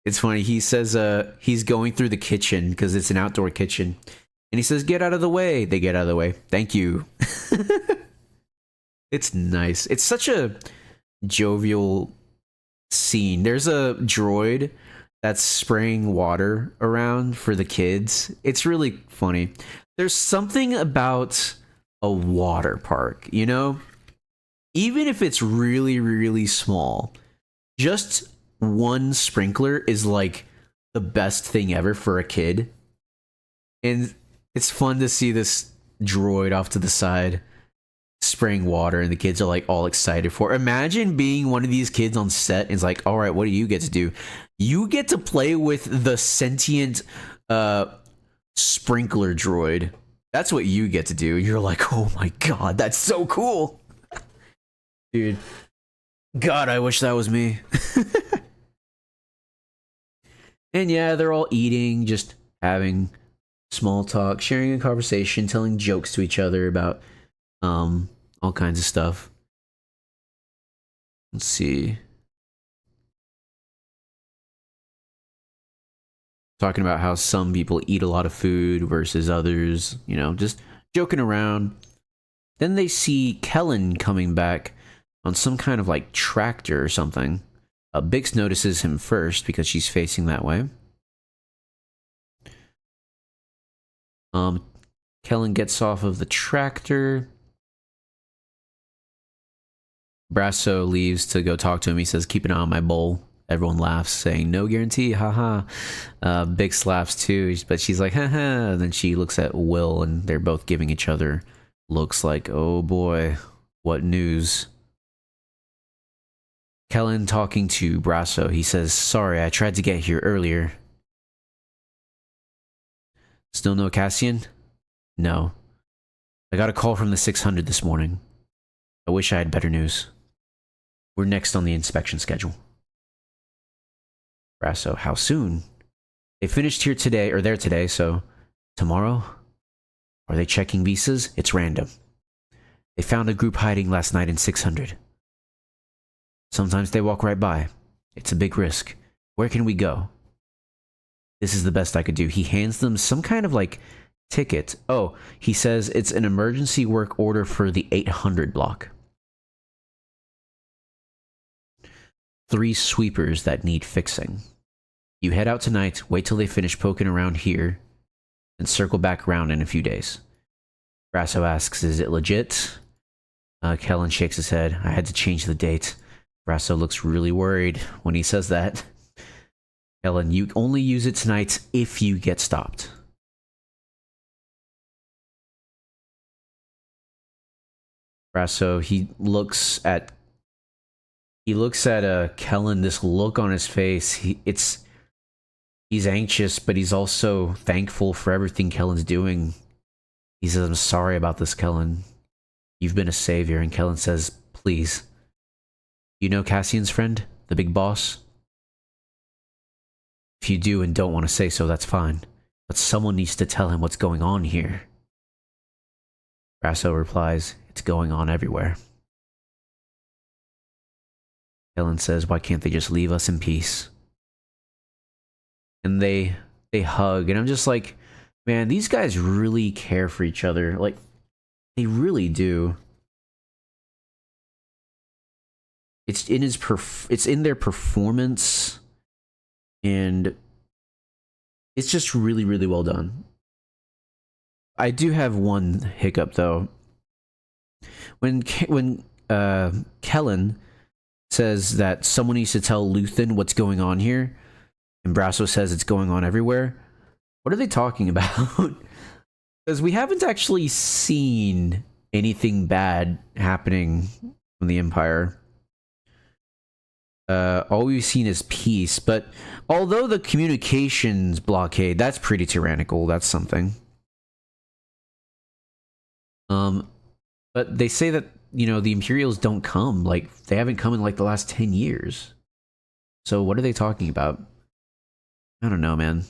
It's funny. He says he's going through the kitchen because it's an outdoor kitchen. And he says, "Get out of the way." They get out of the way. Thank you. It's nice. It's such a jovial scene. There's a droid that's spraying water around for the kids. It's really funny. There's something about a water park, even if it's really, really small, just one sprinkler is like the best thing ever for a kid. And it's fun to see this droid off to the side spraying water, and the kids are like all excited for it. Imagine being one of these kids on set and it's like, all right, what do you get to do? You get to play with the sentient sprinkler droid. That's what you get to do. You're like, oh my god, that's so cool. Dude, god, I wish that was me. And yeah, they're all eating, just having small talk, sharing a conversation, telling jokes to each other about all kinds of stuff. Let's see. Talking about how some people eat a lot of food versus others, just joking around. Then they see Kellen coming back on some kind of like tractor or something. Bix notices him first because she's facing that way. Kellen gets off of the tractor. Brasso leaves to go talk to him. He says, "Keep an eye on my bowl." Everyone laughs, saying, no guarantee, haha. Bix laughs too, but she's like, haha. And then she looks at Will, and they're both giving each other looks like, oh boy, what news? Kellen talking to Brasso. He says, sorry, I tried to get here earlier. Still no Cassian? No. I got a call from the 600 this morning. I wish I had better news. We're next on the inspection schedule. Brasso, how soon? They finished here today, or there today, so tomorrow? Are they checking visas? It's random. They found a group hiding last night in 600. Sometimes they walk right by. It's a big risk. Where can we go? This is the best I could do. He hands them some kind of like ticket. Oh, he says it's an emergency work order for the 800 block. 3 sweepers that need fixing. You head out tonight, wait till they finish poking around here, and circle back around in a few days. Brasso asks, is it legit? Kellen shakes his head. I had to change the date. Brasso looks really worried when he says that. Kellen, you only use it tonight if you get stopped. Brasso, he looks at Kellen, this look on his face. He's anxious, but he's also thankful for everything Kellen's doing. He says, I'm sorry about this, Kellen. You've been a savior. And Kellen says, please. You know Cassian's friend? The big boss? If you do and don't want to say so, that's fine. But someone needs to tell him what's going on here. Brasso replies, it's going on everywhere. Kellen says, why can't they just leave us in peace? And they hug, and I'm just like, man, these guys really care for each other. Like, they really do. It's in their performance, and it's just really, really well done. I do have one hiccup though. When Kellen says that someone needs to tell Luthen what's going on here, and Brasso says it's going on everywhere, what are they talking about? Because we haven't actually seen anything bad happening from the Empire. All we've seen is peace, but although the communications blockade, that's pretty tyrannical, that's something. But they say that, you know, the Imperials don't come, like, they haven't come in like the last 10 years. So what are they talking about? I don't know, man.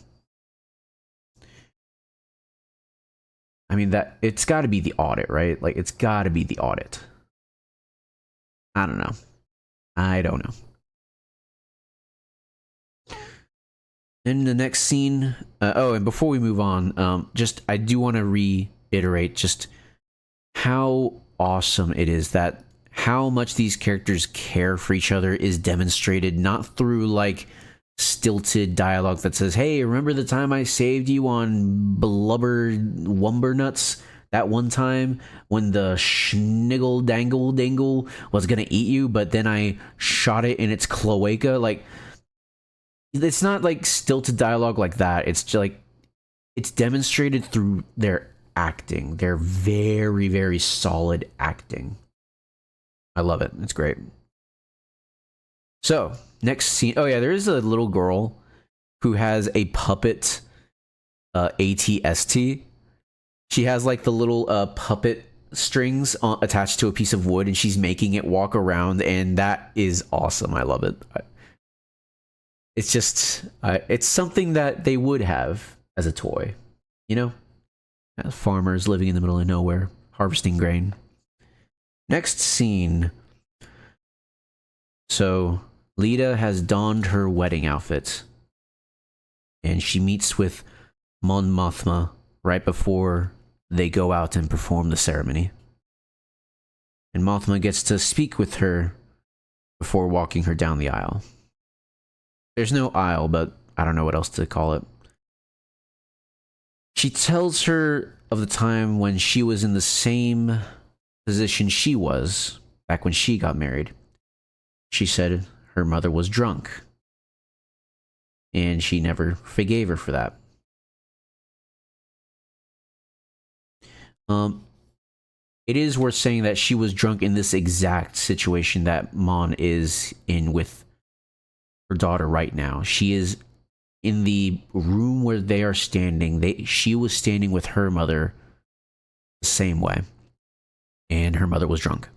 I mean, that it's got to be the audit, right? Like, it's got to be the audit. I don't know. I don't know. In the next scene, oh, and before we move on, I do want to reiterate just how awesome it is that how much these characters care for each other is demonstrated not through like stilted dialogue that says, hey, remember the time I saved you on Blubber Wumber Nuts? That one time when the Schniggle Dangle Dingle was gonna eat you, but then I shot it in its cloaca. Like, it's not like stilted dialogue like that. It's just like, it's demonstrated through their acting. They're very, very solid acting. I love it. It's great. So, next scene. Oh yeah, there is a little girl who has a puppet ATST. She has like the little puppet strings attached to a piece of wood, and she's making it walk around, and that is awesome. I love it. It's just, it's something that they would have as a toy, you know? As farmers living in the middle of nowhere, harvesting grain. Next scene. So, Lita has donned her wedding outfit, and she meets with Mon Mothma right before they go out and perform the ceremony. And Mothma gets to speak with her before walking her down the aisle. There's no aisle, but I don't know what else to call it. She tells her of the time when she was in the same position she was back when she got married. She said her mother was drunk and she never forgave her for that. It is worth saying that she was drunk in this exact situation that Mon is in with her daughter right now. She is in the room where they are standing. She was standing with her mother the same way, and her mother was drunk.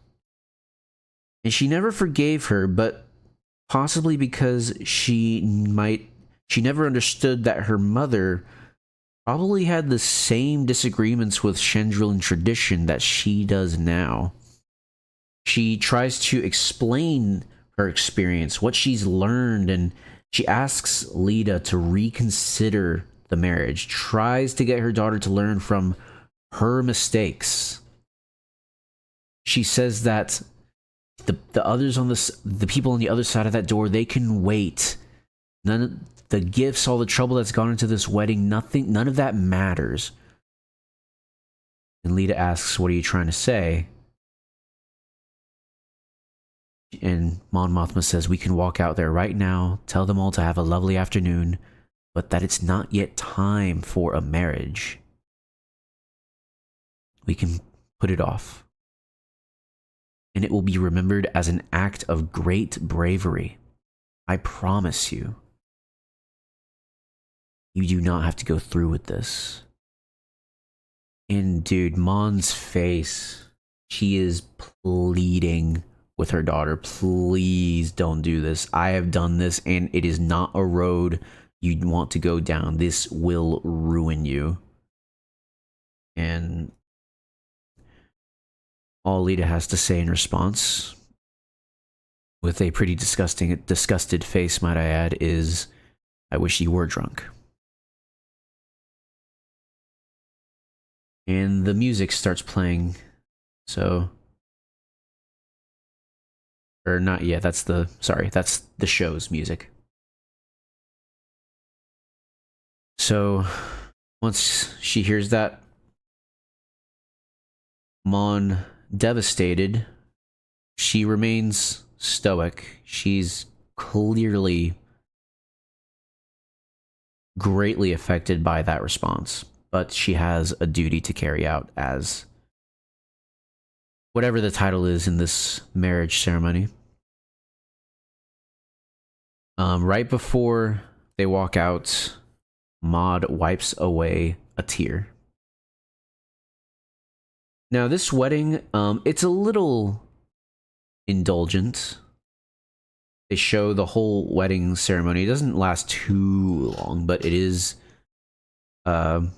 And she never forgave her, but possibly because she never understood that her mother probably had the same disagreements with Chandrilan tradition that she does now. She tries to explain her experience, what she's learned, and she asks Lita to reconsider the marriage, tries to get her daughter to learn from her mistakes. She says that the others on the people on the other side of that door, they can wait. None of the gifts, all the trouble that's gone into this wedding, none of that matters. And Lita asks, "What are you trying to say?" And Mon Mothma says, "We can walk out there right now, tell them all to have a lovely afternoon, but that it's not yet time for a marriage. We can put it off. And it will be remembered as an act of great bravery. I promise you. You do not have to go through with this." And dude, Mon's face, she is pleading with her daughter, "Please don't do this. I have done this, and it is not a road you'd want to go down. This will ruin you." And all Lita has to say in response, with a pretty disgusted face, might I add, is, "I wish you were drunk." And the music starts playing. So, or not yet, that's the show's music. So, once she hears that, Mon, devastated, she remains stoic. She's clearly greatly affected by that response, but she has a duty to carry out as whatever the title is in this marriage ceremony. Right before they walk out, Maud wipes away a tear. Now, this wedding, it's a little indulgent. They show the whole wedding ceremony. It doesn't last too long, but it is, some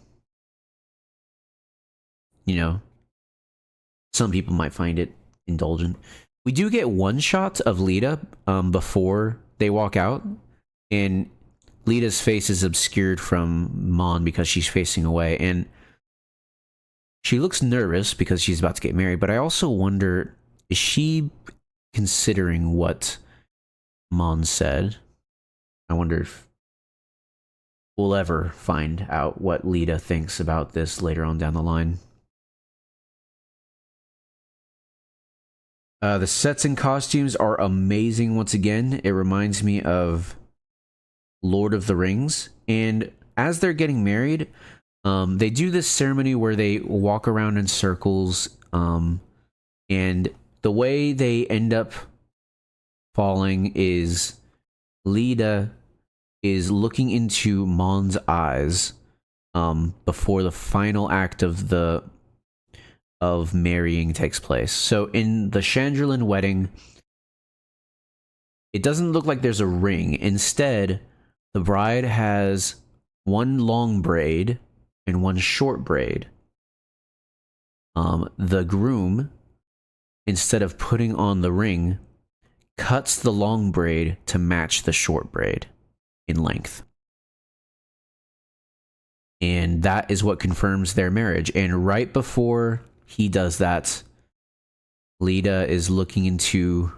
people might find it indulgent. We do get one shot of Lita before they walk out, and Lita's face is obscured from Mon because she's facing away, and she looks nervous because she's about to get married, but I also wonder, is she considering what Mon said? I wonder if we'll ever find out what Lita thinks about this later on down the line. The sets and costumes are amazing once again. It reminds me of Lord of the Rings. And as they're getting married, they do this ceremony where they walk around in circles. And the way they end up falling is Lita is looking into Mon's eyes before the final act of marrying takes place. So in the Chandrilan wedding, it doesn't look like there's a ring. Instead, the bride has one long braid and one short braid. The groom, instead of putting on the ring, cuts the long braid to match the short braid in length. And that is what confirms their marriage. And right before he does that, Lita is looking into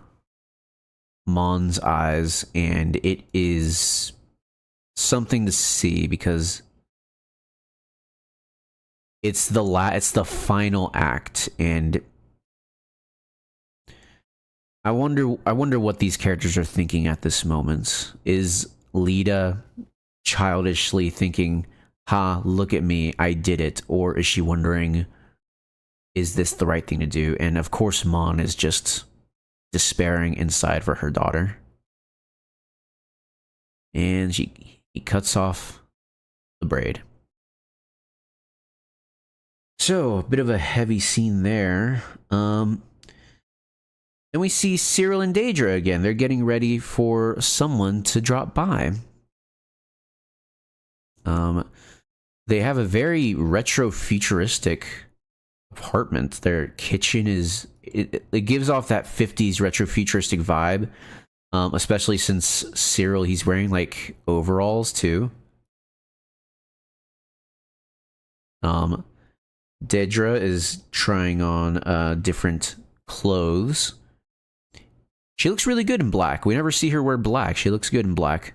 Mon's eyes, and it is something to see because it's the final act, and I wonder what these characters are thinking at this moment. Is Lita childishly thinking, ha, look at me, I did it? Or is she wondering, is this the right thing to do? And of course, Mon is just despairing inside for her daughter. And he cuts off the braid. So, a bit of a heavy scene there. Then we see Cyril and Daedra again. They're getting ready for someone to drop by. They have a very retro-futuristic apartment. Their kitchen is... It gives off that 50s retro-futuristic vibe. Especially since Cyril, he's wearing, like, overalls, too. Daedra is trying on different clothes. She looks really good in black. We never see her wear black. She looks good in black.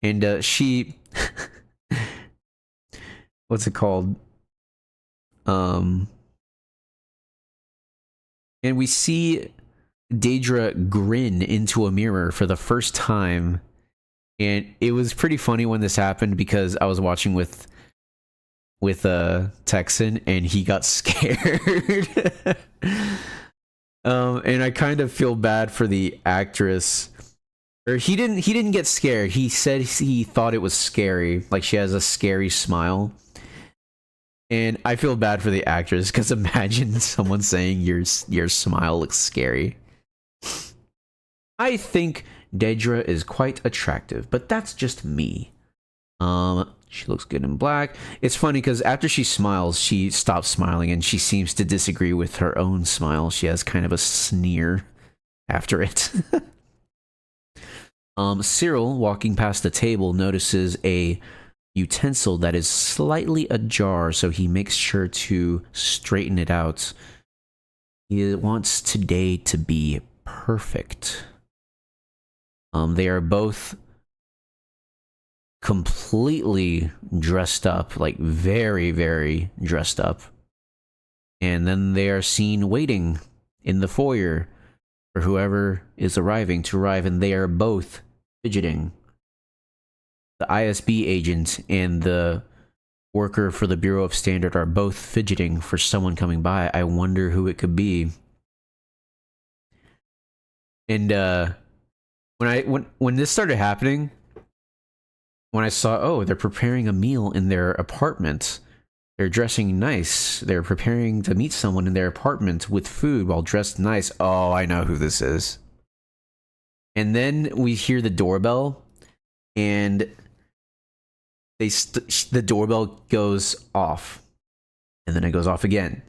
And she... What's it called? And we see Daedra grin into a mirror for the first time. And it was pretty funny when this happened because I was watching with Texan and he got scared. And I kind of feel bad for the actress. Or he didn't get scared. He said he thought it was scary. Like she has a scary smile. And I feel bad for the actress because imagine someone saying your smile looks scary. I think Daedra is quite attractive, but that's just me. She looks good in black. It's funny because after she smiles, she stops smiling and she seems to disagree with her own smile. She has kind of a sneer after it. Cyril, walking past the table, notices a utensil that is slightly ajar, so he makes sure to straighten it out. He wants today to be perfect. They are both completely dressed up, like very, very dressed up. And then they are seen waiting in the foyer for whoever is arriving to arrive, and they are both fidgeting. The ISB agent and the worker for the Bureau of Standard are both fidgeting for someone coming by. I wonder who it could be. And when this started happening, when I saw, oh, they're preparing a meal in their apartment. They're dressing nice. They're preparing to meet someone in their apartment with food while dressed nice. Oh, I know who this is. And then we hear the doorbell, and the doorbell goes off, and then it goes off again,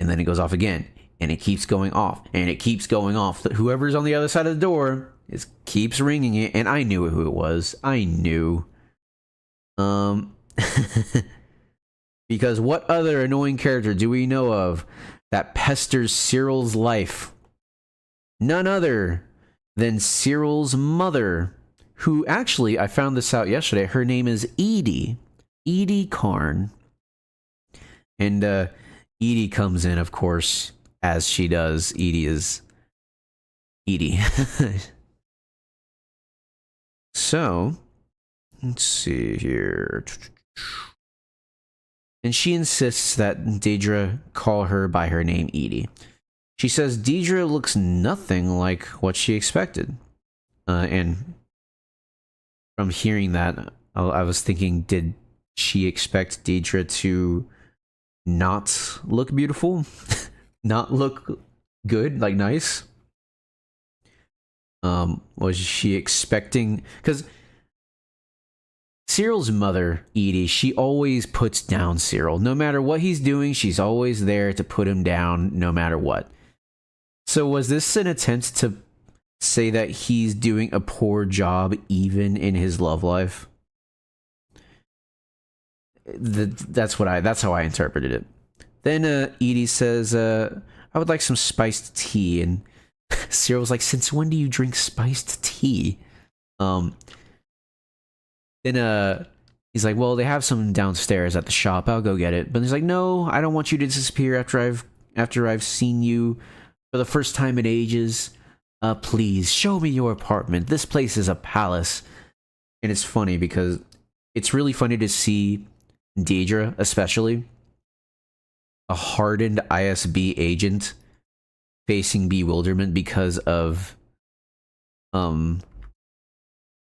and then it goes off again, and it keeps going off, and it keeps going off. Whoever's on the other side of the door keeps ringing it, and I knew who it was. I knew. Because what other annoying character do we know of that pesters Cyril's life? None other than Cyril's mother, who actually, I found this out yesterday, her name is Edie. Edie Karn. And Edie comes in, of course, as she does. Edie is Edie. So, let's see here. And she insists that Daedra call her by her name, Edie. She says Daedra looks nothing like what she expected. And from hearing that, I was thinking, did she expect Daedra to not look beautiful? Not look good, like nice? Was she expecting... Because Cyril's mother, Edie, she always puts down Cyril. No matter what he's doing, she's always there to put him down, no matter what. So was this an attempt to say that he's doing a poor job even in his love life? That's how I interpreted it. Then Edie says, I would like some spiced tea, and Cyril's like, since when do you drink spiced tea? Then he's like, well, they have some downstairs at the shop. I'll go get it. But he's like, no, I don't want you to disappear after I've seen you for the first time in ages. Please show me your apartment. This place is a palace. And it's funny because it's really funny to see Deidre, especially a hardened ISB agent, facing bewilderment because of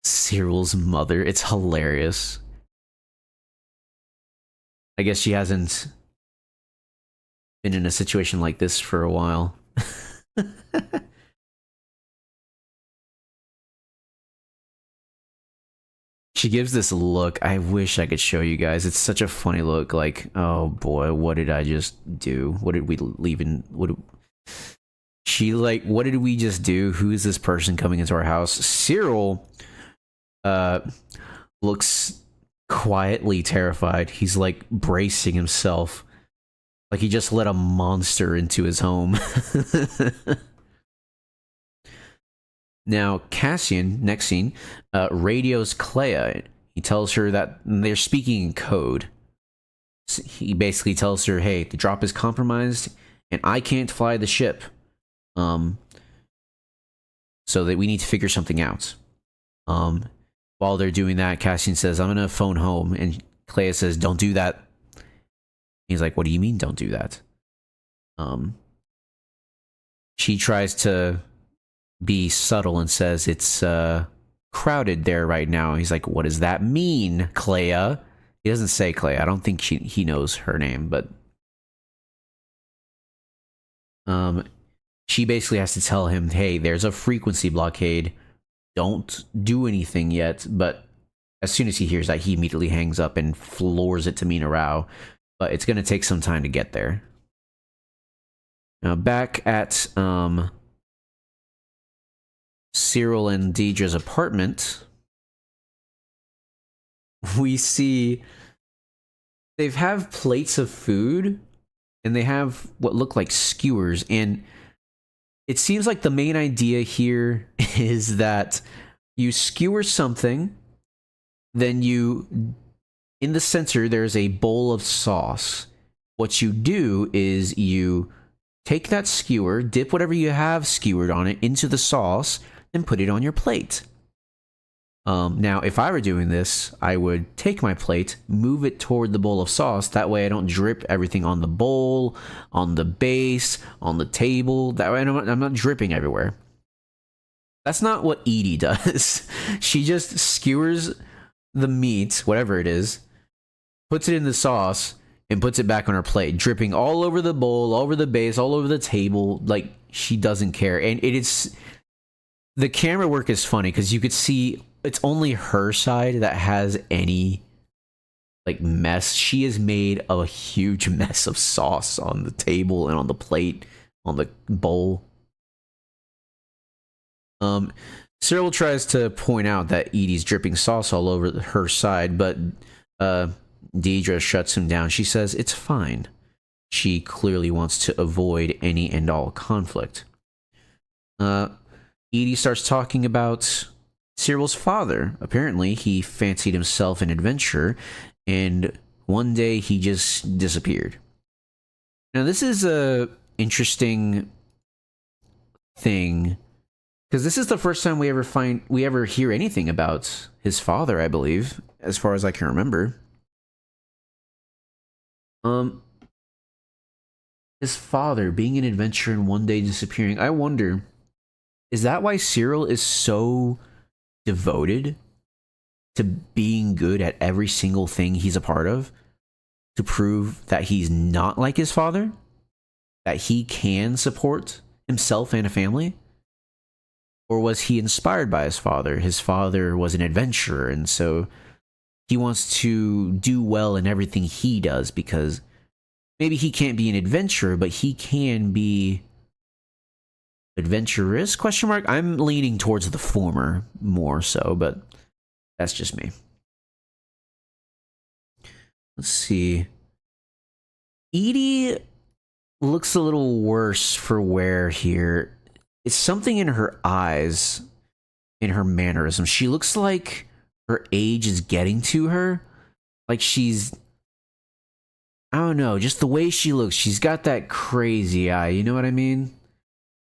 Cyril's mother. It's hilarious. I guess she hasn't been in a situation like this for a while. She gives this look. I wish I could show you guys. It's such a funny look. Like, oh boy, what did I just do? What did we leave in? She like, what did we just do? Who is this person coming into our house? Cyril looks quietly terrified. He's like bracing himself. Like he just let a monster into his home. Now, Cassian, next scene, radios Clea. He tells her that they're speaking in code. He basically tells her, hey, the drop is compromised, and I can't fly the ship. So that we need to figure something out. While they're doing that, Cassian says, I'm gonna phone home, and Clea says, don't do that. He's like, what do you mean, don't do that? She tries to be subtle and says it's crowded there right now. He's like, what does that mean, Clea? He doesn't say Clea. I don't think he knows her name, but she basically has to tell him, hey, there's a frequency blockade. Don't do anything yet. But as soon as he hears that, he immediately hangs up and floors it to Mina Rao. But it's going to take some time to get there. Now, back at Cyril and Deidre's apartment, we see they have plates of food, and they have what look like skewers, and it seems like the main idea here is that you skewer something, then in the center, there's a bowl of sauce. What you do is you take that skewer, dip whatever you have skewered on it into the sauce, and put it on your plate. Now, if I were doing this, I would take my plate, move it toward the bowl of sauce. That way I don't drip everything on the bowl, on the base, on the table. That way I'm not dripping everywhere. That's not what Edie does. She just skewers the meat, whatever it is, puts it in the sauce, and puts it back on her plate, dripping all over the bowl, all over the base, all over the table. Like, she doesn't care. And it is... The camera work is funny because you could see it's only her side that has any like mess. She has made a huge mess of sauce on the table and on the plate, on the bowl. Cyril tries to point out that Edie's dripping sauce all over her side, but Deidre shuts him down. She says it's fine. She clearly wants to avoid any and all conflict. Edie starts talking about Cyril's father. Apparently, he fancied himself an adventurer, and one day he just disappeared. Now, this is a interesting thing, because this is the first time we ever hear anything about his father, I believe, as far as I can remember. His father being an adventurer and one day disappearing. I wonder, is that why Cyril is so devoted to being good at every single thing he's a part of? To prove that he's not like his father? That he can support himself and a family? Or was he inspired by his father? His father was an adventurer, and so he wants to do well in everything he does, because maybe he can't be an adventurer, but he can be adventurous? Question mark. I'm leaning towards the former more so, but that's just me. Let's see. Edie looks a little worse for wear here. It's something in her eyes, in her mannerism. She looks like her age is getting to her. Like she's... I don't know, just the way she looks. She's got that crazy eye, you know what I mean?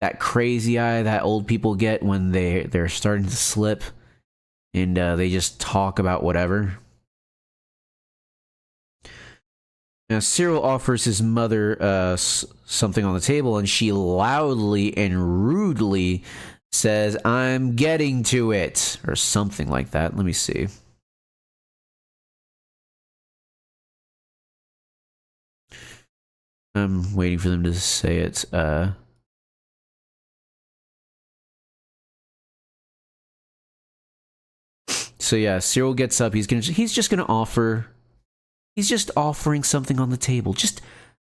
That crazy eye that old people get when they're starting to slip and they just talk about whatever. Now, Cyril offers his mother something on the table, and she loudly and rudely says, "I'm getting to it," or something like that. Let me see. I'm waiting for them to say it. So yeah, Cyril gets up. He's just offering something on the table. Just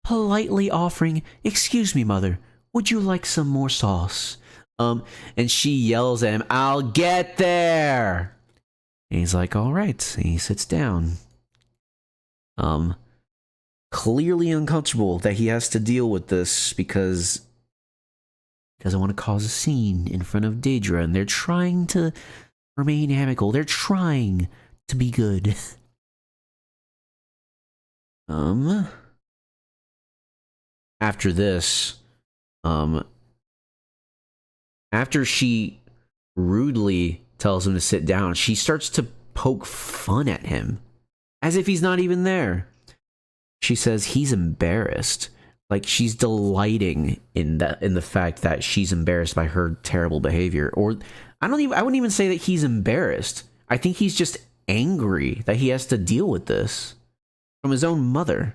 politely offering, "Excuse me, mother, would you like some more sauce?" And she yells at him, "I'll get there!" And he's like, "All right." And he sits down. Clearly uncomfortable that he has to deal with this because he doesn't want to cause a scene in front of Daedra, and they're trying to remain amicable. They're trying to be good. After this, after she rudely tells him to sit down, she starts to poke fun at him, as if he's not even there. She says he's embarrassed. Like, she's delighting in the fact that she's embarrassed by her terrible behavior. Or I wouldn't even say that he's embarrassed. I think he's just angry that he has to deal with this from his own mother.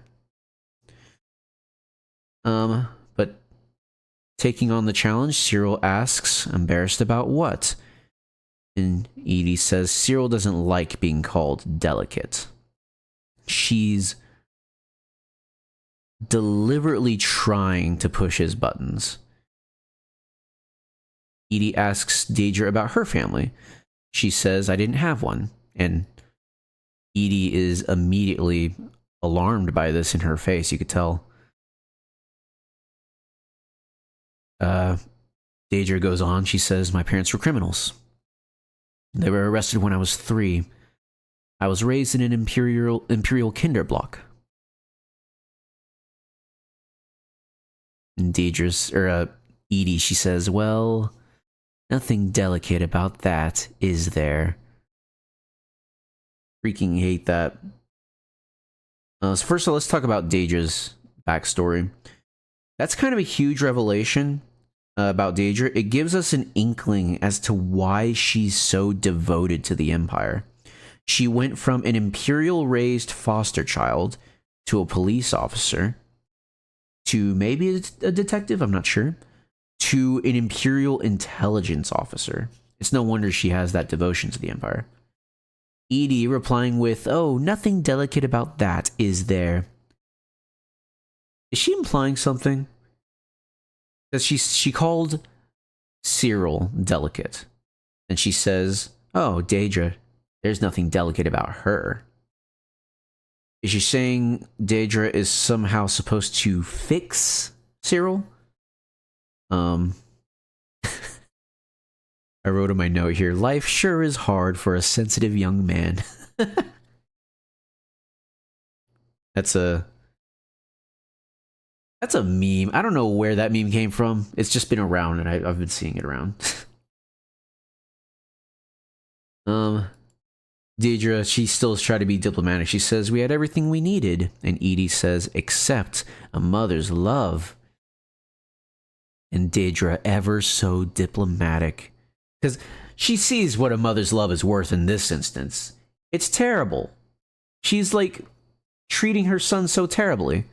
But taking on the challenge, Cyril asks, "Embarrassed about what?" And Edie says Cyril doesn't like being called delicate. She's deliberately trying to push his buttons. Edie asks Daedra about her family. She says, "I didn't have one." And Edie is immediately alarmed by this in her face. You could tell. Daedra goes on. She says, "My parents were criminals. They were arrested when I was 3. I was raised in an imperial kinderblock." And Edie, she says, "Well, nothing delicate about that, is there?" Freaking hate that. So first of all, let's talk about Daedra's backstory. That's kind of a huge revelation about Daedra. It gives us an inkling as to why she's so devoted to the Empire. She went from an imperial-raised foster child to a police officer to maybe a detective, I'm not sure, to an imperial intelligence officer. It's no wonder she has that devotion to the Empire. Edie replying with, "Oh, nothing delicate about that, is there?" Is she implying something? Because she called Cyril delicate. And she says, "Oh, Daedra, there's nothing delicate about her." Is she saying Daedra is somehow supposed to fix Cyril? I wrote in my note here, "Life sure is hard for a sensitive young man." That's a meme. I don't know where that meme came from. It's just been around, and I've been seeing it around. Daedra, she still is trying to be diplomatic. She says, "We had everything we needed." And Edie says, "Except a mother's love." And Daedra, ever so diplomatic. Because she sees what a mother's love is worth in this instance. It's terrible. She's like treating her son so terribly.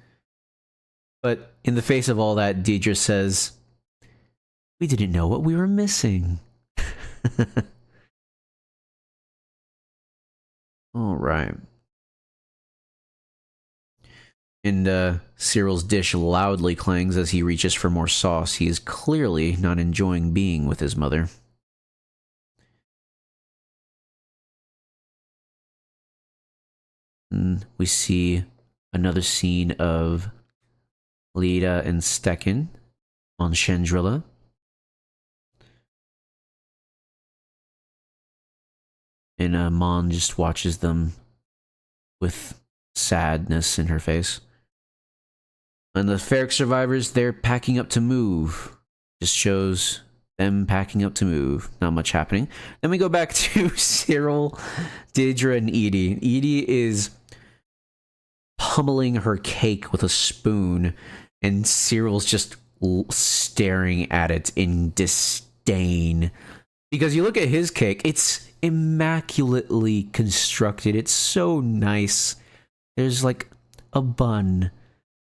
But in the face of all that, Daedra says, "We didn't know what we were missing." All right. And Cyril's dish loudly clangs as he reaches for more sauce. He is clearly not enjoying being with his mother. And we see another scene of Leda and Stekken on Chandrila. And Mon just watches them with sadness in her face. And the Ferric survivors, they're packing up to move. Just shows them packing up to move. Not much happening. Then we go back to Cyril, Daedra, and Edie. Edie is pummeling her cake with a spoon, and Cyril's just staring at it in disdain. Because you look at his cake, it's immaculately constructed. It's so nice. There's like a bun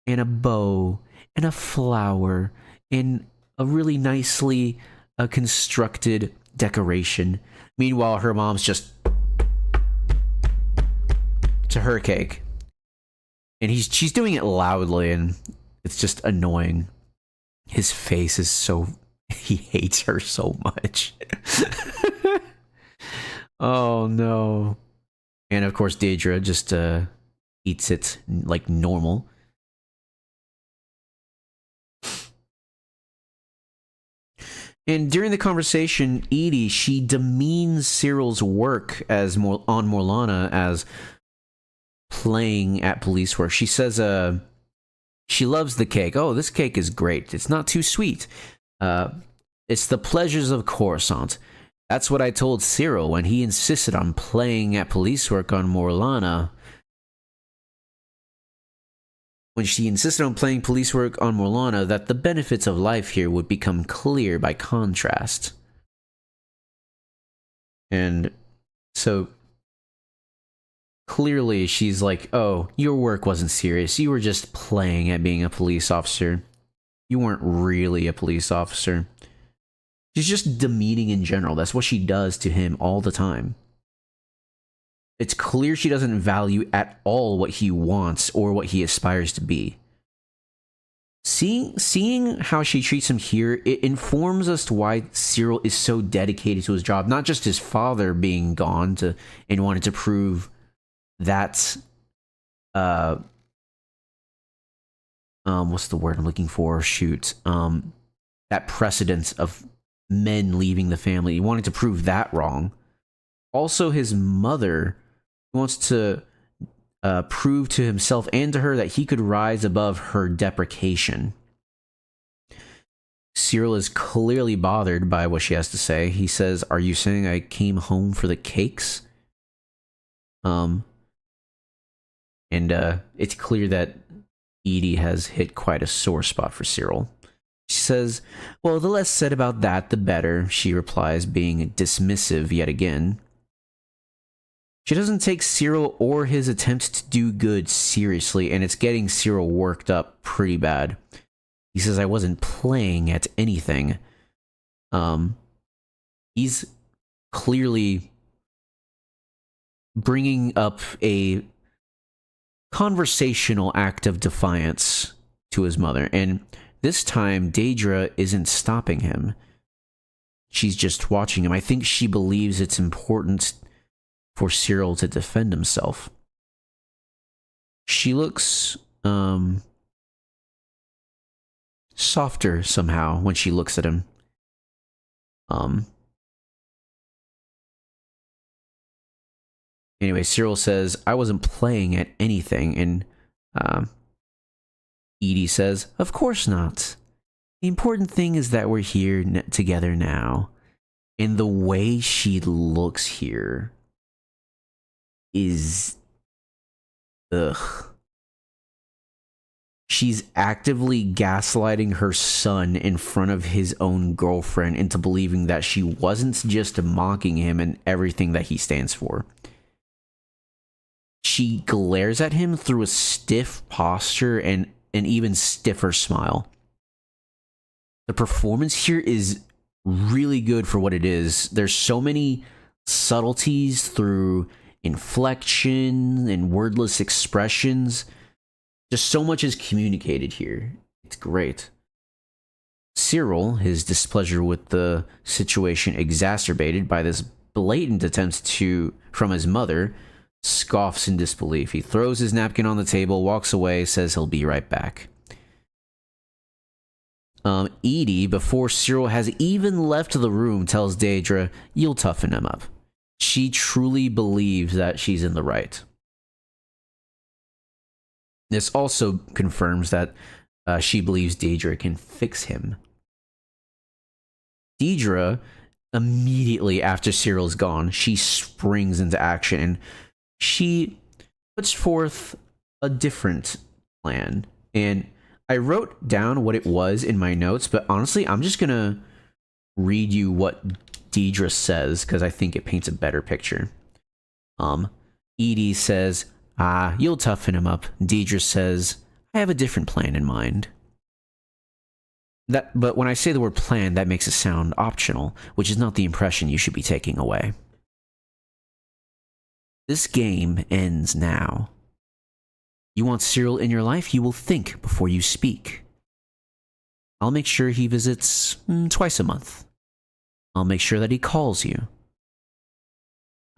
and a bow and a flower and a really nicely constructed decoration. Meanwhile, her mom's just to her cake. And she's doing it loudly, and it's just annoying. His face is so... He hates her so much. Oh, no. And, of course, Daedra just eats it like normal. And during the conversation, Edie, she demeans Cyril's work as on Morlana as playing at police work. She says she loves the cake. Oh, this cake is great. It's not too sweet. It's the pleasures of Coruscant. That's what I told Cyril when he insisted on playing at police work on Morlana. When she insisted on playing police work on Morlana, that the benefits of life here would become clear by contrast. And so clearly she's like, oh, your work wasn't serious. You were just playing at being a police officer. You weren't really a police officer. She's just demeaning in general. That's what she does to him all the time. It's clear she doesn't value at all what he wants or what he aspires to be. Seeing how she treats him here, it informs us to why Cyril is so dedicated to his job. Not just his father being gone and wanted to prove that what's the word I'm looking for? Shoot. That precedence of men leaving the family. He wanted to prove that wrong. Also, his mother wants to prove to himself and to her that he could rise above her deprecation. Cyril is clearly bothered by what she has to say. He says, "Are you saying I came home for the cakes?" And it's clear that Edie has hit quite a sore spot for Cyril. She says, "Well, the less said about that, the better," she replies, being dismissive yet again. She doesn't take Cyril or his attempts to do good seriously, and it's getting Cyril worked up pretty bad. He says, "I wasn't playing at anything." He's clearly bringing up a conversational act of defiance to his mother, and this time Daedra isn't stopping him. She's just watching him. I think she believes it's important for Cyril to defend himself. She looks softer somehow when she looks at him. Anyway, Cyril says, "I wasn't playing at anything," and Edie says, "Of course not. The important thing is that we're here together now." And the way she looks here is... ugh. She's actively gaslighting her son in front of his own girlfriend into believing that she wasn't just mocking him and everything that he stands for. She glares at him through a stiff posture and an even stiffer smile. The performance here is really good for what it is. There's so many subtleties through inflection and wordless expressions. Just so much is communicated here. It's great. Cyril, his displeasure with the situation exacerbated by this blatant attempt from his mother, scoffs in disbelief. He throws his napkin on the table, walks away, says he'll be right back. Edie, before Cyril has even left the room, tells Daedra, "You'll toughen him up." She truly believes that she's in the right. This also confirms that she believes Daedra can fix him. Daedra, immediately after Cyril's gone, she springs into action and she puts forth a different plan. And I wrote down what it was in my notes, but honestly, I'm just gonna read you what Deidre says because I think it paints a better picture. Edie says, you'll toughen him up. Deidre says, I have a different plan in mind. But when I say the word plan, that makes it sound optional, which is not the impression you should be taking away. This game ends now. You want Cyril in your life, you will think before you speak. I'll make sure he visits twice a month. I'll make sure that he calls you.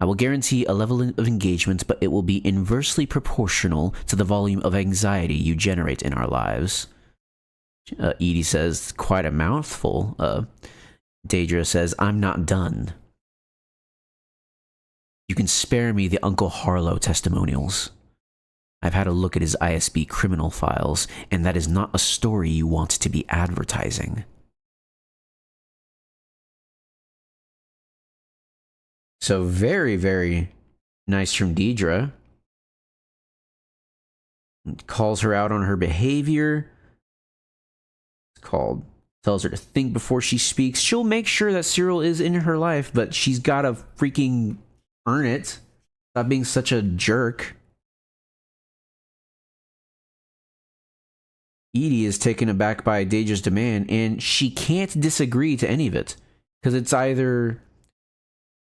I will guarantee a level of engagement, but it will be inversely proportional to the volume of anxiety you generate in our lives. Edie says, quite a mouthful. Deidre says, I'm not done. You can spare me the Uncle Harlow testimonials. I've had a look at his ISB criminal files, and that is not a story you want to be advertising. So very, very nice from Deidre. Calls her out on her behavior. Tells her to think before she speaks. She'll make sure that Cyril is in her life, but she's gotta freaking earn it. Stop being such a jerk. Edie is taken aback by Deidre's demand, and she can't disagree to any of it. Because it's either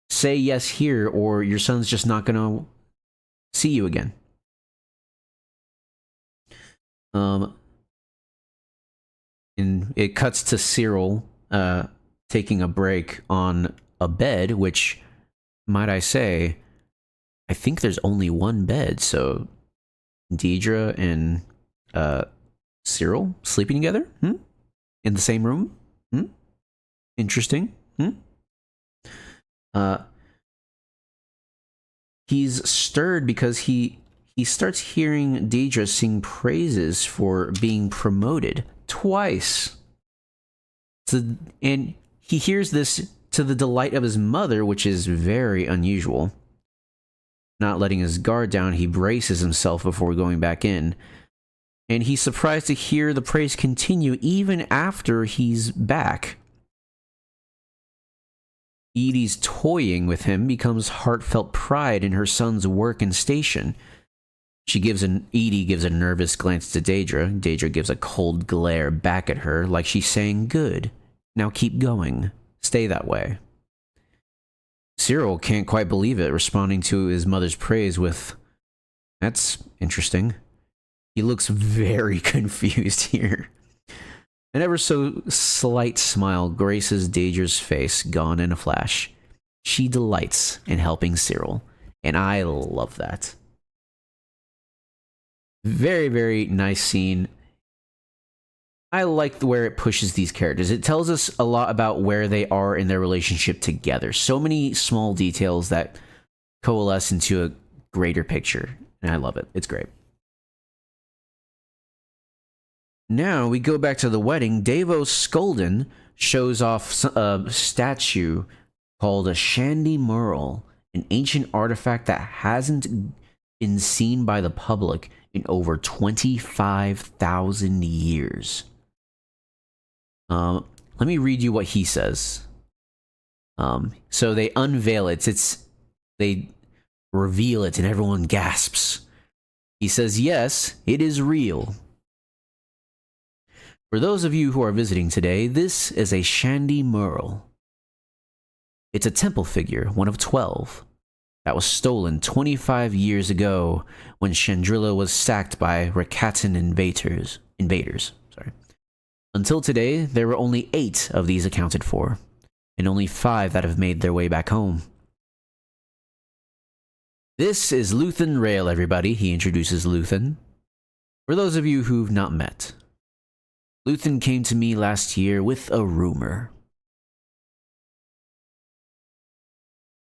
say yes here, or your son's just not gonna see you again. And it cuts to Cyril taking a break on a bed, which, might I say, I think there's only one bed, so Deidre and Cyril sleeping together? In the same room? Interesting. He's stirred because he starts hearing Deidre sing praises for being promoted twice. And he hears this to the delight of his mother, which is very unusual. Not letting his guard down, he braces himself before going back in. And he's surprised to hear the praise continue even after he's back. Edie's toying with him becomes heartfelt pride in her son's work and station. Edie gives a nervous glance to Deidre. Deidre gives a cold glare back at her, like she's saying, good. Now keep going. Stay that way. Cyril can't quite believe it, responding to his mother's praise with, that's interesting. He looks very confused here. An ever so slight smile graces Deidre's face, gone in a flash. She delights in helping Cyril, and I love that. Very, very nice scene. I like where it pushes these characters. It tells us a lot about where they are in their relationship together. So many small details that coalesce into a greater picture, and I love it. It's great. Now we go back to the wedding. Davos Skolden shows off a statue called a Shandy Murrel, an ancient artifact that hasn't been seen by the public in over 25,000 years. Let me read you what he says. So they unveil it. They reveal it, and everyone gasps. He says, yes, it is real. For those of you who are visiting today, this is a Shandy Murrel. It's a temple figure, one of 12, that was stolen 25 years ago when Chandrila was sacked by Rakatan invaders. Until today, there were only 8 of these accounted for, and only 5 that have made their way back home. This is Luthen Rail, everybody. He introduces Luthen. For those of you who've not met, Luthen came to me last year with a rumor.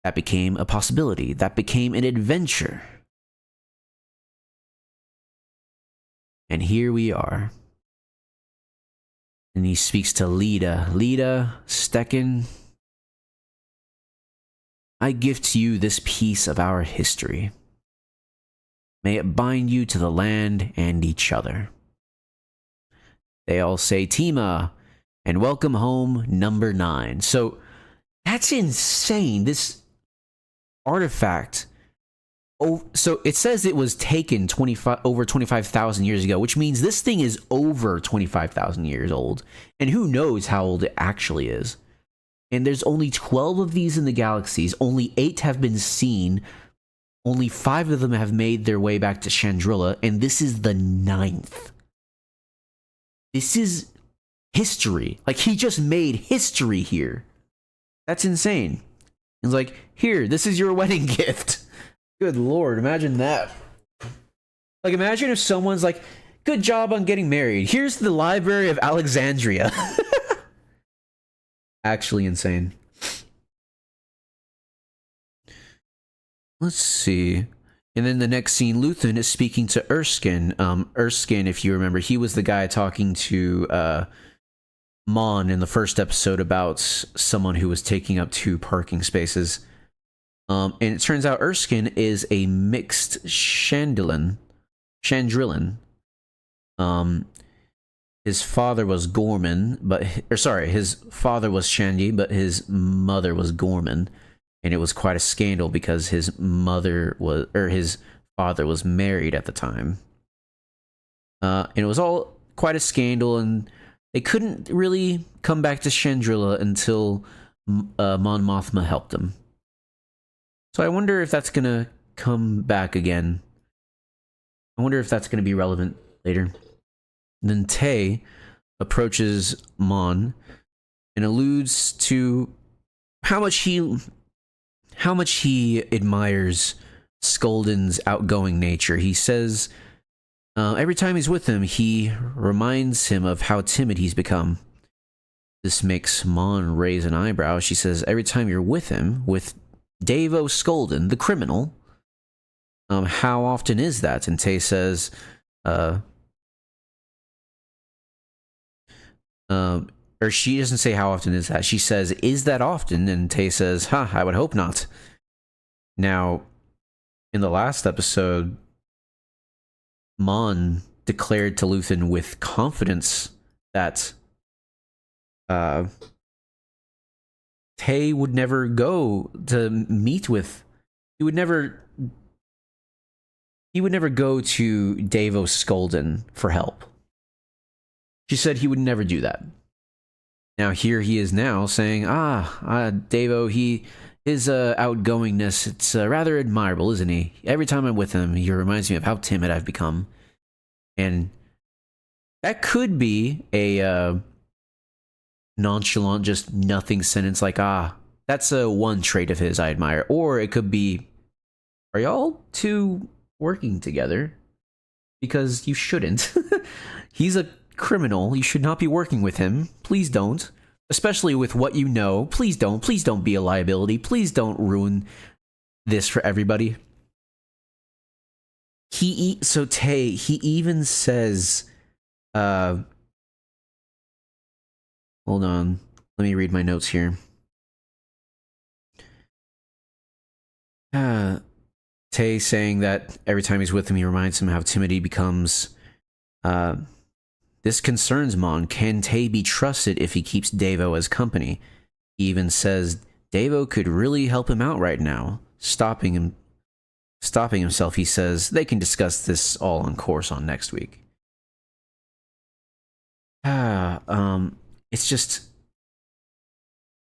That became a possibility. That became an adventure. And here we are. And he speaks to Leda. Leda, Stekken, I gift you this piece of our history. May it bind you to the land and each other. They all say Tima, and welcome home, number 9. So that's insane. This artifact. Oh, so it says it was taken over 25,000 years ago, which means this thing is over 25,000 years old. And who knows how old it actually is. And there's only 12 of these in the galaxies. Only 8 have been seen. Only 5 of them have made their way back to Chandrila, and this is the 9th. This is history. Like, he just made history here. That's insane. He's like, here, this is your wedding gift. Good lord, imagine that. Like, imagine if someone's like, good job on getting married. Here's the Library of Alexandria. Actually insane. Let's see. And then the next scene, Luthen is speaking to Erskine. Erskine, if you remember, he was the guy talking to Mon in the first episode about someone who was taking up 2 parking spaces. And it turns out Erskine is a mixed Chandrilan. His father was Gorman, his father was Shandy, but his mother was Gorman. And it was quite a scandal because his father was married at the time. And it was all quite a scandal, and they couldn't really come back to Chandrila until Mon Mothma helped them. So I wonder if that's gonna come back again. I wonder if that's gonna be relevant later. And then Tay approaches Mon and alludes to how much he admires Skolden's outgoing nature. He says every time he's with him, he reminds him of how timid he's become. This makes Mon raise an eyebrow. She says, every time you're with him, with Davo Skolden, the criminal, how often is that? And Tay says, or she doesn't say how often is that. She says, is that often? And Tay says, I would hope not. Now, in the last episode, Mon declared to Luthen with confidence that Tay would never go to meet with... He would never go to Davo Skolden for help. She said he would never do that. Now here he is now saying, Davo, his outgoingness, it's rather admirable, isn't he? Every time I'm with him, he reminds me of how timid I've become. And that could be a nonchalant, just nothing sentence like, that's one trait of his I admire. Or it could be, are y'all two working together? Because you shouldn't. He's a criminal. You should not be working with him. Please don't. Especially with what you know. Please don't. Please don't be a liability. Please don't ruin this for everybody. So Tay, he even says, hold on. Let me read my notes here. Tay saying that every time he's with him, he reminds him how timid he becomes. This concerns Mon. Can Tay be trusted if he keeps Davo as company? He even says Davo could really help him out right now. Stopping himself, he says they can discuss this all on course on next week. It's just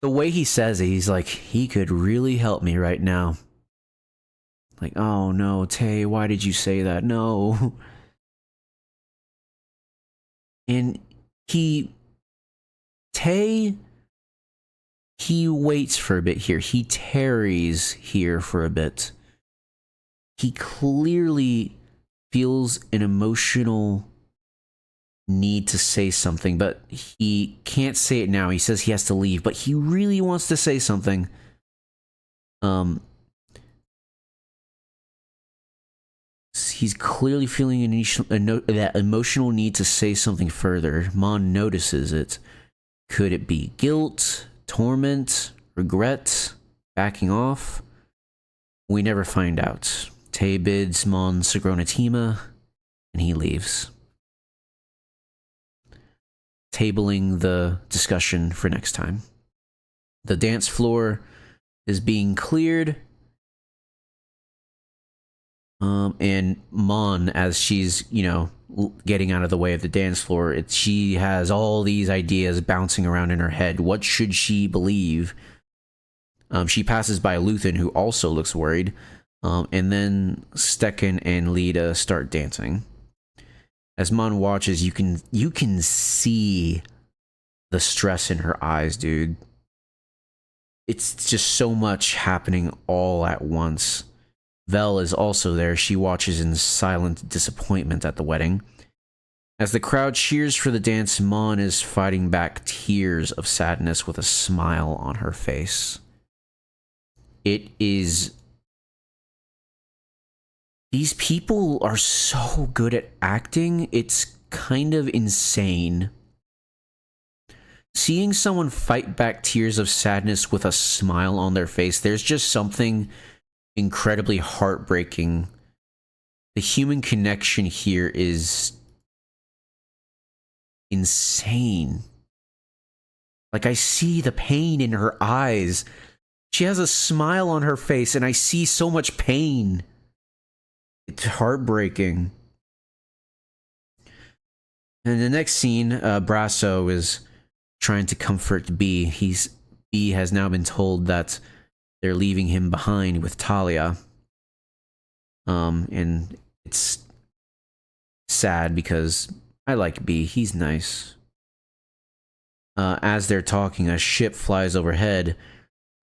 the way he says it, he's like, he could really help me right now. Like, oh no, Tay, why did you say that? No. And he waits for a bit here. He tarries here for a bit. He clearly feels an emotional need to say something, but he can't say it now. He says he has to leave, but he really wants to say something. He's clearly feeling that emotional need to say something further. Mon notices it. Could it be guilt, torment, regret, backing off? We never find out. Tay bids Mon Sagronatima, and he leaves, tabling the discussion for next time. The dance floor is being cleared. And Mon, as she's, getting out of the way of the dance floor, she has all these ideas bouncing around in her head. What should she believe? She passes by Luthen, who also looks worried. And then Stekken and Lita start dancing. As Mon watches, you can see the stress in her eyes, dude. It's just so much happening all at once. Vel is also there. She watches in silent disappointment at the wedding. As the crowd cheers for the dance, Mon is fighting back tears of sadness with a smile on her face. It is... These people are so good at acting, it's kind of insane. Seeing someone fight back tears of sadness with a smile on their face, there's just something incredibly heartbreaking. The human connection here is insane. Like, I see the pain in her eyes. She has a smile on her face, and I see so much pain. It's heartbreaking. And the next scene, Brasso is trying to comfort B. B has now been told that they're leaving him behind with Talia. And it's sad because I like B. He's nice. As they're talking, a ship flies overhead,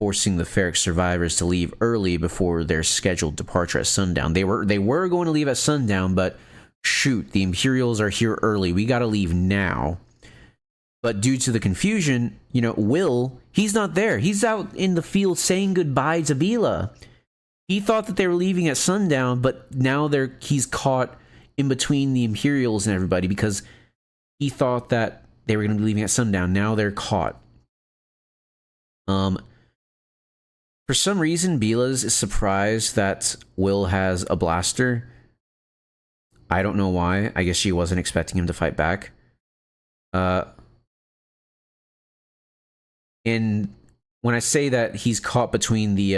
forcing the Ferric survivors to leave early before their scheduled departure at sundown. They were going to leave at sundown, but shoot, the Imperials are here early. We gotta leave now. But due to the confusion, Will, he's not there. He's out in the field saying goodbye to Bila. He thought that they were leaving at sundown, but now he's caught in between the Imperials and everybody because he thought that they were going to be leaving at sundown. Now they're caught. For some reason, Bila's is surprised that Will has a blaster. I don't know why. I guess she wasn't expecting him to fight back. And when I say that he's caught between the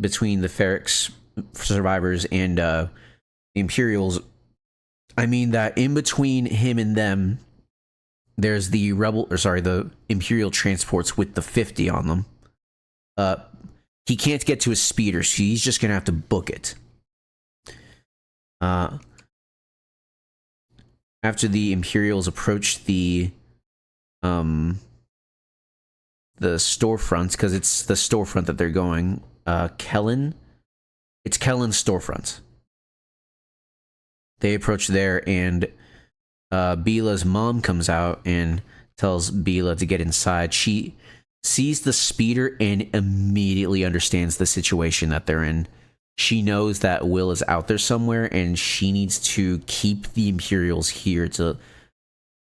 Ferric survivors and the Imperials, I mean that in between him and them, there's the the Imperial transports with the 50 on them. He can't get to his speeder, so he's just gonna have to book it. After the Imperials approach the storefront, because it's the storefront that they're going. Kellen. It's Kellen's storefront. They approach there, and Bila's mom comes out and tells Bila to get inside. She sees the speeder and immediately understands the situation that they're in. She knows that Will is out there somewhere, and she needs to keep the Imperials here to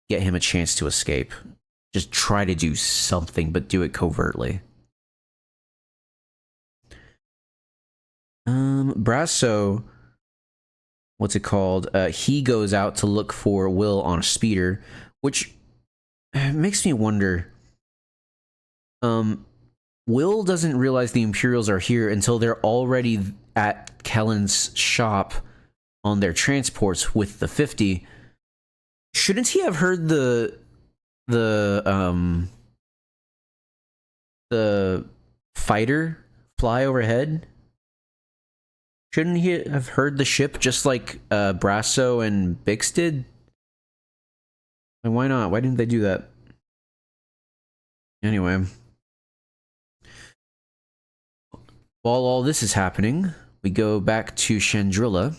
get him a chance to escape. Just try to do something, but do it covertly. Brasso, what's it called? He goes out to look for Will on a speeder, which makes me wonder. Will doesn't realize the Imperials are here until they're already at Kellen's shop on their transports with the 50. Shouldn't he have heard the fighter fly overhead? Shouldn't he have heard the ship just like Brasso and Bix did? And why not? Why didn't they do that? Anyway, while all this is happening, we go back to Chandrila.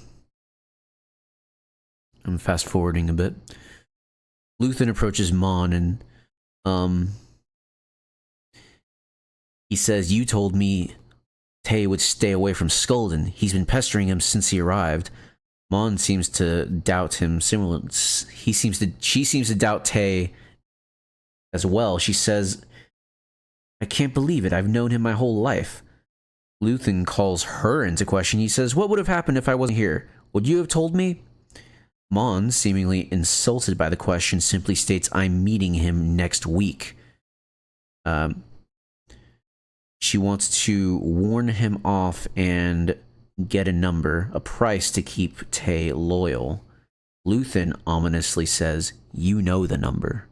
I'm fast forwarding a bit. Luthen approaches Mon and he says, "You told me Tay would stay away from Skulden. He's been pestering him since he arrived." Mon seems to doubt him. She seems to doubt Tay as well. She says, "I can't believe it. I've known him my whole life." Luthen calls her into question. He says, "What would have happened if I wasn't here? Would you have told me?" Mon, seemingly insulted by the question, simply states, "I'm meeting him next week." She wants to warn him off and get a number, a price to keep Tay loyal. Luthen ominously says, "You know the number."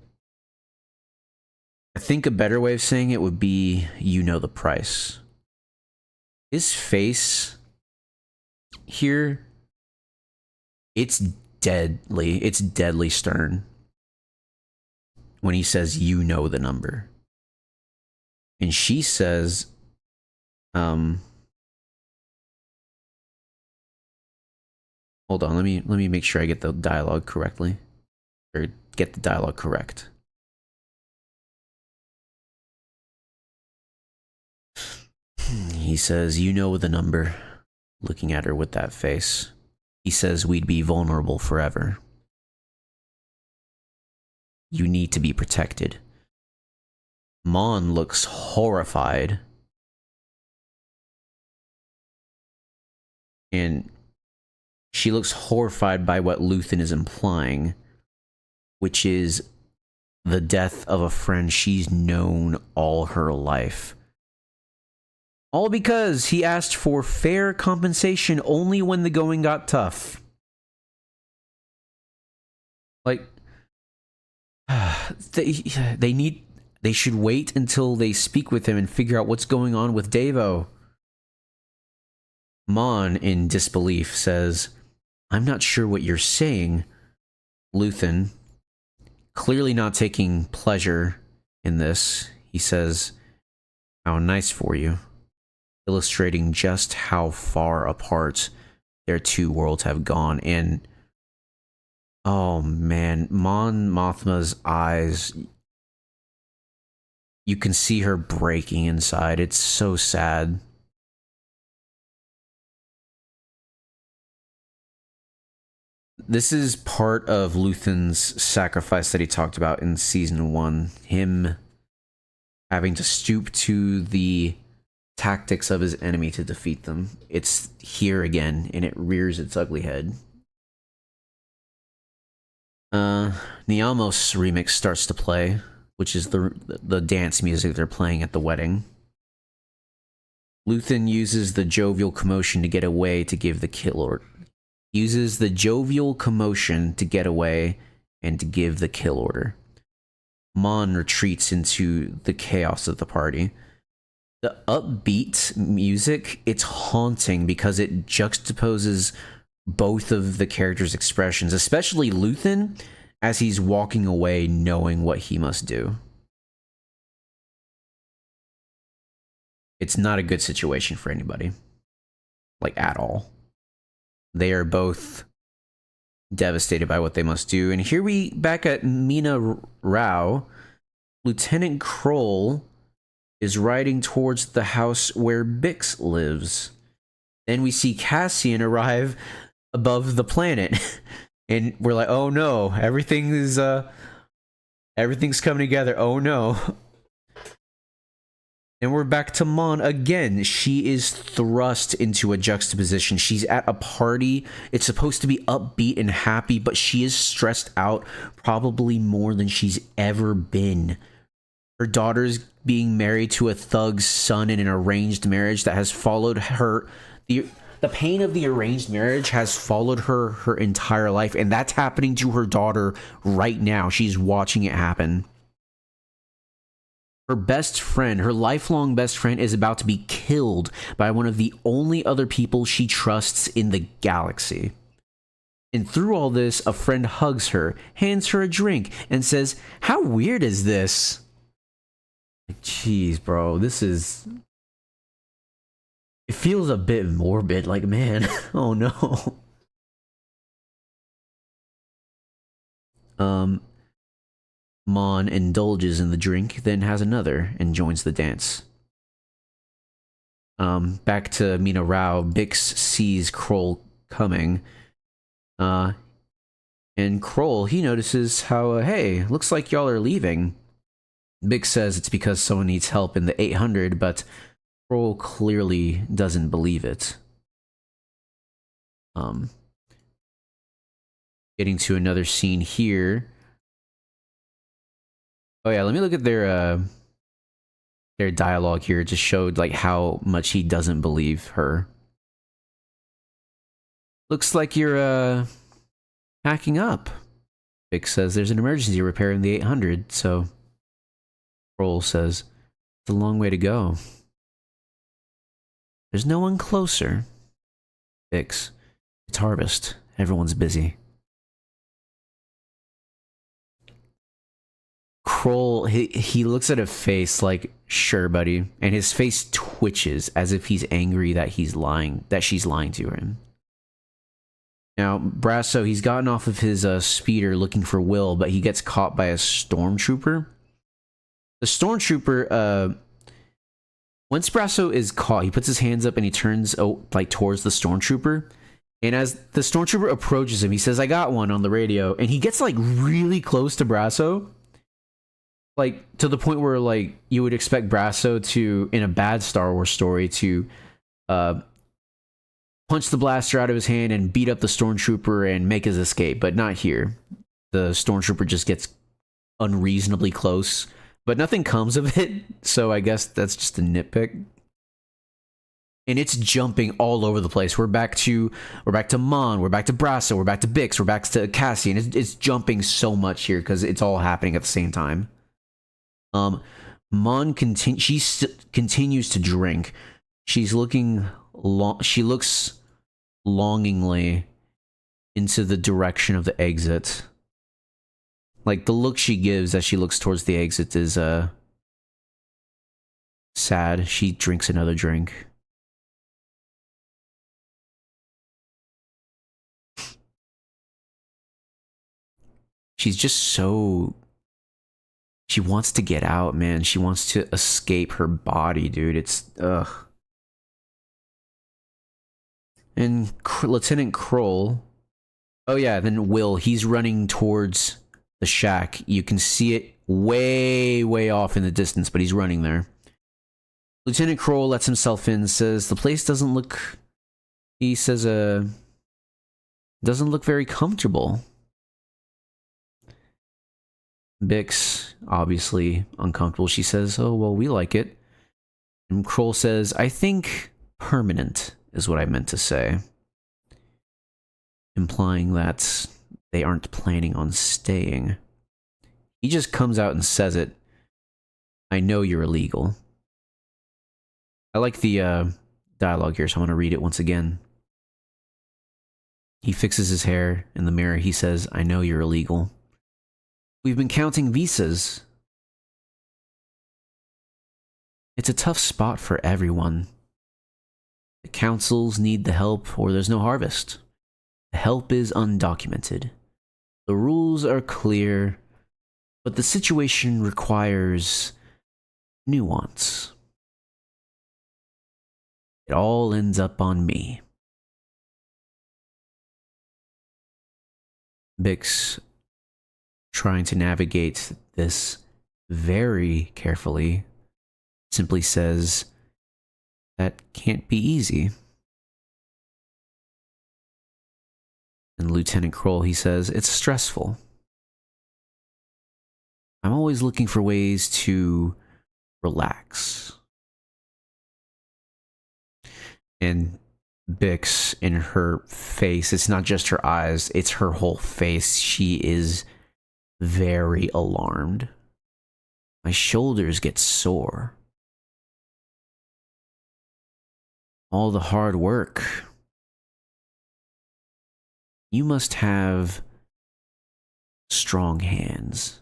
I think a better way of saying it would be, "You know the price." His face here, it's deadly. It's deadly stern when he says, "You know the number." And she says, hold on, let me make sure I get the dialogue correctly. Or get the dialogue correct. He says, "You know the number," looking at her with that face. He says, "We'd be vulnerable forever. You need to be protected." Mon looks horrified. And she looks horrified by what Luthen is implying, which is the death of a friend she's known all her life. All because he asked for fair compensation only when the going got tough. Like, they should wait until they speak with him and figure out what's going on with Davo. Mon, in disbelief, says, "I'm not sure what you're saying." Luthen, clearly not taking pleasure in this, he says, "How nice for you," illustrating just how far apart their two worlds have gone. And oh man, Mon Mothma's eyes, you can see her breaking inside. It's so sad. This is part of Luthen's sacrifice that he talked about in season 1. Him having to stoop to the tactics of his enemy to defeat them. It's here again, and it rears its ugly head. Niamos remix starts to play, which is the dance music they're playing at the wedding. Luthen uses the jovial commotion to get away to give the kill order. Uses the jovial commotion to get away and to give the kill order. Mon retreats into the chaos of the party. The upbeat music, it's haunting because it juxtaposes both of the characters' expressions, especially Luthen as he's walking away knowing what he must do. It's not a good situation for anybody. Like, at all. They are both devastated by what they must do. And here we back at Mina Rao. Lieutenant Kroll is riding towards the house where Bix lives. Then we see Cassian arrive above the planet. And we're like, oh no, everything's coming together. Oh no. And we're back to Mon again. She is thrust into a juxtaposition. She's at a party. It's supposed to be upbeat and happy, but she is stressed out probably more than she's ever been. Her daughter's being married to a thug's son in an arranged marriage that has followed her. The pain of the arranged marriage has followed her entire life, and that's happening to her daughter right now. She's watching it happen. Her best friend, her lifelong best friend, is about to be killed by one of the only other people she trusts in the galaxy. And through all this, a friend hugs her, hands her a drink, and says, "How weird is this?" Jeez, bro, this is... It feels a bit morbid, like, man, oh no. Mon indulges in the drink, then has another, and joins the dance. Back to Mina Rao, Bix sees Kroll coming. And Kroll, he notices how, hey, looks like y'all are leaving. Bix says it's because someone needs help in the 800, but Kroll clearly doesn't believe it. Getting to another scene here. Oh yeah, let me look at their dialogue here. It just showed like how much he doesn't believe her. Looks like you're packing up. Vic says there's an emergency repair in the 800, so Kroll says it's a long way to go. There's no one closer. Vix, it's harvest. Everyone's busy. Kroll, he looks at a face like, sure, buddy, and his face twitches as if he's angry that she's lying to him. Now, Brasso, he's gotten off of his speeder looking for Will, but he gets caught by a stormtrooper. The stormtrooper, once Brasso is caught, he puts his hands up and he turns like towards the stormtrooper. And as the stormtrooper approaches him, he says, "I got one," on the radio, and he gets like really close to Brasso. Like, to the point where, like, you would expect Brasso to, in a bad Star Wars story, to punch the blaster out of his hand and beat up the stormtrooper and make his escape, but not here. The stormtrooper just gets unreasonably close, but nothing comes of it, so I guess that's just a nitpick. And it's jumping all over the place. We're back to Mon, we're back to Brasso, we're back to Bix, we're back to Cassian. It's jumping so much here because it's all happening at the same time. Mon continues to drink. She looks longingly into the direction of the exit. Like, the look she gives as she looks towards the exit is sad. She drinks another drink. She's just so... She wants to get out, man. She wants to escape her body, dude. It's... ugh. And Lieutenant Kroll... Oh yeah, then Will, he's running towards the shack. You can see it way, way off in the distance, but he's running there. Lieutenant Kroll lets himself in, says the place doesn't look... He says, doesn't look very comfortable. Bix, obviously uncomfortable. She says, "Oh, well, we like it." And Kroll says, "I think permanent is what I meant to say." Implying that they aren't planning on staying. He just comes out and says it. "I know you're illegal." I like the dialogue here, so I'm going to read it once again. He fixes his hair in the mirror. He says, "I know you're illegal. We've been counting visas. It's a tough spot for everyone. The councils need the help or there's no harvest. The help is undocumented. The rules are clear, but the situation requires nuance. It all ends up on me." Bix, trying to navigate this very carefully, simply says, "That can't be easy." And Lieutenant Kroll, he says, "It's stressful. I'm always looking for ways to relax." And Bix, in her face, it's not just her eyes, it's her whole face. She is very alarmed. "My shoulders get sore. All the hard work. You must have strong hands."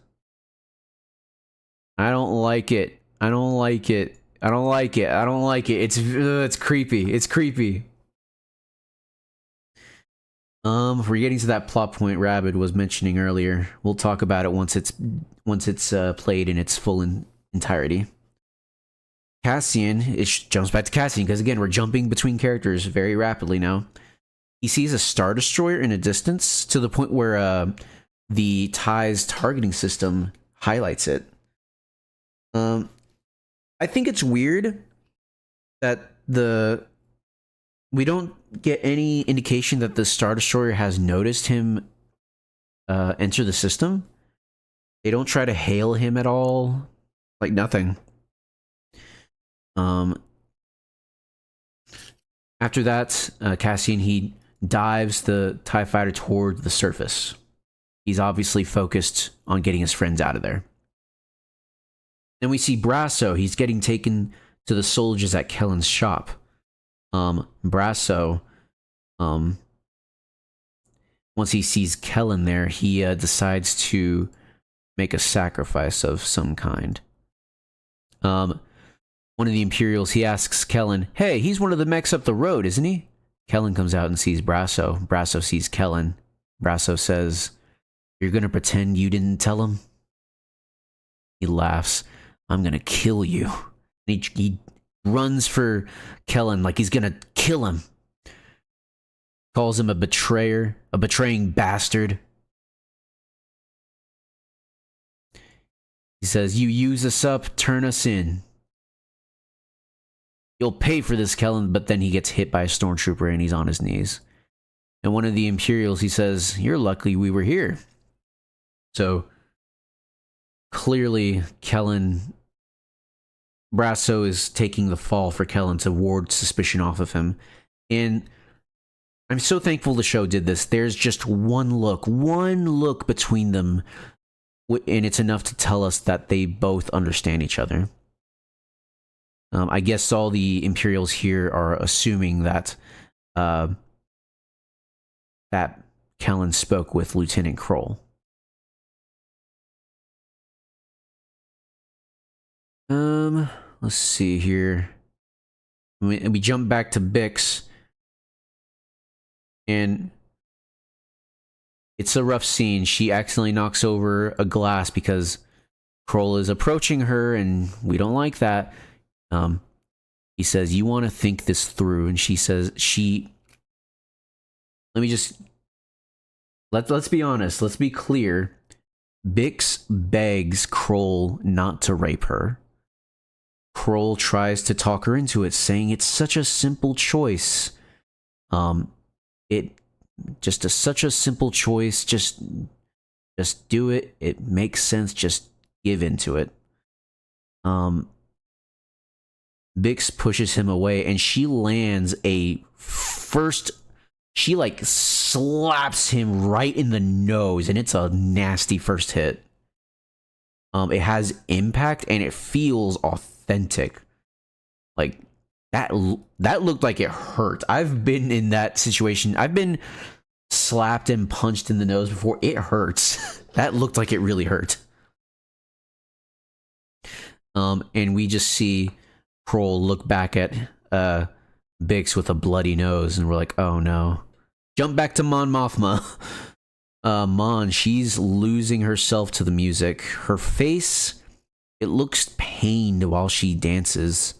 I don't like it. I don't like it. I don't like it. I don't like it. It's creepy. It's creepy. We're getting to that plot point Rabid was mentioning earlier. We'll talk about it once it's played in its full entirety. Cassian, it jumps back to Cassian because again we're jumping between characters very rapidly now. He sees a Star Destroyer in a distance to the point where the TIE's targeting system highlights it. I think it's weird that we don't get any indication that the Star Destroyer has noticed him enter the system. They don't try to hail him at all. Like nothing. After that, Cassian, he dives the TIE fighter toward the surface. He's obviously focused on getting his friends out of there. Then we see Brasso. He's getting taken to the soldiers at Kellen's shop. Brasso, once he sees Kellen there, he decides to make a sacrifice of some kind. One of the Imperials, he asks Kellen, "Hey, he's one of the mechs up the road, isn't he?" Kellen comes out and sees Brasso. Brasso sees Kellen. Brasso says, "You're gonna pretend you didn't tell him?" He laughs. "I'm gonna kill you." And he runs for Kellen like he's gonna kill him. Calls him a betrayer, a betraying bastard. He says, "You use us up, turn us in. You'll pay for this, Kellen." But then he gets hit by a stormtrooper and he's on his knees. And one of the Imperials, he says, "You're lucky we were here." So clearly Brasso is taking the fall for Kellen to ward suspicion off of him. And I'm so thankful the show did this. There's just one look between them, and it's enough to tell us that they both understand each other. I guess all the Imperials here are assuming that that Kellen spoke with Lieutenant Kroll. Let's see here. We jump back to Bix, and it's a rough scene. She accidentally knocks over a glass because Kroll is approaching her, and we don't like that. He says, "You want to think this through," and she says, let's be honest, let's be clear. Bix begs Kroll not to rape her. Kroll tries to talk her into it, saying it's such a simple choice. Such a simple choice. Just do it. It makes sense. Just give into it. Bix pushes him away, and she lands she like slaps him right in the nose, and it's a nasty first hit. It has impact, and it feels authentic. Like, that looked like it hurt. I've been in that situation. I've been slapped and punched in the nose before. It hurts. That looked like it really hurt. And we just see Kroll look back at Bix with a bloody nose, and we're like, oh no. Jump back to Mon Mothma. Mon, she's losing herself to the music. Her face, it looks pained while she dances.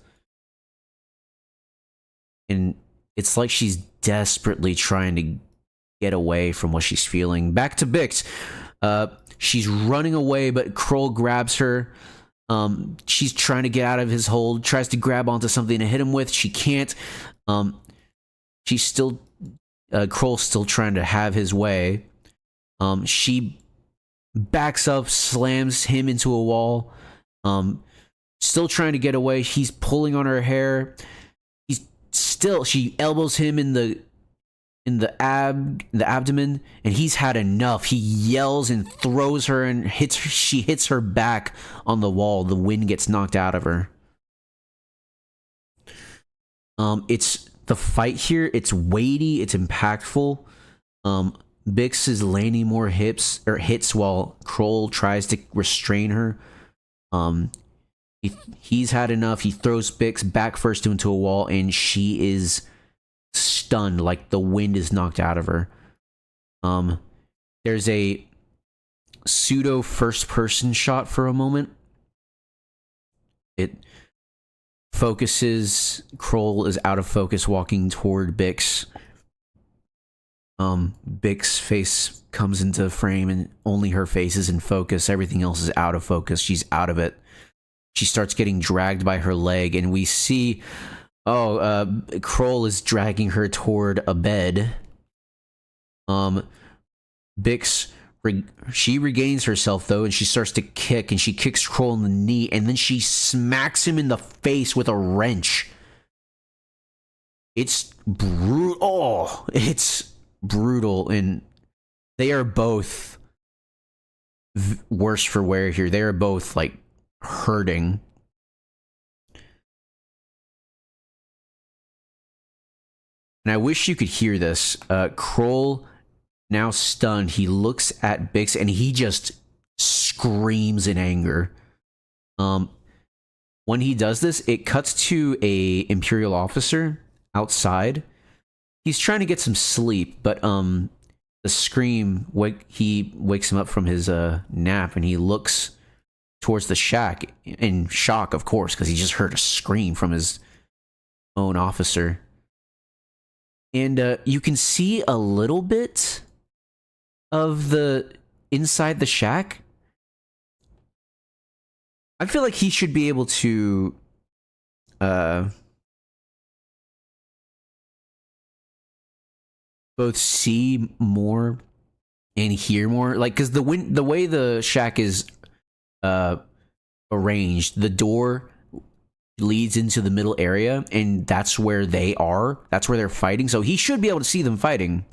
And it's like she's desperately trying to get away from what she's feeling. Back to Bix. She's running away, but Kroll grabs her. She's trying to get out of his hold, tries to grab onto something to hit him with. She can't. Kroll's still trying to have his way. She backs up, slams him into a wall. Still trying to get away. He's pulling on her hair. She elbows him in the abdomen, and he's had enough. He yells and throws her, and she hits her back on the wall. The wind gets knocked out of her. It's the fight here. It's weighty. It's impactful. Bix is landing more hits while Kroll tries to restrain her. He's had enough. He throws Bix back first into a wall, and she is stunned, like the wind is knocked out of her. There's a pseudo first-person shot for a moment. It focuses. Kroll is out of focus, walking toward Bix. Bix's face comes into frame, and only her face is in focus. Everything else is out of focus. She's out of it. She starts getting dragged by her leg, and we see Oh, Kroll is dragging her toward a bed. Bix, she regains herself though, and she starts to kick, and she kicks Kroll in the knee, and then she smacks him in the face with a wrench. It's brutal. Oh, it's brutal, and they are both worse for wear here. They are both like hurting. And I wish you could hear this. Kroll, now stunned, he looks at Bix and he just screams in anger. When he does this, it cuts to a Imperial officer outside. He's trying to get some sleep, but the scream he wakes him up from his nap, and he looks towards the shack in shock, of course, because he just heard a scream from his own officer. And you can see a little bit of the inside the shack. I feel like he should be able to both see more and hear more, like, because the way the shack is arranged, the door leads into the middle area, and that's where they are. That's where they're fighting. So he should be able to see them fighting.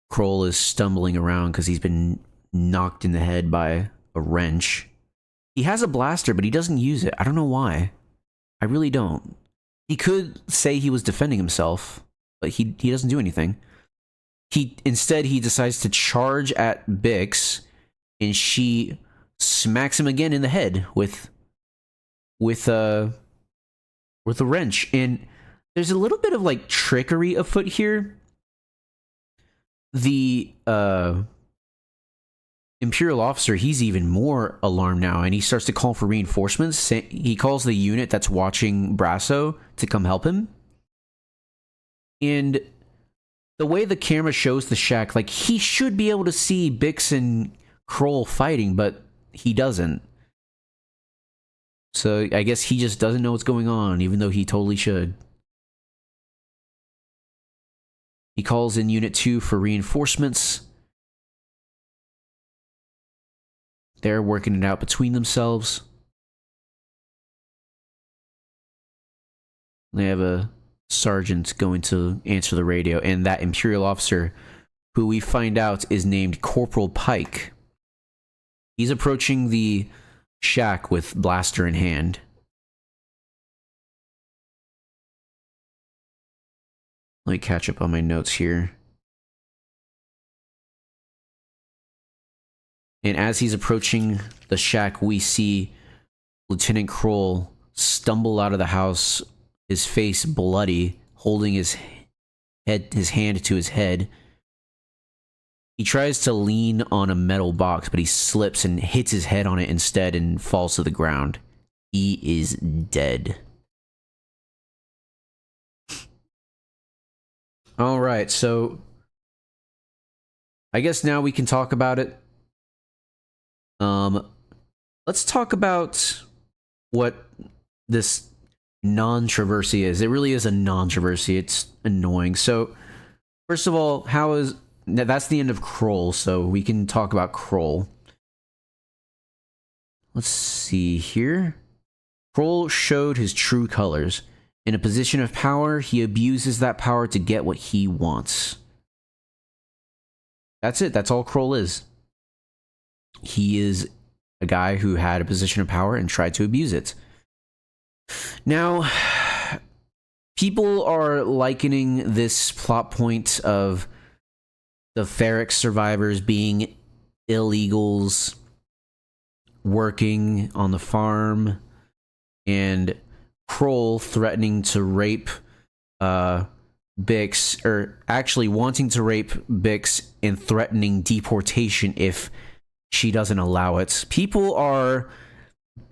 Kroll is stumbling around because he's been knocked in the head by a wrench. He has a blaster, but he doesn't use it. I don't know why. I really don't. He could say he was defending himself, but he doesn't do anything. Instead he decides to charge at Bix, and she smacks him again in the head with a wrench. And there's a little bit of like trickery afoot here. The Imperial officer, he's even more alarmed now, and he starts to call for reinforcements. He calls the unit that's watching Brasso to come help him. And the way the camera shows the shack, like, he should be able to see Bix and Kroll fighting, but he doesn't. So I guess he just doesn't know what's going on, even though he totally should. He calls in Unit 2 for reinforcements. They're working it out between themselves. They have a sergeant going to answer the radio, and that Imperial officer, who we find out is named Corporal Pike. He's approaching the shack with blaster in hand. Let me catch up on my notes here. And as he's approaching the shack, we see Lieutenant Kroll stumble out of the house, his face bloody, holding his hand to his head. He tries to lean on a metal box, but he slips and hits his head on it instead and falls to the ground. He is dead. All right, so I guess now we can talk about it. Let's talk about what this non-traversy is. It really is a non-traversy. It's annoying. So, first of all, that's the end of Kroll, so we can talk about Kroll. Let's see here. Kroll showed his true colors. In a position of power, he abuses that power to get what he wants. That's it. That's all Kroll is. He is a guy who had a position of power and tried to abuse it. Now, people are likening this plot point of the Ferrex survivors being illegals working on the farm, and Kroll threatening to rape Bix, or actually wanting to rape Bix and threatening deportation if she doesn't allow it. People are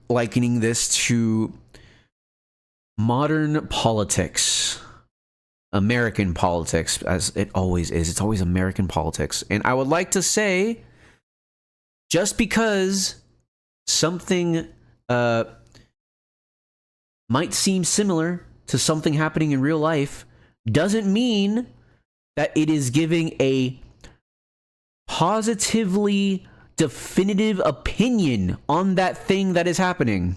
likening this to modern politics, American politics, as it always is. It's always American politics. And I would like to say, just because something might seem similar to something happening in real life doesn't mean that it is giving a positively definitive opinion on that thing that is happening.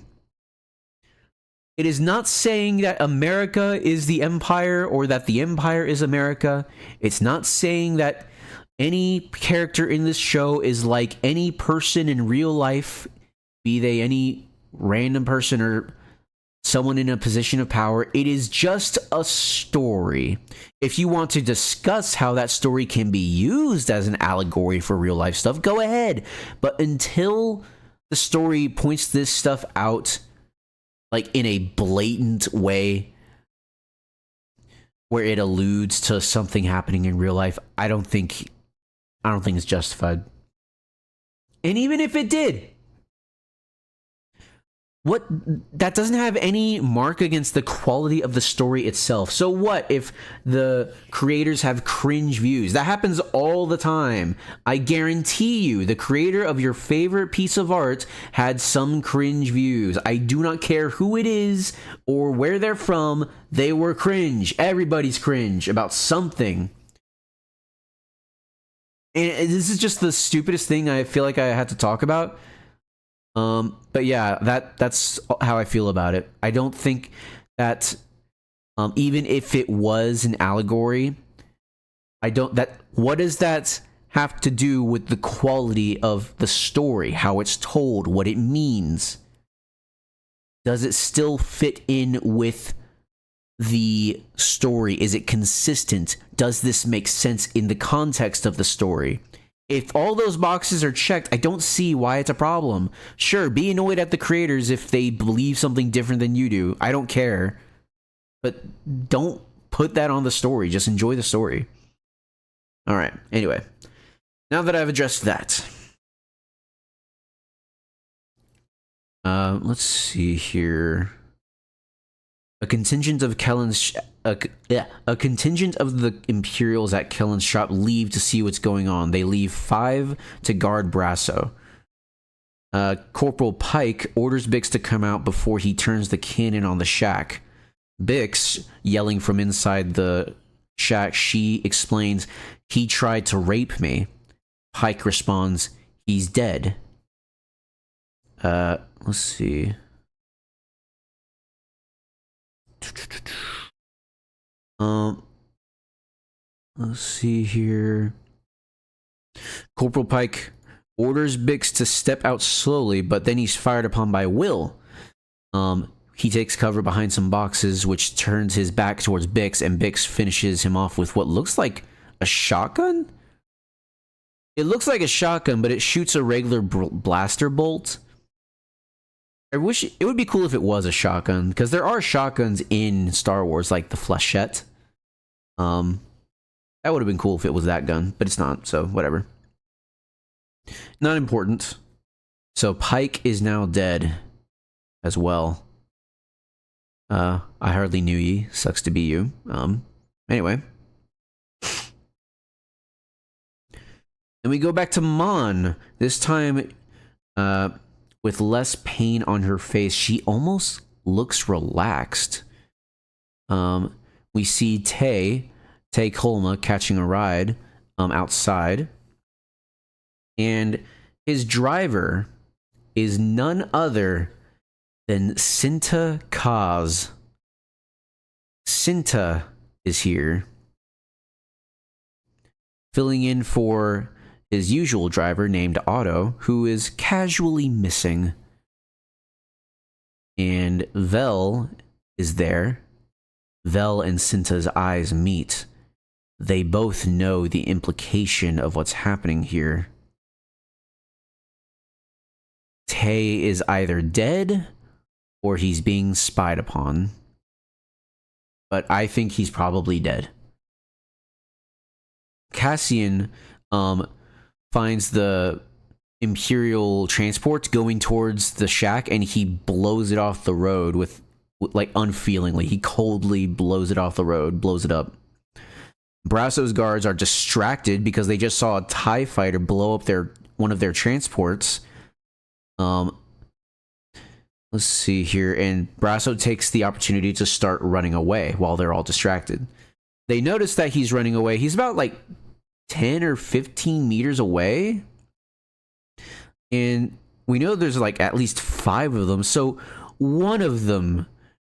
It is not saying that America is the empire or that the empire is America. It's not saying that any character in this show is like any person in real life, be they any random person or someone in a position of power. It is just a story. If you want to discuss how that story can be used as an allegory for real life stuff, go ahead. But until the story points this stuff out, like in a blatant way, where it alludes to something happening in real life, I don't think it's justified. And even if it did, that doesn't have any mark against the quality of the story itself. So what if the creators have cringe views? That happens all the time. I guarantee you the creator of your favorite piece of art had some cringe views. I do not care who it is or where they're from. They were cringe. Everybody's cringe about something. And this is just the stupidest thing I feel like I had to talk about. But yeah, that's how I feel about it. I don't think that, even if it was an allegory, what does that have to do with the quality of the story, how it's told, what it means? Does it still fit in with the story? Is it consistent? Does this make sense in the context of the story? If all those boxes are checked, I don't see why it's a problem. Sure, be annoyed at the creators if they believe something different than you do. I don't care. But don't put that on the story. Just enjoy the story. Alright, anyway. Now that I've addressed that. Let's see here. A contingent of the Imperials at Kellen's shop leave to see what's going on. They leave 5 to guard Brasso. Corporal Pike orders Bix to come out before he turns the cannon on the shack. Bix, yelling from inside the shack, she explains, "He tried to rape me." Pike responds, "He's dead." Let's see. Let's see here. Corporal Pike orders Bix to step out slowly, but then he's fired upon by Will. He takes cover behind some boxes, which turns his back towards Bix, and Bix finishes him off with what looks like a shotgun? It looks like a shotgun, but it shoots a regular blaster bolt. I wish it would be cool if it was a shotgun, because there are shotguns in Star Wars, like the flechette. That would have been cool if it was that gun, but it's not, so whatever. Not important. So Pike is now dead as well. I hardly knew ye. Sucks to be you. Anyway. Then we go back to Mon. This time, with less pain on her face, she almost looks relaxed. We see Tay Kolma catching a ride outside. And his driver is none other than Cinta Kaz. Cinta is here, filling in for his usual driver named Otto, who is casually missing. And Vel is there. Vel and Cinta's eyes meet. They both know the implication of what's happening here. Tay is either dead or he's being spied upon. But I think he's probably dead. Cassian finds the Imperial transport going towards the shack, and he blows it off the road with like unfeelingly. He coldly blows it off the road, blows it up. Brasso's guards are distracted because they just saw a TIE fighter blow up one of their transports. Let's see here. And Brasso takes the opportunity to start running away while they're all distracted. They notice that he's running away. He's about like 10 or 15 meters away. And we know there's like at least 5 of them. So one of them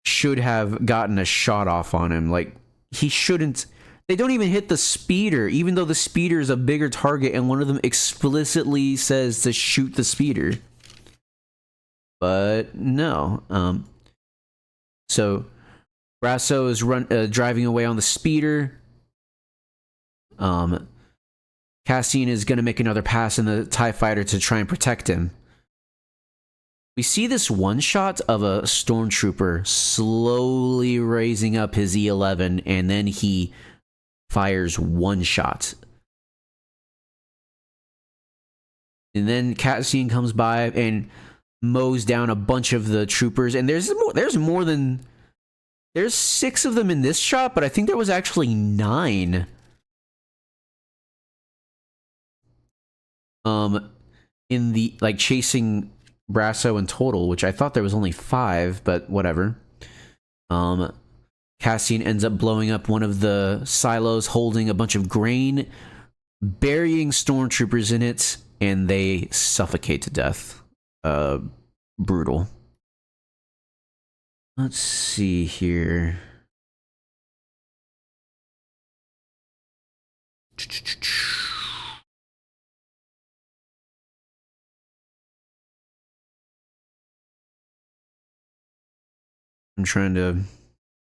should have gotten a shot off on him. Like, he shouldn't. They don't even hit the speeder, even though the speeder is a bigger target, and one of them explicitly says to shoot the speeder. But no. So Brasso is driving away on the speeder. Cassian is going to make another pass in the TIE fighter to try and protect him. We see this one shot of a stormtrooper slowly raising up his E11, and then he fires one shot. And then Cassian comes by and mows down a bunch of the troopers, and there's 6 of them in this shot, but I think there was actually 9. In the, like, chasing Brasso in total, which I thought there was only 5, but whatever. Cassian ends up blowing up one of the silos, holding a bunch of grain, burying stormtroopers in it, and they suffocate to death. Brutal. Let's see here. I'm trying to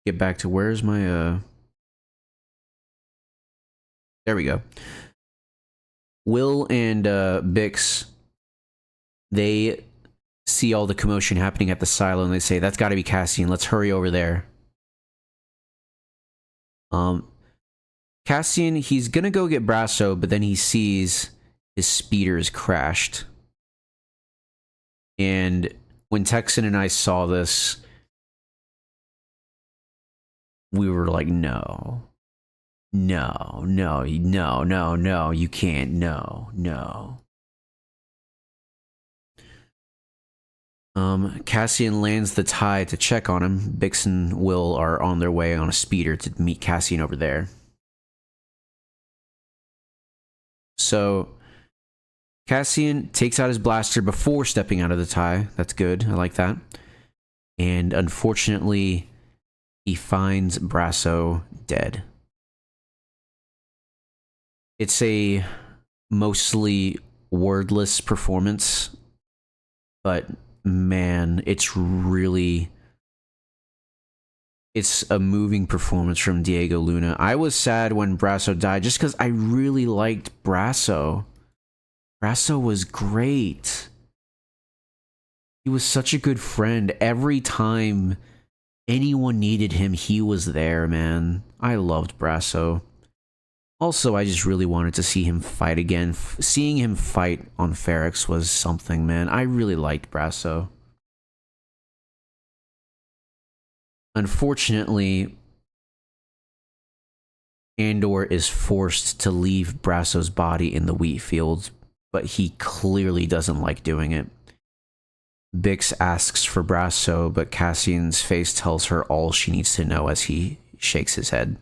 get back to where's my there we go. Will and Bix, they see all the commotion happening at the silo, and they say, that's got to be Cassian, let's hurry over there. Cassian, he's gonna go get Brasso, but then he sees his speeder is crashed. And when Texan and I saw this, we were like, no, you can't, no. Cassian lands the TIE to check on him. Bix and Will are on their way on a speeder to meet Cassian over there. So Cassian takes out his blaster before stepping out of the TIE. That's good. I like that. And unfortunately, he finds Brasso dead. It's a mostly wordless performance, but man, it's a moving performance from Diego Luna. I was sad when Brasso died just because I really liked Brasso. Brasso was great. He was such a good friend. Every time anyone needed him, he was there, man. I loved Brasso. Also, I just really wanted to see him fight again. Seeing him fight on Ferrix was something, man. I really liked Brasso. Unfortunately, Andor is forced to leave Brasso's body in the wheat fields, but he clearly doesn't like doing it. Bix asks for Brasso, but Cassian's face tells her all she needs to know as he shakes his head.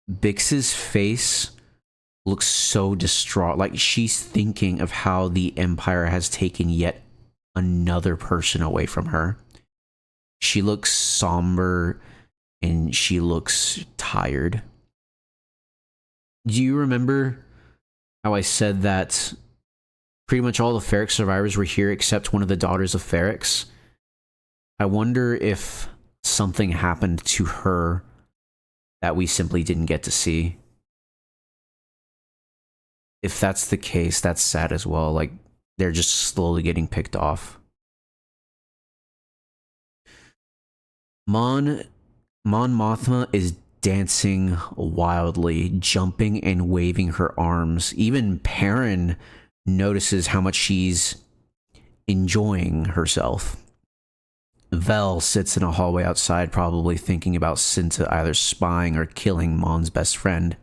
Bix's face looks so distraught, like she's thinking of how the Empire has taken yet another person away from her. She looks somber and she looks tired. Do you remember how I said that pretty much all the Ferrix survivors were here except one of the daughters of Ferrix? I wonder if something happened to her that we simply didn't get to see. If that's the case, that's sad as well. Like, they're just slowly getting picked off. Mon Mothma is dancing wildly, jumping and waving her arms. Even Perrin notices how much she's enjoying herself. Vel sits in a hallway outside, probably thinking about Cinta either spying or killing Mon's best friend.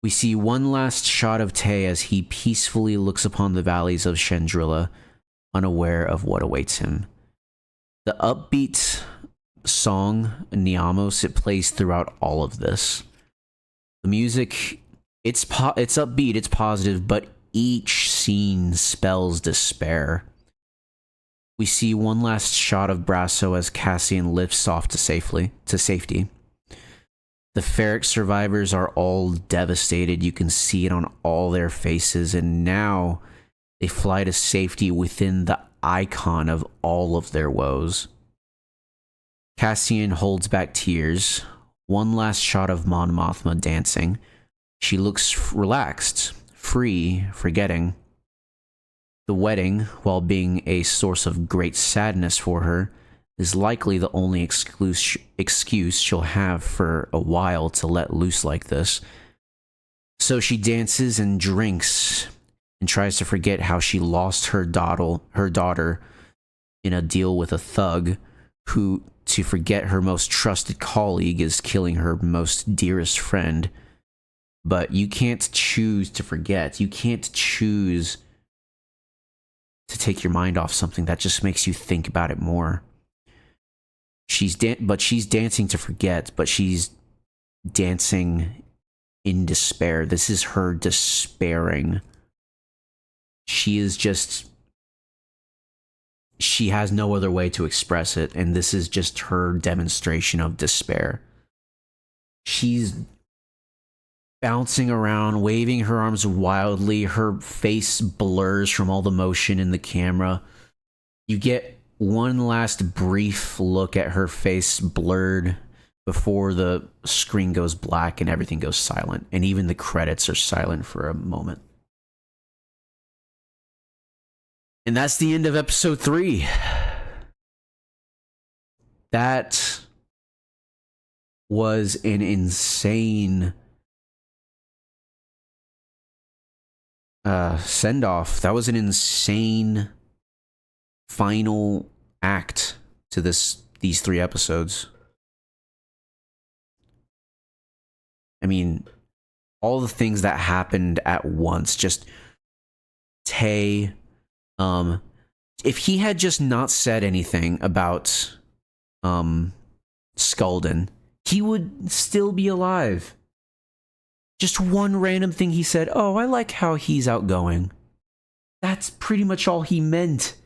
We see one last shot of Tay as he peacefully looks upon the valleys of Chandrila, unaware of what awaits him. The upbeat song Niamos, it plays throughout all of this. The music, it's upbeat, it's positive, but each scene spells despair. We see one last shot of Brasso as Cassian lifts off to safety. The Ferric survivors are all devastated. You can see it on all their faces, and now they fly to safety within the icon of all of their woes. Cassian holds back tears. One last shot of Mon Mothma dancing. She looks relaxed, free, forgetting. The wedding, while being a source of great sadness for her, is likely the only excuse she'll have for a while to let loose like this. So she dances and drinks and tries to forget how she lost her daughter in a deal with a thug who, to forget her most trusted colleague, is killing her most dearest friend. But you can't choose to forget. You can't choose to take your mind off something that just makes you think about it more. She's dancing to forget, but she's dancing in despair. This is her despairing. She has no other way to express it, and this is just her demonstration of despair. She's bouncing around, waving her arms wildly. Her face blurs from all the motion in the camera. You get one last brief look at her face blurred before the screen goes black and everything goes silent. And even the credits are silent for a moment. And that's the end of episode 3. That was an insane send-off. That was an insane final act to these 3 episodes. I mean, all the things that happened at once. Just Tay, if he had just not said anything about Skulden, he would still be alive. Just one random thing he said, oh, I like how he's outgoing. That's pretty much all he meant.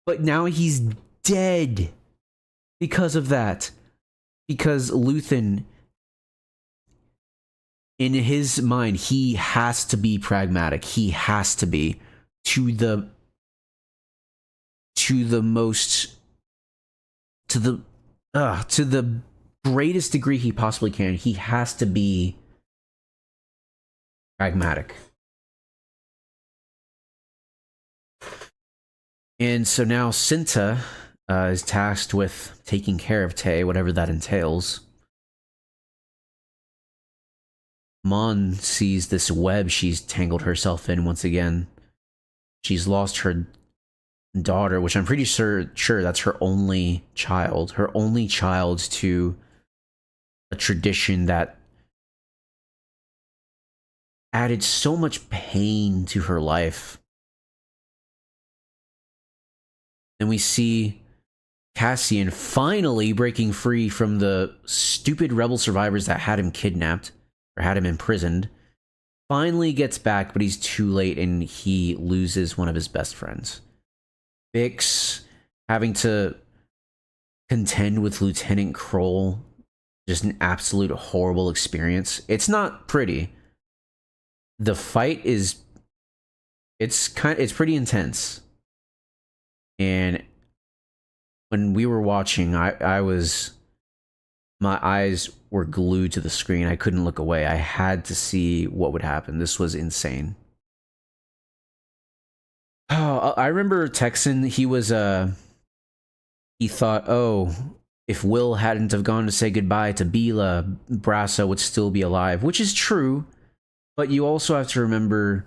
But now he's dead because of that. Because Luthen, in his mind, he has to be pragmatic. He has to be to the greatest degree he possibly can. He has to be pragmatic. And so now Cinta is tasked with taking care of Tay, whatever that entails. Mon sees this web she's tangled herself in once again. She's lost her daughter, which I'm pretty sure that's her only child. Her only child to a tradition that added so much pain to her life. And we see Cassian finally breaking free from the stupid rebel survivors that had him kidnapped, or had him imprisoned. Finally gets back, but he's too late and he loses one of his best friends. Bix having to contend with Lieutenant Kroll, just an absolute horrible experience. It's not pretty. The fight is, it's pretty intense. And when we were watching, my eyes were glued to the screen. I couldn't look away. I had to see what would happen. This was insane. Oh, I remember Texan, he thought, oh, if Will hadn't have gone to say goodbye to Bila, Brasso would still be alive, which is true. But you also have to remember,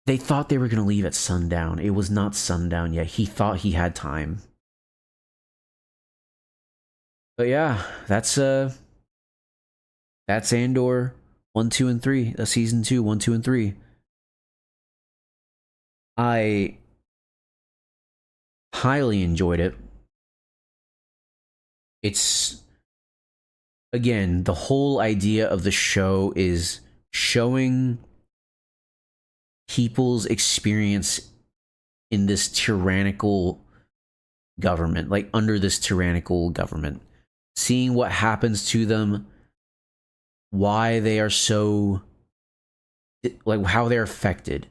they thought they were going to leave at sundown. It was not sundown yet. He thought he had time. But yeah, that's Andor 1, 2, and 3. Season 2, 1, 2, and 3. I highly enjoyed it. It's, again, the whole idea of the show is showing people's experience in this tyrannical government, like under this tyrannical government, seeing what happens to them, why they are so, like, how they're affected.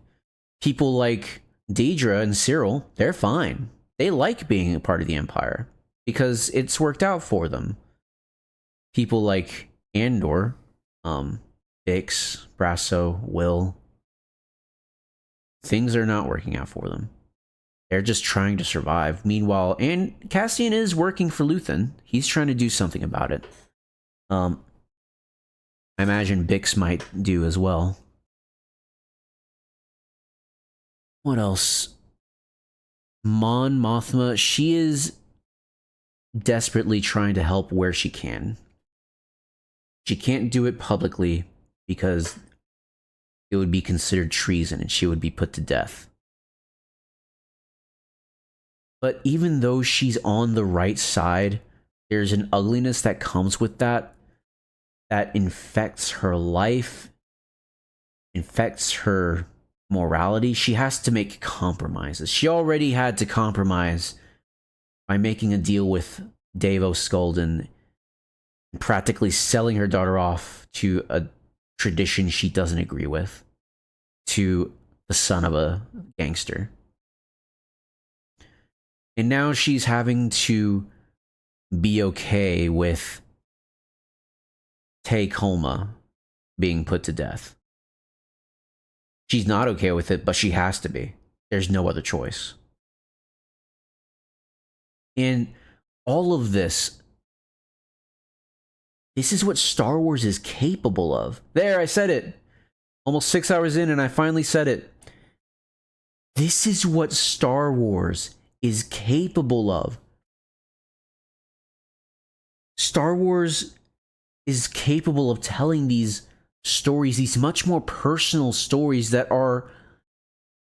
People like Deidre and Cyril, they're fine. They like being a part of the Empire because it's worked out for them. People like Andor, Bix, Brasso, Will, things are not working out for them. They're just trying to survive. Meanwhile, and Cassian is working for Luthen. He's trying to do something about it. I imagine Bix might do as well. What else? Mon Mothma, she is desperately trying to help where she can. She can't do it publicly because it would be considered treason and she would be put to death. But even though she's on the right side, there's an ugliness that comes with that infects her life, infects her morality. She has to make compromises. She already had to compromise by making a deal with Davos Skolden and practically selling her daughter off to a tradition she doesn't agree with, to the son of a gangster. And now she's having to be okay with Tay Kolma being put to death. She's not okay with it, but she has to be. There's no other choice. And all of this is what Star Wars is capable of. There, I said it. Almost 6 hours in, and I finally said it. This is what Star Wars is capable of. Star Wars is capable of telling these stories, these much more personal stories that are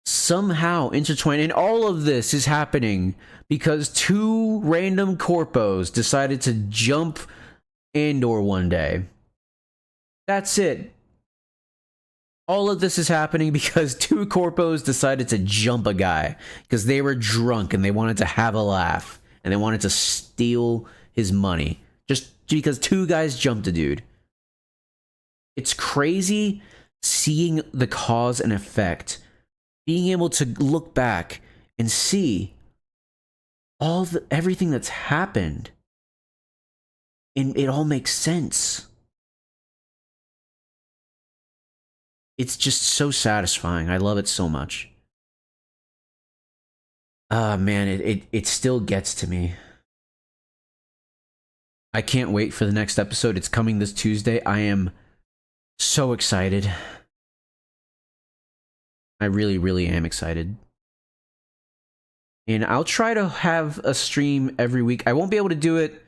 somehow intertwined. And all of this is happening because two random corpos decided to jump Andor one day. That's it. All of this is happening because two corpos decided to jump a guy because they were drunk and they wanted to have a laugh and they wanted to steal his money just because two guys jumped a dude. It's crazy seeing the cause and effect, being able to look back and see everything that's happened, and it all makes sense. It's just so satisfying. I love it so much. Man, it still gets to me. I can't wait for the next episode. It's coming this Tuesday. I am so excited. I really, really am excited. And I'll try to have a stream every week. I won't be able to do it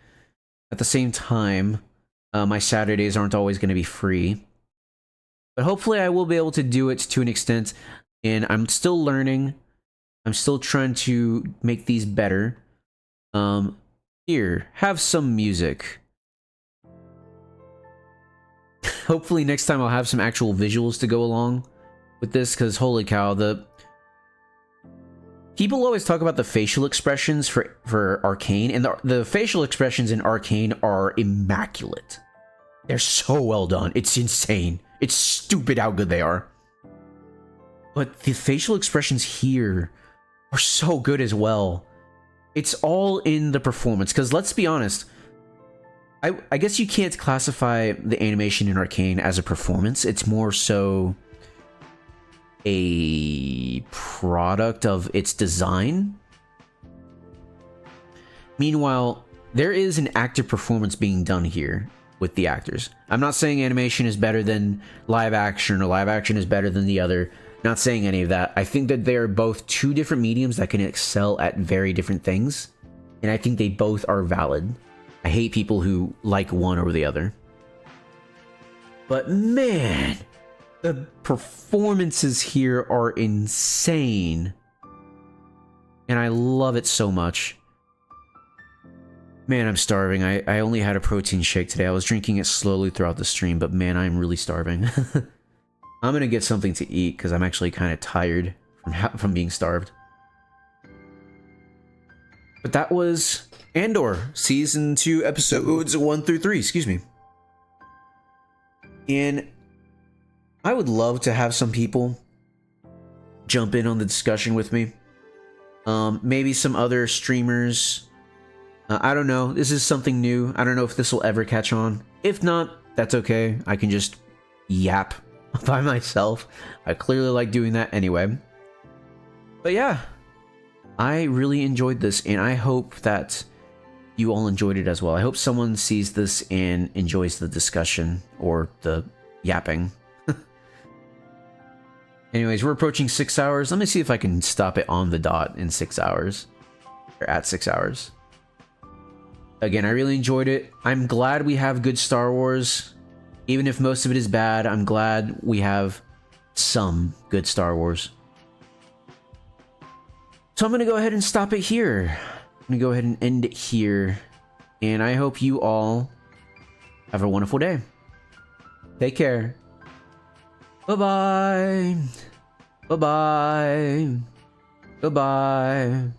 at the same time. My Saturdays aren't always going to be free. But hopefully I will be able to do it to an extent. And I'm still learning. I'm still trying to make these better. Here, have some music. Hopefully next time I'll have some actual visuals to go along with this, because holy cow, people always talk about the facial expressions for Arcane, and the facial expressions in Arcane are immaculate. They're so well done. It's insane. It's stupid how good they are. But the facial expressions here are so good as well. It's all in the performance, because let's be honest, I guess you can't classify the animation in Arcane as a performance. It's more so a product of its design. Meanwhile, there is an active performance being done here with the actors. I'm not saying animation is better than live action or live action is better than the other. Not saying any of that. I think that they are both two different mediums that can excel at very different things, and I think they both are valid. I hate people who like one over the other. But man, the performances here are insane. And I love it so much. Man, I'm starving. I only had a protein shake today. I was drinking it slowly throughout the stream, but man, I'm really starving. I'm gonna get something to eat because I'm actually kind of tired from being starved. But that was Andor, Season 2, Episodes 1 through 3, excuse me. And I would love to have some people jump in on the discussion with me. Maybe some other streamers. I don't know. This is something new. I don't know if this will ever catch on. If not, that's okay. I can just yap by myself. I clearly like doing that anyway. But yeah, I really enjoyed this, and I hope that you all enjoyed it as well. I hope someone sees this and enjoys the discussion or the yapping. Anyways, we're approaching 6 hours. Let me see if I can stop it on the dot in 6 hours. Or at 6 hours. Again, I really enjoyed it. I'm glad we have good Star Wars. Even if most of it is bad, I'm glad we have some good Star Wars. So I'm going to go ahead and stop it here. I'm going to go ahead and end it here. And I hope you all have a wonderful day. Take care. Bye-bye. Bye-bye. Bye-bye.